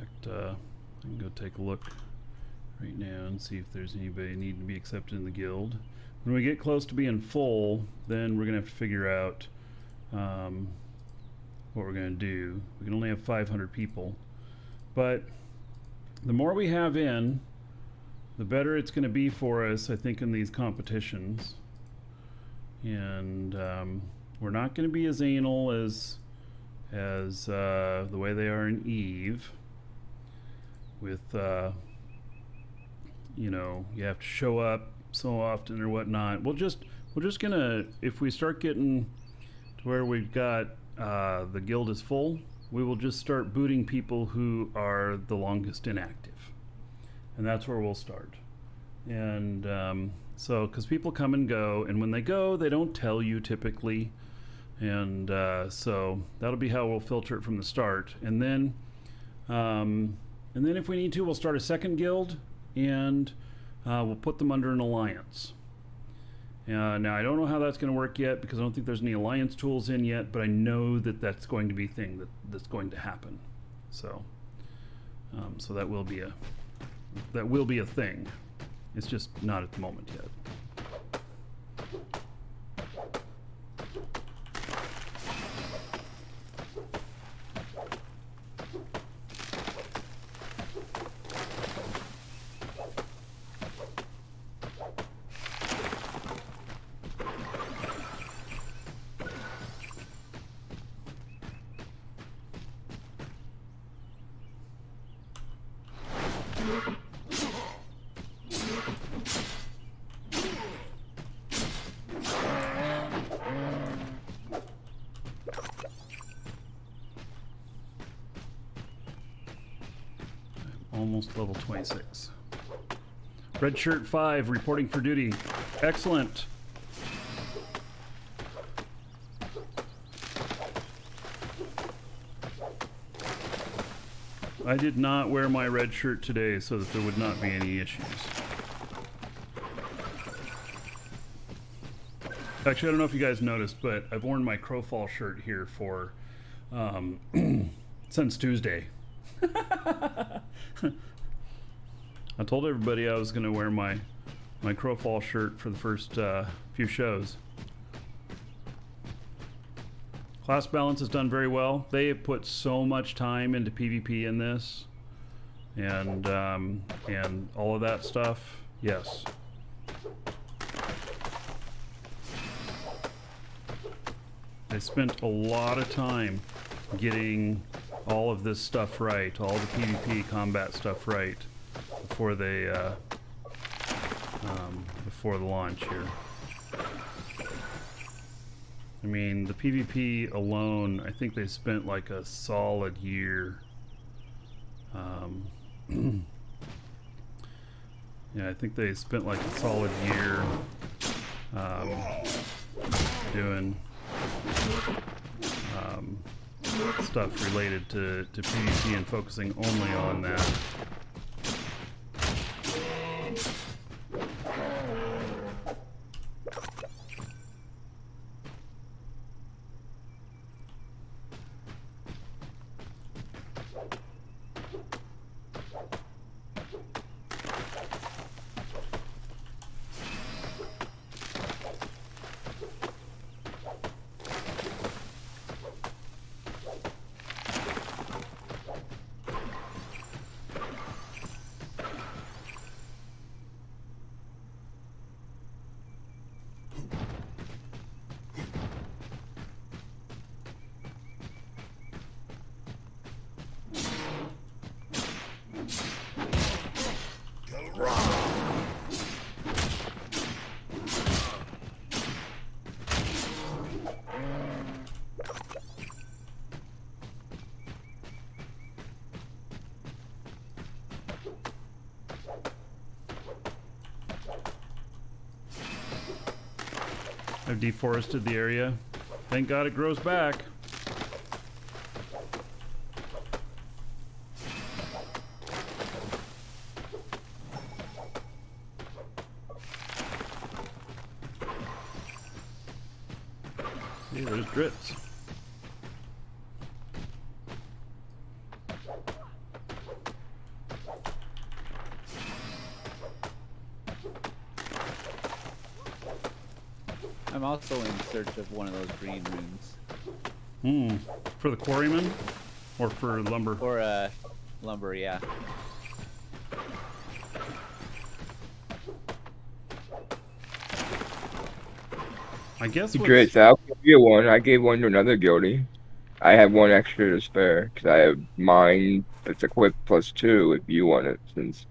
fact, I can go take a look right now and see if there's anybody needing to be accepted in the guild. When we get close to being full, then we're gonna have to figure out what we're gonna do. We can only have 500 people, but the more we have in, the better it's gonna be for us, I think, in these competitions. And we're not gonna be as anal as the way they are in Eve, with you know, you have to show up so often or whatnot. We're just gonna, if we start getting to where we've got the guild is full, we will just start booting people who are the longest inactive, and that's where we'll start. And so, because people come and go, and when they go, they don't tell you typically, and so that'll be how we'll filter it from the start. And then if we need to, we'll start a second guild, and we'll put them under an alliance. Now, I don't know how that's going to work yet, because I don't think there's any alliance tools in yet, but I know that that's going to be a thing that's going to happen. So, so that will be a thing. It's just not at the moment yet. Almost level 26. Red Shirt 5 reporting for duty. Excellent. I did not wear my red shirt today so that there would not be any issues. Actually, I don't know if you guys noticed, but I've worn my Crowfall shirt here for since Tuesday. I told everybody I was going to wear my Crowfall shirt for the first few shows. Class balance has done very well. They have put so much time into PvP in this, and all of that stuff. Yes. They spent a lot of time getting all of this stuff right, all the PvP combat stuff right, before they before the launch here. I mean, the PvP alone, I think they spent like a solid year. Yeah, I think they spent like a solid year doing stuff related to PvP and focusing only on that. I've deforested the area. Thank God it grows back. See, there's drits. I'm also in search of one of those green runes. For the quarryman? Or for lumber? Or lumber, yeah. I guess Great, so I'll give you one. I gave one to another guildie. I have one extra to spare because I have mine that's equipped +2 if you want it, since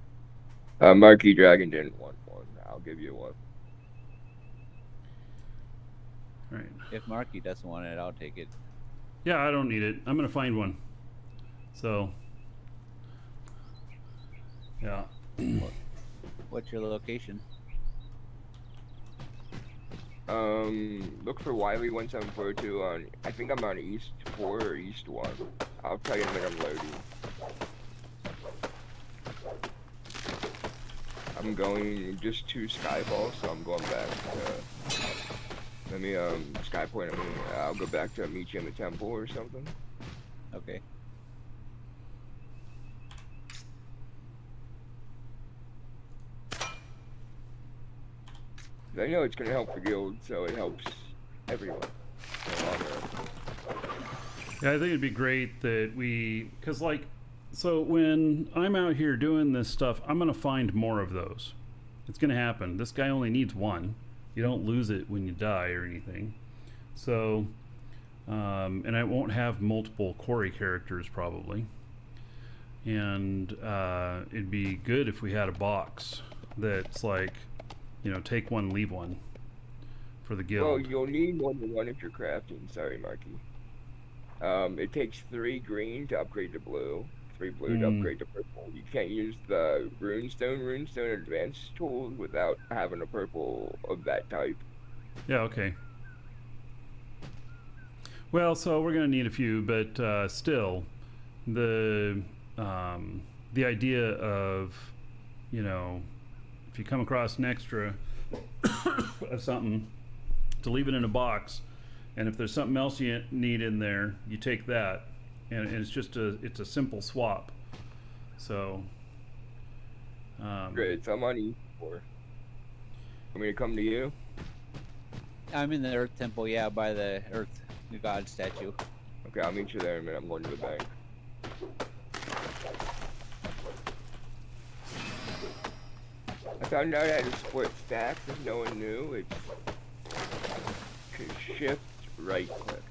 Marquis Dragon didn't want one. I'll give you one. Right. If Marky doesn't want it, I'll take it. Yeah, I don't need it. I'm gonna find one. So, yeah. What's your location? Look for Wiley 1742 on. I think I'm on East 4 or East 1. I'll tell you when I'm loading. I'm going just to Skyfall, so I'm going back to. Let me Skypoint. I'll go back to meet you in the temple or something. Okay. I know it's gonna help the guild, so it helps everyone. Yeah, I think it'd be great that because like, so when I'm out here doing this stuff, I'm gonna find more of those. It's gonna happen. This guy only needs one. You don't lose it when you die or anything. So, and I won't have multiple quarry characters probably. And it'd be good if we had a box that's like, you know, take one, leave one for the guild. Well, you'll need more than one if you're crafting. Sorry, Marky. It takes 3 green to upgrade to blue, 3 blue to upgrade to purple. You can't use the runestone advanced tools without having a purple of that type. Yeah, okay. Well, so we're gonna need a few, but still, the idea of, you know, if you come across an extra of something, to leave it in a box, and if there's something else you need in there, you take that, and it's just it's a simple swap. So Great, so I'm on E4. Want me to come to you? I'm in the Earth Temple, yeah, by the God statue. Okay, I'll meet you there in a minute. I'm going to the bank. I found out how to split stacks if no one knew. It's shift right click.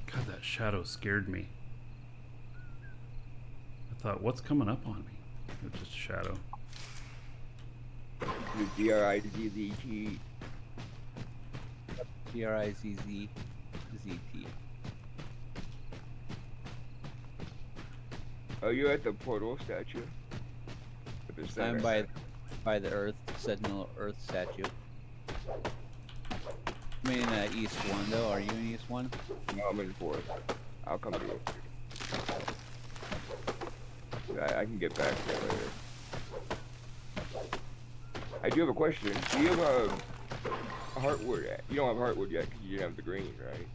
God, that shadow scared me. I thought, what's coming up on me? It's just a shadow. The DRIZZT. DRIZZZT. Oh, you're at the portal statue? At the center. I'm by the Earth Sentinel Earth statue. I'm in East 1 though. Are you in East 1? No, I'm in 4. I'll come to you. I can get back there later. I do have a question. Do you have a heartwood? You don't have heartwood yet because you didn't have the green, right?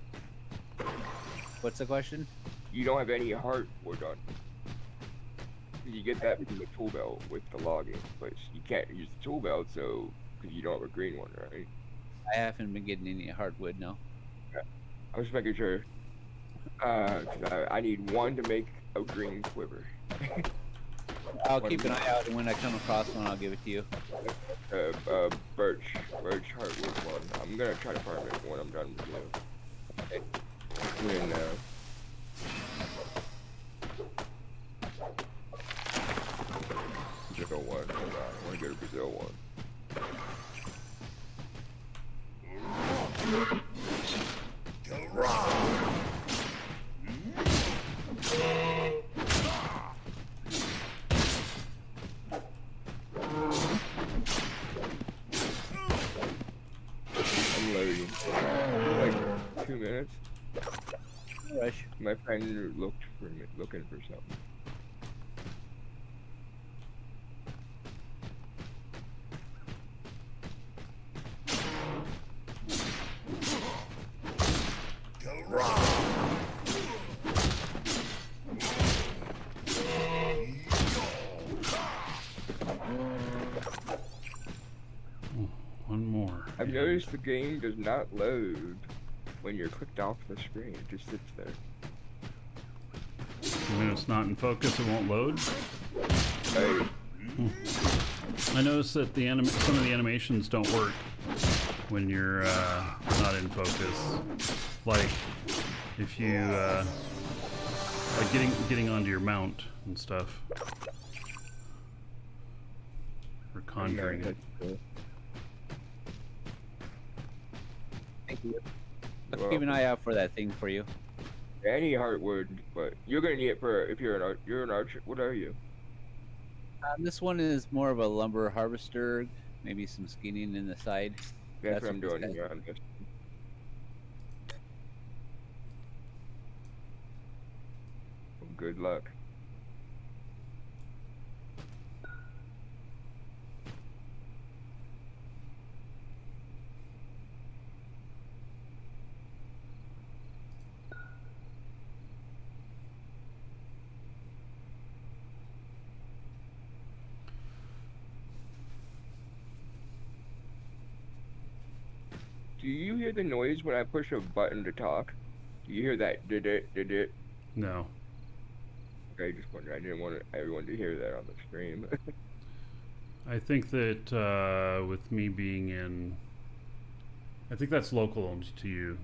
What's the question? You don't have any heartwood on. You get that with the tool belt with the logging, but you can't use the tool belt, so because you don't have a green one, right? I haven't been getting any hardwood, no. Okay. I was just making sure. Cause I need one to make a green quiver. I'll keep an eye out, and when I come across one, I'll give it to you. Birch heartwood one. I'm gonna try to farm it when I'm done with you. Okay. Come in now. Brazil one. Hold on. I want to go to Brazil one. I'm loading. Like 2 minutes. Rush. My friend looking for something. one more. I've and- noticed the game does not load when you're clicked off the screen. It just sits there. When it's not in focus, it won't load. Hey, I noticed that some of the animations don't work when you're not in focus. Like if you like getting onto your mount and stuff, or conjuring it. Thank you. I'll keep an eye out for that thing for you. Any hardwood, but you're gonna need it for if you're an archer. What are you? This one is more of a lumber harvester, maybe some skinning in the side. That's what I'm this doing guy- here. I'm just. Good luck. Do you hear the noise when I push a button to talk? Do you hear that? Did it? No. Okay, just wondering. I didn't want everyone to hear that on the stream. I think that with me being in, I think that's local to you.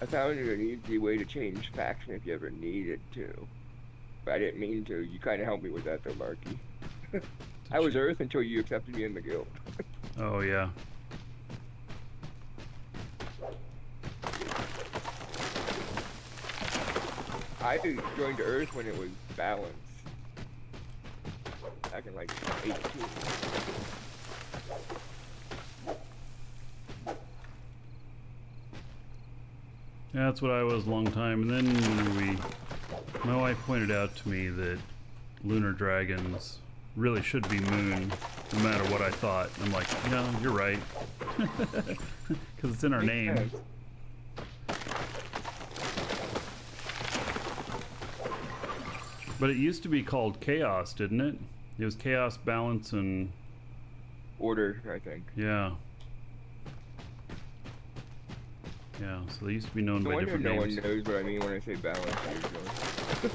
I found it an easy way to change faction if you ever needed to. But I didn't mean to. You kind of helped me with that though, Marky. I was Earth until you accepted me in the guild. Oh yeah. I joined Earth when it was balanced. Back in like 18. Yeah, that's what I was a long time. And then my wife pointed out to me that lunar dragons really should be moon, no matter what I thought. I'm like, yeah, you're right. Because it's in our name. Makes sense. But it used to be called chaos, didn't it? It was chaos, balance, and Order, I think. yeah. Yeah, so they used to be known No by wonder different no names. one knows what I mean when I say balance usually.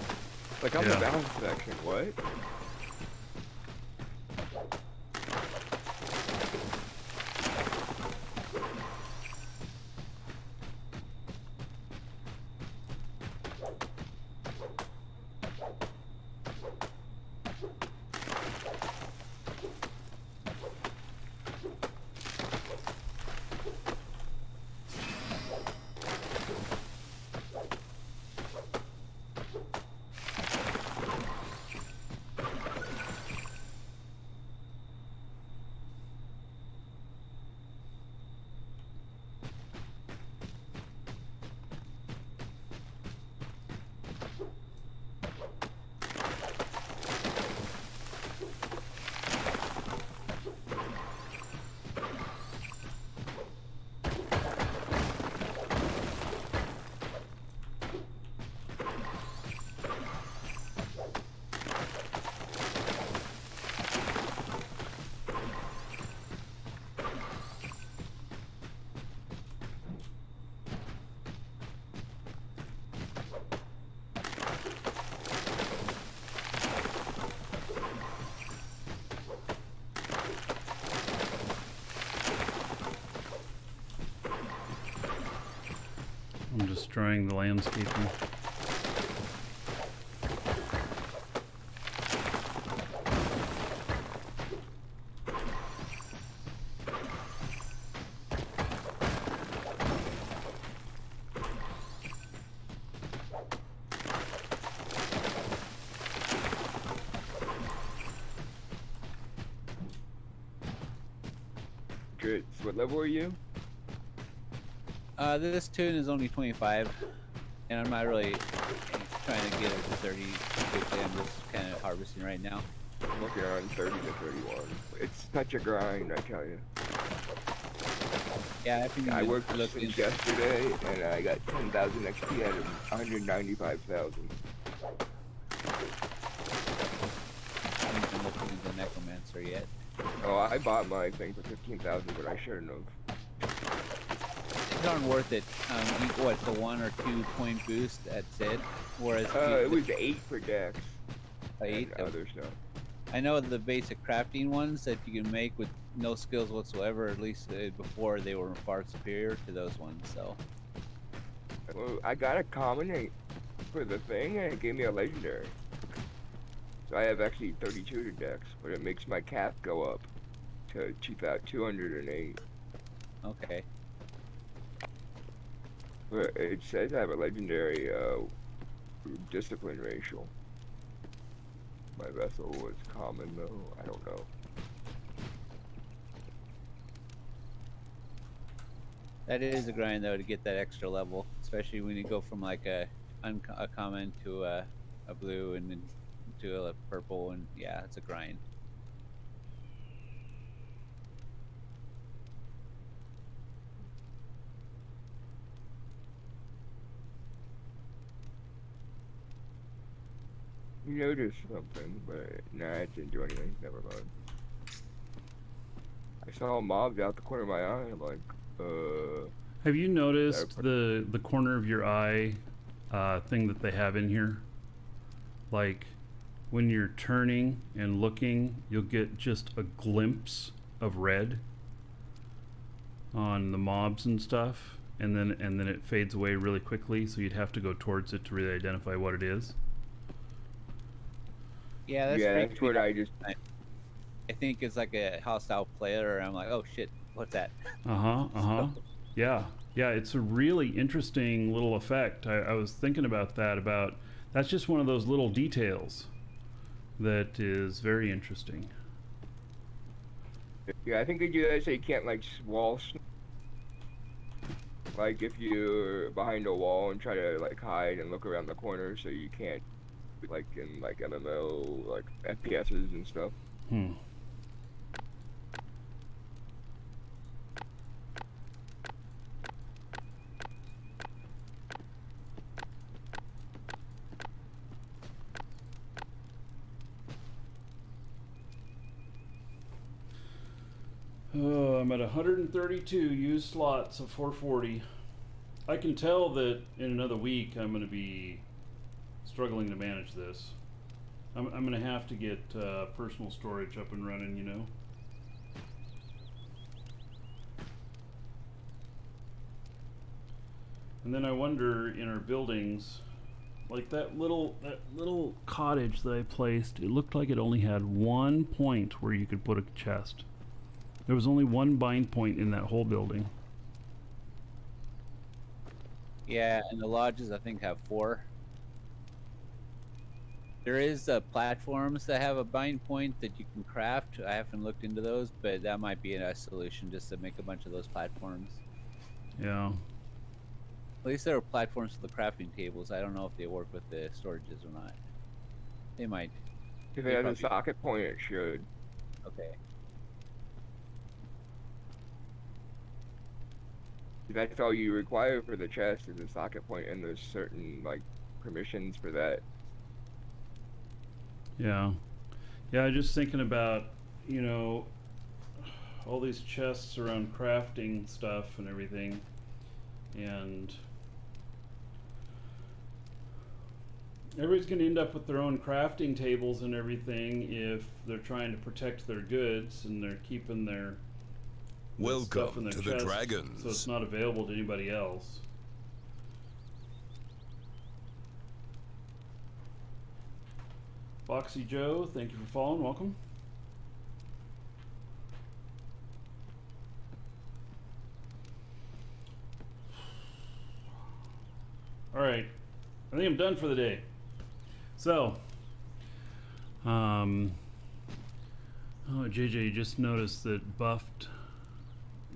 Like I'm Yeah. the balance section, what? I'm destroying the landscaping. secrets. What level are you? This tune is only 25, and I'm not really trying to get it to 30 quickly. I'm just kind of harvesting right now. I'm looking around 30 to 31. It's such a grind, I tell you. Yeah, I think I worked looking since yesterday, and I got 10,000 XP out of 195,000. I haven't been looking into Necromancer yet. Oh, I bought my thing for 15,000, but I shouldn't have. It's aren't worth it. It's a 1 or 2 point boost at Zed, whereas It was 8 for Dex. 8. And other stuff. I know the basic crafting ones that you can make with no skills whatsoever. At least before they were far superior to those ones. So. Well, I got a common for the thing, and it gave me a legendary. So I have actually 32 to Dex, but it makes my cap go up to 208. Okay. But it says I have a legendary discipline racial. My vessel was common though. I don't know. That is a grind though to get that extra level, especially when you go from like a common to a blue and then to a purple, and yeah, it's a grind. You noticed something, but nah, it didn't do anything. Never mind. I saw mobs out the corner of my eye. I'm like, Have you noticed the corner of your eye thing that they have in here? Like when you're turning and looking, you'll get just a glimpse of red on the mobs and stuff, and then it fades away really quickly, so you'd have to go towards it to really identify what it is. Yeah, that's what I just. I think it's like a hostile player. I'm like, oh shit, what's that? Yeah, it's a really interesting little effect. I was thinking about that. That's just one of those little details that is very interesting. Yeah, I think they do that so you can't like wall. Like if you're behind a wall and try to like hide and look around the corner, so you can't. Like in like MMO, like FPSs and stuff. Oh, I'm at 132 used slots of 440. I can tell that in another week I'm going to be struggling to manage this. I'm going to have to get personal storage up and running, you know. And then I wonder in our buildings, like that little cottage that I placed, it looked like it only had one point where you could put a chest. There was only one bind point in that whole building. Yeah, and the lodges I think have 4. There is platforms that have a bind point that you can craft. I haven't looked into those, but that might be a solution just to make a bunch of those platforms. Yeah. At least there are platforms for the crafting tables. I don't know if they work with the storages or not. They might. If it has a socket point, it should. Okay. That's all you require for the chest is a socket point, and there's certain like permissions for that. Yeah, just thinking about, you know, all these chests around crafting stuff and everything, and everybody's going to end up with their own crafting tables and everything if they're trying to protect their goods and they're keeping their stuff in Welcome their to the chests, Dragons. so it's not available to anybody else. Boxy Joe, thank you for following. Welcome. All right, I think I'm done for the day. So, oh, JJ, you just noticed that Buffed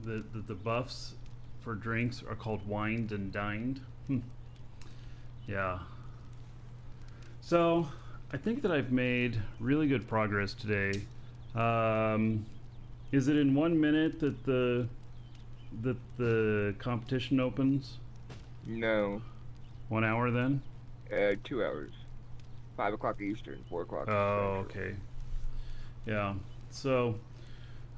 the buffs for drinks are called wined and dined. Yeah. So I think that I've made really good progress today. Is it in 1 minute that the competition opens? No. 1 hour then? 2 hours. 5 o'clock Eastern, 4 o'clock. Oh, Central. okay. Yeah. So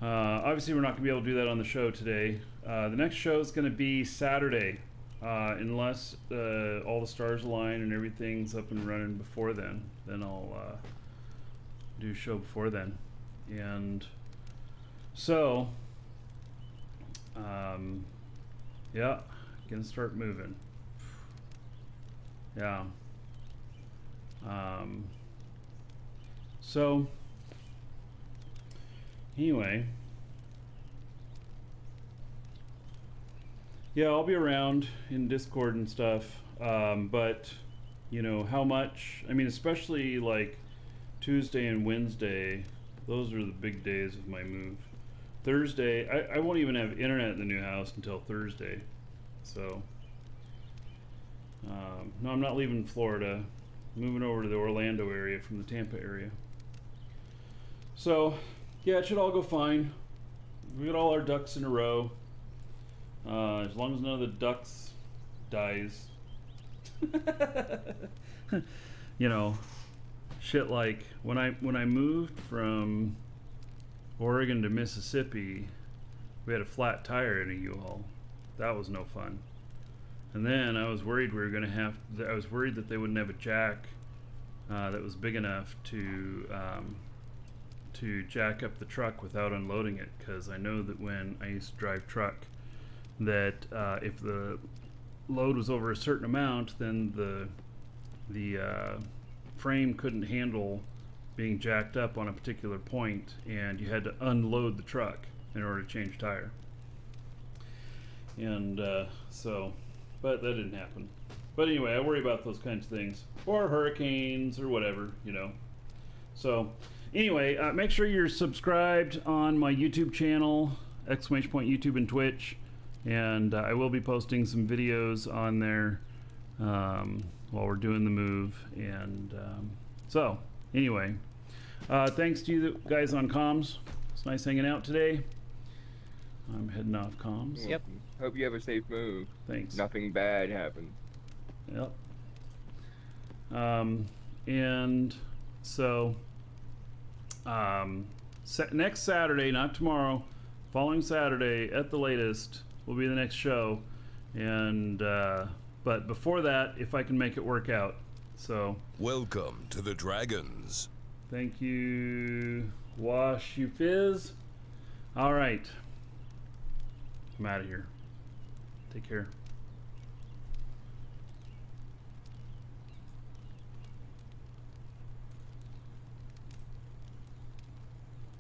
obviously we're not going to be able to do that on the show today. The next show is going to be Saturday, unless all the stars align and everything's up and running before then. Then I'll do a show before then. And so, yeah, gonna start moving. Yeah. So, anyway, yeah, I'll be around in Discord and stuff, but you know how much, I mean, especially like Tuesday and Wednesday, those are the big days of my move. Thursday, I won't even have internet in the new house until Thursday. So, no, I'm not leaving Florida. I'm moving over to the Orlando area from the Tampa area. So, yeah, it should all go fine. We got all our ducks in a row. As long as none of the ducks dies. You know, shit like when I moved from Oregon to Mississippi, we had a flat tire in a U-Haul. That was no fun. And then I was worried I was worried that they wouldn't have a jack that was big enough to jack up the truck without unloading it, because I know that when I used to drive truck, that if the load was over a certain amount, then the frame couldn't handle being jacked up on a particular point, and you had to unload the truck in order to change tire. And so, but that didn't happen. But anyway, I worry about those kinds of things, or hurricanes or whatever, you know. So anyway, make sure you're subscribed on my YouTube channel, !YouTube and Twitch, and I will be posting some videos on there while we're doing the move. And so anyway, thanks to you guys on comms. It's nice hanging out today. I'm heading off comms. Yep. Hope you have a safe move. Thanks. Nothing bad happened. Yep. And so next Saturday, not tomorrow, following Saturday at the latest will be the next show. And but before that, if I can make it work out. So Welcome to the Dragons. thank you, Wash You Fizz. All right, I'm out of here. Take care.